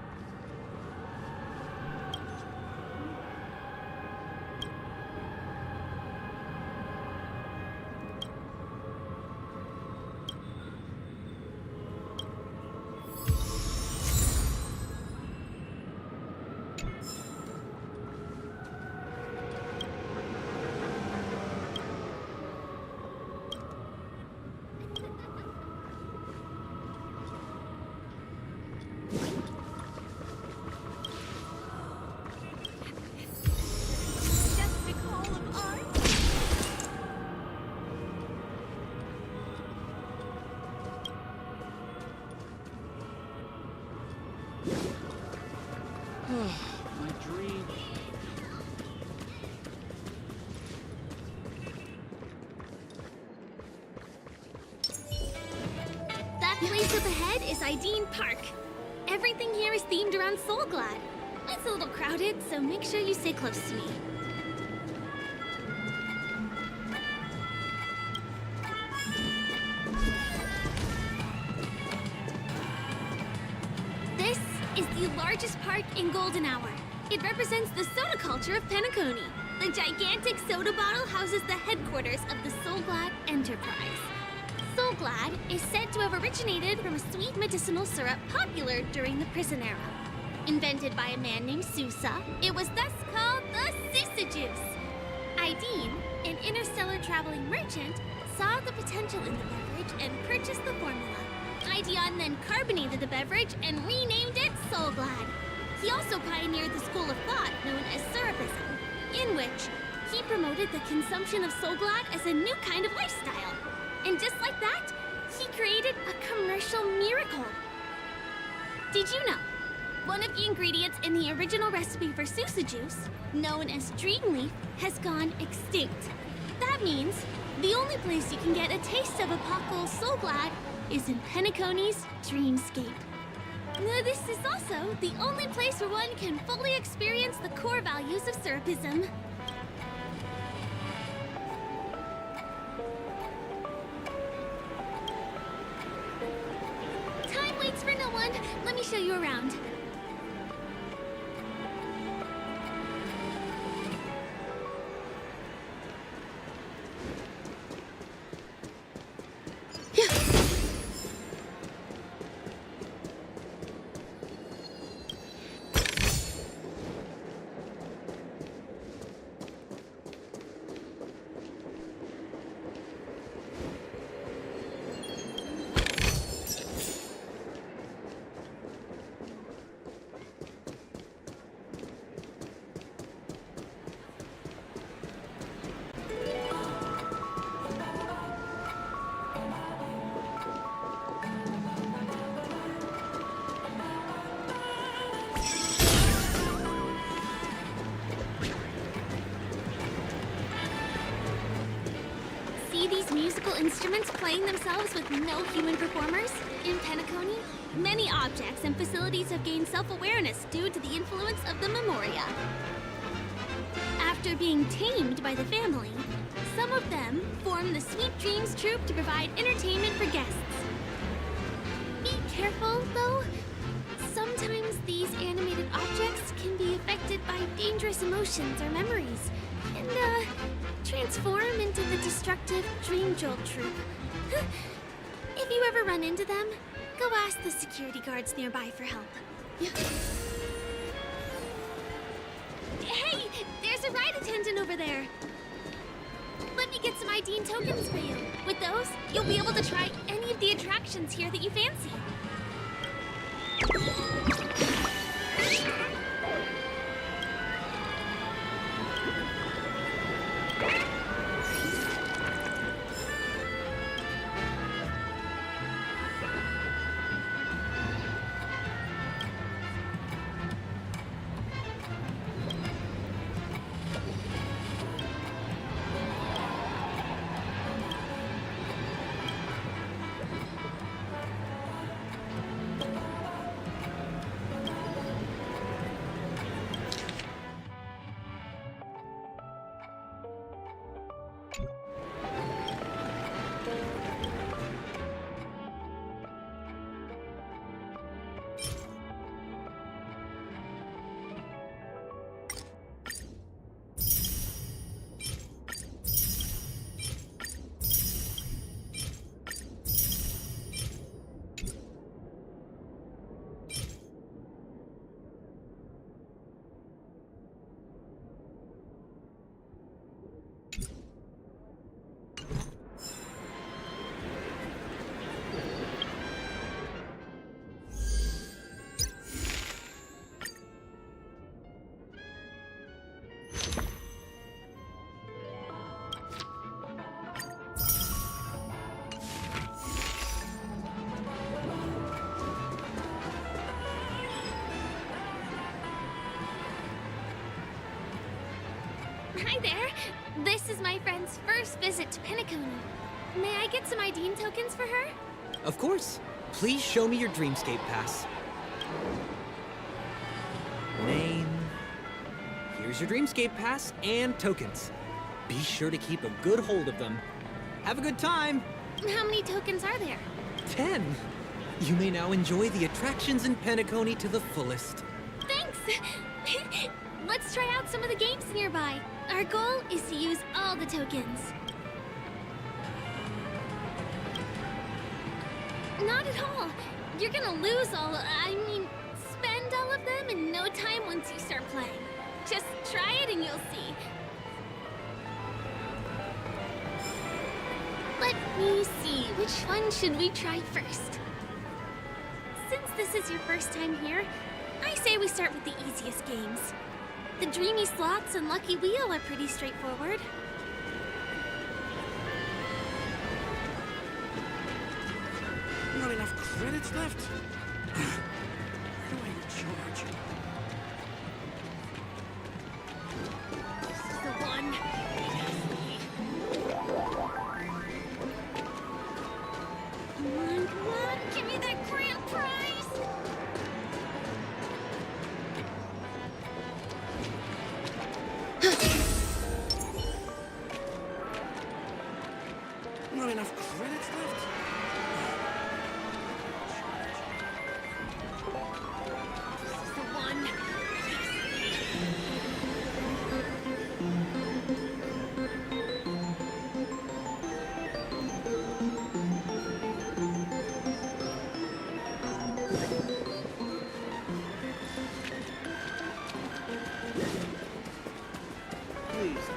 Speaker 16: My dream.
Speaker 14: That place up ahead is Ideen Park. Everything here is themed around Soulglad. It's a little crowded, so make sure you stay close to me. This is the largest park in Golden Hour. It represents the soda culture of Penacony. The gigantic soda bottle houses the headquarters of the Soulglad Enterprise. Soulglad is said to have originated from a sweet medicinal syrup popular during the prison era. Invented by a man named Sousa, it was thus called the Sousa Juice. Ideen, an interstellar traveling merchant, saw the potential in the beverage and purchased the formula. Ideon then carbonated the beverage and renamed it Soulglad. He also pioneered the school of thought known as Syrupism, in which he promoted the consumption of Soulglad as a new kind of lifestyle. And just like that, he created a commercial miracle. Did you know? One of the ingredients in the original recipe for Sousa Juice, known as Dreamleaf, has gone extinct. That means the only place you can get a taste of Apocalypse Soulglad is in Penacony's Dreamscape. This is also the only place where one can fully experience the core values of Syrupism. Time waits for no one. Let me show you around. instruments playing themselves with no human performers? In Penacony, many objects and facilities have gained self-awareness due to the influence of the Memoria. After being tamed by the family, some of them form the Sweet Dreams Troupe to provide entertainment for guests. Be careful, though. Sometimes these animated objects can be affected by dangerous emotions or memories, and, transform into the destructive Dream Jolt Troupe. If you ever run into them, go ask the security guards nearby for help. Hey, there's a ride attendant over there. Let me get some ID and tokens for you. With those, you'll be able to try any of the attractions here that you fancy. Hi there. This is my friend's first visit to Penacony. May I get some ID tokens for her?
Speaker 4: Of course. Please show me your Dreamscape pass. Name. Here's your Dreamscape pass and tokens. Be sure to keep a good hold of them. Have a good time.
Speaker 14: How many tokens are there?
Speaker 4: 10. You may now enjoy the attractions in Penacony to the fullest.
Speaker 14: Thanks! Let's try out some of the games nearby. Our goal is to use all the tokens. Not at all. You're gonna lose spend all of them in no time once you start playing. Just try it and you'll see. Let me see, which one should we try first? Since this is your first time here, I say we start with the easiest games. The Dreamy Slots and Lucky Wheel are pretty straightforward.
Speaker 13: Not enough credits left? Where do I recharge?
Speaker 14: This is the one. Come on, give me that grand prize!
Speaker 13: Not enough credits left?
Speaker 14: This is the one.
Speaker 13: Please.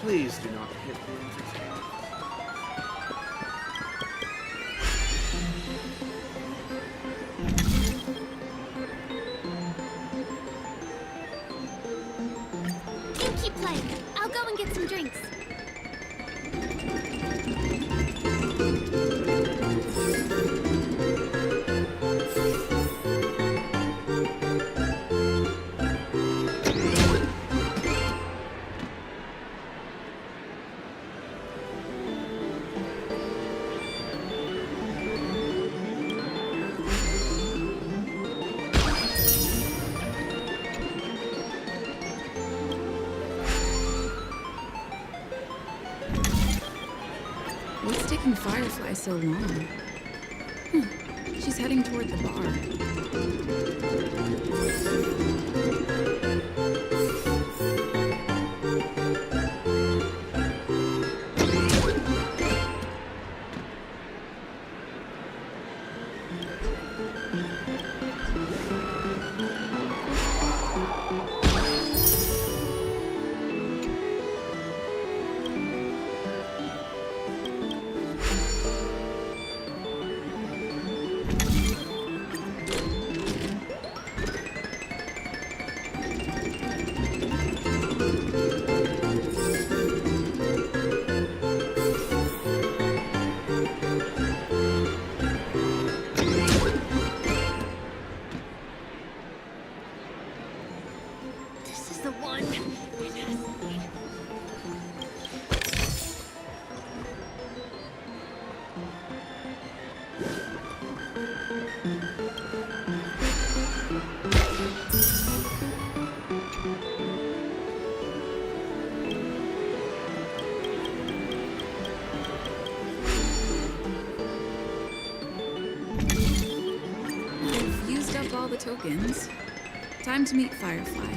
Speaker 16: Please do not hit the entertainment.
Speaker 14: You keep playing. I'll go and get some drinks.
Speaker 5: What's taking Firefly so long? She's heading toward the bar.
Speaker 14: This is the one. It has to be.
Speaker 5: I've used up all the tokens. Time to meet Firefly.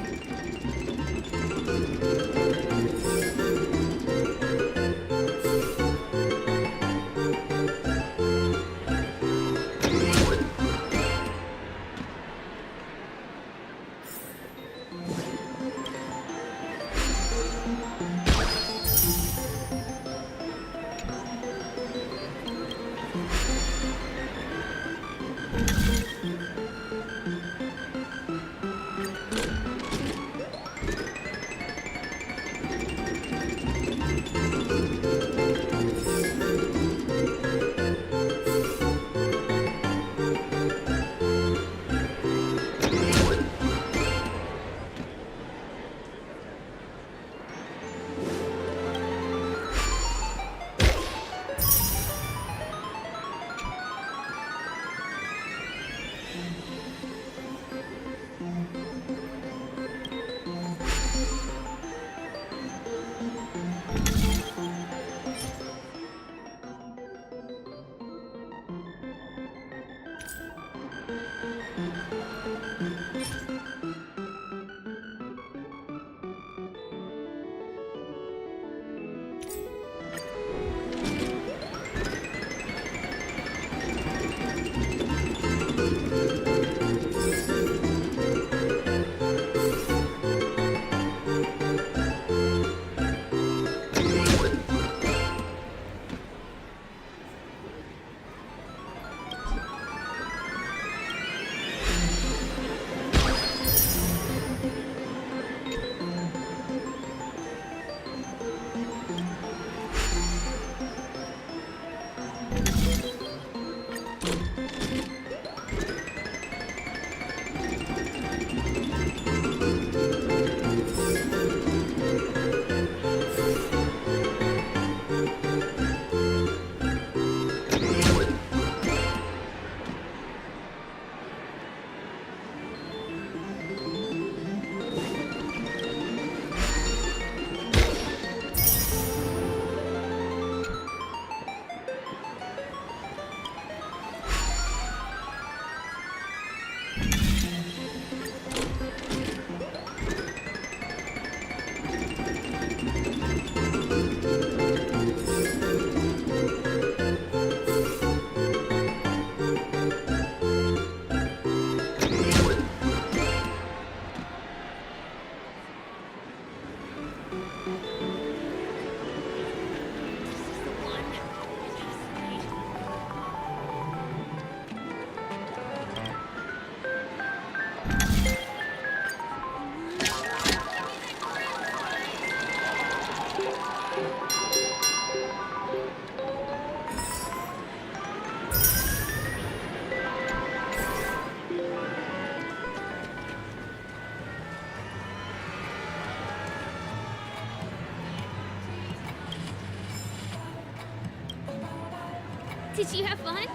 Speaker 14: Did you have fun?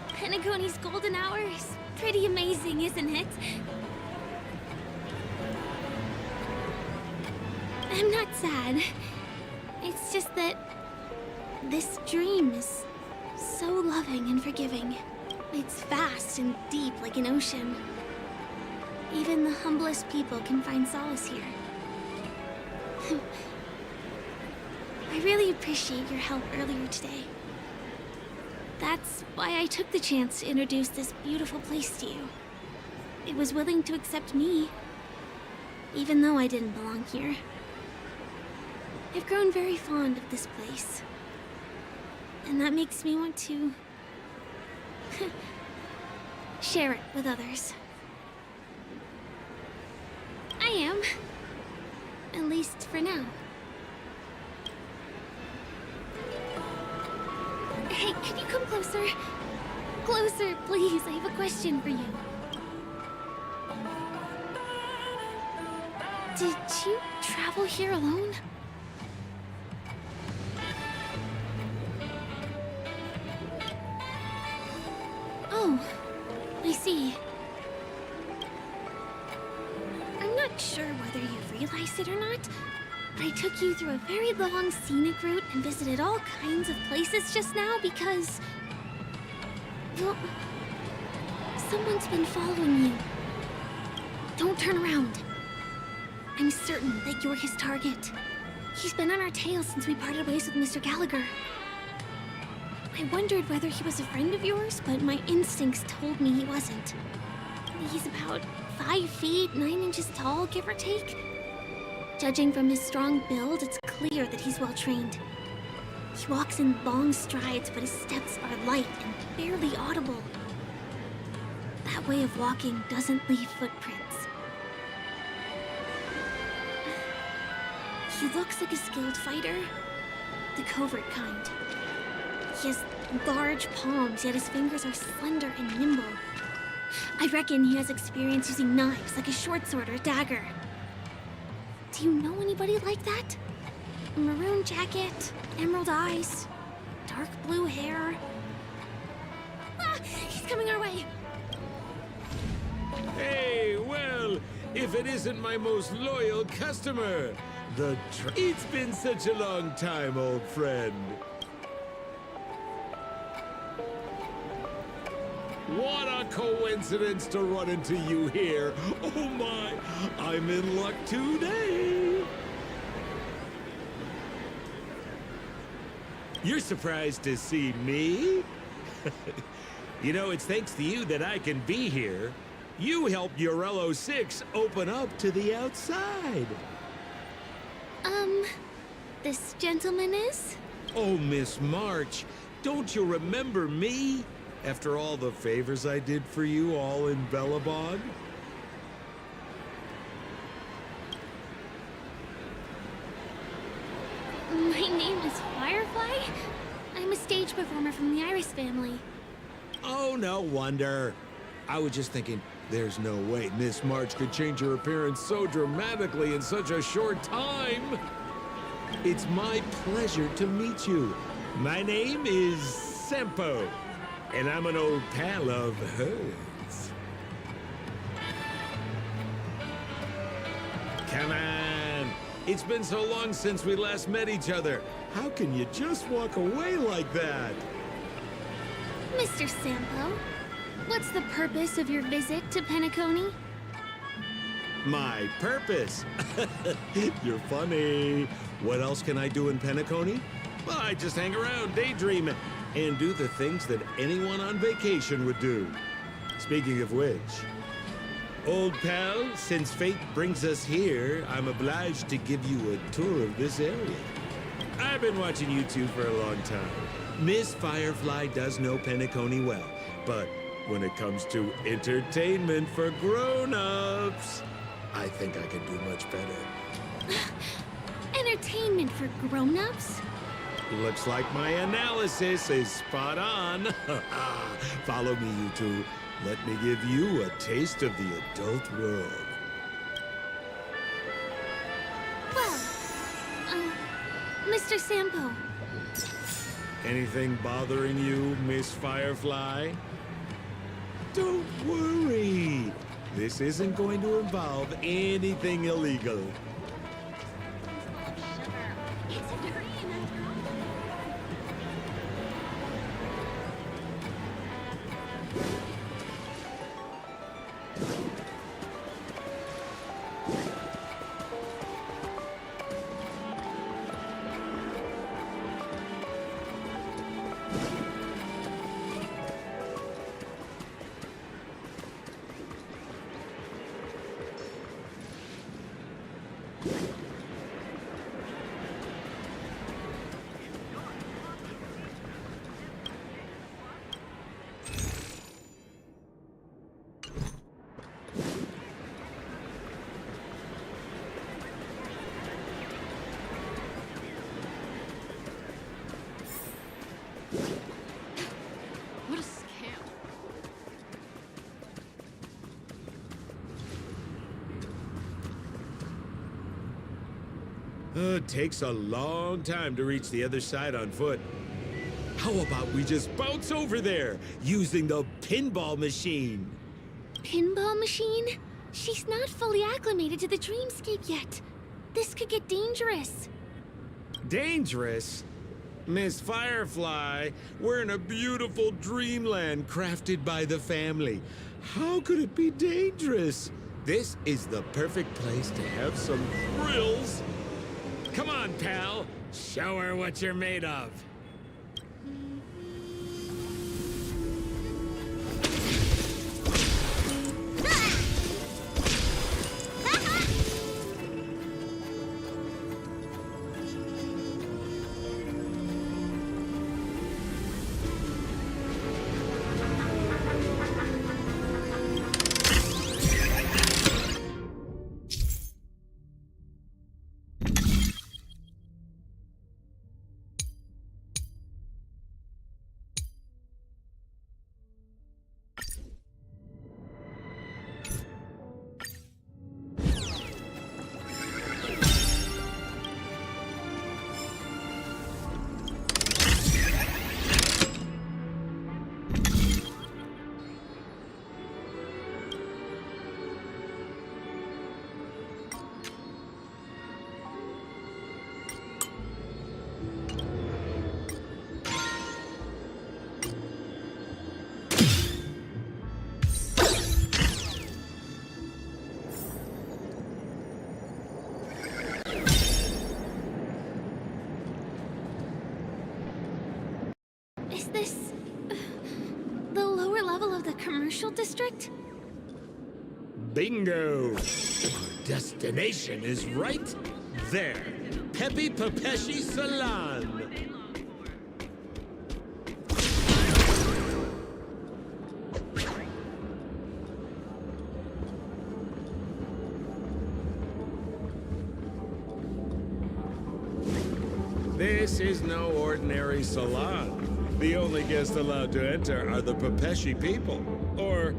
Speaker 14: Penacony's golden hour is pretty amazing, isn't it? I'm not sad. It's just that this dream is so loving and forgiving. It's vast and deep like an ocean. Even the humblest people can find solace here. I really appreciate your help earlier today. That's why I took the chance to introduce this beautiful place to you. It was willing to accept me, even though I didn't belong here. I've grown very fond of this place, and that makes me want to share it with others. I am, at least for now. Hey, can you come closer? Closer, please. I have a question for you. Did you travel here alone? Oh, I see. I'm not sure whether you've realized it or not, but I took you through a very long scenic route and visited all kinds of places just now because... well, someone's been following you. Don't turn around. I'm certain that you're his target. He's been on our tail since we parted ways with Mr. Gallagher. I wondered whether he was a friend of yours, but my instincts told me he wasn't. He's about 5 feet, 9 inches tall, give or take. Judging from his strong build, it's clear that he's well trained. He walks in long strides, but his steps are light and barely audible. That way of walking doesn't leave footprints. He looks like a skilled fighter, the covert kind. He has large palms, yet his fingers are slender and nimble. I reckon he has experience using knives, like a short sword or a dagger. Do you know anybody like that? A maroon jacket, emerald eyes, dark blue hair. Ah, he's coming our way.
Speaker 18: Hey, well, if it isn't my most loyal customer, It's been such a long time, old friend. What a coincidence to run into you here. Oh my, I'm in luck today. You're surprised to see me? You know, it's thanks to you that I can be here. You helped Urello 6 open up to the outside.
Speaker 14: This gentleman is?
Speaker 18: Oh, Miss March, don't you remember me? After all the favors I did for you all in Belobog?
Speaker 14: My name is Firefly. I'm a stage performer from the Iris family.
Speaker 18: Oh, no wonder. I was just thinking, there's no way Miss March could change her appearance so dramatically in such a short time. It's my pleasure to meet you. My name is Sempo, and I'm an old pal of hers. Come on. It's been so long since we last met each other. How can you just walk away like that?
Speaker 14: Mr. Sampo, what's the purpose of your visit to Penacony?
Speaker 18: My purpose? You're funny. What else can I do in Penacony? Well, I just hang around, daydream, and do the things that anyone on vacation would do. Speaking of which, old pal, since fate brings us here, I'm obliged to give you a tour of this area. I've been watching you two for a long time. Miss Firefly does know Penacony well, but when it comes to entertainment for grown-ups, I think I can do much better.
Speaker 14: Entertainment for grown-ups?
Speaker 18: Looks like my analysis is spot on. Follow me, you two. Let me give you a taste of the adult world.
Speaker 14: Well, Mr. Sampo,
Speaker 18: Anything bothering you, Miss Firefly? Don't worry. This isn't going to involve anything illegal.
Speaker 11: What a scam.
Speaker 18: It takes a long time to reach the other side on foot. How about we just bounce over there using the pinball machine?
Speaker 14: Pinball machine? She's not fully acclimated to the dreamscape yet. This could get dangerous.
Speaker 18: Dangerous? Miss Firefly, we're in a beautiful dreamland crafted by the family. How could it be dangerous? This is the perfect place to have some thrills. Come on, pal. Show her what you're made of.
Speaker 14: Is this the lower level of the commercial district?
Speaker 18: Bingo! Our destination is right there. Peppy Papeshi Salon. This is no ordinary salon. The only guests allowed to enter are the Papeshi people, or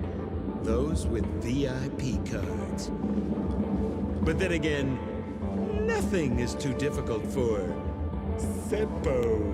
Speaker 18: those with VIP cards. But then again, nothing is too difficult for Seppo.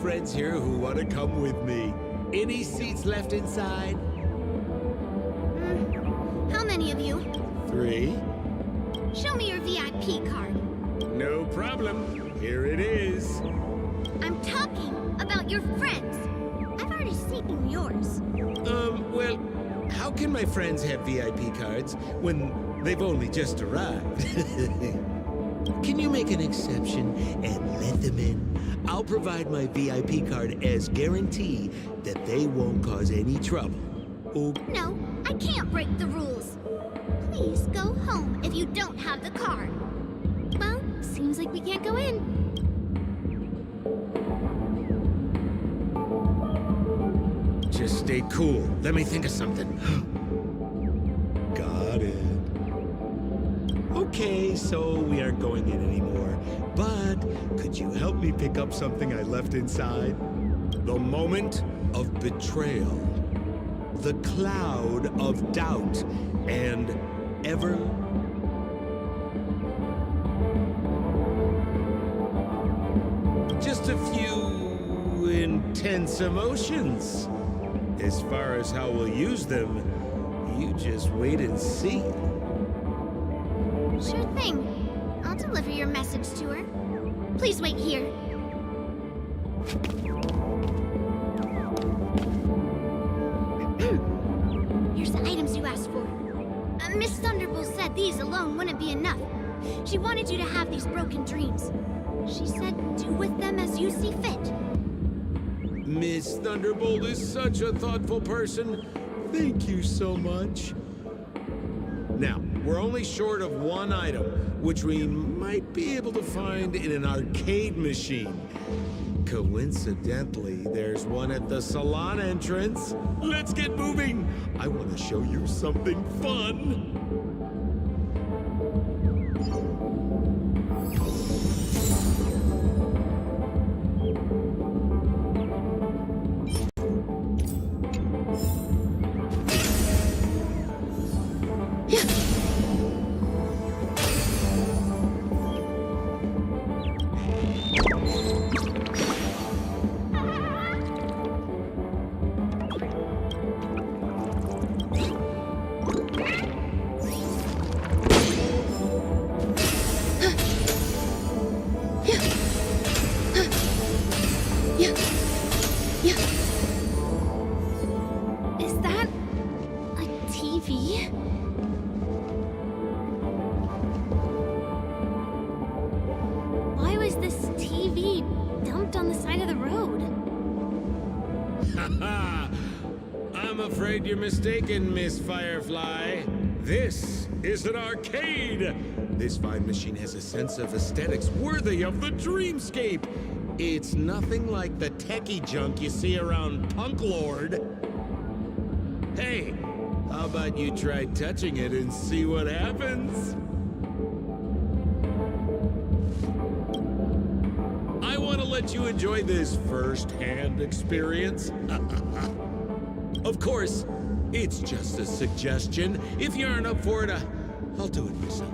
Speaker 18: friends here who want to come with me. Any seats left inside?
Speaker 14: How many of you?
Speaker 18: 3.
Speaker 14: Show me your VIP card.
Speaker 18: No problem. Here it is.
Speaker 14: I'm talking about your friends. I've already seen yours.
Speaker 18: Well, how can my friends have VIP cards when they've only just arrived? Can you make an exception and let them in? I'll provide my VIP card as guarantee that they won't cause any trouble. Oh.
Speaker 14: No, I can't break the rules. Please go home if you don't have the card. Well, seems like we can't go in.
Speaker 18: Just stay cool. Let me think of something. Got it. Okay, so we aren't going in anymore. But could you help me pick up something I left inside? The moment of betrayal. The cloud of doubt. And ever... just a few intense emotions. As far as how we'll use them, you just wait and see.
Speaker 14: Sure thing. I'll deliver your message to her. Please wait here. Here's the items you asked for. Miss Thunderbolt said these alone wouldn't be enough. She wanted you to have these broken dreams. She said do with them as you see fit.
Speaker 18: Miss Thunderbolt is such a thoughtful person. Thank you so much. Now, we're only short of one item, which we might be able to find in an arcade machine. Coincidentally, there's one at the salon entrance. Let's get moving. I want to show you something fun.
Speaker 14: Is that a TV? Why was this TV dumped on the side of the road?
Speaker 18: Haha! I'm afraid you're mistaken, Miss Firefly. This is an arcade. This fine machine has a sense of aesthetics worthy of the dreamscape. It's nothing like the techie junk you see around Punk Lord. Hey, how about you try touching it and see what happens? I want to let you enjoy this first-hand experience. Of course, it's just a suggestion. If you aren't up for it, I'll do it myself.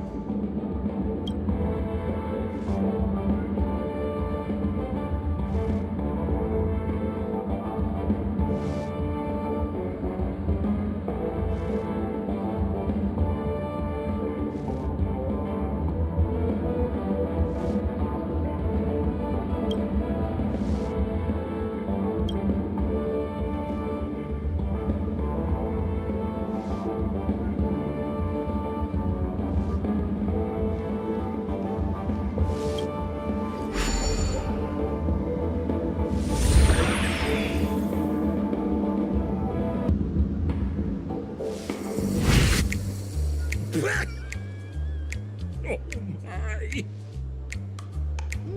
Speaker 18: Oh my!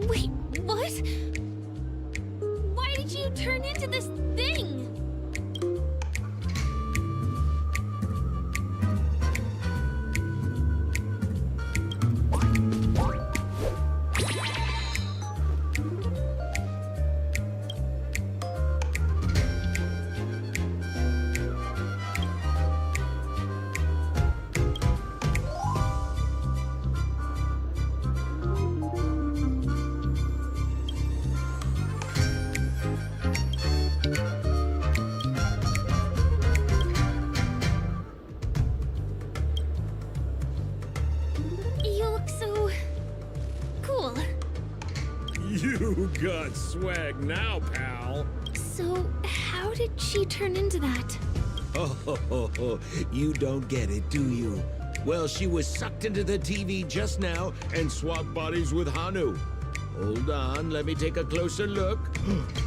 Speaker 14: Wait, what? Why did you turn into this thing?
Speaker 18: got swag now, pal.
Speaker 14: So, how did she turn into that?
Speaker 18: Oh, you don't get it, do you? Well, she was sucked into the TV just now and swapped bodies with Hanu. Hold on, let me take a closer look.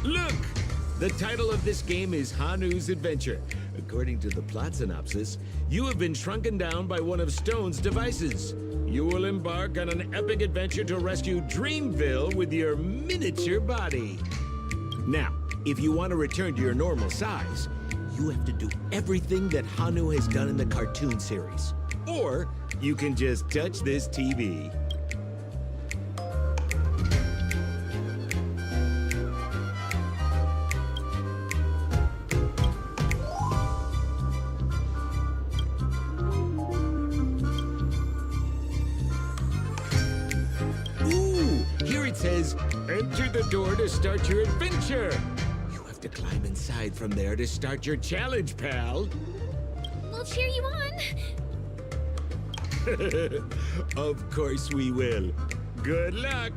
Speaker 18: Look! The title of this game is Hanu's Adventure. According to the plot synopsis, you have been shrunken down by one of Stone's devices. You will embark on an epic adventure to rescue Dreamville with your miniature body. Now, if you want to return to your normal size, you have to do everything that Hanu has done in the cartoon series. Or you can just touch this TV. Says, enter the door to start your adventure. You have to climb inside from there to start your challenge, pal.
Speaker 14: We'll cheer you on.
Speaker 18: Of course we will. Good luck.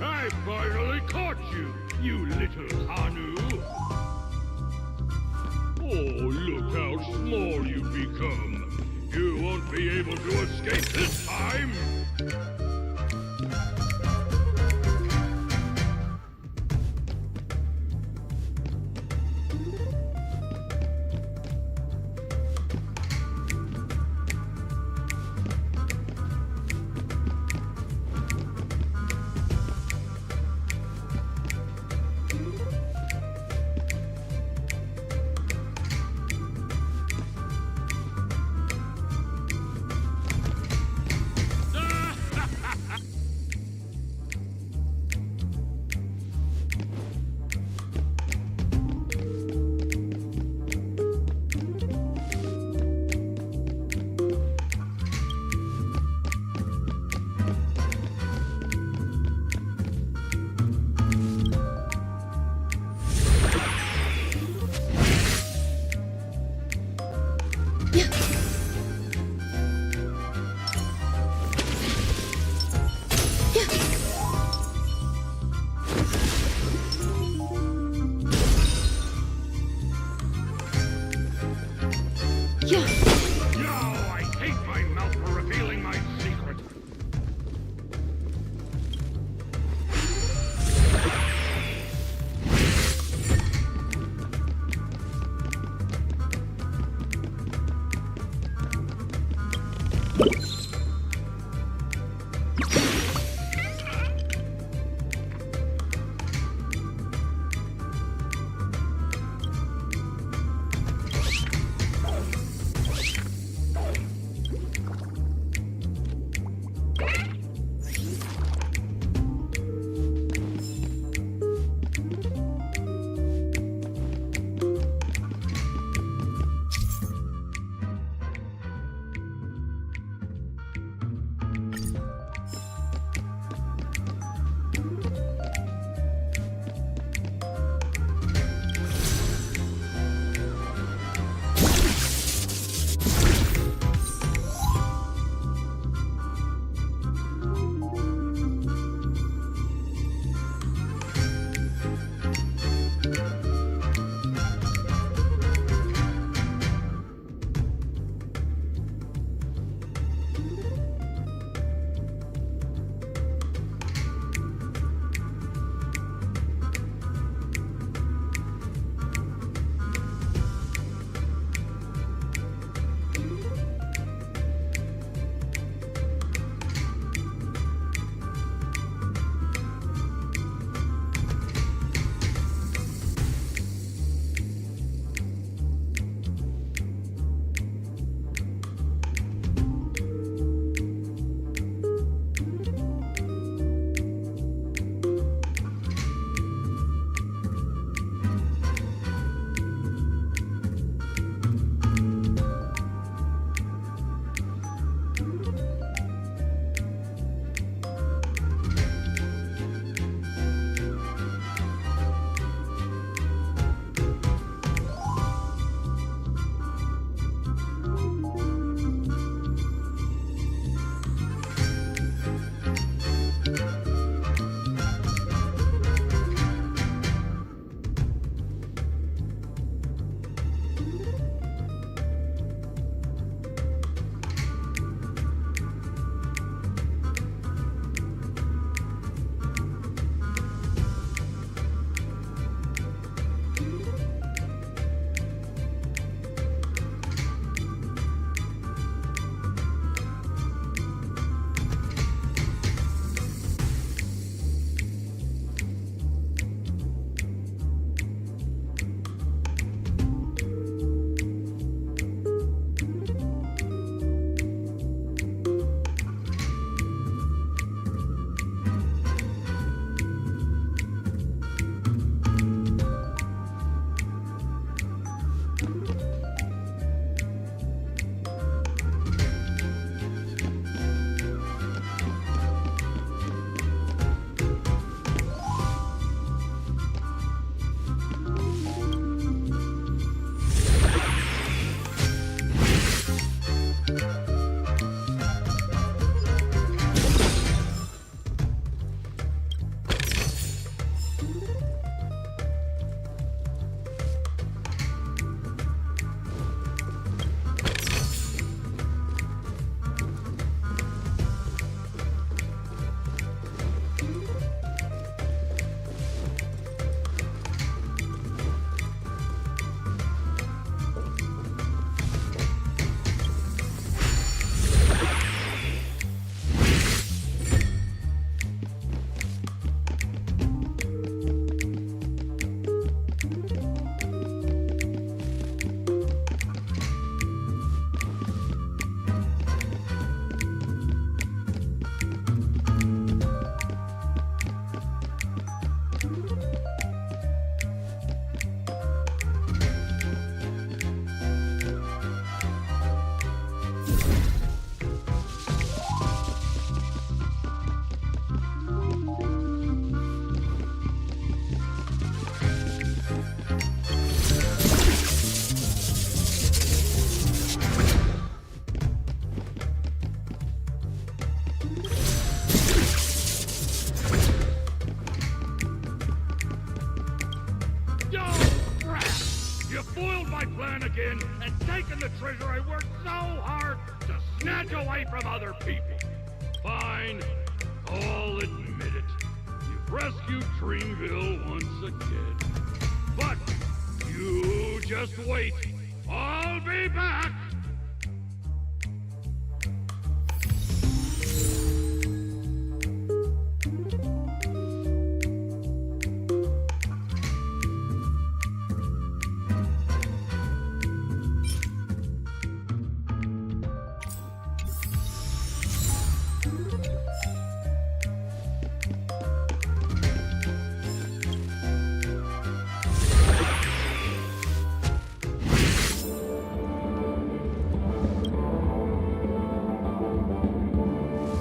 Speaker 7: I finally caught you, you little Hanu! Oh, look how small you've become! You won't be able to escape this time! in and taken the treasure I worked so hard to snatch away from other people. Fine, I'll admit it. You've rescued Dreamville once again. But you just wait. I'll be back!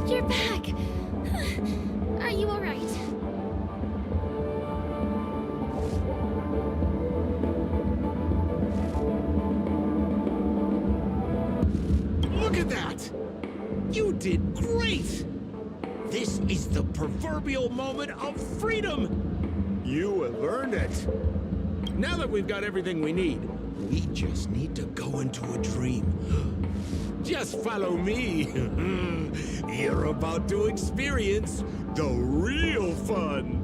Speaker 14: You're back! Are you alright?
Speaker 18: Look at that! You did great! This is the proverbial moment of freedom! You have earned it! Now that we've got everything we need, we just need to go into a dream. Just follow me. You're about to experience the real fun.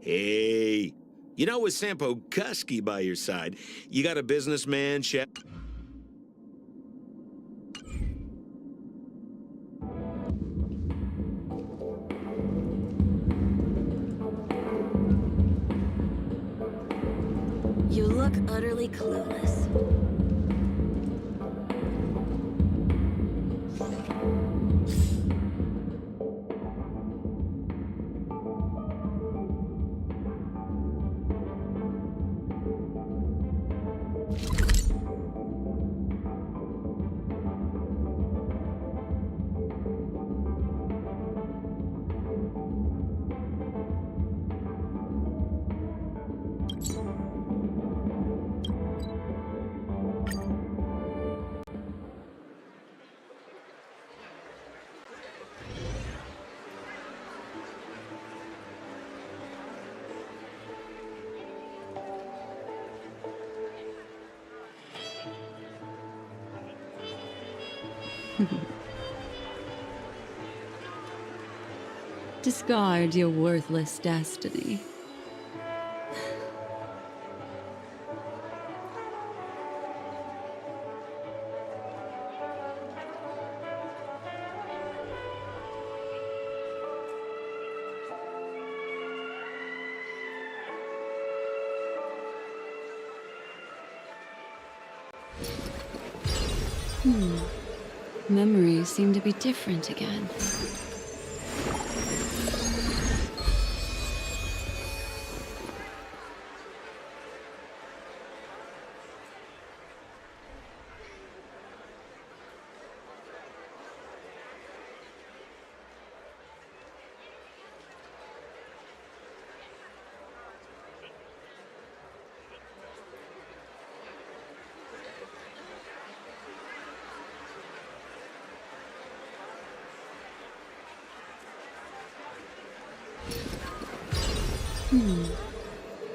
Speaker 18: Hey, you know, with Sampo Kusky by your side, you got a businessman, chef.
Speaker 15: You look utterly clueless.
Speaker 11: Discard your worthless destiny. Memories seem to be different again.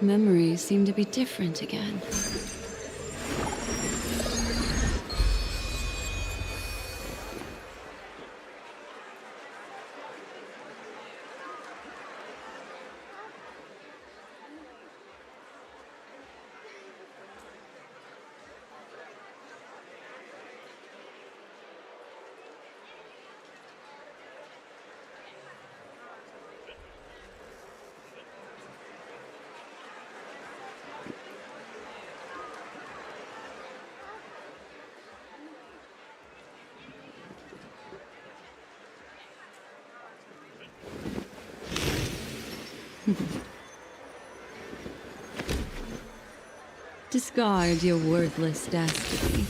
Speaker 11: Memories seem to be different again. Discard your worthless destiny.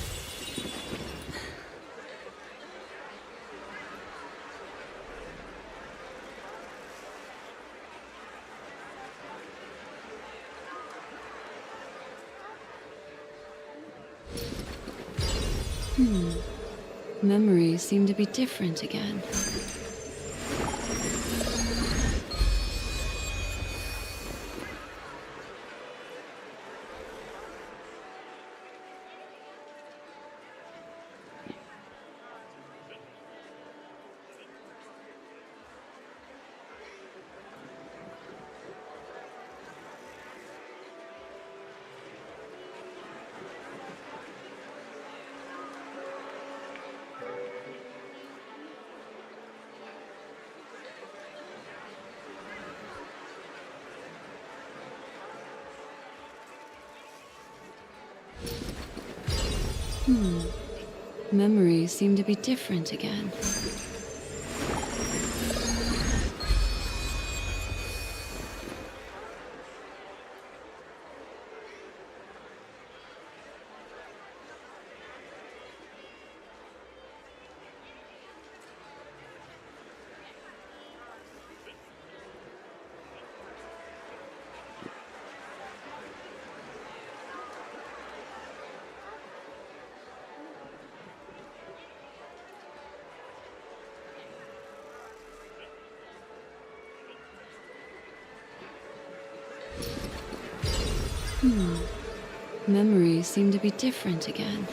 Speaker 11: Memories seem to be different again. Memories seem to be different again. Memories seem to be different again.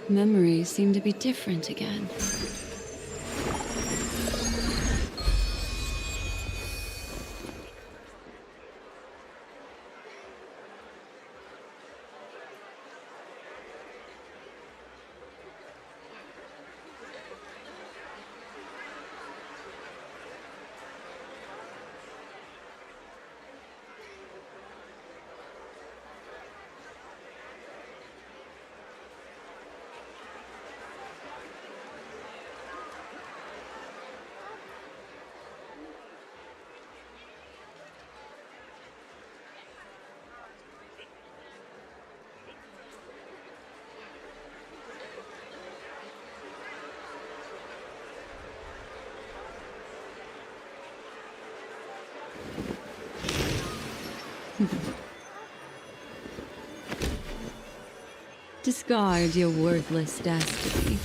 Speaker 11: Memories seem to be different again. Discard your worthless destiny.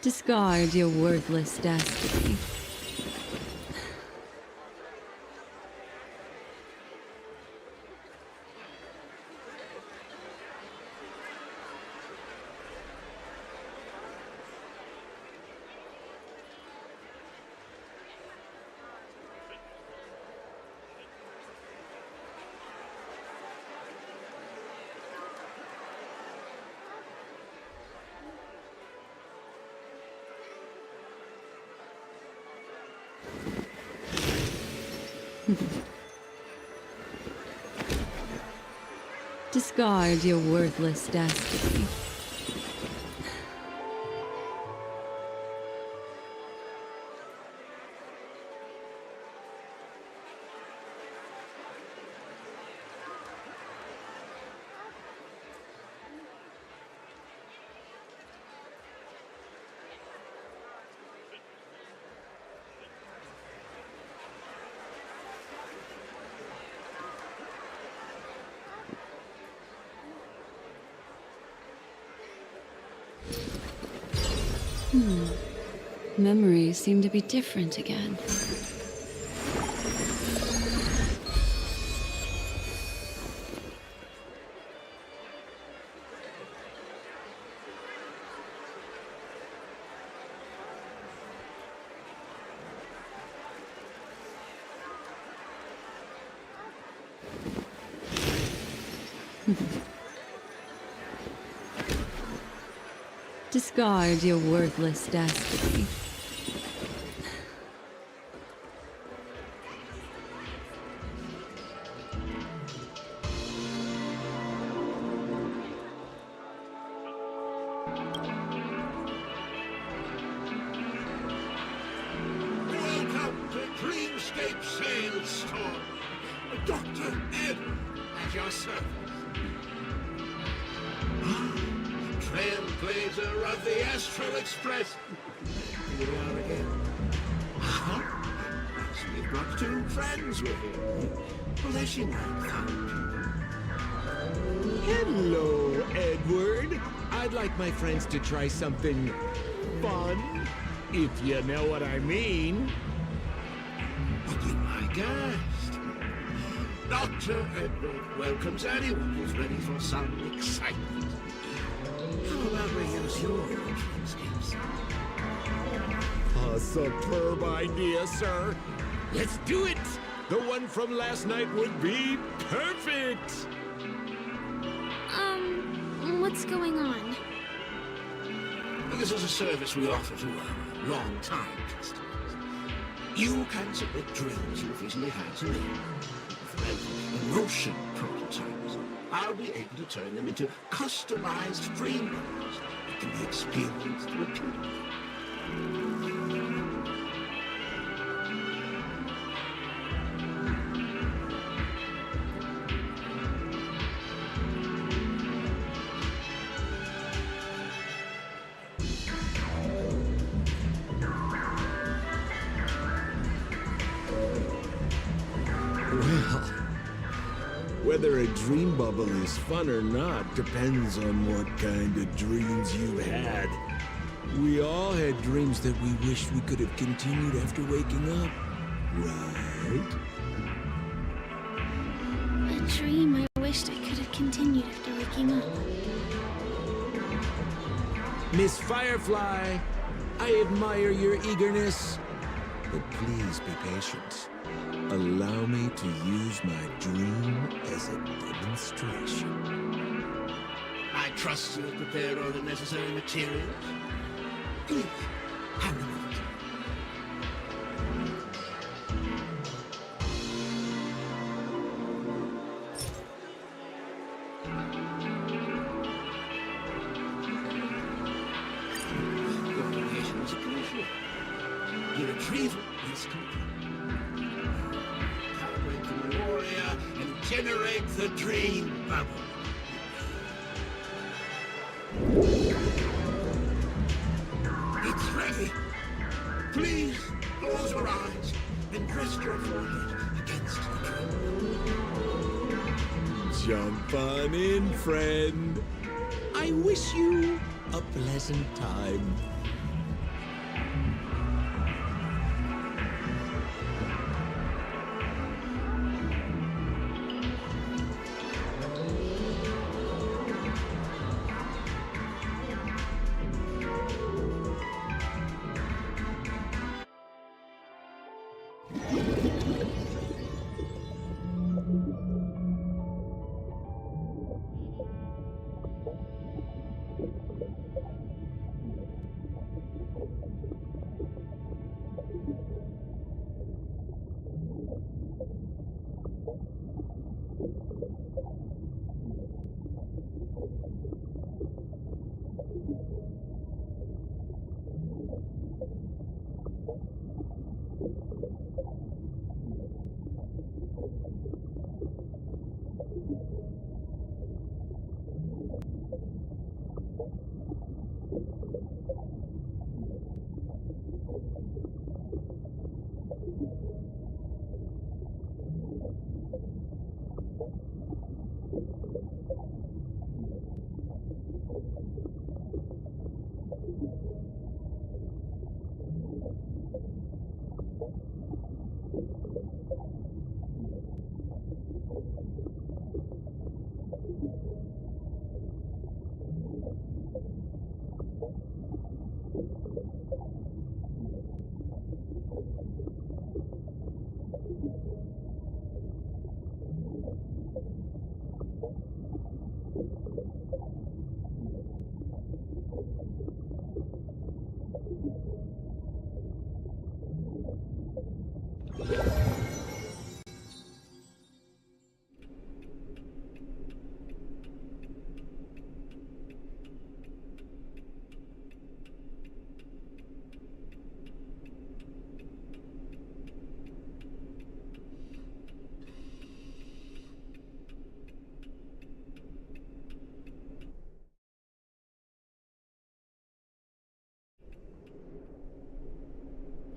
Speaker 11: Discard your worthless destiny. Discard your worthless destiny. Memories seem to be different again. Discard your worthless destiny.
Speaker 13: Welcome to Dreamscape Sandstorm. Dr. Ed at your service. Trailblazer of the Astral Express. Here we are again. So you've got two friends with you. Fleshing out fun people.
Speaker 18: Hello, Edward. I'd like my friends to try something fun, if you know what I mean.
Speaker 13: Be my guest. Dr. Edward welcomes anyone who's ready for some excitement. How about we use your dreamscapes?
Speaker 18: A superb idea, sir. Let's do it. The one from last night would be perfect.
Speaker 15: What's going on?
Speaker 13: This is a service we offer to our long-time customers. You can submit dreams you've recently had to me. With emotion prototypes, I'll be able to turn them into customized dream models that can be experienced repeatedly.
Speaker 18: Whether a dream bubble is fun or not depends on what kind of dreams you've had. We all had dreams that we wished we could have continued after waking up, right?
Speaker 14: A dream I wished I could have continued after waking up.
Speaker 18: Miss Firefly, I admire your eagerness, but please be patient. Allow me to use my dream as a demonstration.
Speaker 13: I trust you have prepared all the necessary materials. Please, hand them over to me. Your creation is crucial. Your retrieval is complete. Calibrate the warrior and generate the dream bubble. It's ready. Please close your eyes and rest your forehead against the dream.
Speaker 18: Jump on in, friend. I wish you a pleasant time.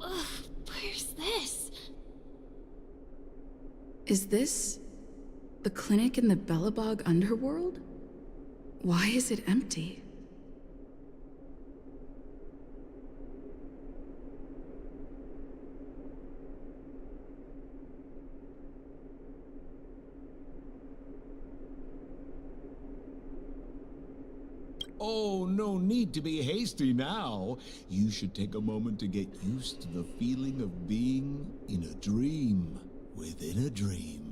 Speaker 14: Ugh, where's this?
Speaker 5: Is this the clinic in the Belobog underworld? Why is it empty?
Speaker 18: Oh, no need to be hasty now. You should take a moment to get used to the feeling of being in a dream within a dream.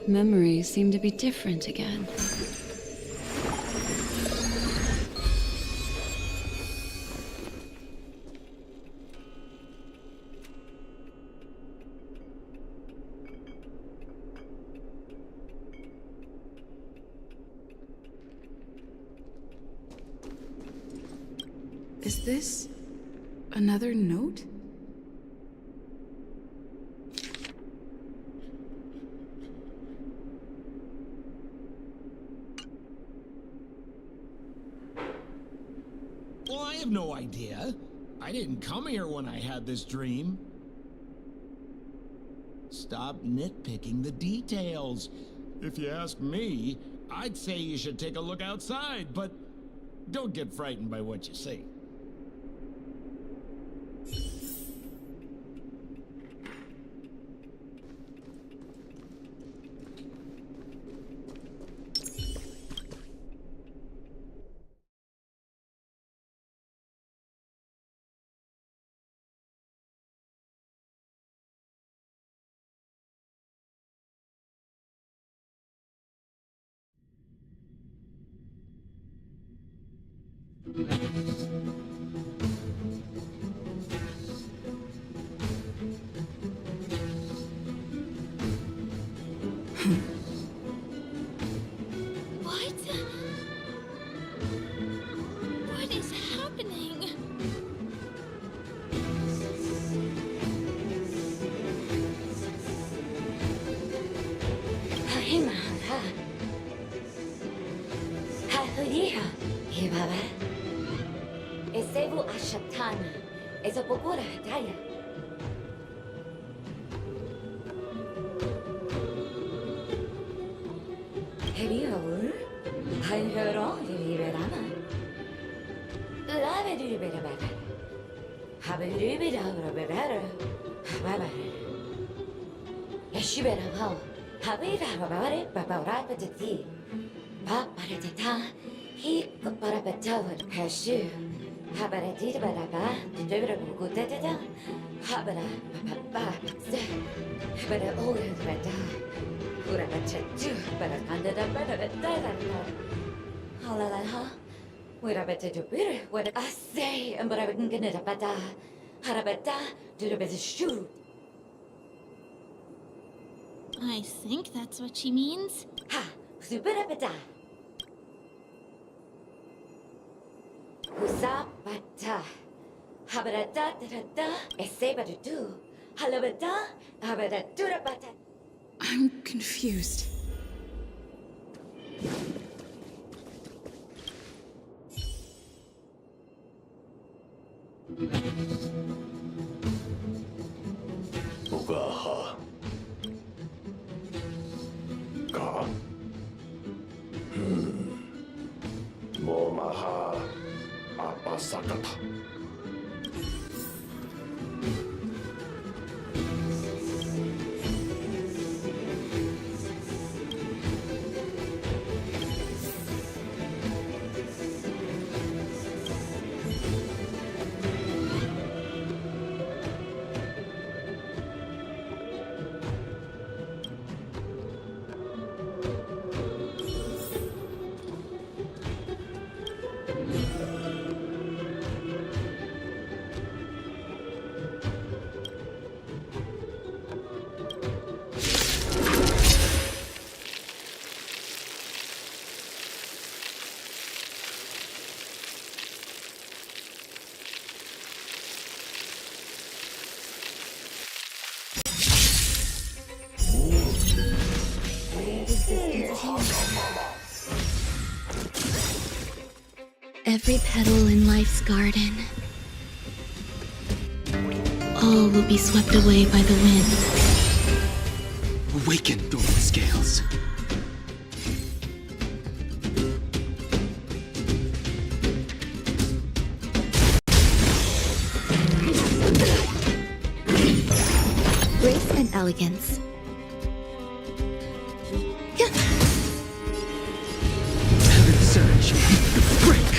Speaker 11: Memories seem to be different again.
Speaker 5: Is this another note?
Speaker 12: Well, I have no idea. I didn't come here when I had this dream. Stop nitpicking the details. If you ask me, I'd say you should take a look outside, but don't get frightened by what you see.
Speaker 14: What? What is happening?
Speaker 20: Esebu Ashatana, Ezopogura Daya. Hebior, Hanjero, Liberama. Lave do better better. Have a little bit of better. Baba. Yeshibera Hall. Have it about it, Papa Rapid. Papa Tata. He got Parapetava, her shoe. Habara did Baraba, the Deborah good data. Habara, Papa, but I always better. Urabatu, but I can't do better than Halala, what I better do better, what I say, and but I wouldn't get it a bata. Harabata, do the better shoe.
Speaker 14: I think that's what she means.
Speaker 20: Ha, super bata. Husabata. Habarata da da, Esebatu. Halabata, Habaraturabata.
Speaker 5: I'm confused.
Speaker 21: Ugaha. Ka. Momaha. Apasakata.
Speaker 6: Every petal in life's garden, all will be swept away by the wind.
Speaker 24: Awaken, Thorny Scales.
Speaker 6: Grace and elegance.
Speaker 24: Heaven surge. Break.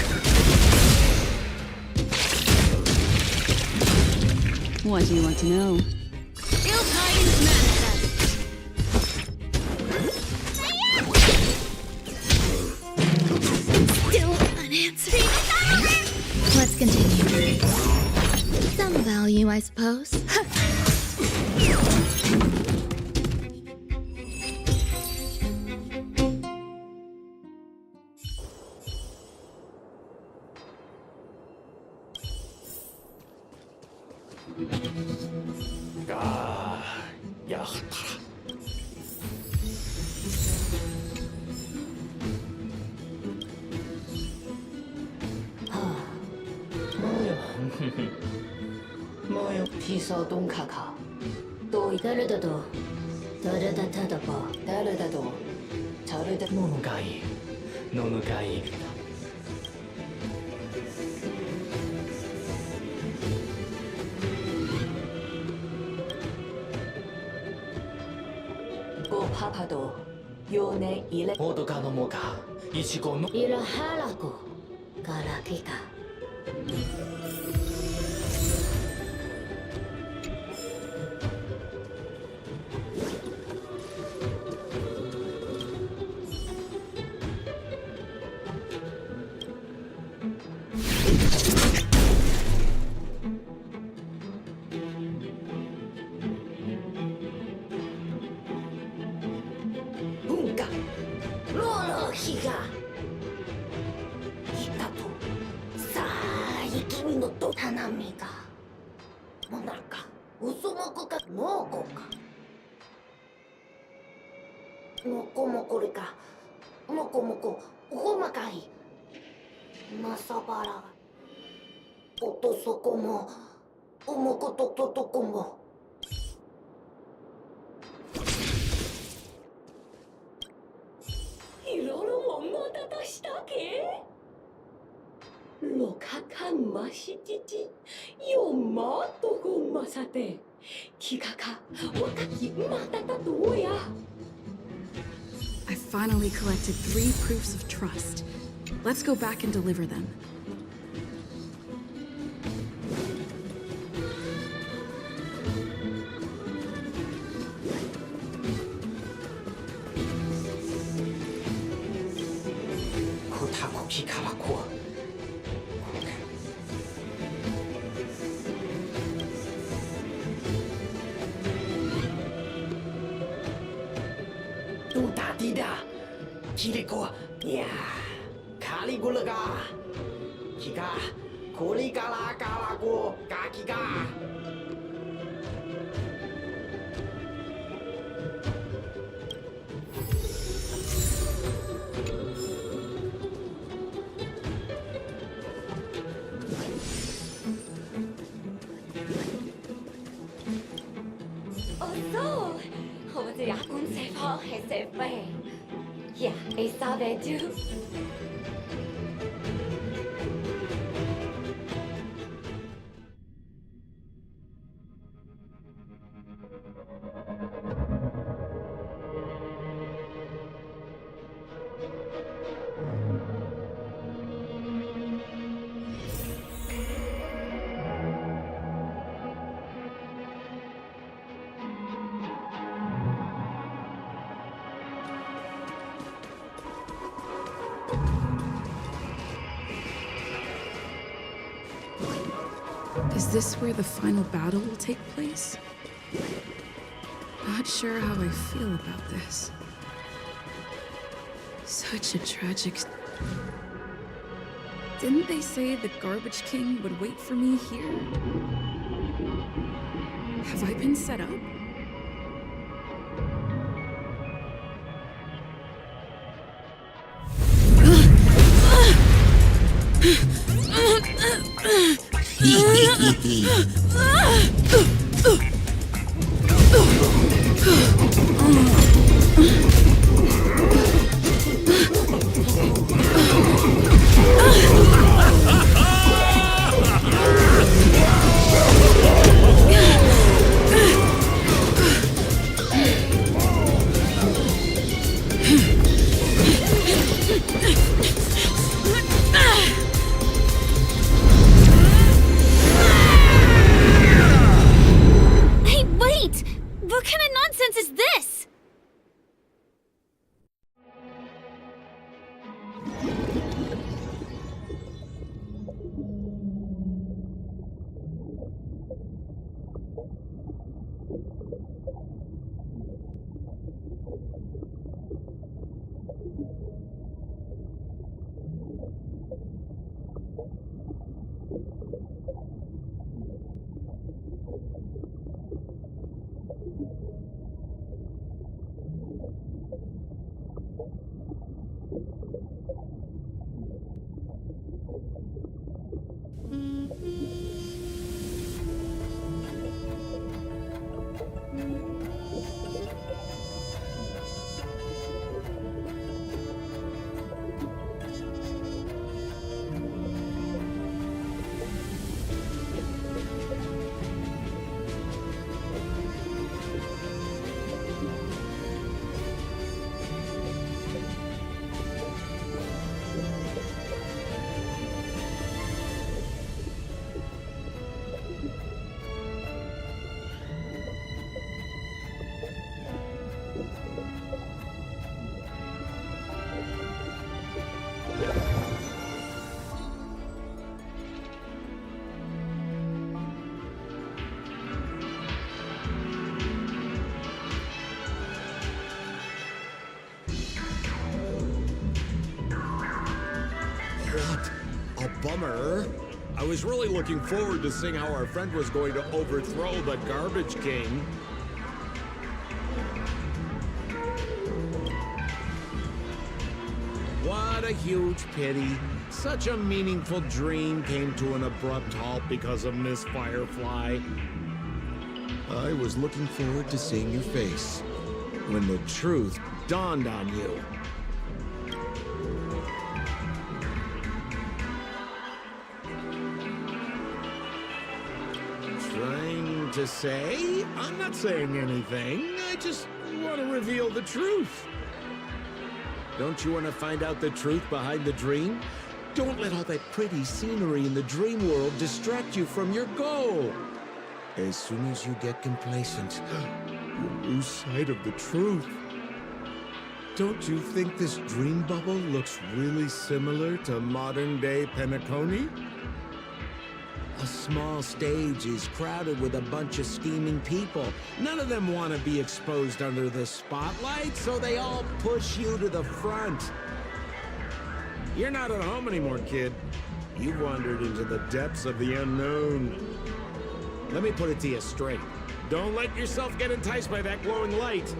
Speaker 1: What do you want to know?
Speaker 14: Ill tidings manifest.
Speaker 6: Still unanswered. Let's continue. Some value, I suppose.
Speaker 21: 가 야흐타라.
Speaker 20: 뭐요? 비서동카카. 또 다르다도 다르다다다바 다르다도 다르다.
Speaker 24: 노노가이 노노가이
Speaker 20: 고파파도 요네 일레
Speaker 24: 오도가노 모가 이치고노
Speaker 20: 일하라고 가라키가. 분가 로로히가 히타토 사이君のと花見がもなか嘘もこかもこかもこもこれかもこもこほまかいまさばらおとそこもおもことととこも로카칸 마시지지 요마도 고마사데 기가가 와카키 마다다 도야.
Speaker 5: I finally collected 3 proofs of trust. Let's go back and deliver them.
Speaker 24: 코타코 키카라코 Tutadida Kiriko Ya Kaligulaga Kika Kulikala Kalago Kakika
Speaker 20: 어서 어제 야군 세파 해세페 야 에사베주
Speaker 5: Is this where the final battle will take place? Not sure how I feel about this. Such a tragic... Didn't they say the Garbage King would wait for me here? Have I been set up?
Speaker 14: Hey, wait! What kind of nonsense is this?
Speaker 18: bummer. I was really looking forward to seeing how our friend was going to overthrow the Garbage King. What a huge pity. Such a meaningful dream came to an abrupt halt because of Miss Firefly. I was looking forward to seeing your face when the truth dawned on you. Trying to say? I'm not saying anything. I just want to reveal the truth. Don't you want to find out the truth behind the dream? Don't let all that pretty scenery in the dream world distract you from your goal. As soon as you get complacent, you lose sight of the truth. Don't you think this dream bubble looks really similar to modern-day Penacony? A small stage is crowded with a bunch of scheming people. None of them want to be exposed under the spotlight, so they all push you to the front. You're not at home anymore, kid. You wandered into the depths of the unknown. Let me put it to you straight. Don't let yourself get enticed by that glowing light.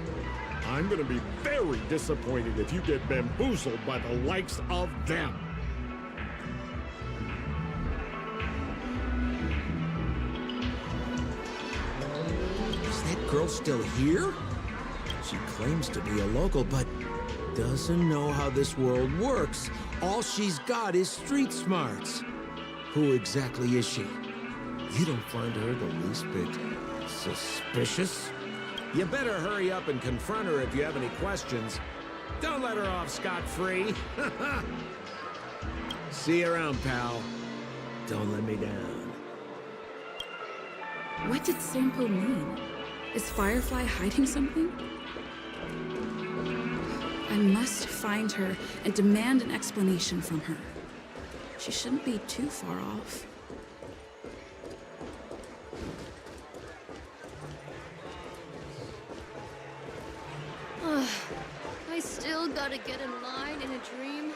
Speaker 18: I'm gonna be very disappointed if you get bamboozled by the likes of them. Girl still here? She claims to be a local, but doesn't know how this world works. All she's got is street smarts. Who exactly is she? You don't find her the least bit suspicious? You better hurry up and confront her if you have any questions. Don't let her off scot-free. See you around, pal. Don't let me down.
Speaker 5: What did Sampo mean? Is Firefly hiding something? I must find her and demand an explanation from her. She shouldn't be too far off.
Speaker 15: I still gotta get in line in a dream.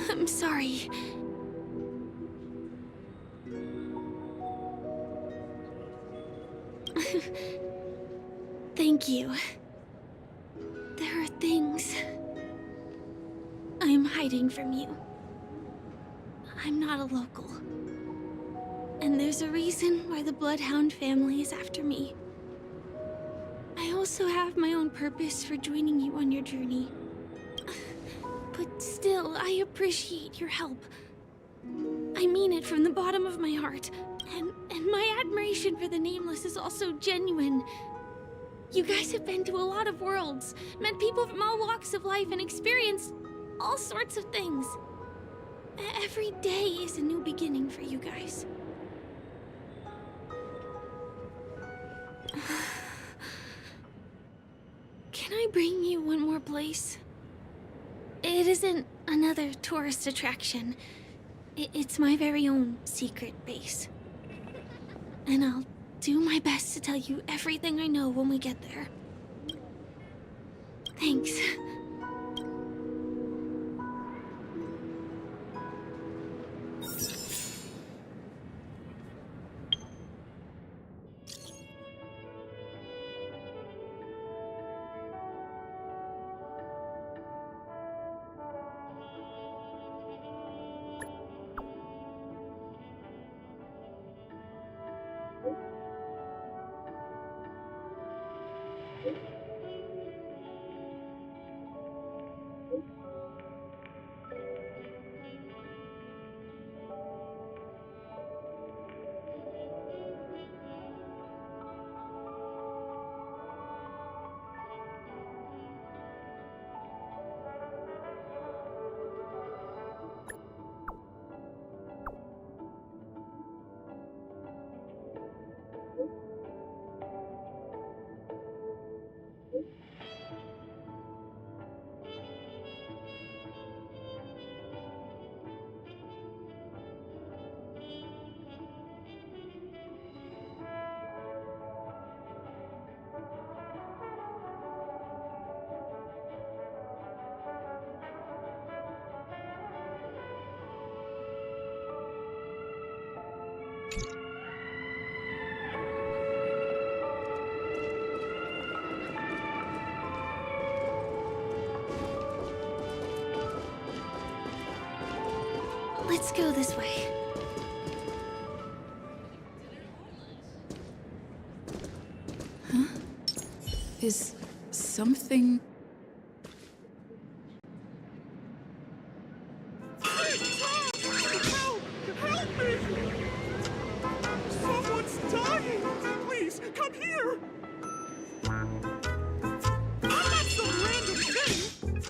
Speaker 14: I'm sorry. Thank you. There are things I'm hiding from you. I'm not a local. And there's a reason why the Bloodhound family is after me. I also have my own purpose for joining you on your journey. But still, I appreciate your help. I mean it from the bottom of my heart. And my admiration for the Nameless is also genuine. You guys have been to a lot of worlds, met people from all walks of life, and experienced all sorts of things. Every day is a new beginning for you guys. Can I bring you one more place? It isn't another tourist attraction. It's my very own secret base. And I'll do my best to tell you everything I know when we get there. Thanks. Let's go this way.
Speaker 5: Huh? Is something...
Speaker 3: Help me! Someone's dying! Please, come here! I'm not some random thing!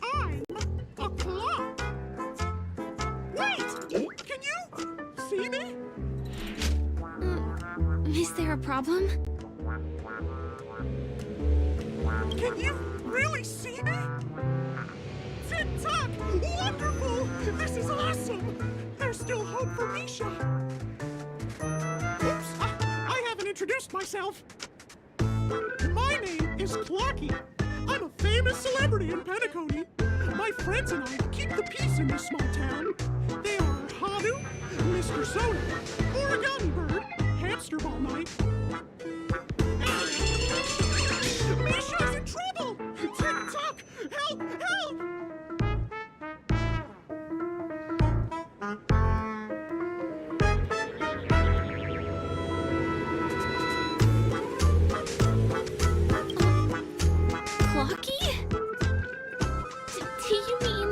Speaker 3: I'm a clock! Wait! Can you see me?
Speaker 14: Is there a problem?
Speaker 3: Can you really see me? Tick-tock! Wonderful! This is awesome! There's still hope for Misha! Oops! I haven't introduced myself! My name is Clocky. I'm a famous in Penacony. My friends and I keep the peace in this small town. They are Hanu, Mr. Soda, Origami Bird, Hamster Ball Knight. Misha's in trouble! Tick-tock! Help! Help!
Speaker 14: Clocky? Do you mean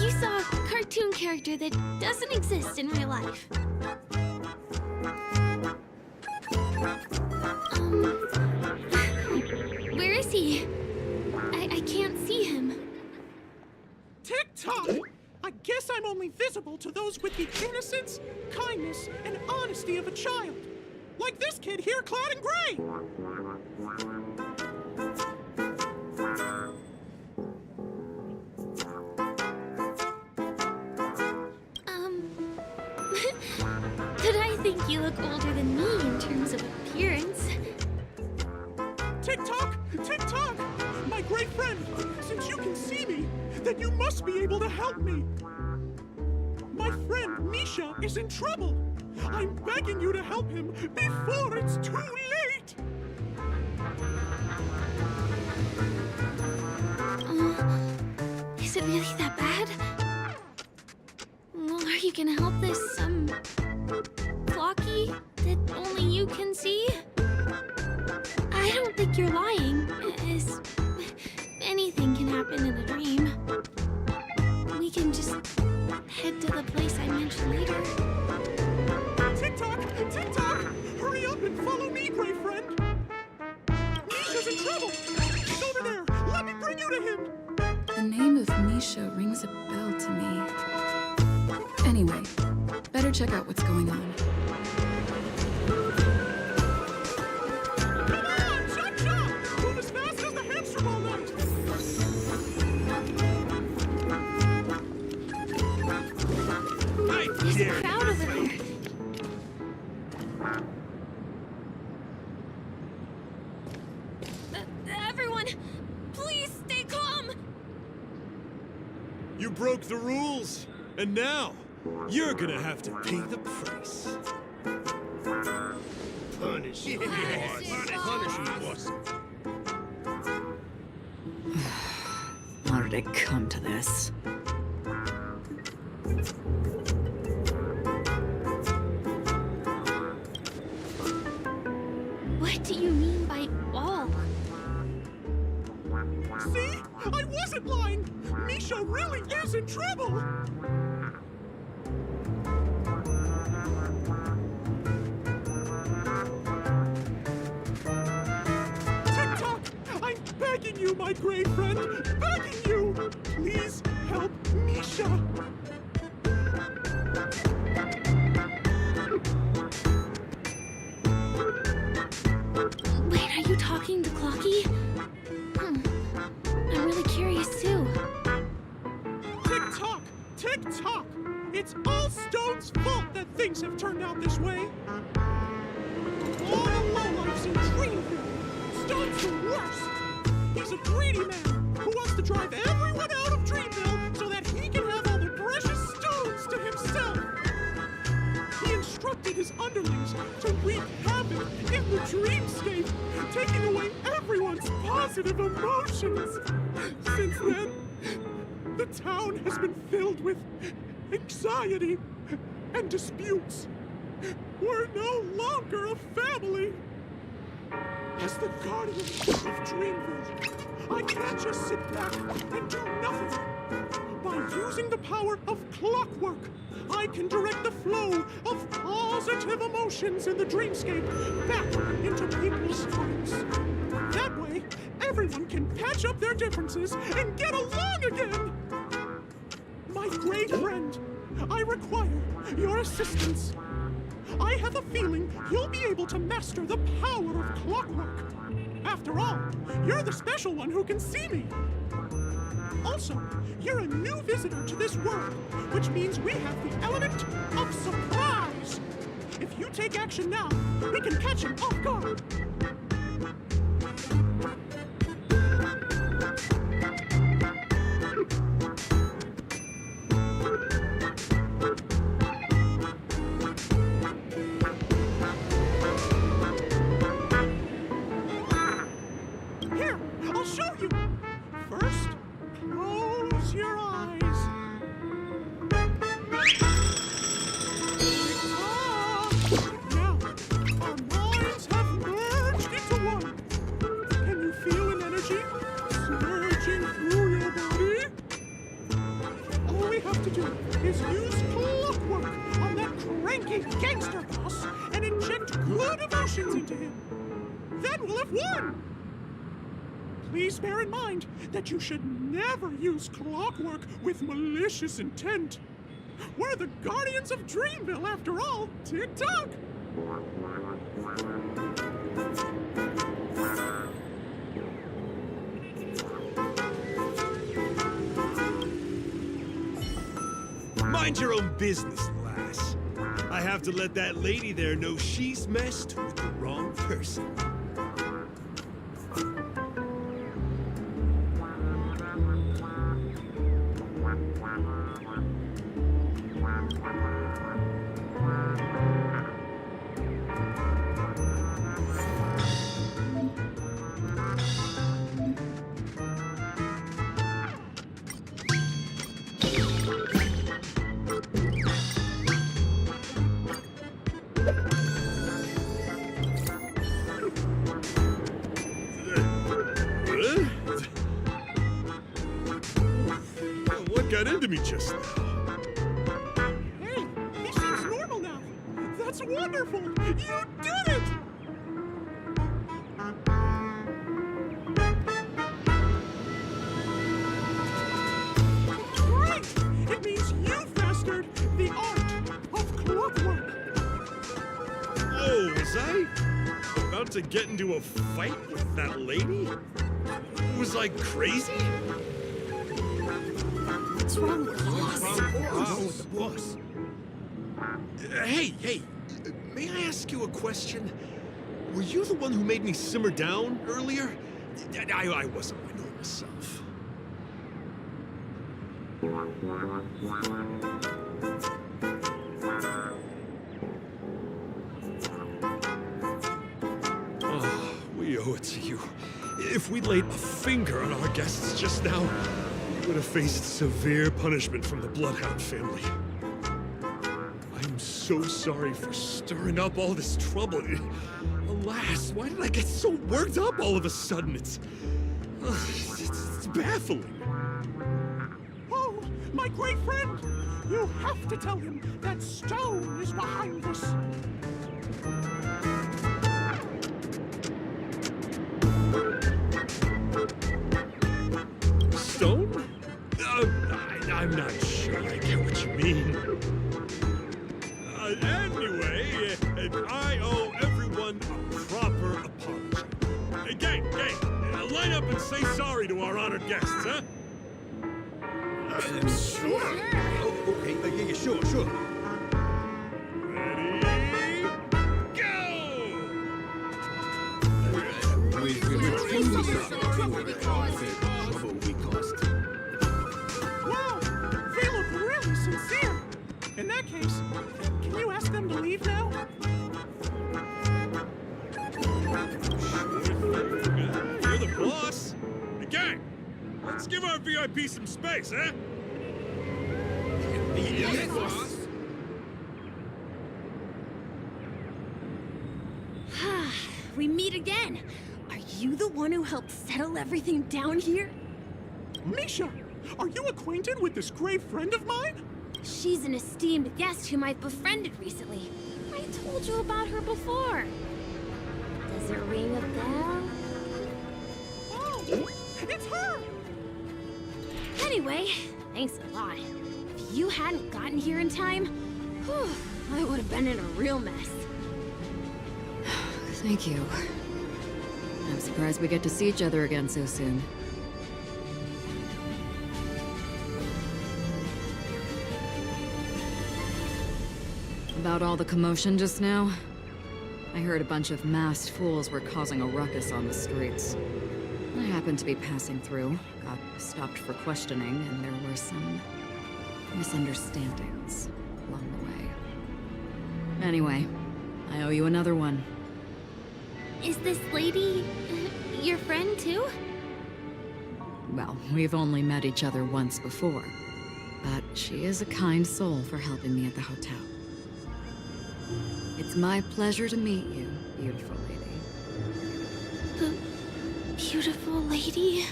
Speaker 14: you saw a cartoon character that doesn't exist in real life? Where is he? I can't see him.
Speaker 3: Tick-tock! I guess I'm only visible to those with the innocence, kindness, and honesty of a child. Like this kid here clad in gray!
Speaker 14: But I think you look older than me in terms of appearance.
Speaker 3: Tick-tock! Tick-tock! My great friend, since you can see me, then you must be able to help me. My friend Misha is in trouble. I'm begging you to help him before it's too late.
Speaker 14: Is it really that bad? Well, are you gonna help this, Clocky that only you can see? I don't think you're lying, as anything can happen in a dream. We can just head to the place I mentioned later.
Speaker 3: Tick-tock! Tick-tock! Hurry up and follow me, great friend! Misha's in trouble! He's over there! Let me bring you to him!
Speaker 5: The name of Misha rings a bell to me. Anyway, better check out what's going on.
Speaker 3: Come on! Chop-chop! Move as fast as the hamster ball knight!
Speaker 14: There's a crowd over there. Everyone, please stay calm!
Speaker 18: You broke the rules, and now you're gonna have to pay the price.
Speaker 2: Punish him. Punish him, boss.
Speaker 19: How did it come to this?
Speaker 14: What do you mean by all?
Speaker 3: See? I wasn't lying! Misha really is in trouble! Tick-tock! I'm begging you, my great friend! Begging you! Please help Misha!
Speaker 14: Wait, are you talking to Clocky? I'm really curious too.
Speaker 3: Tick-tock! Tick-tock! It's all Stone's fault that things have turned out this way! All the lowlifes in Dreamville! Stone's the worst! He's a greedy man who wants to drive everyone out of Dreamville so that he can have all the precious stones to himself! He instructed his underlings to wreak havoc in the dreamscape, taking away everyone's positive emotions! Since then, the town has been filled with anxiety and disputes. We're no longer a family. As the guardian of Dreamville, I can't just sit back and do nothing. By using the power of clockwork, I can direct the flow of positive emotions in the dreamscape back into people's hearts. That way, everyone can patch up their differences and get along again. My great friend, I require your assistance. I have a feeling you'll be able to master the power of clockwork. After all, you're the special one who can see me. Also, you're a new visitor to this world, which means we have the element of surprise. If you take action now, we can catch him off guard. Here, I'll show you. First, close your eyes. Now, our minds have merged into one. Can you feel an energy surging through your body? All we have to do is use clockwork on that cranky gangster boss and inject good emotions into him. Then we'll have won! Please bear in mind that you should never use clockwork with malicious intent. We're the Guardians of Dreamville, after all. Tick-tock!
Speaker 18: Mind your own business, lass. I have to let that lady there know she's messed with the wrong person. What got into me just now?
Speaker 3: Hey, he seems normal now. That's wonderful. You did it! Great! It means you mastered the art of clockwork.
Speaker 18: Oh, was I about to get into a fight with that lady? Was I crazy?
Speaker 8: What's wrong with the boss?
Speaker 18: Hey, may I ask you a question? Were you the one who made me simmer down earlier? I wasn't my normal self. Oh, we owe it to you. If we'd laid a finger on our guests just now, we would have faced severe punishment from the Bloodhound family. I'm so sorry for stirring up all this trouble. Alas, why did I get so worked up all of a sudden? It's baffling.
Speaker 3: Oh, my great friend! You have to tell him that Stone is behind this.
Speaker 18: Stone? I'm not sure I get what you mean. Anyway, I owe everyone a proper apology. Hey, gang, line up and say sorry to our honored guests, huh?
Speaker 2: Sure. Oh, okay, yeah, sure.
Speaker 18: Ready?
Speaker 3: Wow, they look really sincere. In that case, can you ask them to leave now?
Speaker 18: You're the boss. Hey, gang, let's give our VIP some space, huh?
Speaker 3: Yes, boss.
Speaker 15: We meet again. Are you the one who helped settle everything down here?
Speaker 3: Misha, are you acquainted with this grave friend of mine?
Speaker 15: She's an esteemed guest whom I've befriended recently. I told you about her before. Does it ring a bell?
Speaker 3: Oh, it's her!
Speaker 15: Anyway, thanks a lot. If you hadn't gotten here in time, whew, I would have been in a real mess.
Speaker 11: Thank you. I'm surprised we get to see each other again so soon. About all the commotion just now? I heard a bunch of masked fools were causing a ruckus on the streets. I happened to be passing through, got stopped for questioning, and there were some misunderstandings along the way. Anyway, I owe you another one.
Speaker 14: Is this lady your friend too?
Speaker 11: Well, we've only met each other once before, but she is a kind soul for helping me at the hotel. It's my pleasure to meet you, beautiful lady.
Speaker 14: Beautiful lady?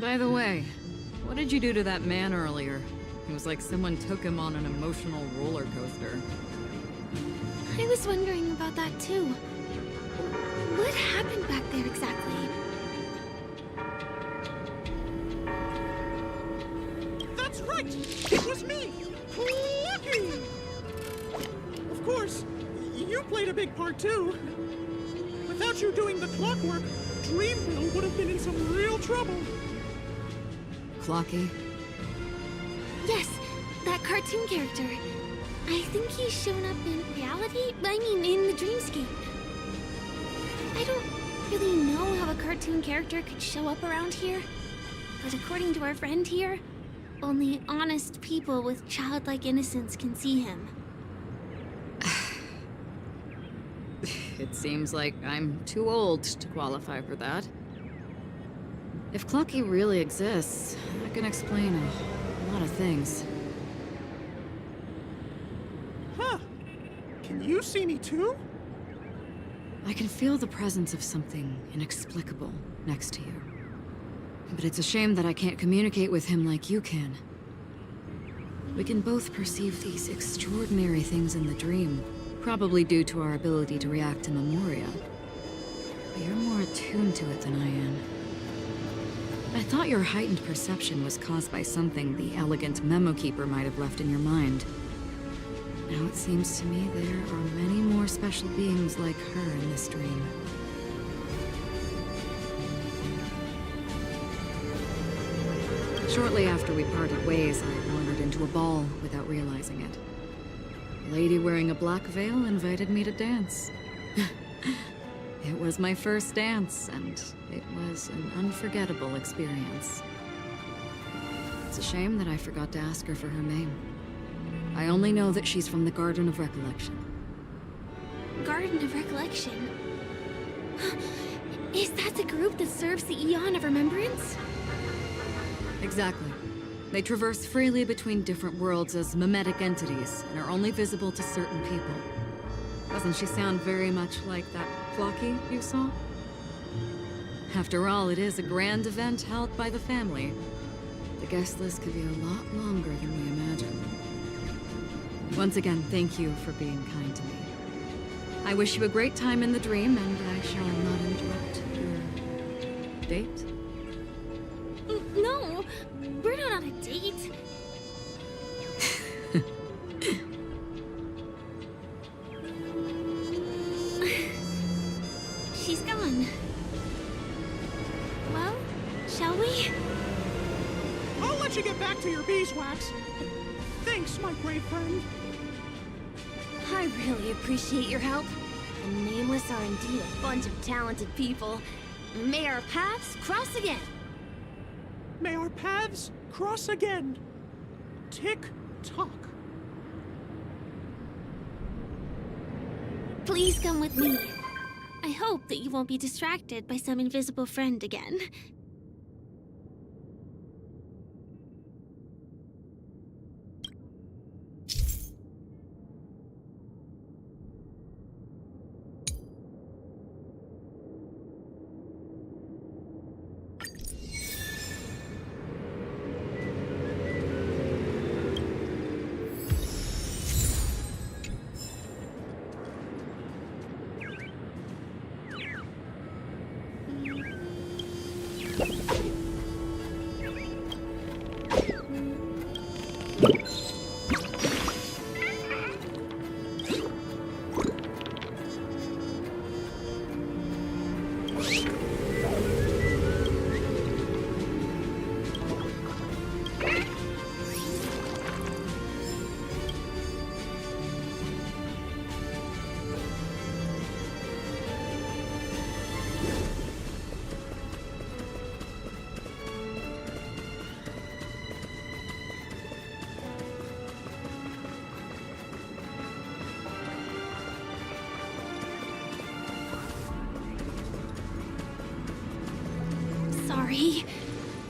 Speaker 11: By the way, what did you do to that man earlier? It was like someone took him on an emotional roller coaster.
Speaker 14: I was wondering about that too. What happened back there exactly?
Speaker 3: That's right! It was me! Lucky! Of course, you played a big part too. Without you doing the clockwork, Dreamville would have been in some real trouble.
Speaker 11: Clocky?
Speaker 14: Yes, that cartoon character. I think he's shown up in reality? I mean, in the dreamscape. I don't really know how a cartoon character could show up around here. But according to our friend here, only honest people with childlike innocence can see him.
Speaker 11: It seems like I'm too old to qualify for that. If Clocky really exists, that can explain a lot of things.
Speaker 3: Huh. Can you see me too?
Speaker 11: I can feel the presence of something inexplicable next to you. But it's a shame that I can't communicate with him like you can. We can both perceive these extraordinary things in the dream, probably due to our ability to react to Memoria. But you're more attuned to it than I am. I thought your heightened perception was caused by something the elegant Memo Keeper might have left in your mind. Now it seems to me there are many more special beings like her in this dream. Shortly after we parted ways, I wandered into a ball without realizing it. A lady wearing a black veil invited me to dance. It was my first dance, and it was an unforgettable experience. It's a shame that I forgot to ask her for her name. I only know that she's from the Garden of Recollection.
Speaker 14: Garden of Recollection? Is that the group that serves the Eon of Remembrance?
Speaker 11: Exactly. They traverse freely between different worlds as mimetic entities, and are only visible to certain people. Doesn't she sound very much like that Clocky you saw? After all, it is a grand event held by the family. The guest list could be a lot longer than we imagined. Once again, thank you for being kind to me. I wish you a great time in the dream, and I shall not interrupt your date.
Speaker 14: No, we're not on a date. She's gone. Well, shall we?
Speaker 3: I'll let you get back to your beeswax. Thanks, my brave friend.
Speaker 15: I really appreciate your help. The Nameless are indeed a bunch of talented people. May our paths cross again.
Speaker 3: May our paths cross again. Tick-tock.
Speaker 14: Please come with me. I hope that you won't be distracted by some invisible friend again. sorry.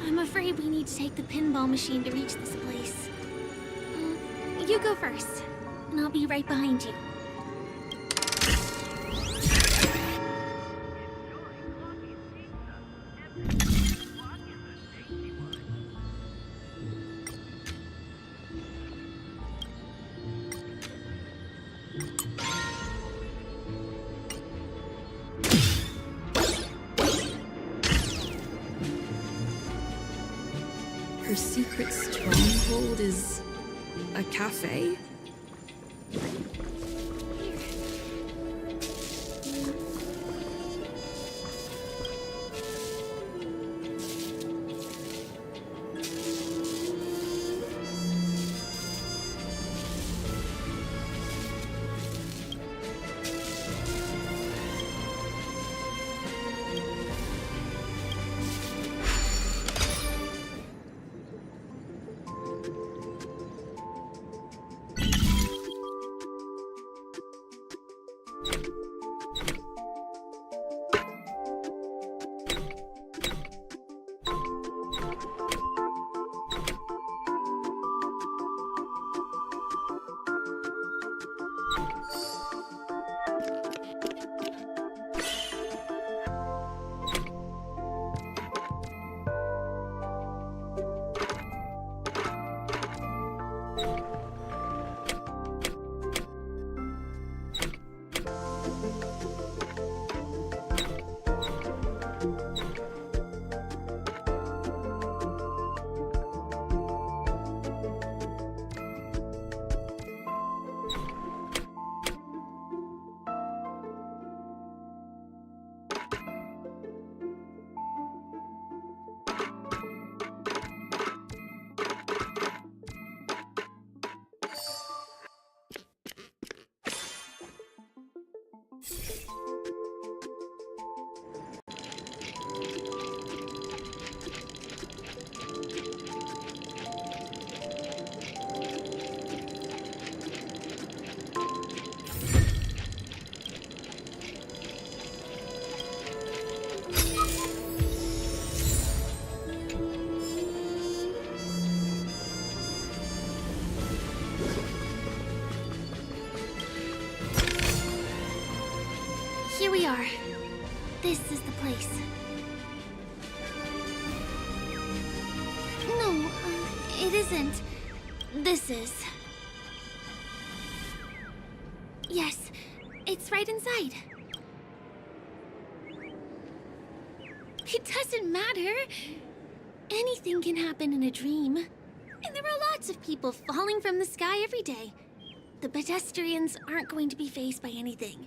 Speaker 14: I'm afraid we need to take the pinball machine to reach this place. You go first, and I'll be right behind you.
Speaker 5: Her secret stronghold is a cafe? Here we are. This is the place. No, it isn't. This is. Yes, it's right inside. It doesn't matter. Anything can happen in a dream. And there are lots of people falling from the sky every day. The pedestrians aren't going to be faced by anything.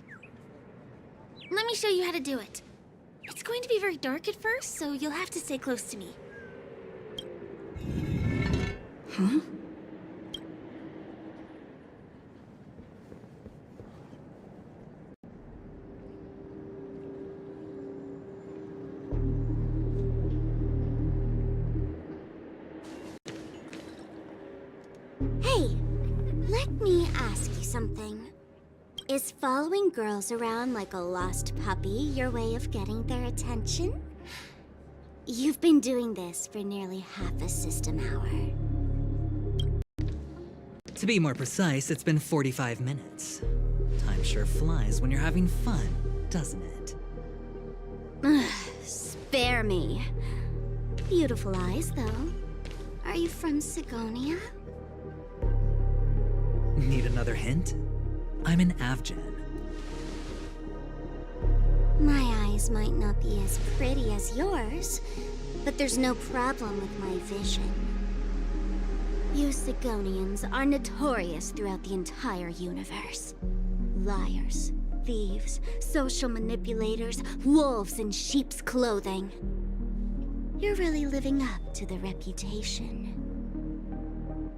Speaker 5: Let me show you how to do it. It's going to be very dark at first, so you'll have to stay close to me. Huh?
Speaker 6: Hey, let me ask you something. Is following girls around like a lost puppy your way of getting their attention? You've been doing this for nearly half a system hour.
Speaker 4: To be more precise, it's been 45 minutes. Time sure flies when you're having fun, doesn't it?
Speaker 6: Spare me. Beautiful eyes, though. Are you from Sigonia?
Speaker 4: Need another hint? I'm an Avgen.
Speaker 6: My eyes might not be as pretty as yours, but there's no problem with my vision. You Sigonians are notorious throughout the entire universe. Liars, thieves, social manipulators, wolves in sheep's clothing. You're really living up to the reputation.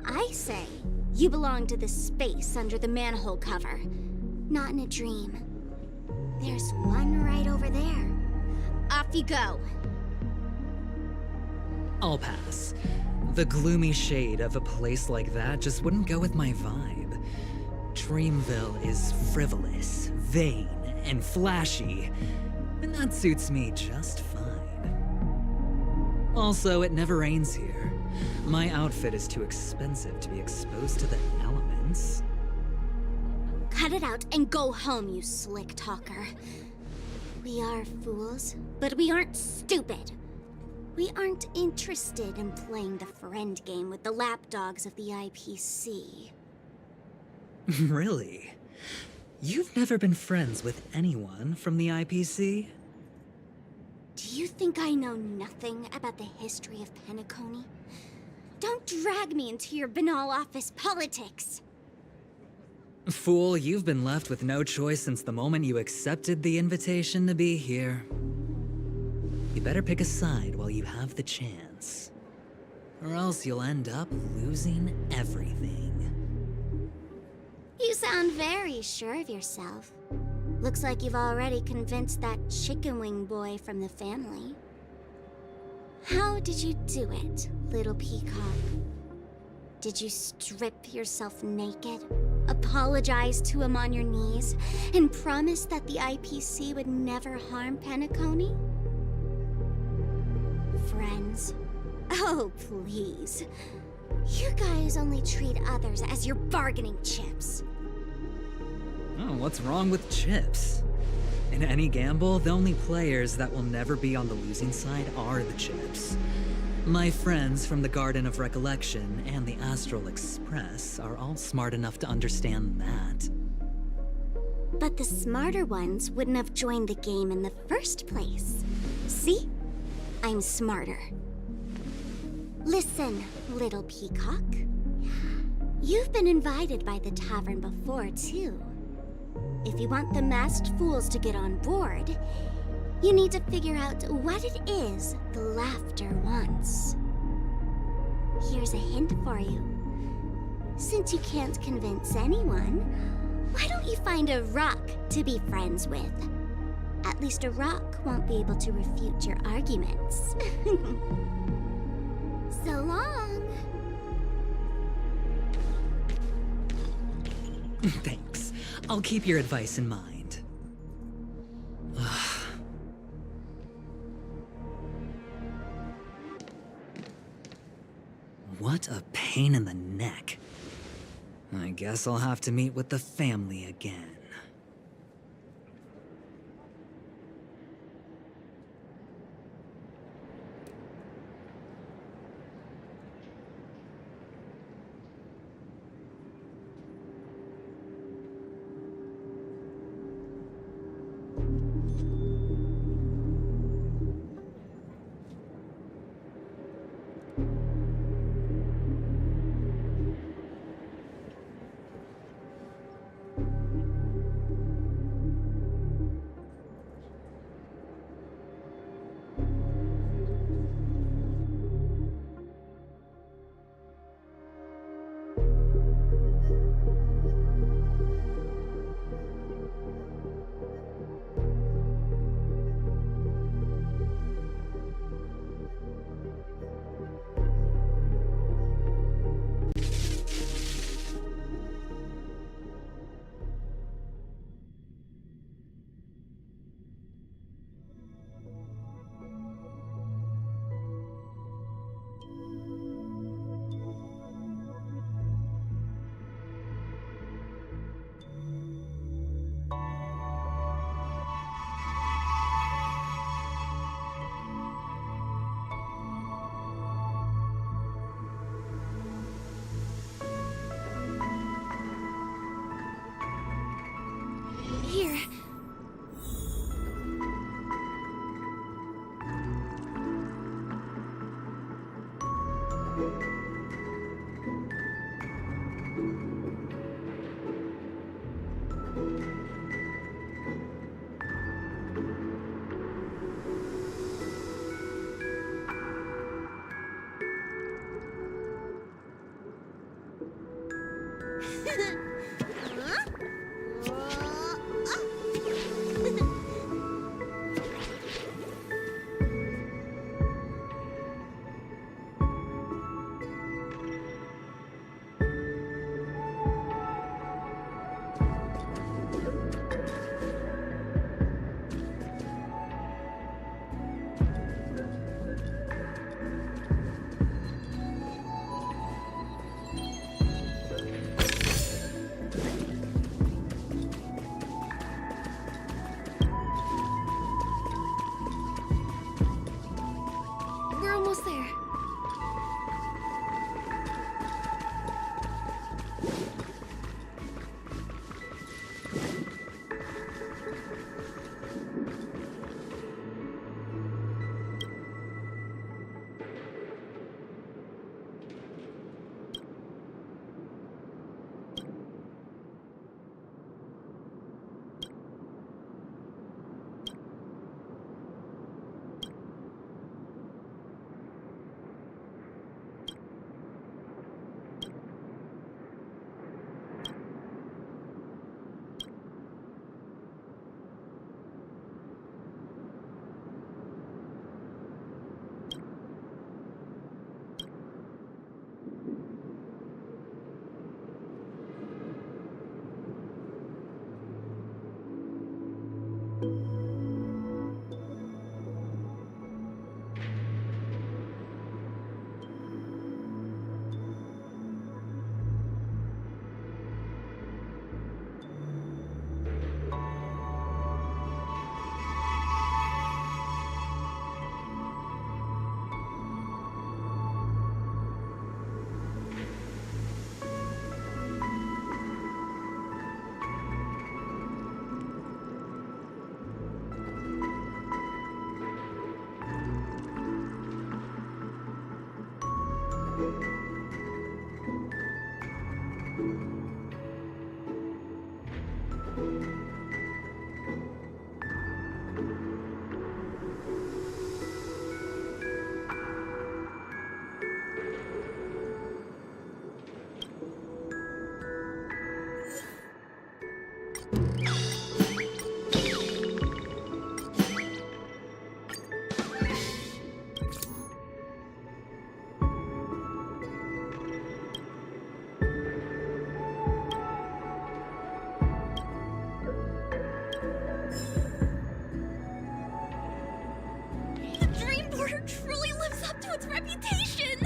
Speaker 6: I say, you belong to the space under the manhole cover, not in a dream. There's one right over there. Off you go.
Speaker 4: I'll pass. The gloomy shade of a place like that just wouldn't go with my vibe. Dreamville is frivolous, vain, and flashy, and that suits me just fine. Also, it never rains here. My outfit is too expensive to be exposed to the elements.
Speaker 6: Cut it out and go home, you slick talker. We are fools, but we aren't stupid. We aren't interested in playing the friend game with the lapdogs of the IPC.
Speaker 4: Really? You've never been friends with anyone from the IPC?
Speaker 6: Do you think I know nothing about the history of Penacony? Don't drag me into your banal office politics!
Speaker 4: Fool, you've been left with no choice since the moment you accepted the invitation to be here. You better pick a side while you have the chance. Or else you'll end up losing everything.
Speaker 6: You sound very sure of yourself. Looks like you've already convinced that chicken wing boy from the family. How did you do it, little peacock? Did you strip yourself naked, apologize to him on your knees, and promise that the IPC would never harm Penacony? Friends? Oh, please. You guys only treat others as your bargaining chips.
Speaker 4: Oh, what's wrong with chips? In any gamble, the only players that will never be on the losing side are the chips. My friends from the Garden of Recollection and the Astral Express are all smart enough to understand that.
Speaker 6: But the smarter ones wouldn't have joined the game in the first place. See? I'm smarter. Listen, little peacock. You've been invited by the tavern before, too. If you want the masked fools to get on board, you need to figure out what it is the laughter wants. Here's a hint for you. Since you can't convince anyone, why don't you find a rock to be friends with? At least a rock won't be able to refute your arguments. So long.
Speaker 4: Thanks. I'll keep your advice in mind. What a pain in the neck. I guess I'll have to meet with the family again.
Speaker 6: Here.
Speaker 14: almost there. Truly lives up to its reputation!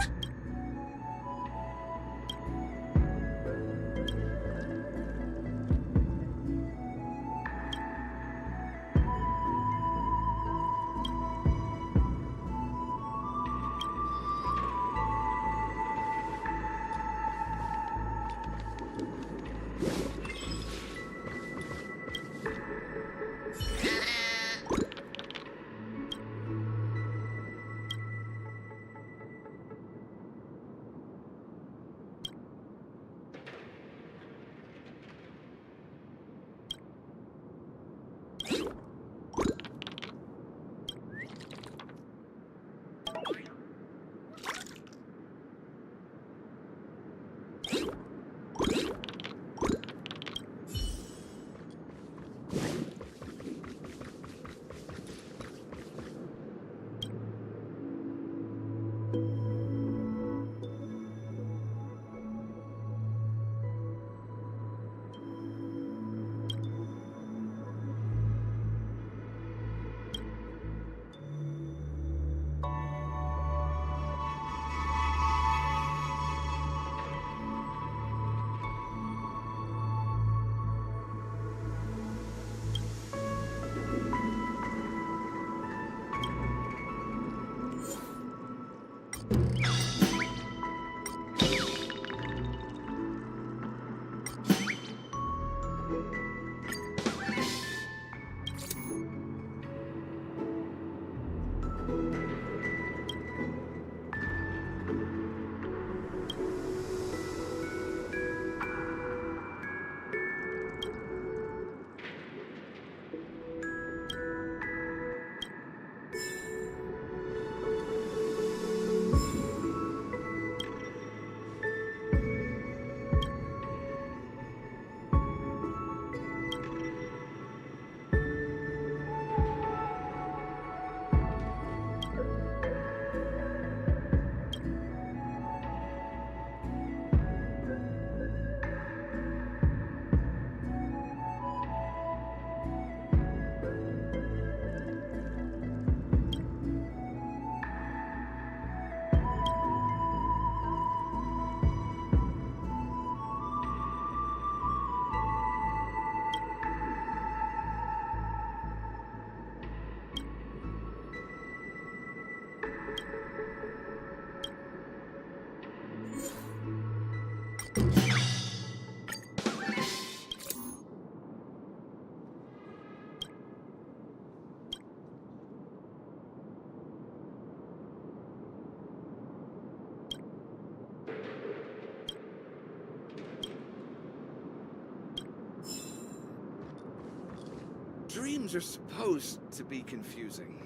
Speaker 16: dreams are supposed to be confusing.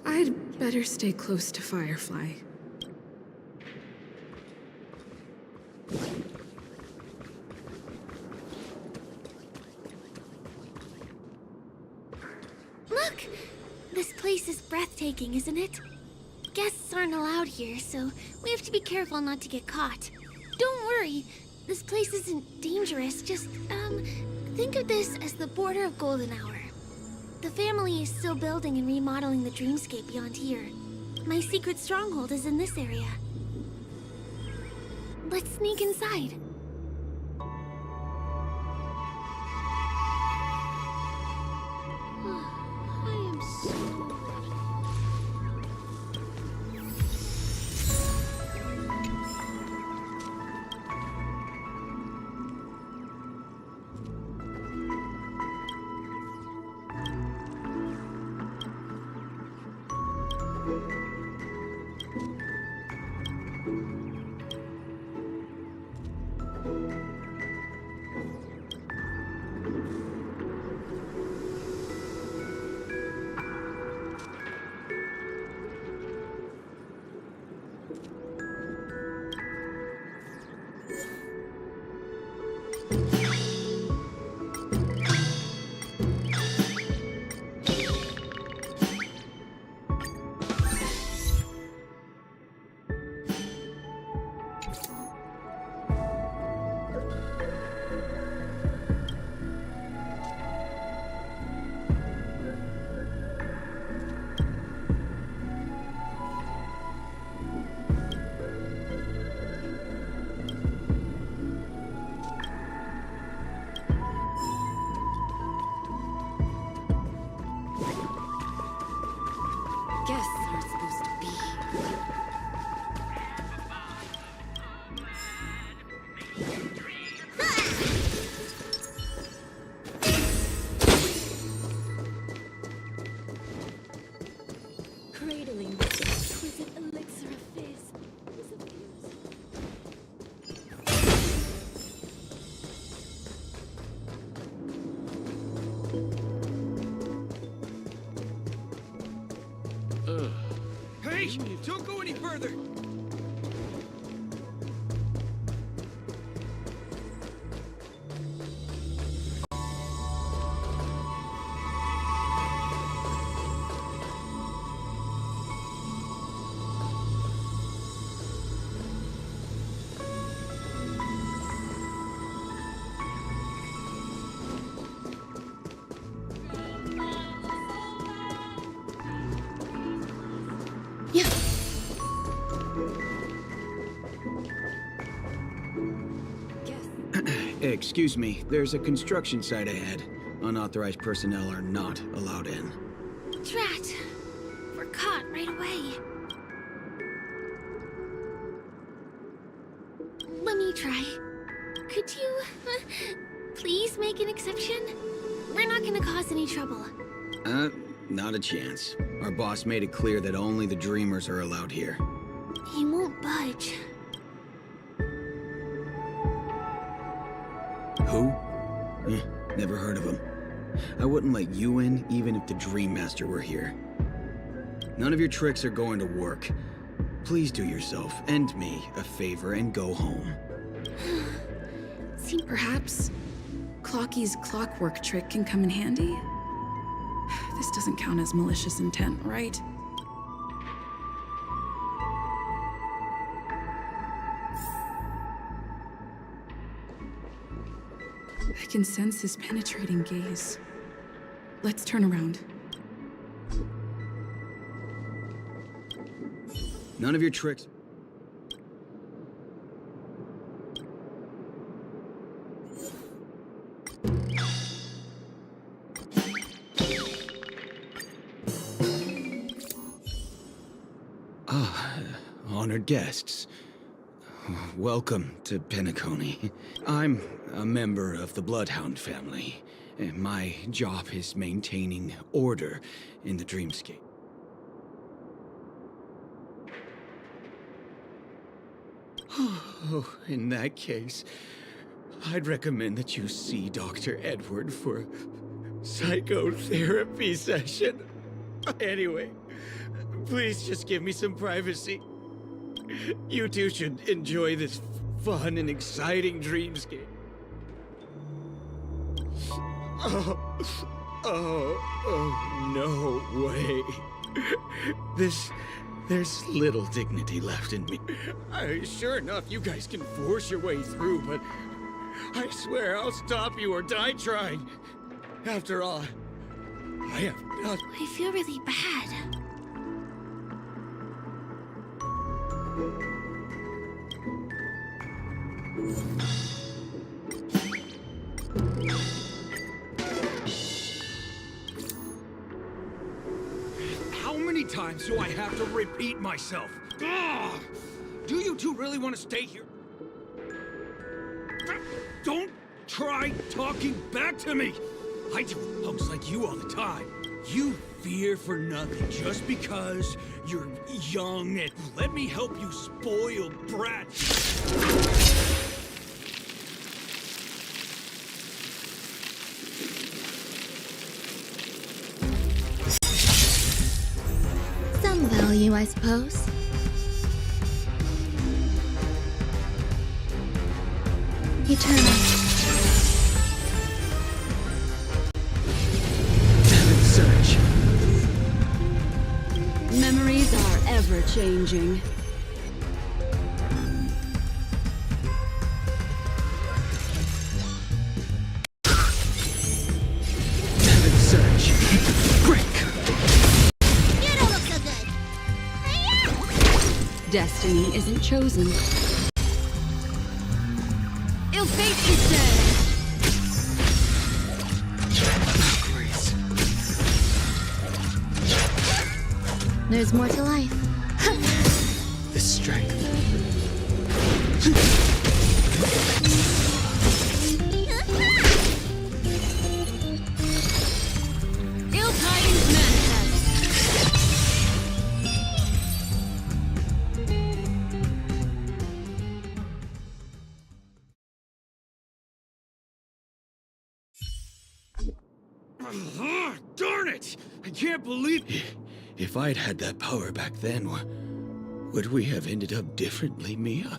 Speaker 5: I'd better stay close to Firefly.
Speaker 14: Look! This place is breathtaking, isn't it? Guests aren't allowed here, so we have to be careful not to get caught. Don't worry, this place isn't dangerous, just, think of this as the border of Golden Hour. The family is still building and remodeling the dreamscape beyond here. My secret stronghold is in this area. Let's sneak inside. I am so
Speaker 11: Guests aren't supposed to be here.
Speaker 8: Cradling the exquisite elixir of fizz.
Speaker 3: Hey! Don't go any further!
Speaker 16: Excuse me, there's a construction site ahead. Unauthorized personnel are not allowed in.
Speaker 14: Drat! We're caught right away. Let me try. Could you, please make an exception? We're not gonna cause any trouble.
Speaker 16: Not a chance. Our boss made it clear that only the Dreamers are allowed here.
Speaker 14: He won't budge.
Speaker 16: Who? Never heard of him. I wouldn't let you in even if the Dream Master were here. None of your tricks are going to work. Please do yourself and me a favor and go home.
Speaker 5: See, perhaps Clocky's clockwork trick can come in handy? This doesn't count as malicious intent, right? I can sense his penetrating gaze. Let's turn around.
Speaker 16: None of your tricks... Honored guests. Welcome to Penacony. I'm a member of the Bloodhound family, and my job is maintaining order in the Dreamscape. Oh, in that case, I'd recommend that you see Dr. Edward for a psychotherapy session. Anyway, please just give me some privacy. You two should enjoy this fun and exciting dreamscape. Oh, no way. There's little dignity left in me. Sure enough, you guys can force your way through, but I swear I'll stop you or die trying. After all, I have not...
Speaker 14: I feel really bad.
Speaker 9: How many times do I have to repeat myself? Ugh! Do you two really want to stay here? Don't try talking back to me! I deal with punks like you all the time. You fear for nothing just because you're young and let me help you spoil brat.
Speaker 6: Some value, I suppose. Eternal.
Speaker 16: Search.
Speaker 1: Memories are ever-changing.
Speaker 16: Search. Break.
Speaker 17: You don't look so good.
Speaker 1: Destiny isn't chosen.
Speaker 14: Ill fate is dead.
Speaker 6: There's more to life.
Speaker 16: The strength.
Speaker 14: Ill tidings manifest.
Speaker 9: Darn it! I can't believe...
Speaker 16: If I'd had that power back then, would we have ended up differently, Mia?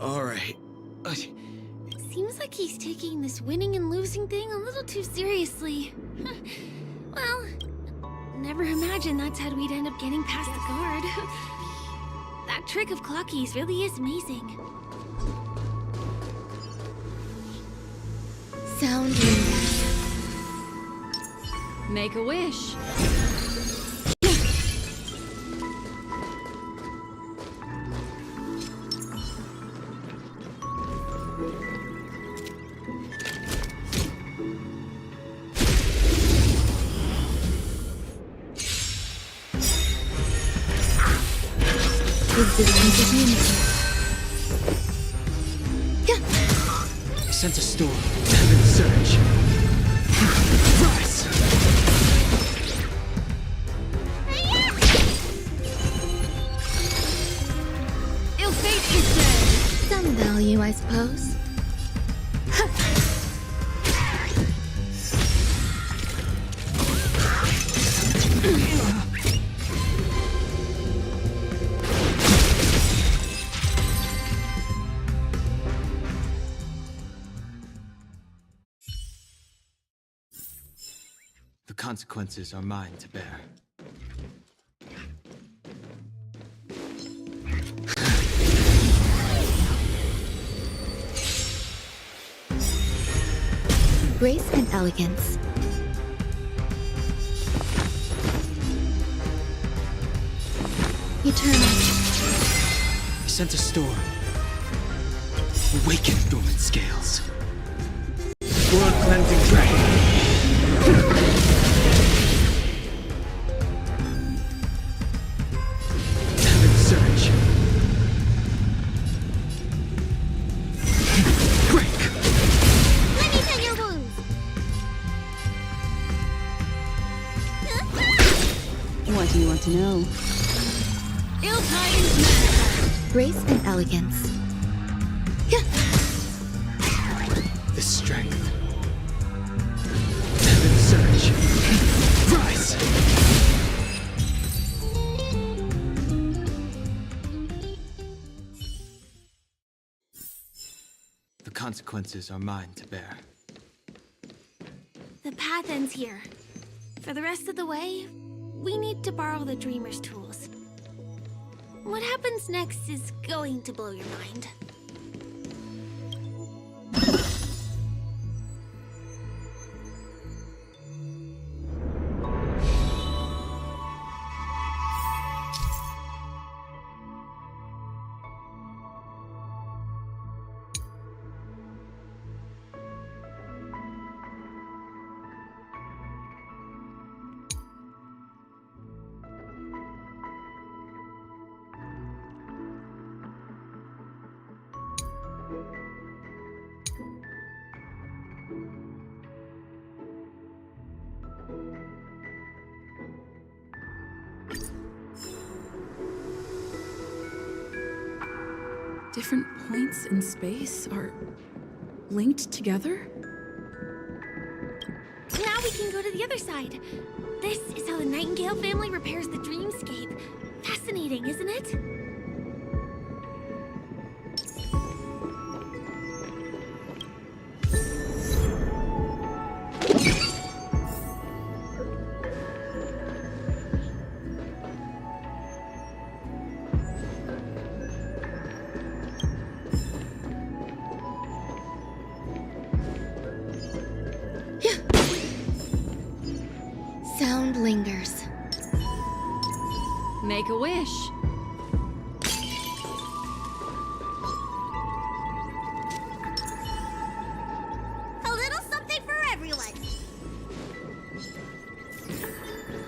Speaker 16: All right.
Speaker 14: Seems like he's taking this winning and losing thing a little too seriously. Well, never imagined that's how we'd end up getting past the guard. That trick of Clocky's really is amazing.
Speaker 6: Sound.
Speaker 1: Make a wish.
Speaker 16: I sense a storm. Heaven surge. Rise!
Speaker 14: Ill fate is dead.
Speaker 6: Some value, I suppose.
Speaker 16: The consequences are mine to bear.
Speaker 6: Grace and elegance. Eternal.
Speaker 16: I sense a storm. Awaken dormant scales. World cleansing dragon. Heaven surge. Break.
Speaker 17: Let me tend your wounds.
Speaker 1: What do you want to know?
Speaker 14: Ill tidings manifest.
Speaker 6: Grace and elegance.
Speaker 16: the strength. Heaven surge. Rise! The consequences are mine to bear.
Speaker 14: The path ends here. For the rest of the way, we need to borrow the Dreamer's tools. What happens next is going to blow your mind.
Speaker 5: Different points in space are linked together?
Speaker 14: Now we can go to the other side. This is how the Nightingale family repairs the dreamscape. Fascinating, isn't it?
Speaker 6: Sound lingers.
Speaker 11: Make a wish.
Speaker 17: A little something for everyone.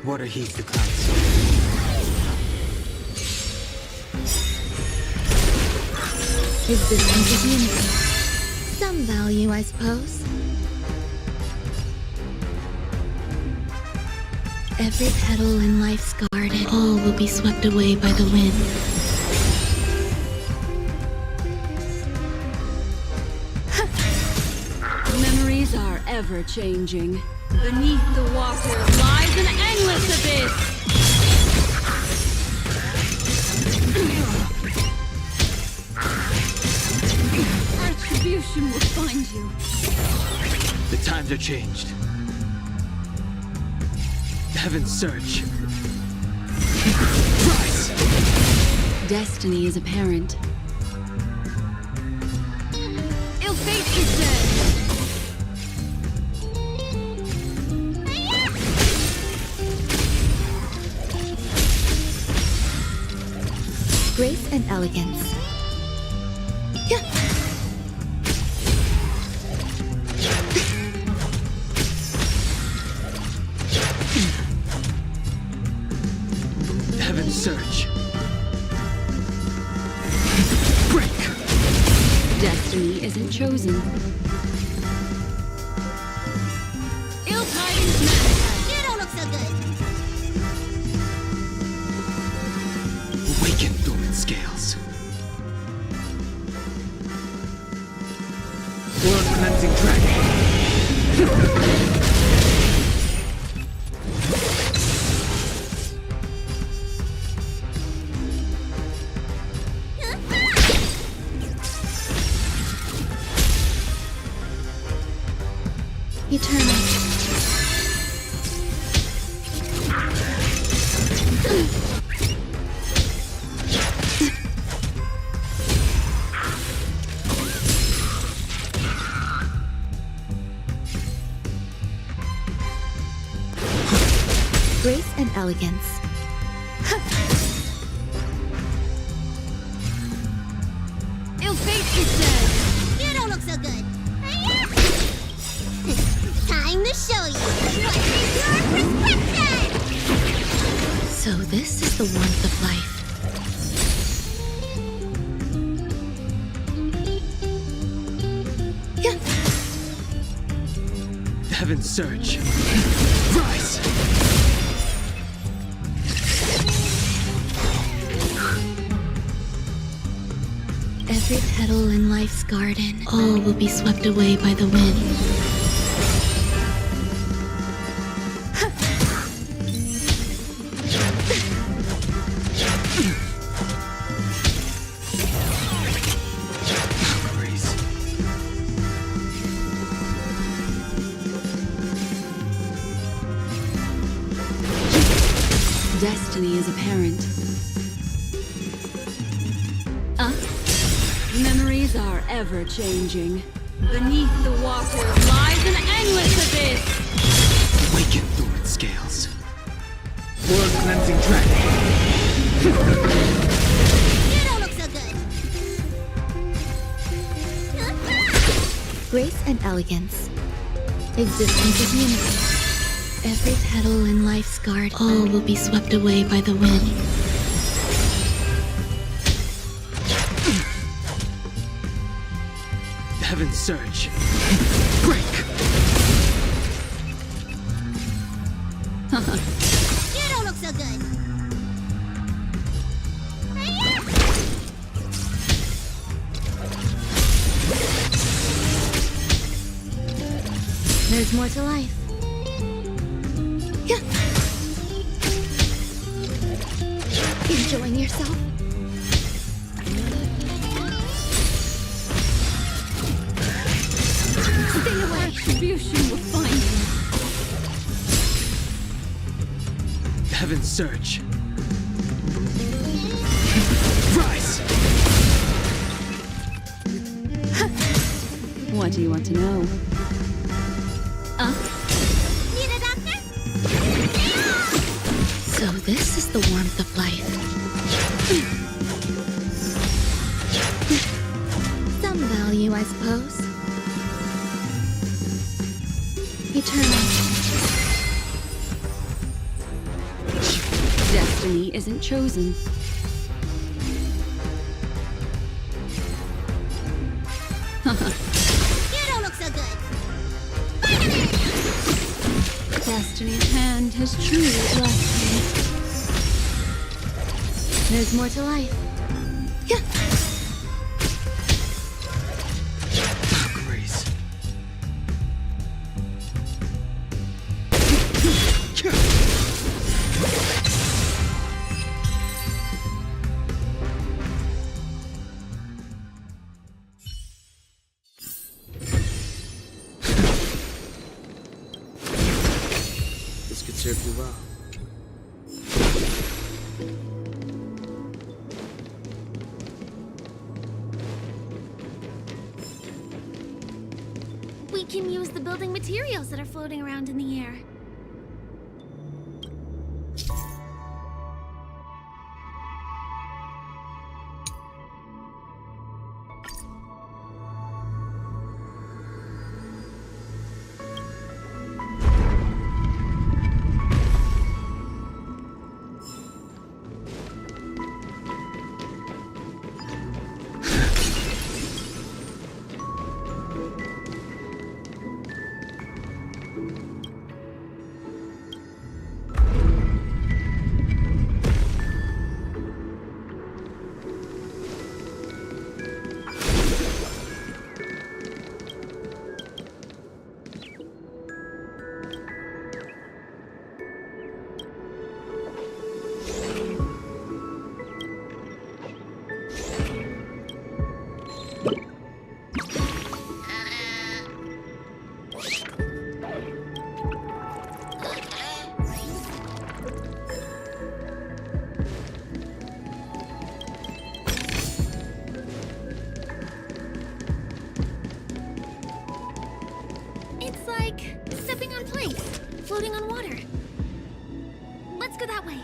Speaker 16: Water heats the clouds.
Speaker 6: Is this entertainment? Some value, I suppose. Every petal in life's garden, all will be swept away by the wind.
Speaker 1: Memories are ever changing. Beneath the water lies an endless abyss. Retribution will find you.
Speaker 16: The times are changed. Heaven surge. Rise!
Speaker 1: Destiny is apparent. Ill fate is dead.
Speaker 6: Grace and elegance. Yeah.
Speaker 16: Heaven surge. Break!
Speaker 1: Destiny isn't chosen. Ill tidings manifest.
Speaker 17: You don't look so good.
Speaker 16: Awaken, dormant scales. World cleansing dragon.
Speaker 6: Eternal. Grace and elegance.
Speaker 1: Ill fate is dead.
Speaker 17: You don't look so good. Time to show you what's in your prescription!
Speaker 6: So this is the warmth of life. Yeah.
Speaker 16: Heaven surge. Rise!
Speaker 6: Every petal in life life's garden, all will be swept away by the wind.
Speaker 1: Destiny is apparent. Memories are ever changing. Beneath the water lies an endless abyss.
Speaker 16: Awaken through its scales. World cleansing dragon.
Speaker 17: You don't look so good.
Speaker 6: Grace and elegance. Existence is unity. Every petal in life's garden, all will be swept away by the wind.
Speaker 16: Heaven's surge. Break!
Speaker 17: You don't look so good.
Speaker 6: There's more to life. Enjoying yourself?
Speaker 1: Stay away. Retribution will find you.
Speaker 16: Heaven's surge. Rise!
Speaker 1: What do you want to know?
Speaker 17: Need a doctor?
Speaker 6: So this is the warmth of life. Some value, I suppose. Eternal.
Speaker 1: Destiny isn't chosen.
Speaker 17: You don't look so good.
Speaker 1: Destiny's hand has truly blessed me.
Speaker 6: There's more to life.
Speaker 16: Grace. This could serve you well.
Speaker 14: We can use the building materials that are floating around in the air. It's like stepping on plates, floating on water. Let's go that way.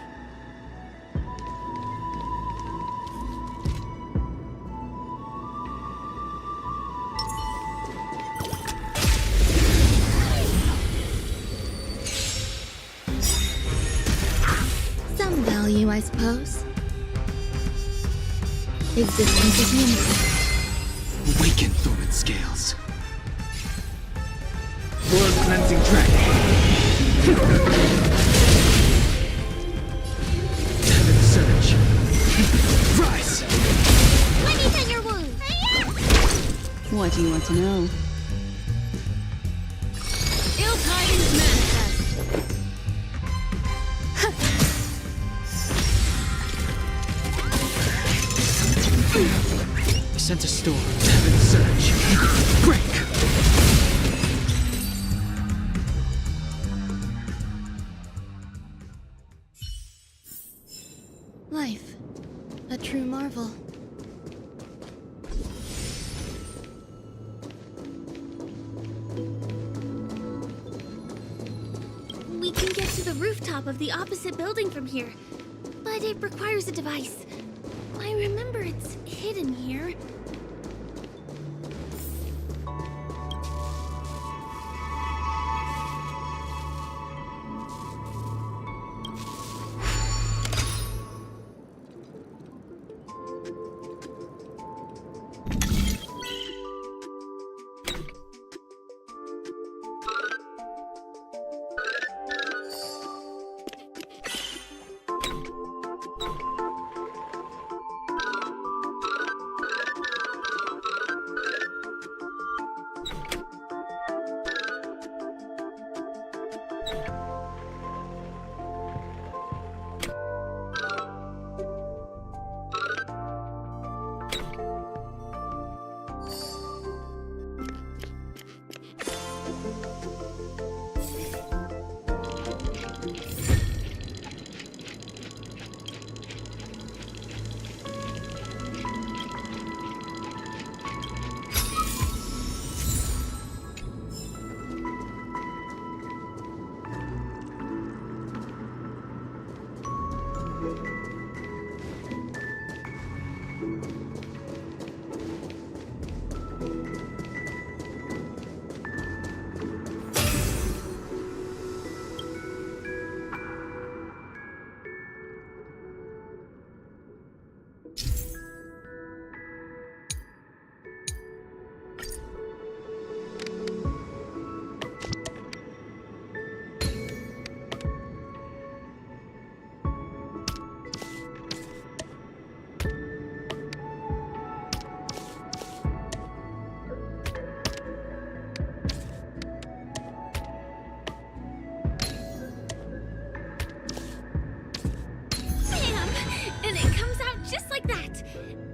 Speaker 6: Some value, I suppose. Existence is unity.
Speaker 16: Awaken through its scales. World cleansing dragon. Heaven's surge. Rise!
Speaker 17: Let me tend your wound.
Speaker 1: to know.
Speaker 15: Ill tidings manifest.
Speaker 7: I sent a storm. Heaven surge. Break!
Speaker 6: Life. A true marvel. We can get to the rooftop of the opposite building from here, but it requires a device. I remember it's hidden here.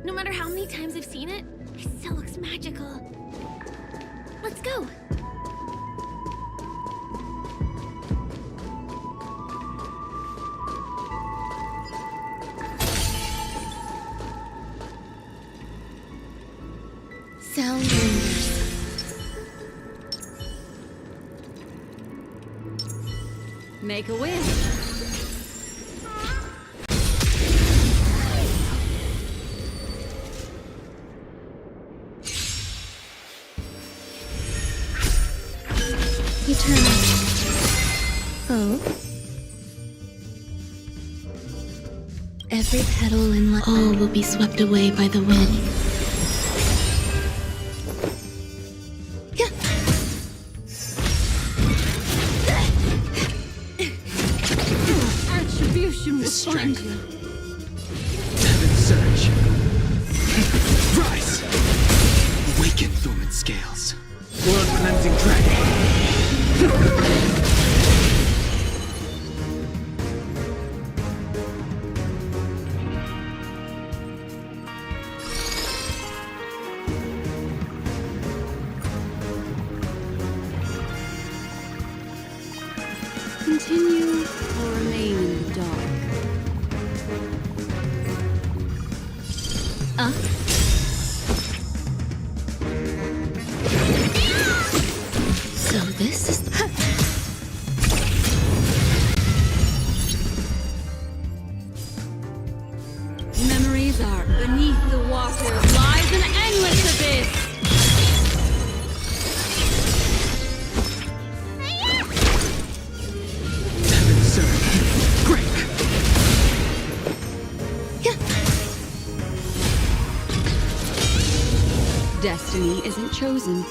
Speaker 6: No matter how many times I've seen it, it still looks magical. Let's go. Sound lingers.
Speaker 1: Make a wish.
Speaker 6: Oh. Every petal in all will be swept away by the wind.
Speaker 1: Attribution will find you.
Speaker 7: Heaven surge. Rise! Awaken, dormant scales. World cleansing dragon.
Speaker 1: Continue or remain in the dark.
Speaker 6: So this is the...
Speaker 1: Memories are beneath the water. Lies an endless abyss. Destiny isn't chosen.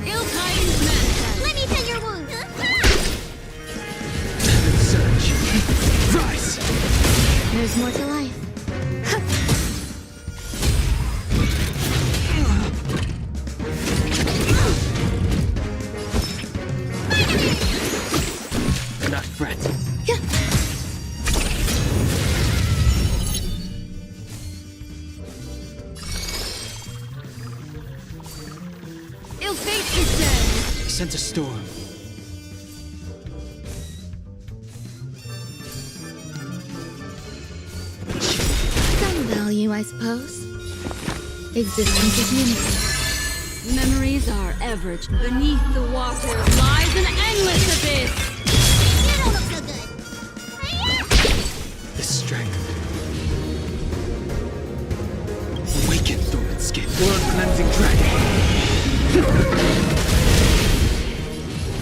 Speaker 6: Ill tidings manifest. Let me tend your wounds.
Speaker 7: Heaven surge. Rise!
Speaker 6: There's more to life.
Speaker 7: fret.
Speaker 14: Ill fate is dead!
Speaker 7: He sent a storm.
Speaker 14: Some value, I suppose. Existence is unity. Memories are ever. Beneath the water lies an endless abyss!
Speaker 17: You don't look so good.
Speaker 7: The strength. Awaken, Thorman Scale. Blood-cleansing dragon.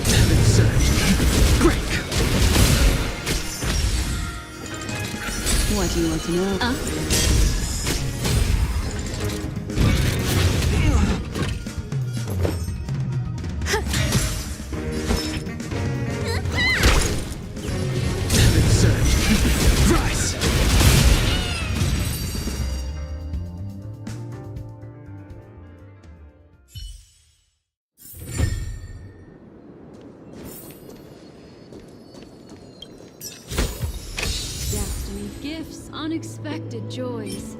Speaker 7: Heaven surge. Break.
Speaker 1: What do you want to know?
Speaker 7: Heaven surge. Rise.
Speaker 14: Destiny gifts unexpected joys.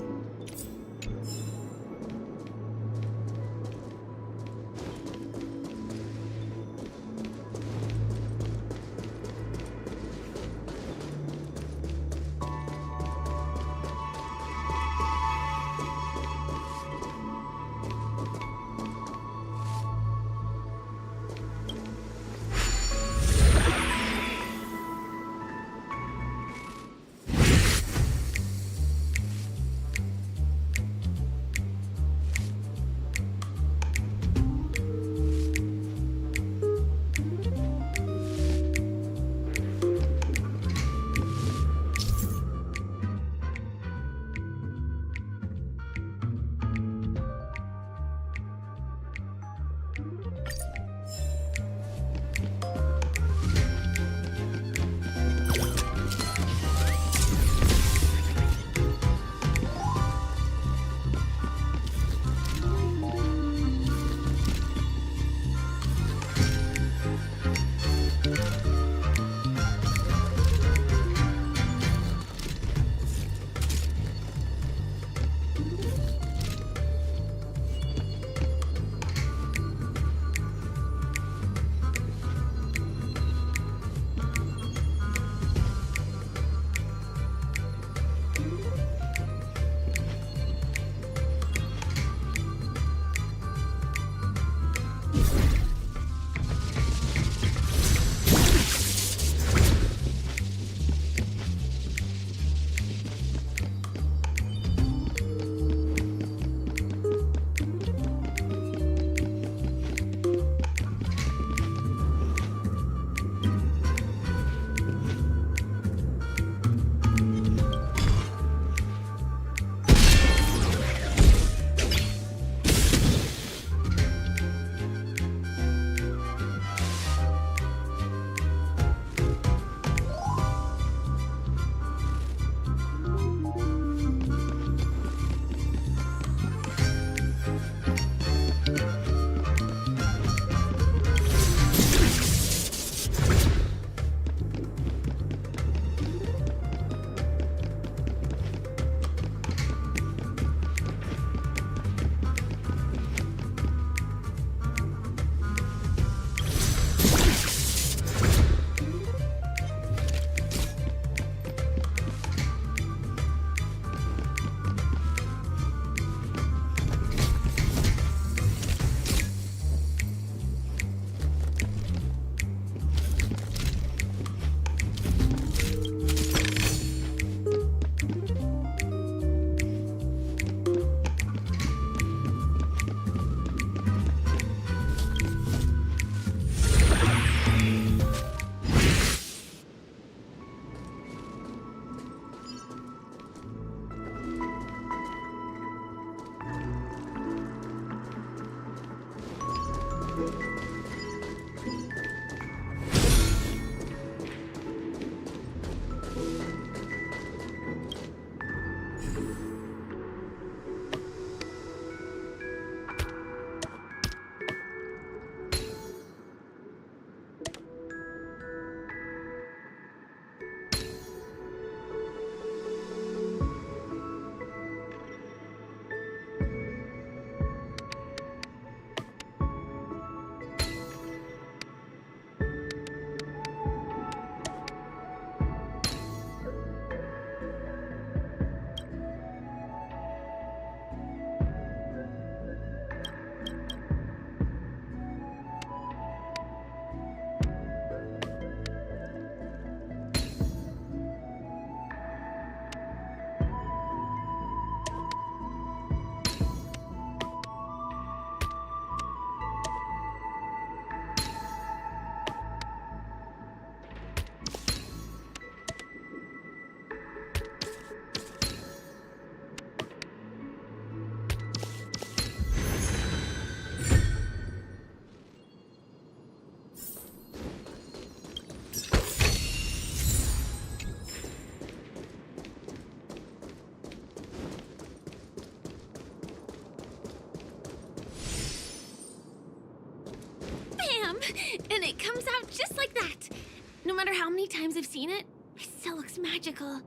Speaker 14: times I've seen it, it still looks magical.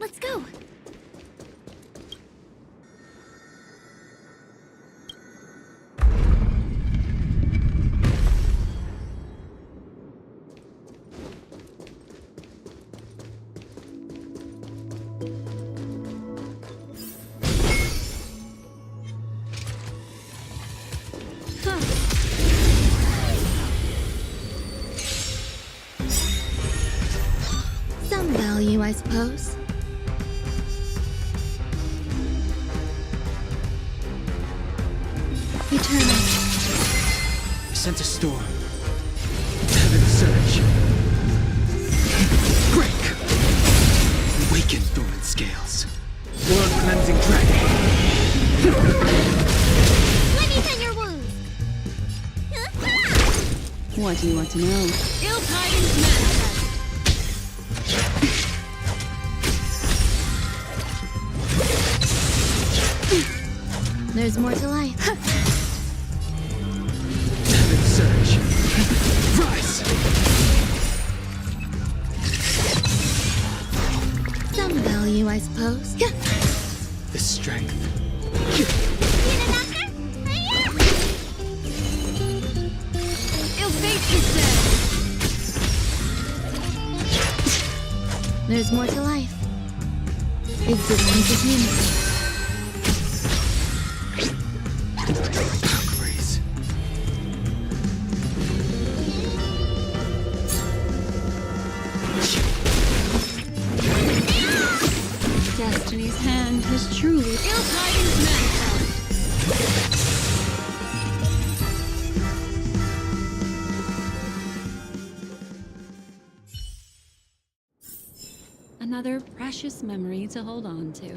Speaker 14: Let's go. Some value, I suppose. Eternal.
Speaker 7: I sense a storm. Heaven surge. Break! Awaken dormant scales. World cleansing dragon.
Speaker 14: Swimming in your wounds.
Speaker 1: What do you want to know?
Speaker 14: Ill tidings manifest. There's more to life.
Speaker 7: Heaven surge. Rise!
Speaker 14: Some value, I suppose.
Speaker 7: The strength.
Speaker 14: Ill fate is dead. There's more to life. Existence is meaningful.
Speaker 7: Grace.
Speaker 1: Destiny's hand has truly
Speaker 14: Ill tidings manifest.
Speaker 1: another precious memory to hold on to.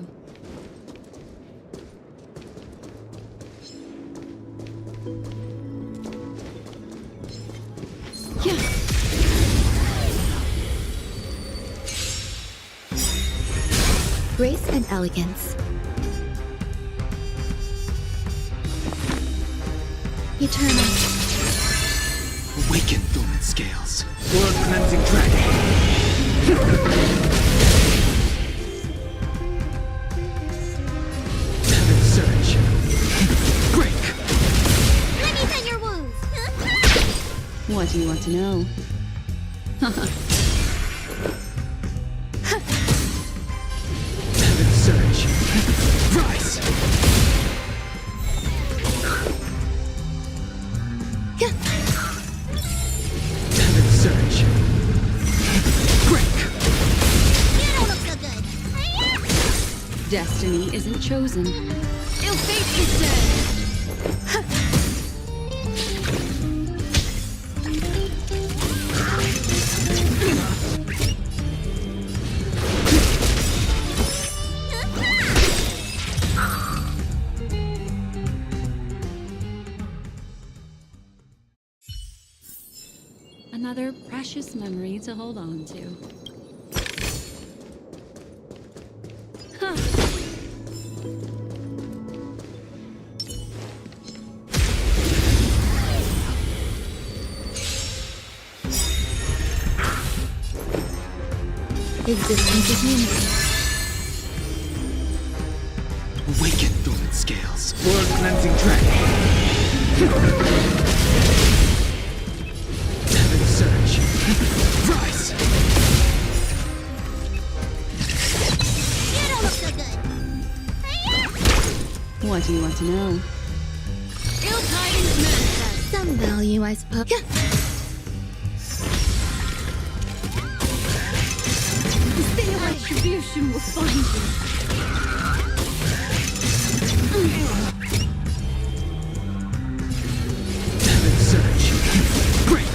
Speaker 14: Grace and elegance. Eternal.
Speaker 7: Awaken dormant scales. World cleansing dragon. Heaven surge. Break.
Speaker 14: Let me tend your wounds.
Speaker 1: What do you want to know?
Speaker 7: Heaven surge. Rise. Heaven surge. Break.
Speaker 14: You don't look so good.
Speaker 1: Destiny isn't chosen.
Speaker 14: Ill fate is dead.
Speaker 1: Another precious memory to hold on to.
Speaker 14: Existence is meaningful.
Speaker 7: Awaken dormant scales. World cleansing dragon. Heaven surge. Rise.
Speaker 14: You don't look so good.
Speaker 1: What do you want to know?
Speaker 14: Ill tidings manifest. Some value, I suppose.
Speaker 1: The state of retribution will find you.
Speaker 7: Heaven surge. Break.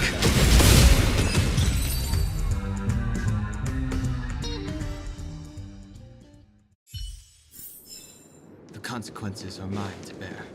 Speaker 7: The consequences are mine to bear.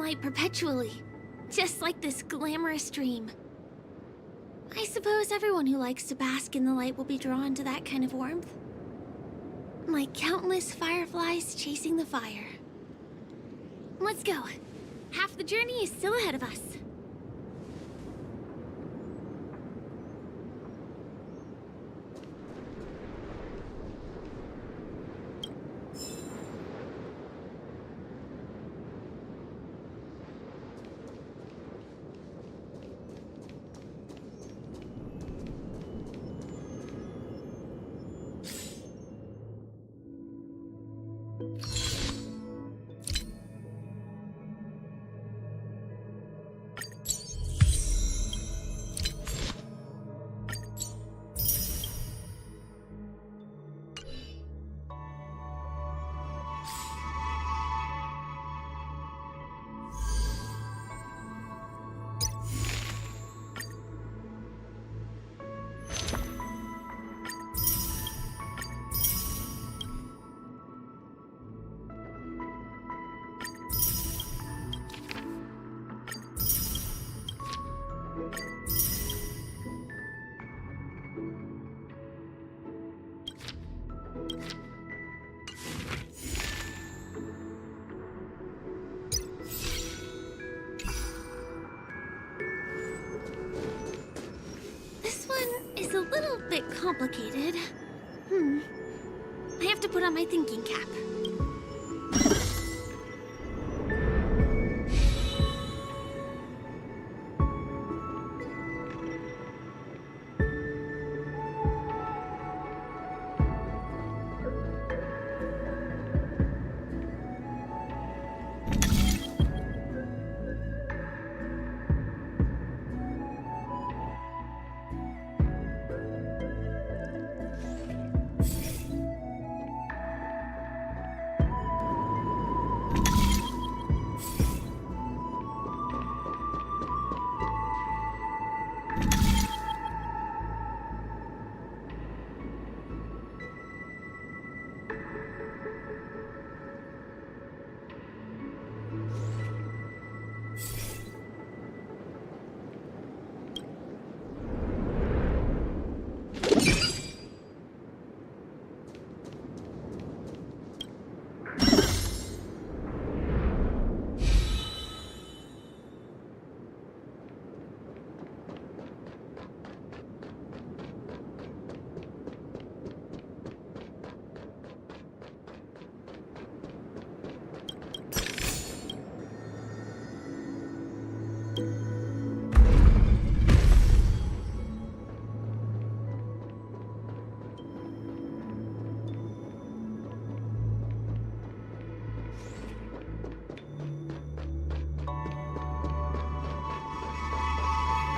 Speaker 14: sunlight perpetually, just like this glamorous dream. I suppose everyone who likes to bask in the light will be drawn to that kind of warmth. Like countless fireflies chasing the fire. Let's go. Half the journey is still ahead of us. A little bit complicated. I have to put on my thinking cap.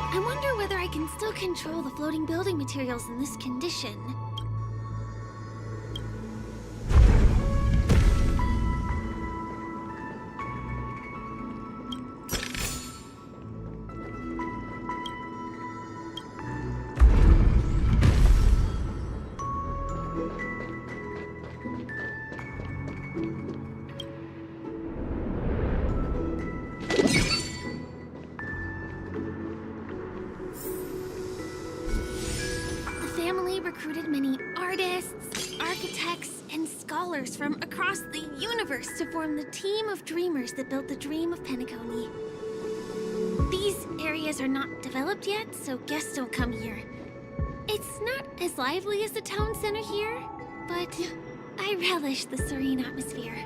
Speaker 14: I wonder whether I can still control the floating building materials in this condition. Recruited many artists, architects, and scholars from across the universe to form the team of dreamers that built the dream of Penacony. These areas are not developed yet, so guests don't come here. It's not as lively as the town center here, but I relish the serene atmosphere.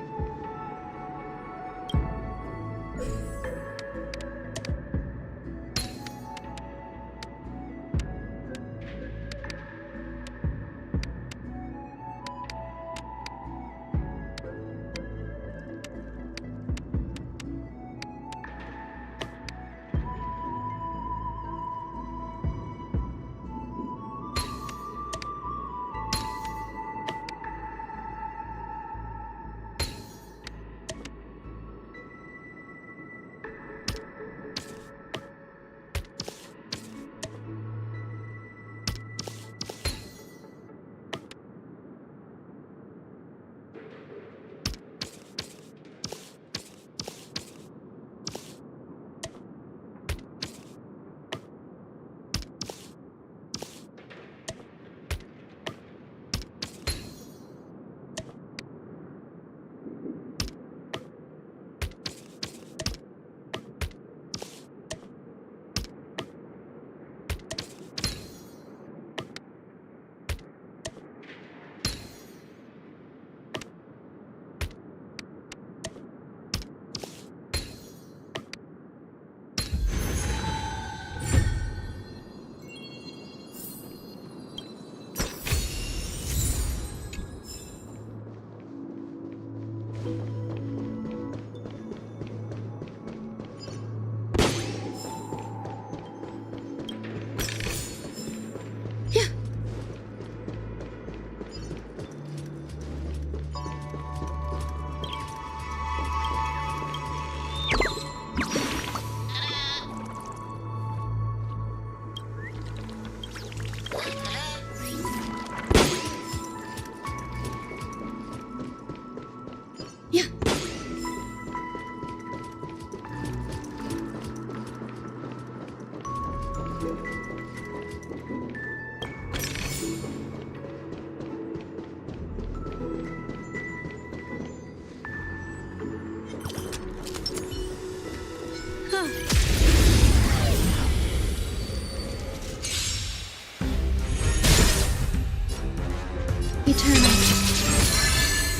Speaker 14: Eternal.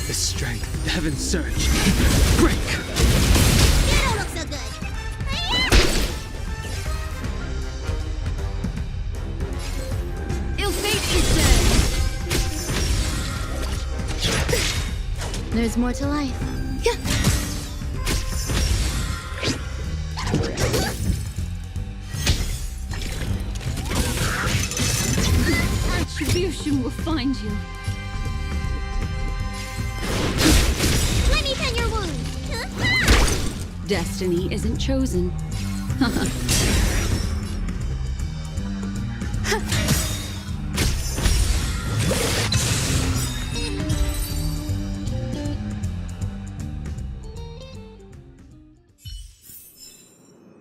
Speaker 7: The strength Heaven surge. Break!
Speaker 17: You don't look so good.
Speaker 14: Ill fate is dead. There's more to life. Attribution will find you.
Speaker 17: Let me pen your wound.
Speaker 1: Destiny isn't chosen.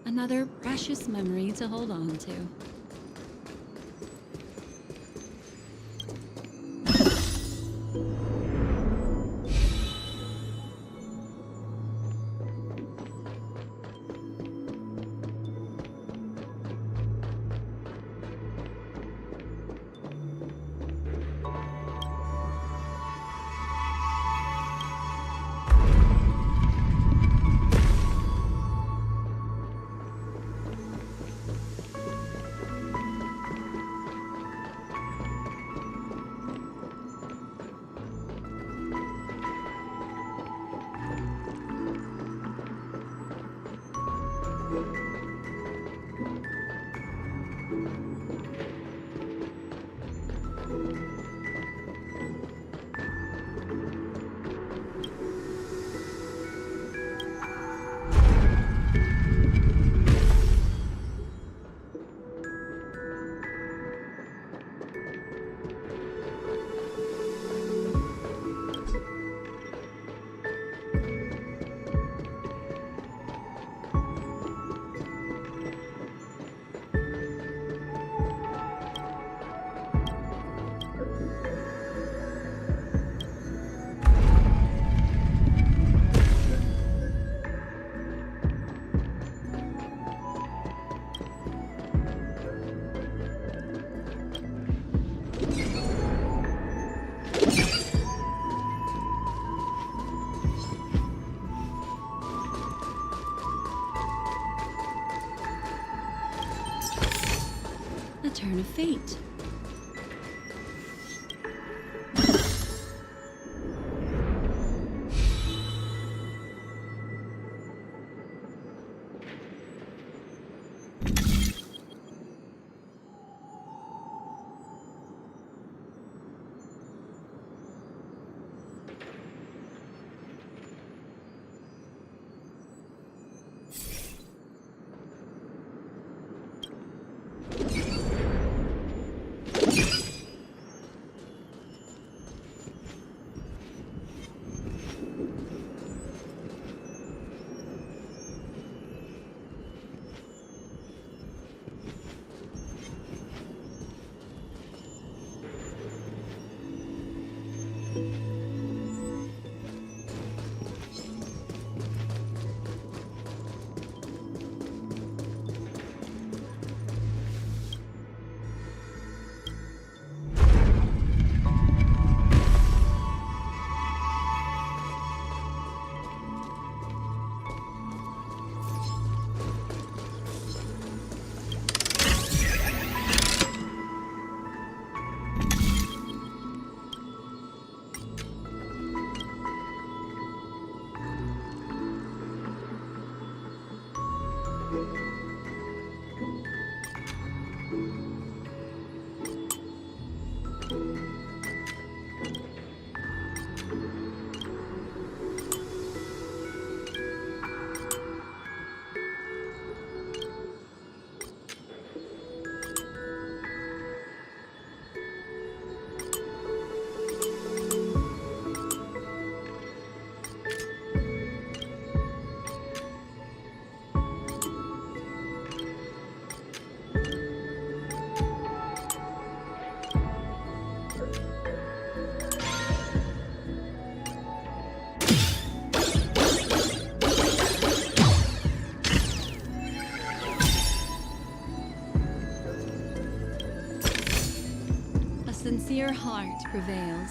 Speaker 1: Another precious memory to hold on to. A turn of fate.
Speaker 10: your heart prevails.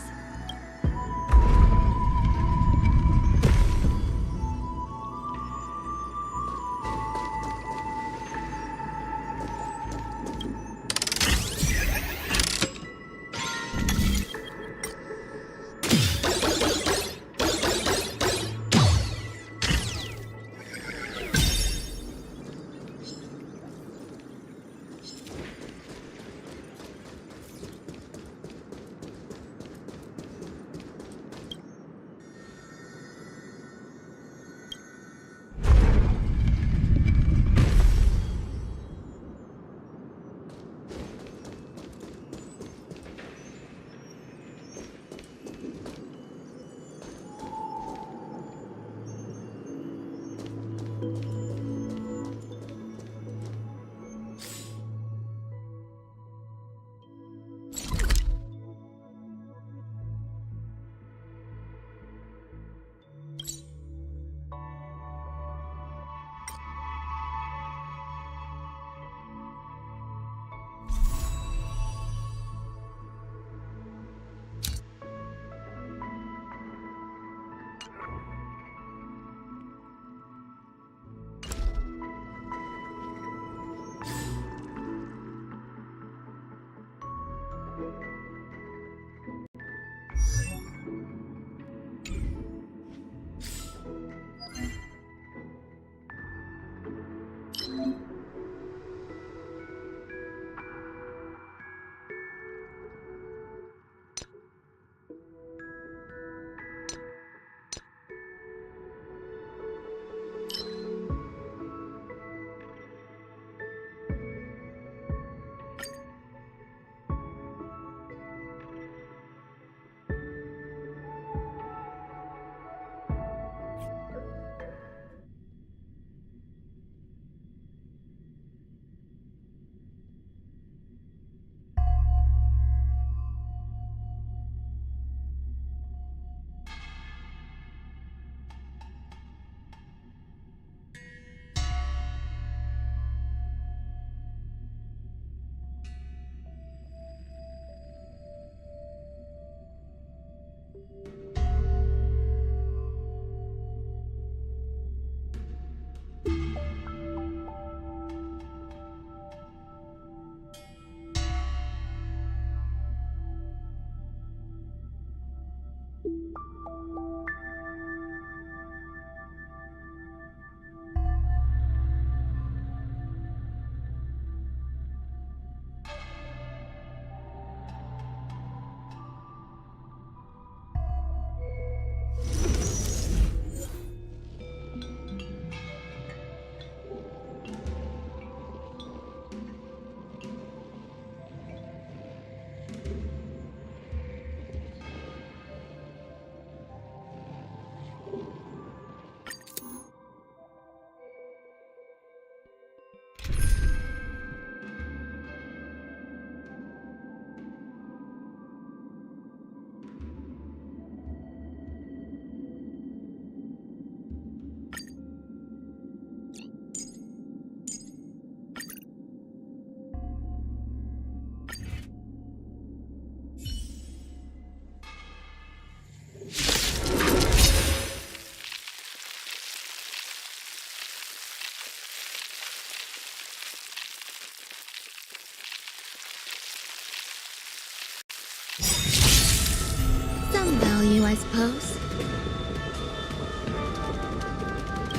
Speaker 14: I suppose.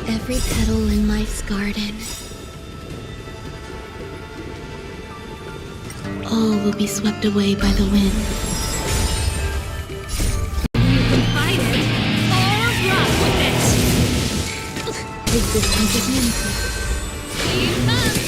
Speaker 14: Every petal in life's garden. All will be swept away by the wind.
Speaker 10: You can fight it, or rock with it!
Speaker 14: Is this uncertainty?
Speaker 17: Wait a minute!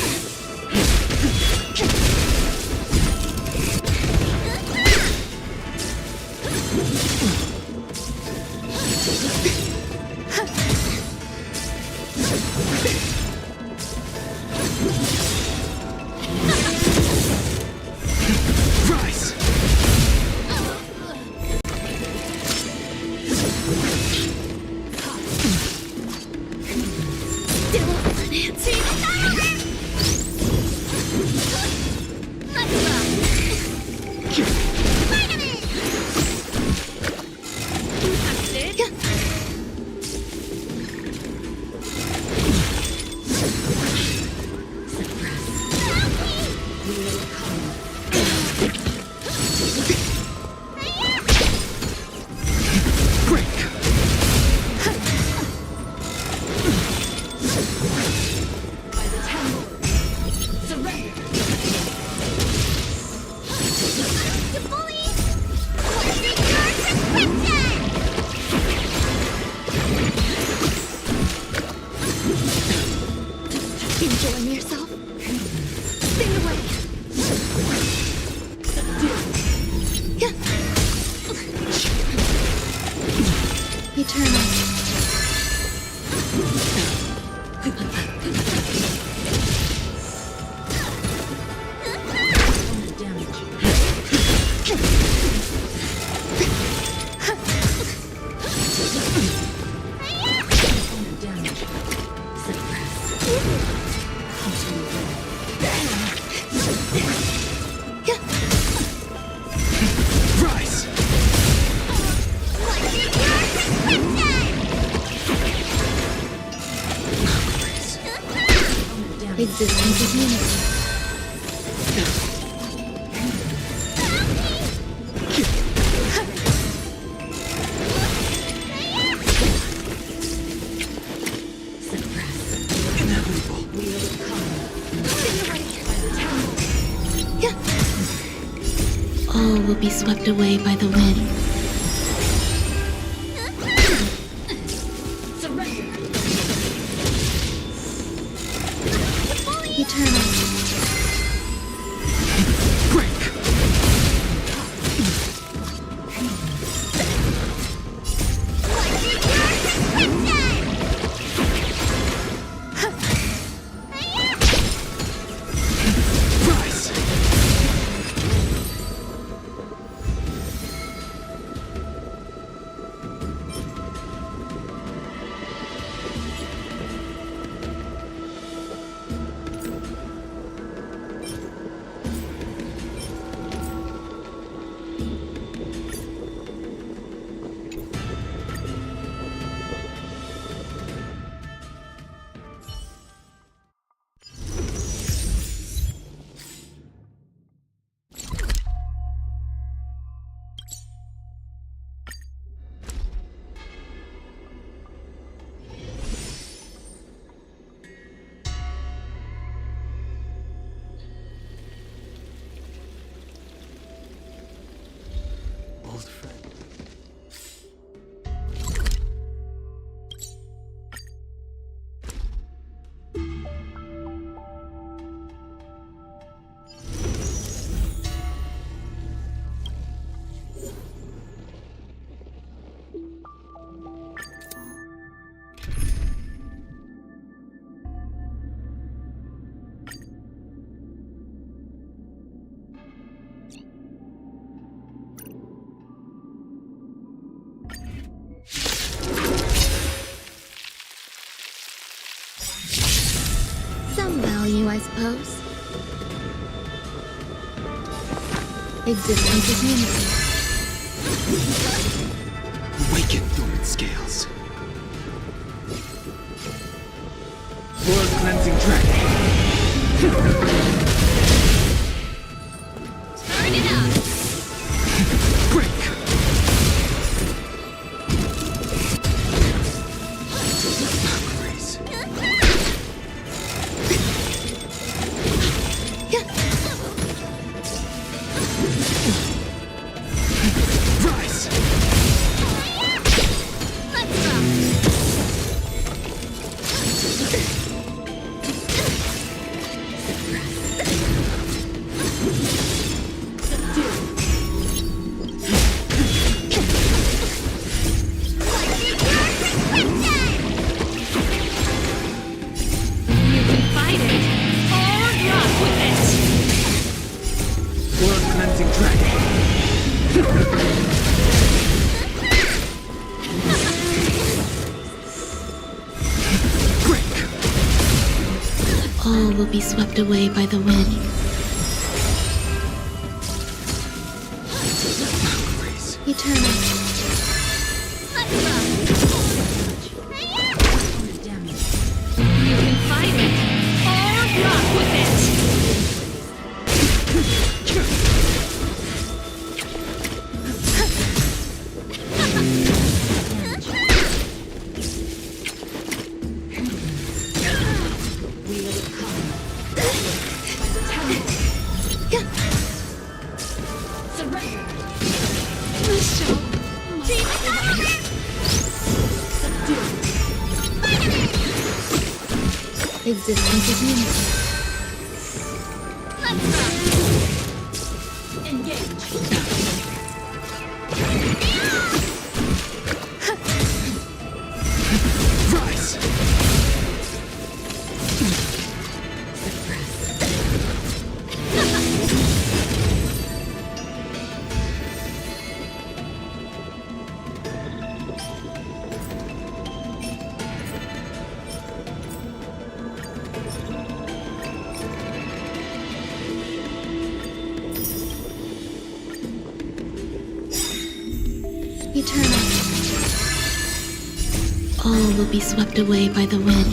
Speaker 6: Eternal.
Speaker 7: Rise!
Speaker 6: Existence is unity. All will be swept away by the wind. Eternal. Some value, I suppose. Existence is unity.
Speaker 7: Awaken, dormant scales. World cleansing dragon.
Speaker 10: Turn it up!
Speaker 7: Break!
Speaker 6: All will be swept away by the wind. Eternal.
Speaker 10: You can fight it, or rock with it!
Speaker 6: Existence is unity.
Speaker 10: Engage.
Speaker 6: Eternal. All will be swept away by the wind.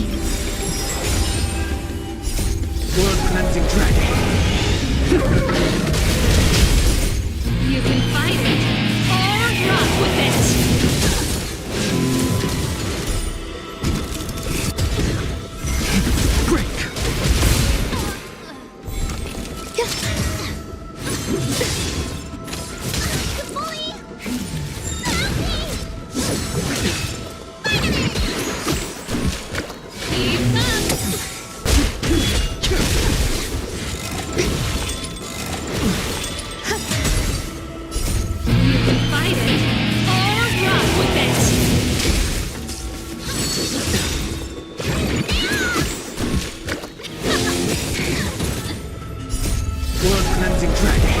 Speaker 7: World-cleansing dragon.
Speaker 10: You can fight it, or rock with it!
Speaker 7: World-cleansing dragon.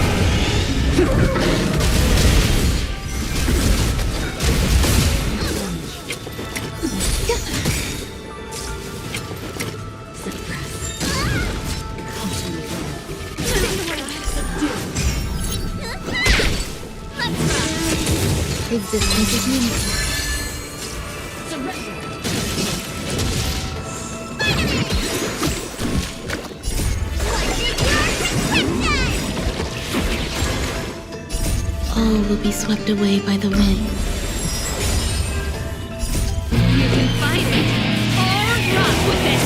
Speaker 6: Existence is meaningless. All will be swept away by the wind.
Speaker 10: You can fight it, or rock with it!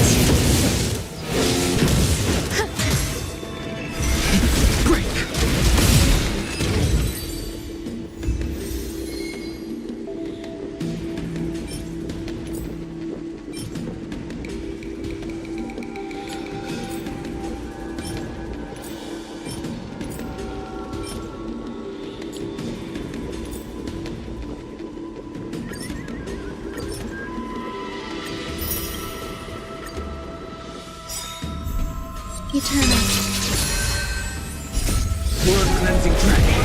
Speaker 6: Eternal.
Speaker 7: World-cleansing dragon.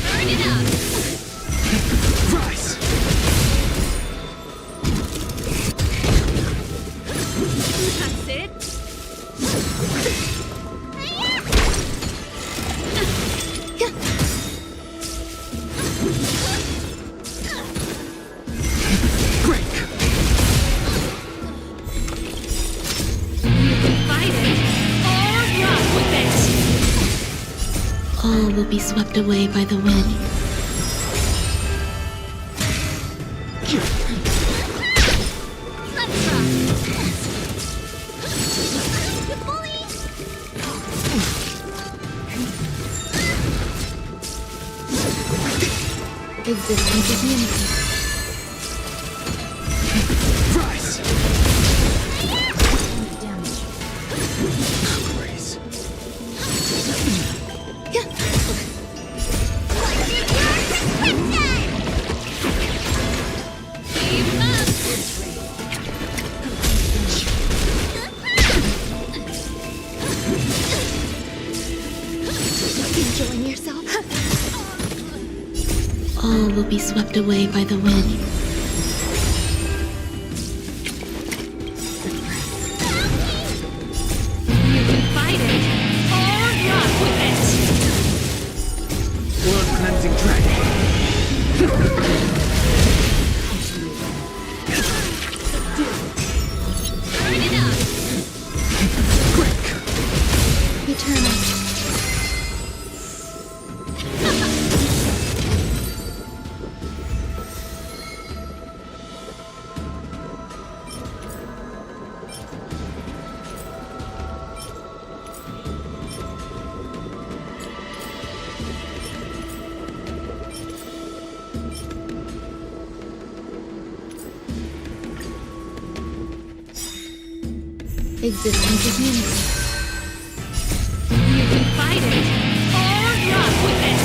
Speaker 10: Burn it up!
Speaker 7: Rise!
Speaker 10: That's it!
Speaker 6: All will be swept away by the wind. Existence is meaningless.
Speaker 7: Rise!
Speaker 6: Enjoying yourself? All will be swept away by the wind.
Speaker 10: You can fight it, or rock with it!
Speaker 7: World-cleansing dragon.
Speaker 10: Burn it up!
Speaker 6: Eternal. Existence is meaningless.
Speaker 10: You can fight it, or rock with it!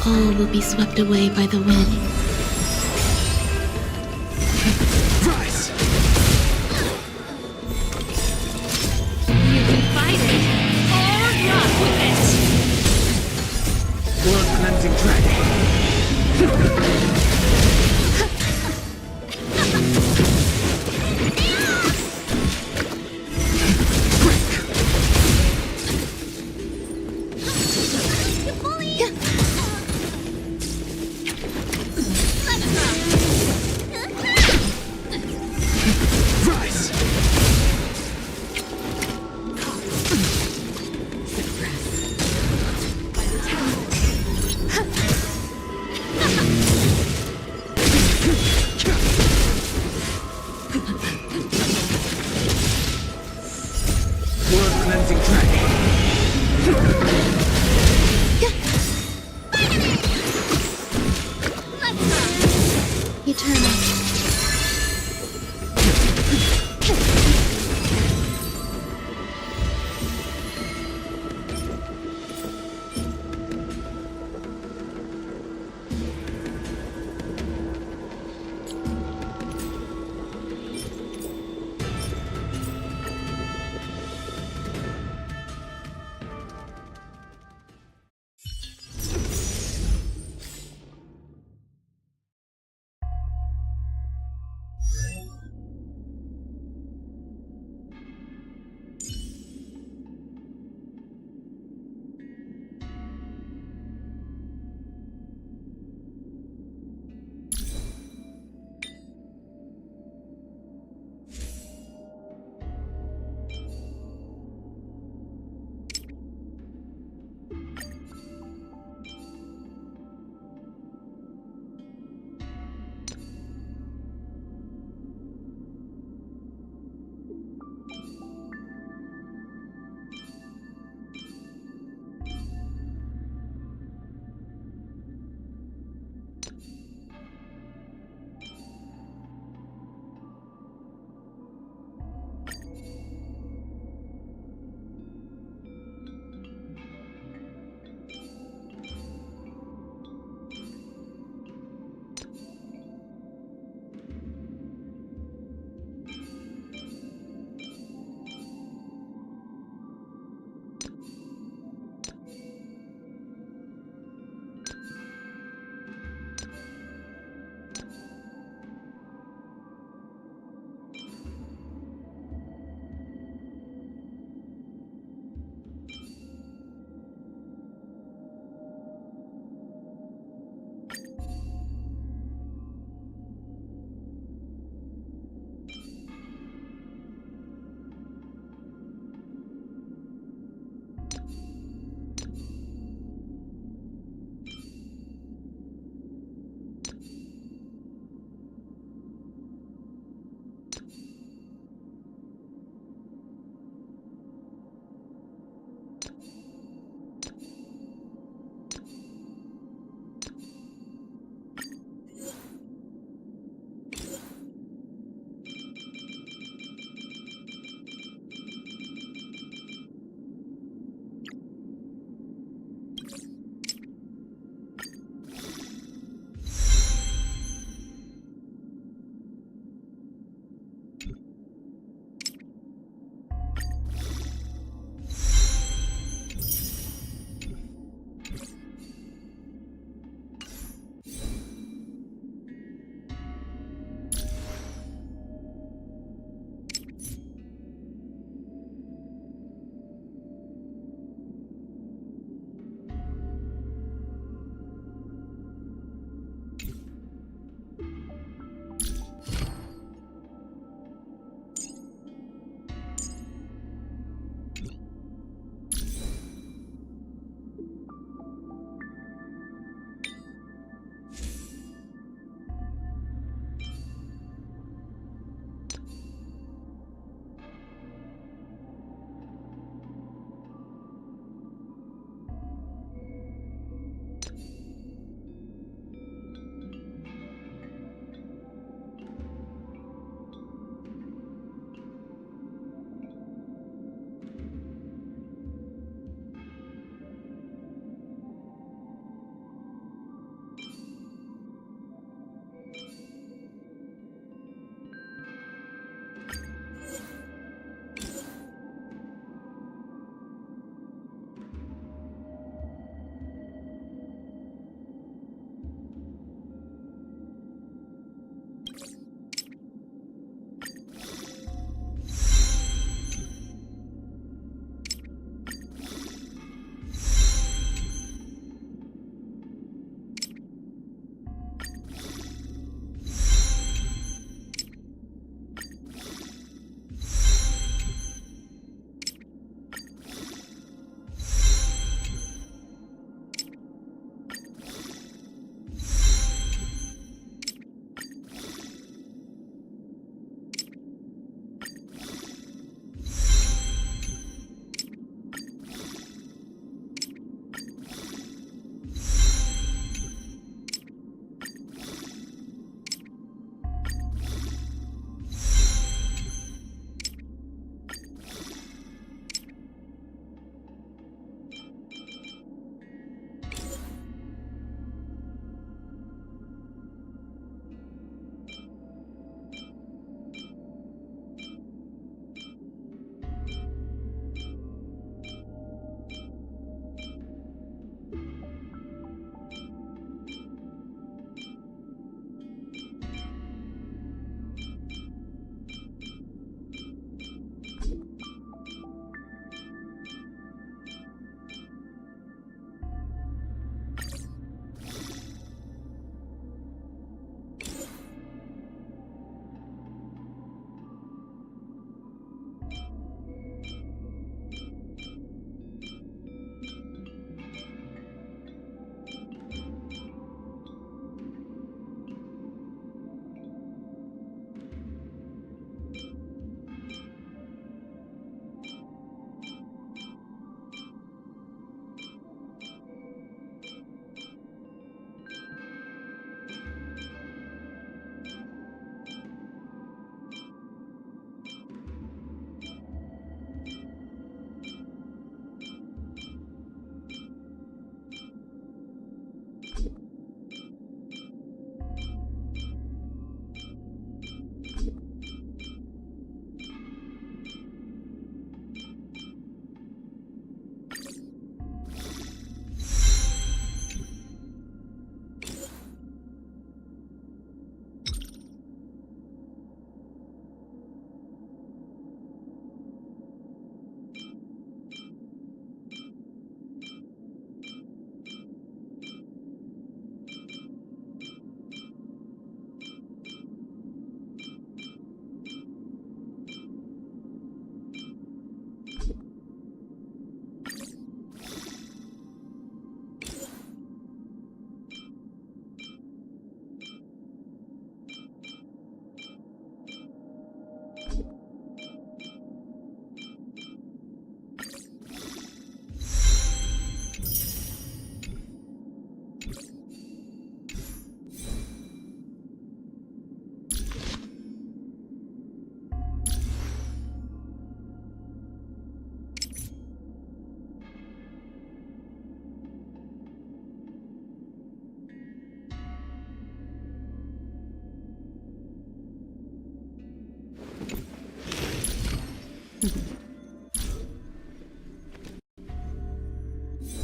Speaker 6: All will be swept away by the wind.
Speaker 7: Rise!
Speaker 10: You can fight fight it or rock with it.
Speaker 7: World Cleansing Dragon.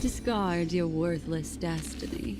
Speaker 1: discard your worthless destiny.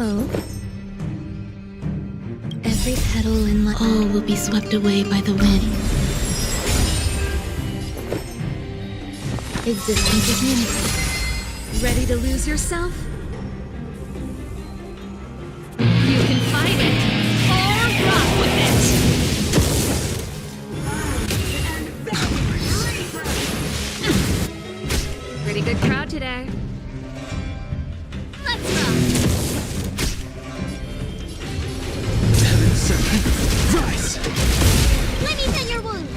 Speaker 6: Oh. Every petal in life, all will be swept away by the wind. Existence is limited. Ready to lose yourself?
Speaker 10: You can fight it, or rock with it!
Speaker 11: Pretty good crowd today.
Speaker 10: Let's rock!
Speaker 7: Rise!
Speaker 6: Let me tend your wounds.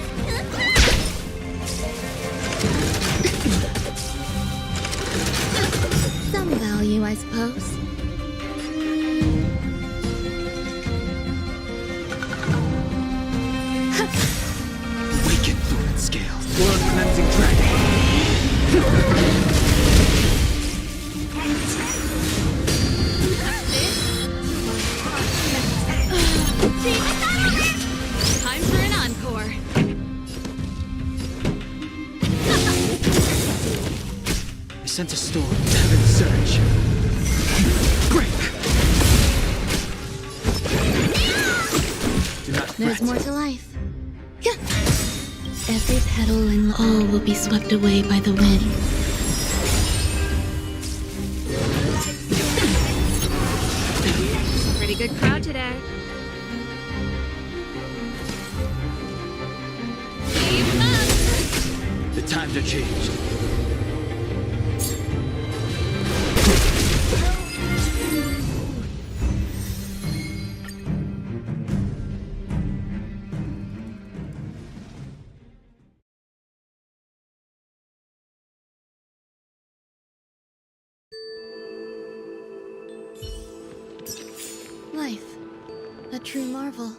Speaker 6: Some value, I suppose.
Speaker 7: Awaken, Thorn Scales. Blood cleansing dragon.
Speaker 1: Time for an encore.
Speaker 7: I sent a storm. Heaven surge. Break! Do not
Speaker 6: There's
Speaker 7: fret.
Speaker 6: more to life. Every petal and all will be swept away by the wind.
Speaker 11: Pretty good crowd today.
Speaker 7: The times are changed.
Speaker 6: Life. A true marvel.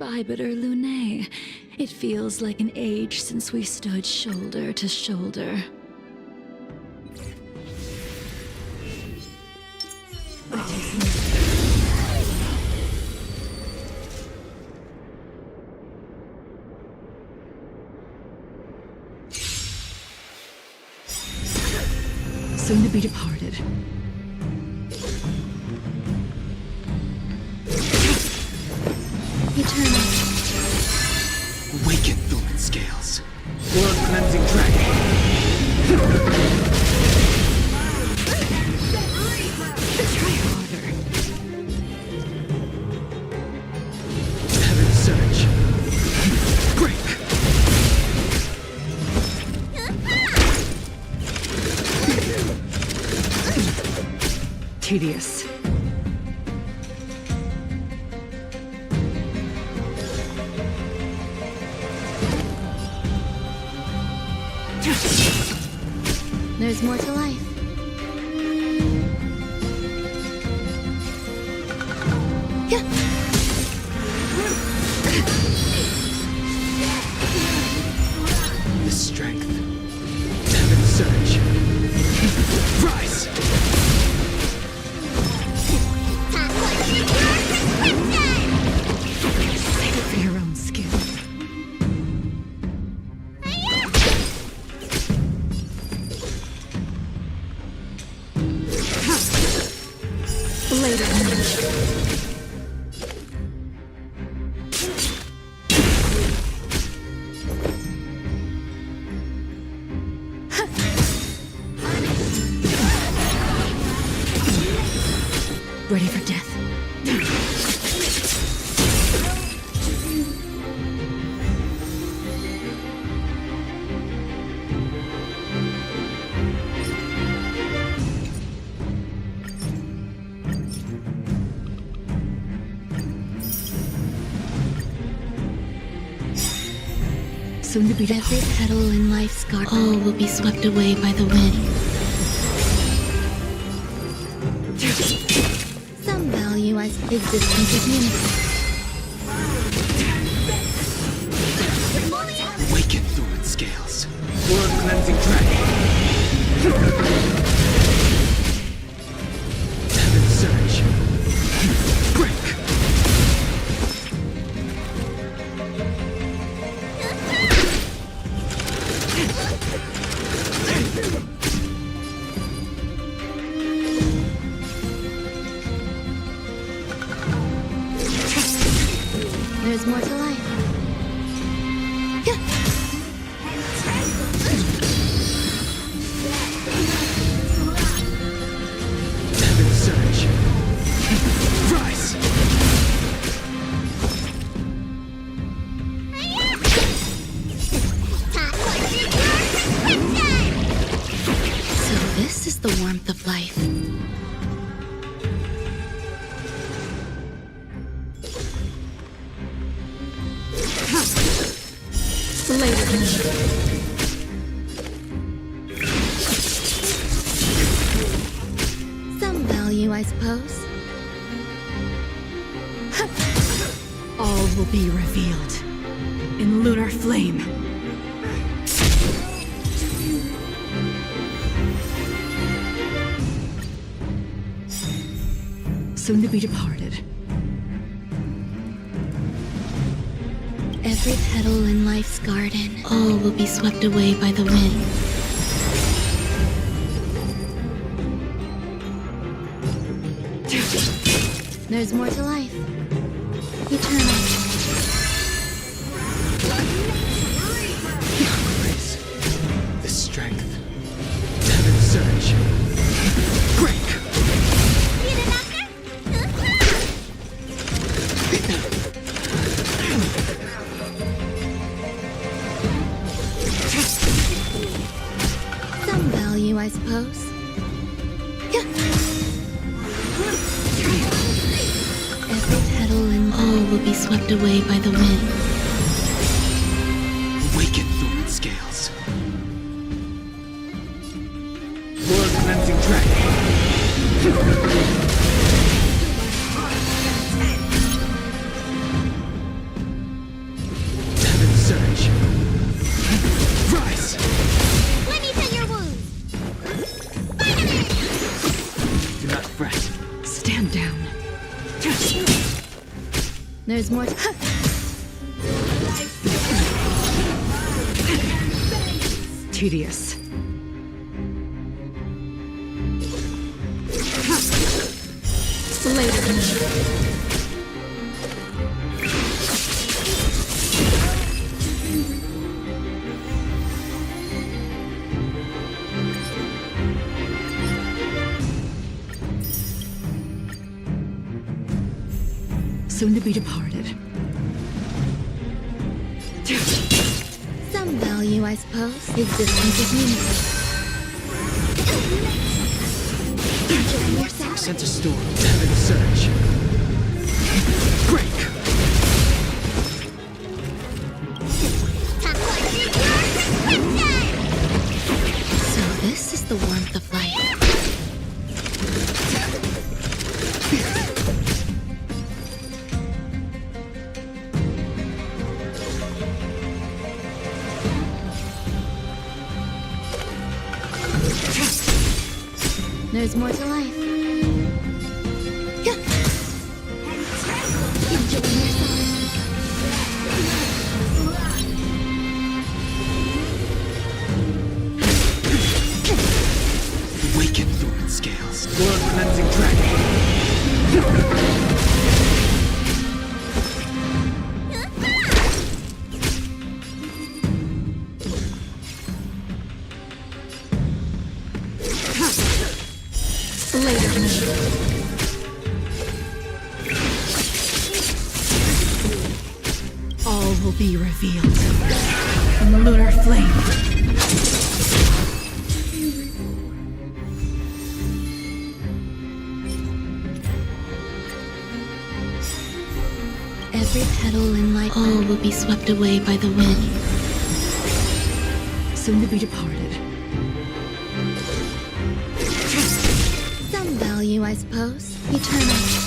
Speaker 12: Arbiter Lunae. It feels like an age since we stood shoulder to shoulder. Soon to be departed.
Speaker 6: Eternal.
Speaker 7: Awaken, Thuman Scales.
Speaker 4: World Cleansing Dragon.
Speaker 12: Try harder.
Speaker 7: Heaven Surge. Break.
Speaker 12: Tedious.
Speaker 6: There's more to life.
Speaker 7: The strength. Heaven Surge. Rise.
Speaker 12: Save it for your own skin. Later. Ready for death. Soon to be
Speaker 6: Every petal in life's garden, all will be swept away by the wind. Some value as existence is unique.
Speaker 7: Awaken, Thuman Scales.
Speaker 4: World Cleansing Dragon.
Speaker 7: Heaven Surge. Break.
Speaker 6: There's more to life.
Speaker 7: Heaven Surge. Rise.
Speaker 6: So this is the warmth of life. Some value, I suppose.
Speaker 12: all will be revealed in lunar flame. Soon to be departed.
Speaker 6: Every petal in life's garden, all will be swept away by the wind. There's more to life. Eternal.
Speaker 7: Grace. The strength. Heaven surge. Break.
Speaker 6: Some value, I suppose. Every petal and all will be swept away by the wind.
Speaker 7: Awaken, Thorn Scales.
Speaker 4: World Cleansing Dragon.
Speaker 12: I'm down.
Speaker 6: There's more to...
Speaker 12: Tedious. Later. Soon to be departed.
Speaker 6: Some value, I suppose. Existence is meaningless.
Speaker 7: Sense a storm. Having a surge. Break!
Speaker 6: So this is the warmth of life. There's more to life.
Speaker 7: Awaken, Thorn Scales. Blood cleansing dragon.
Speaker 12: All will be revealed in the lunar flame.
Speaker 6: Every petal in life, all will be swept away by the wind.
Speaker 12: Soon to be departed.
Speaker 6: Some value, I suppose. Eternal.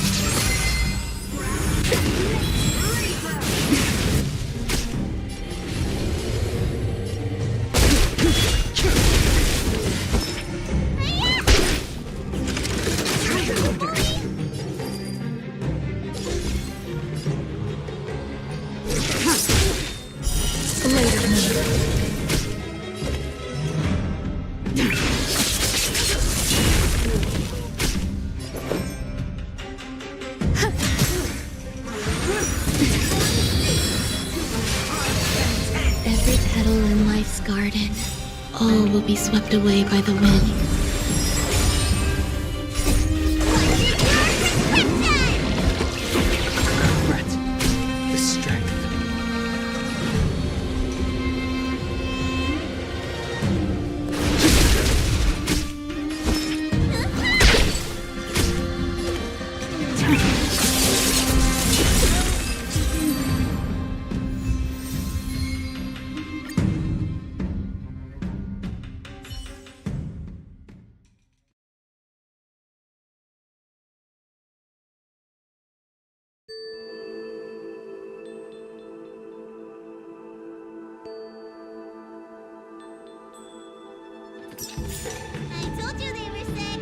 Speaker 6: Every petal in life's garden, all will be swept away by the wind.
Speaker 7: Brett, the strength.
Speaker 17: I told you they were sick.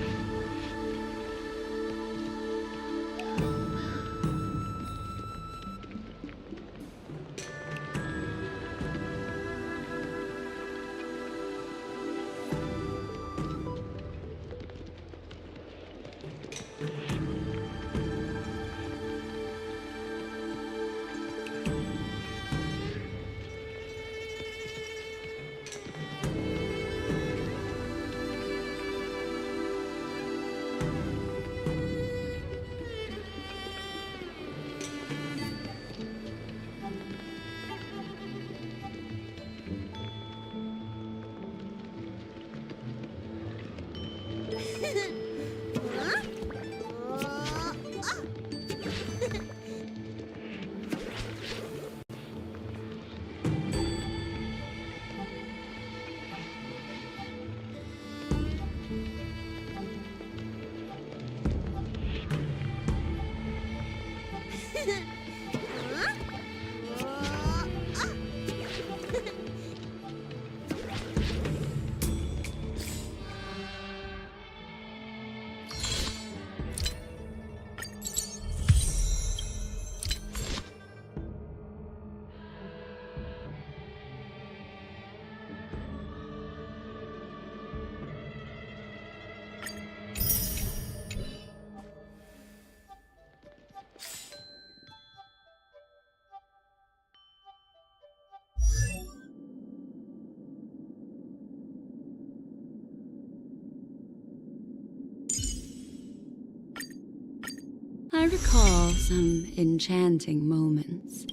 Speaker 10: I recall some enchanting moments.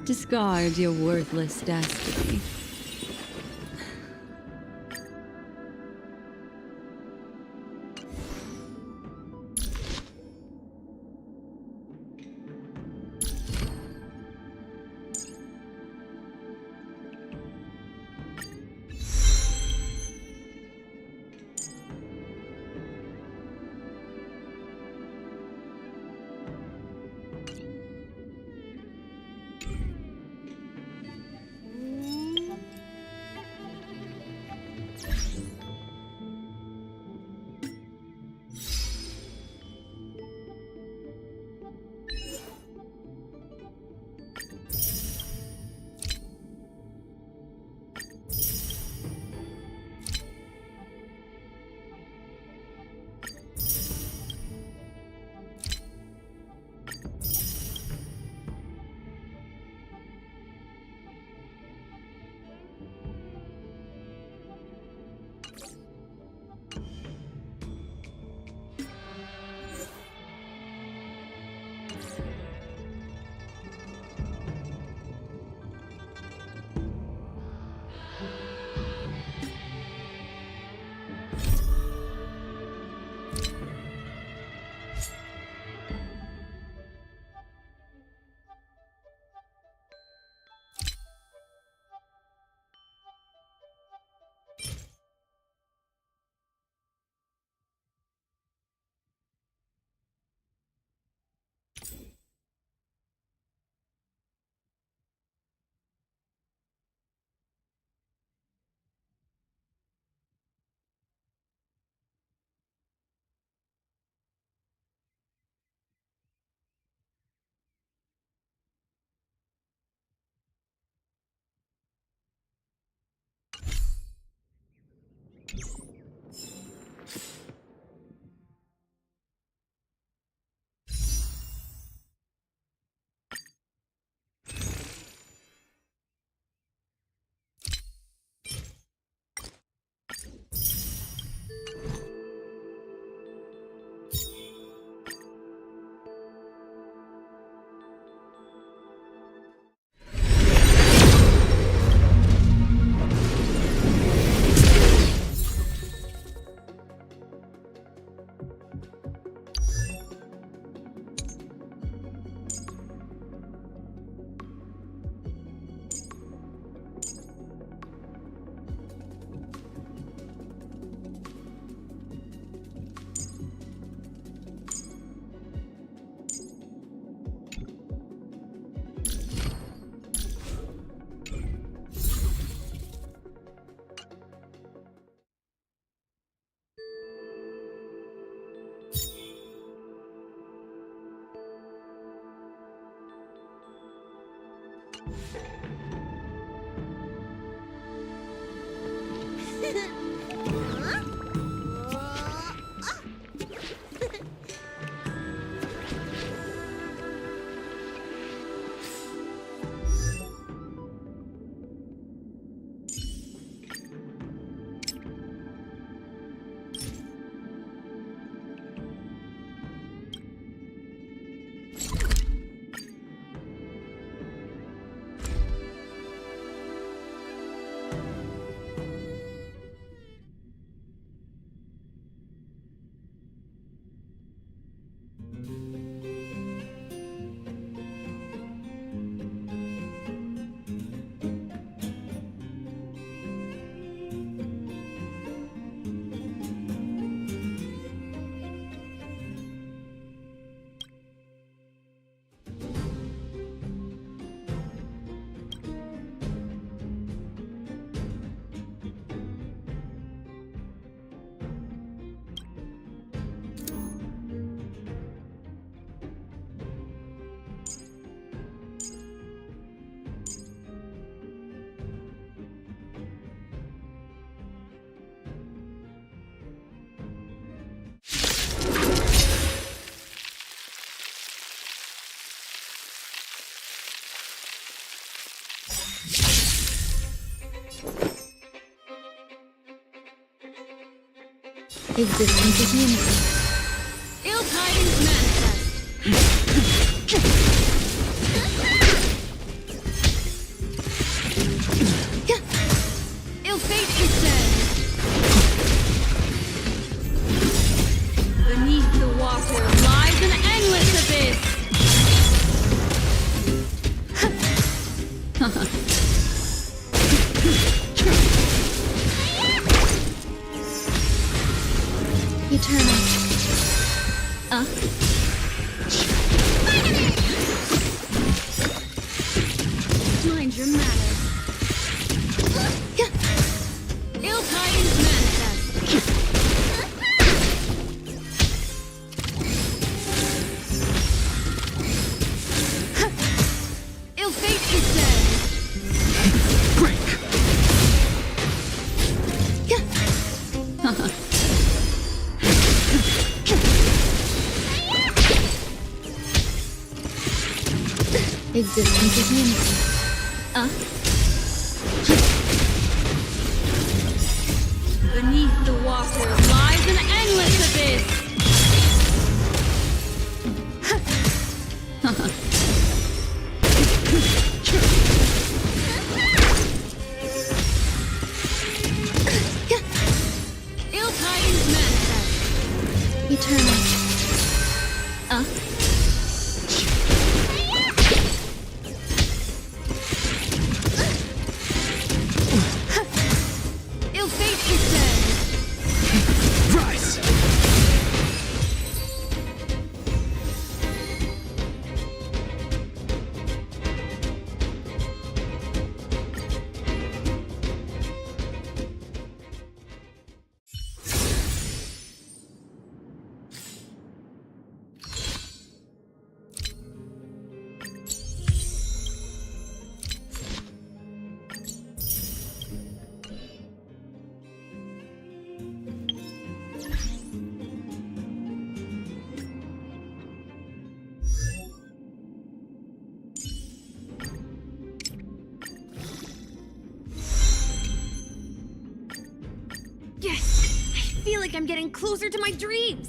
Speaker 10: Discard your worthless destiny. Existence is unity. Ill tidings manifest. Ill fate descends. Beneath the water lies an endless abyss.
Speaker 12: Eternal.
Speaker 10: Mind your manners. Ill tidings manifest. Ill fate descends.
Speaker 12: Existence is unity.
Speaker 10: Beneath the water lies an endless abyss. Ill tidings manifest.
Speaker 12: Eternal.
Speaker 10: Ill fate descends.
Speaker 7: Rise!
Speaker 15: Yes! I feel like I'm getting closer to my dreams!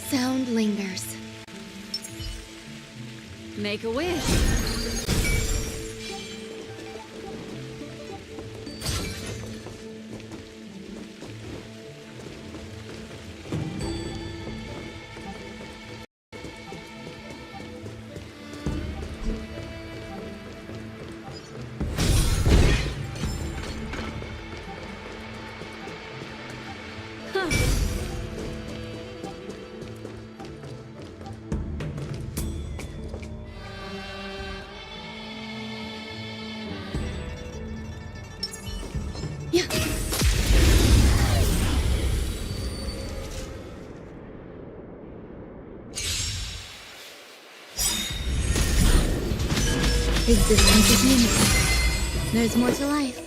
Speaker 14: sound lingers.
Speaker 11: Make a wish.
Speaker 14: Existence is meaningful. There's more to life.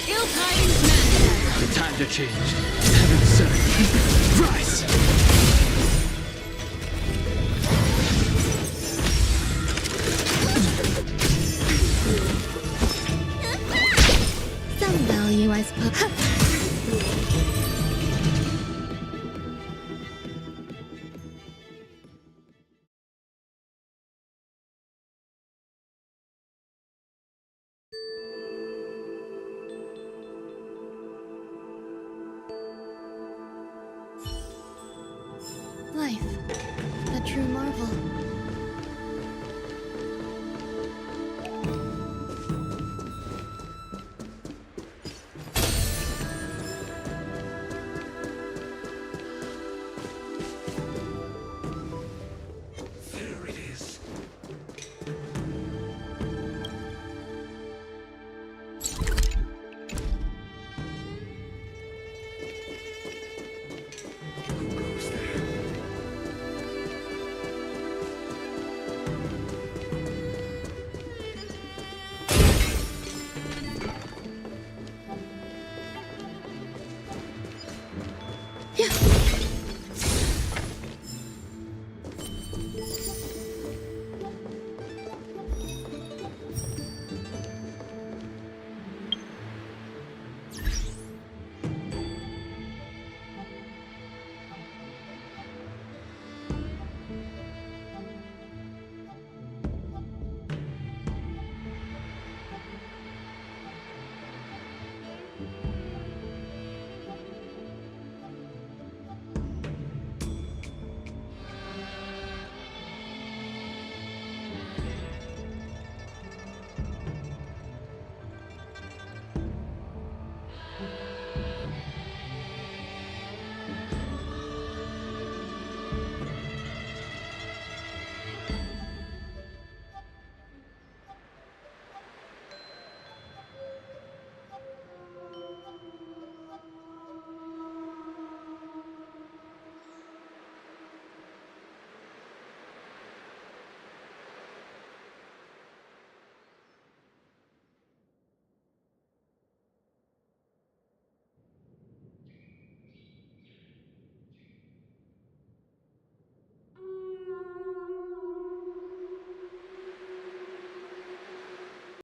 Speaker 10: Ill-tidings manifest.
Speaker 7: Time to change. Heaven sent. Rise!
Speaker 14: Some value, I suppose. Life.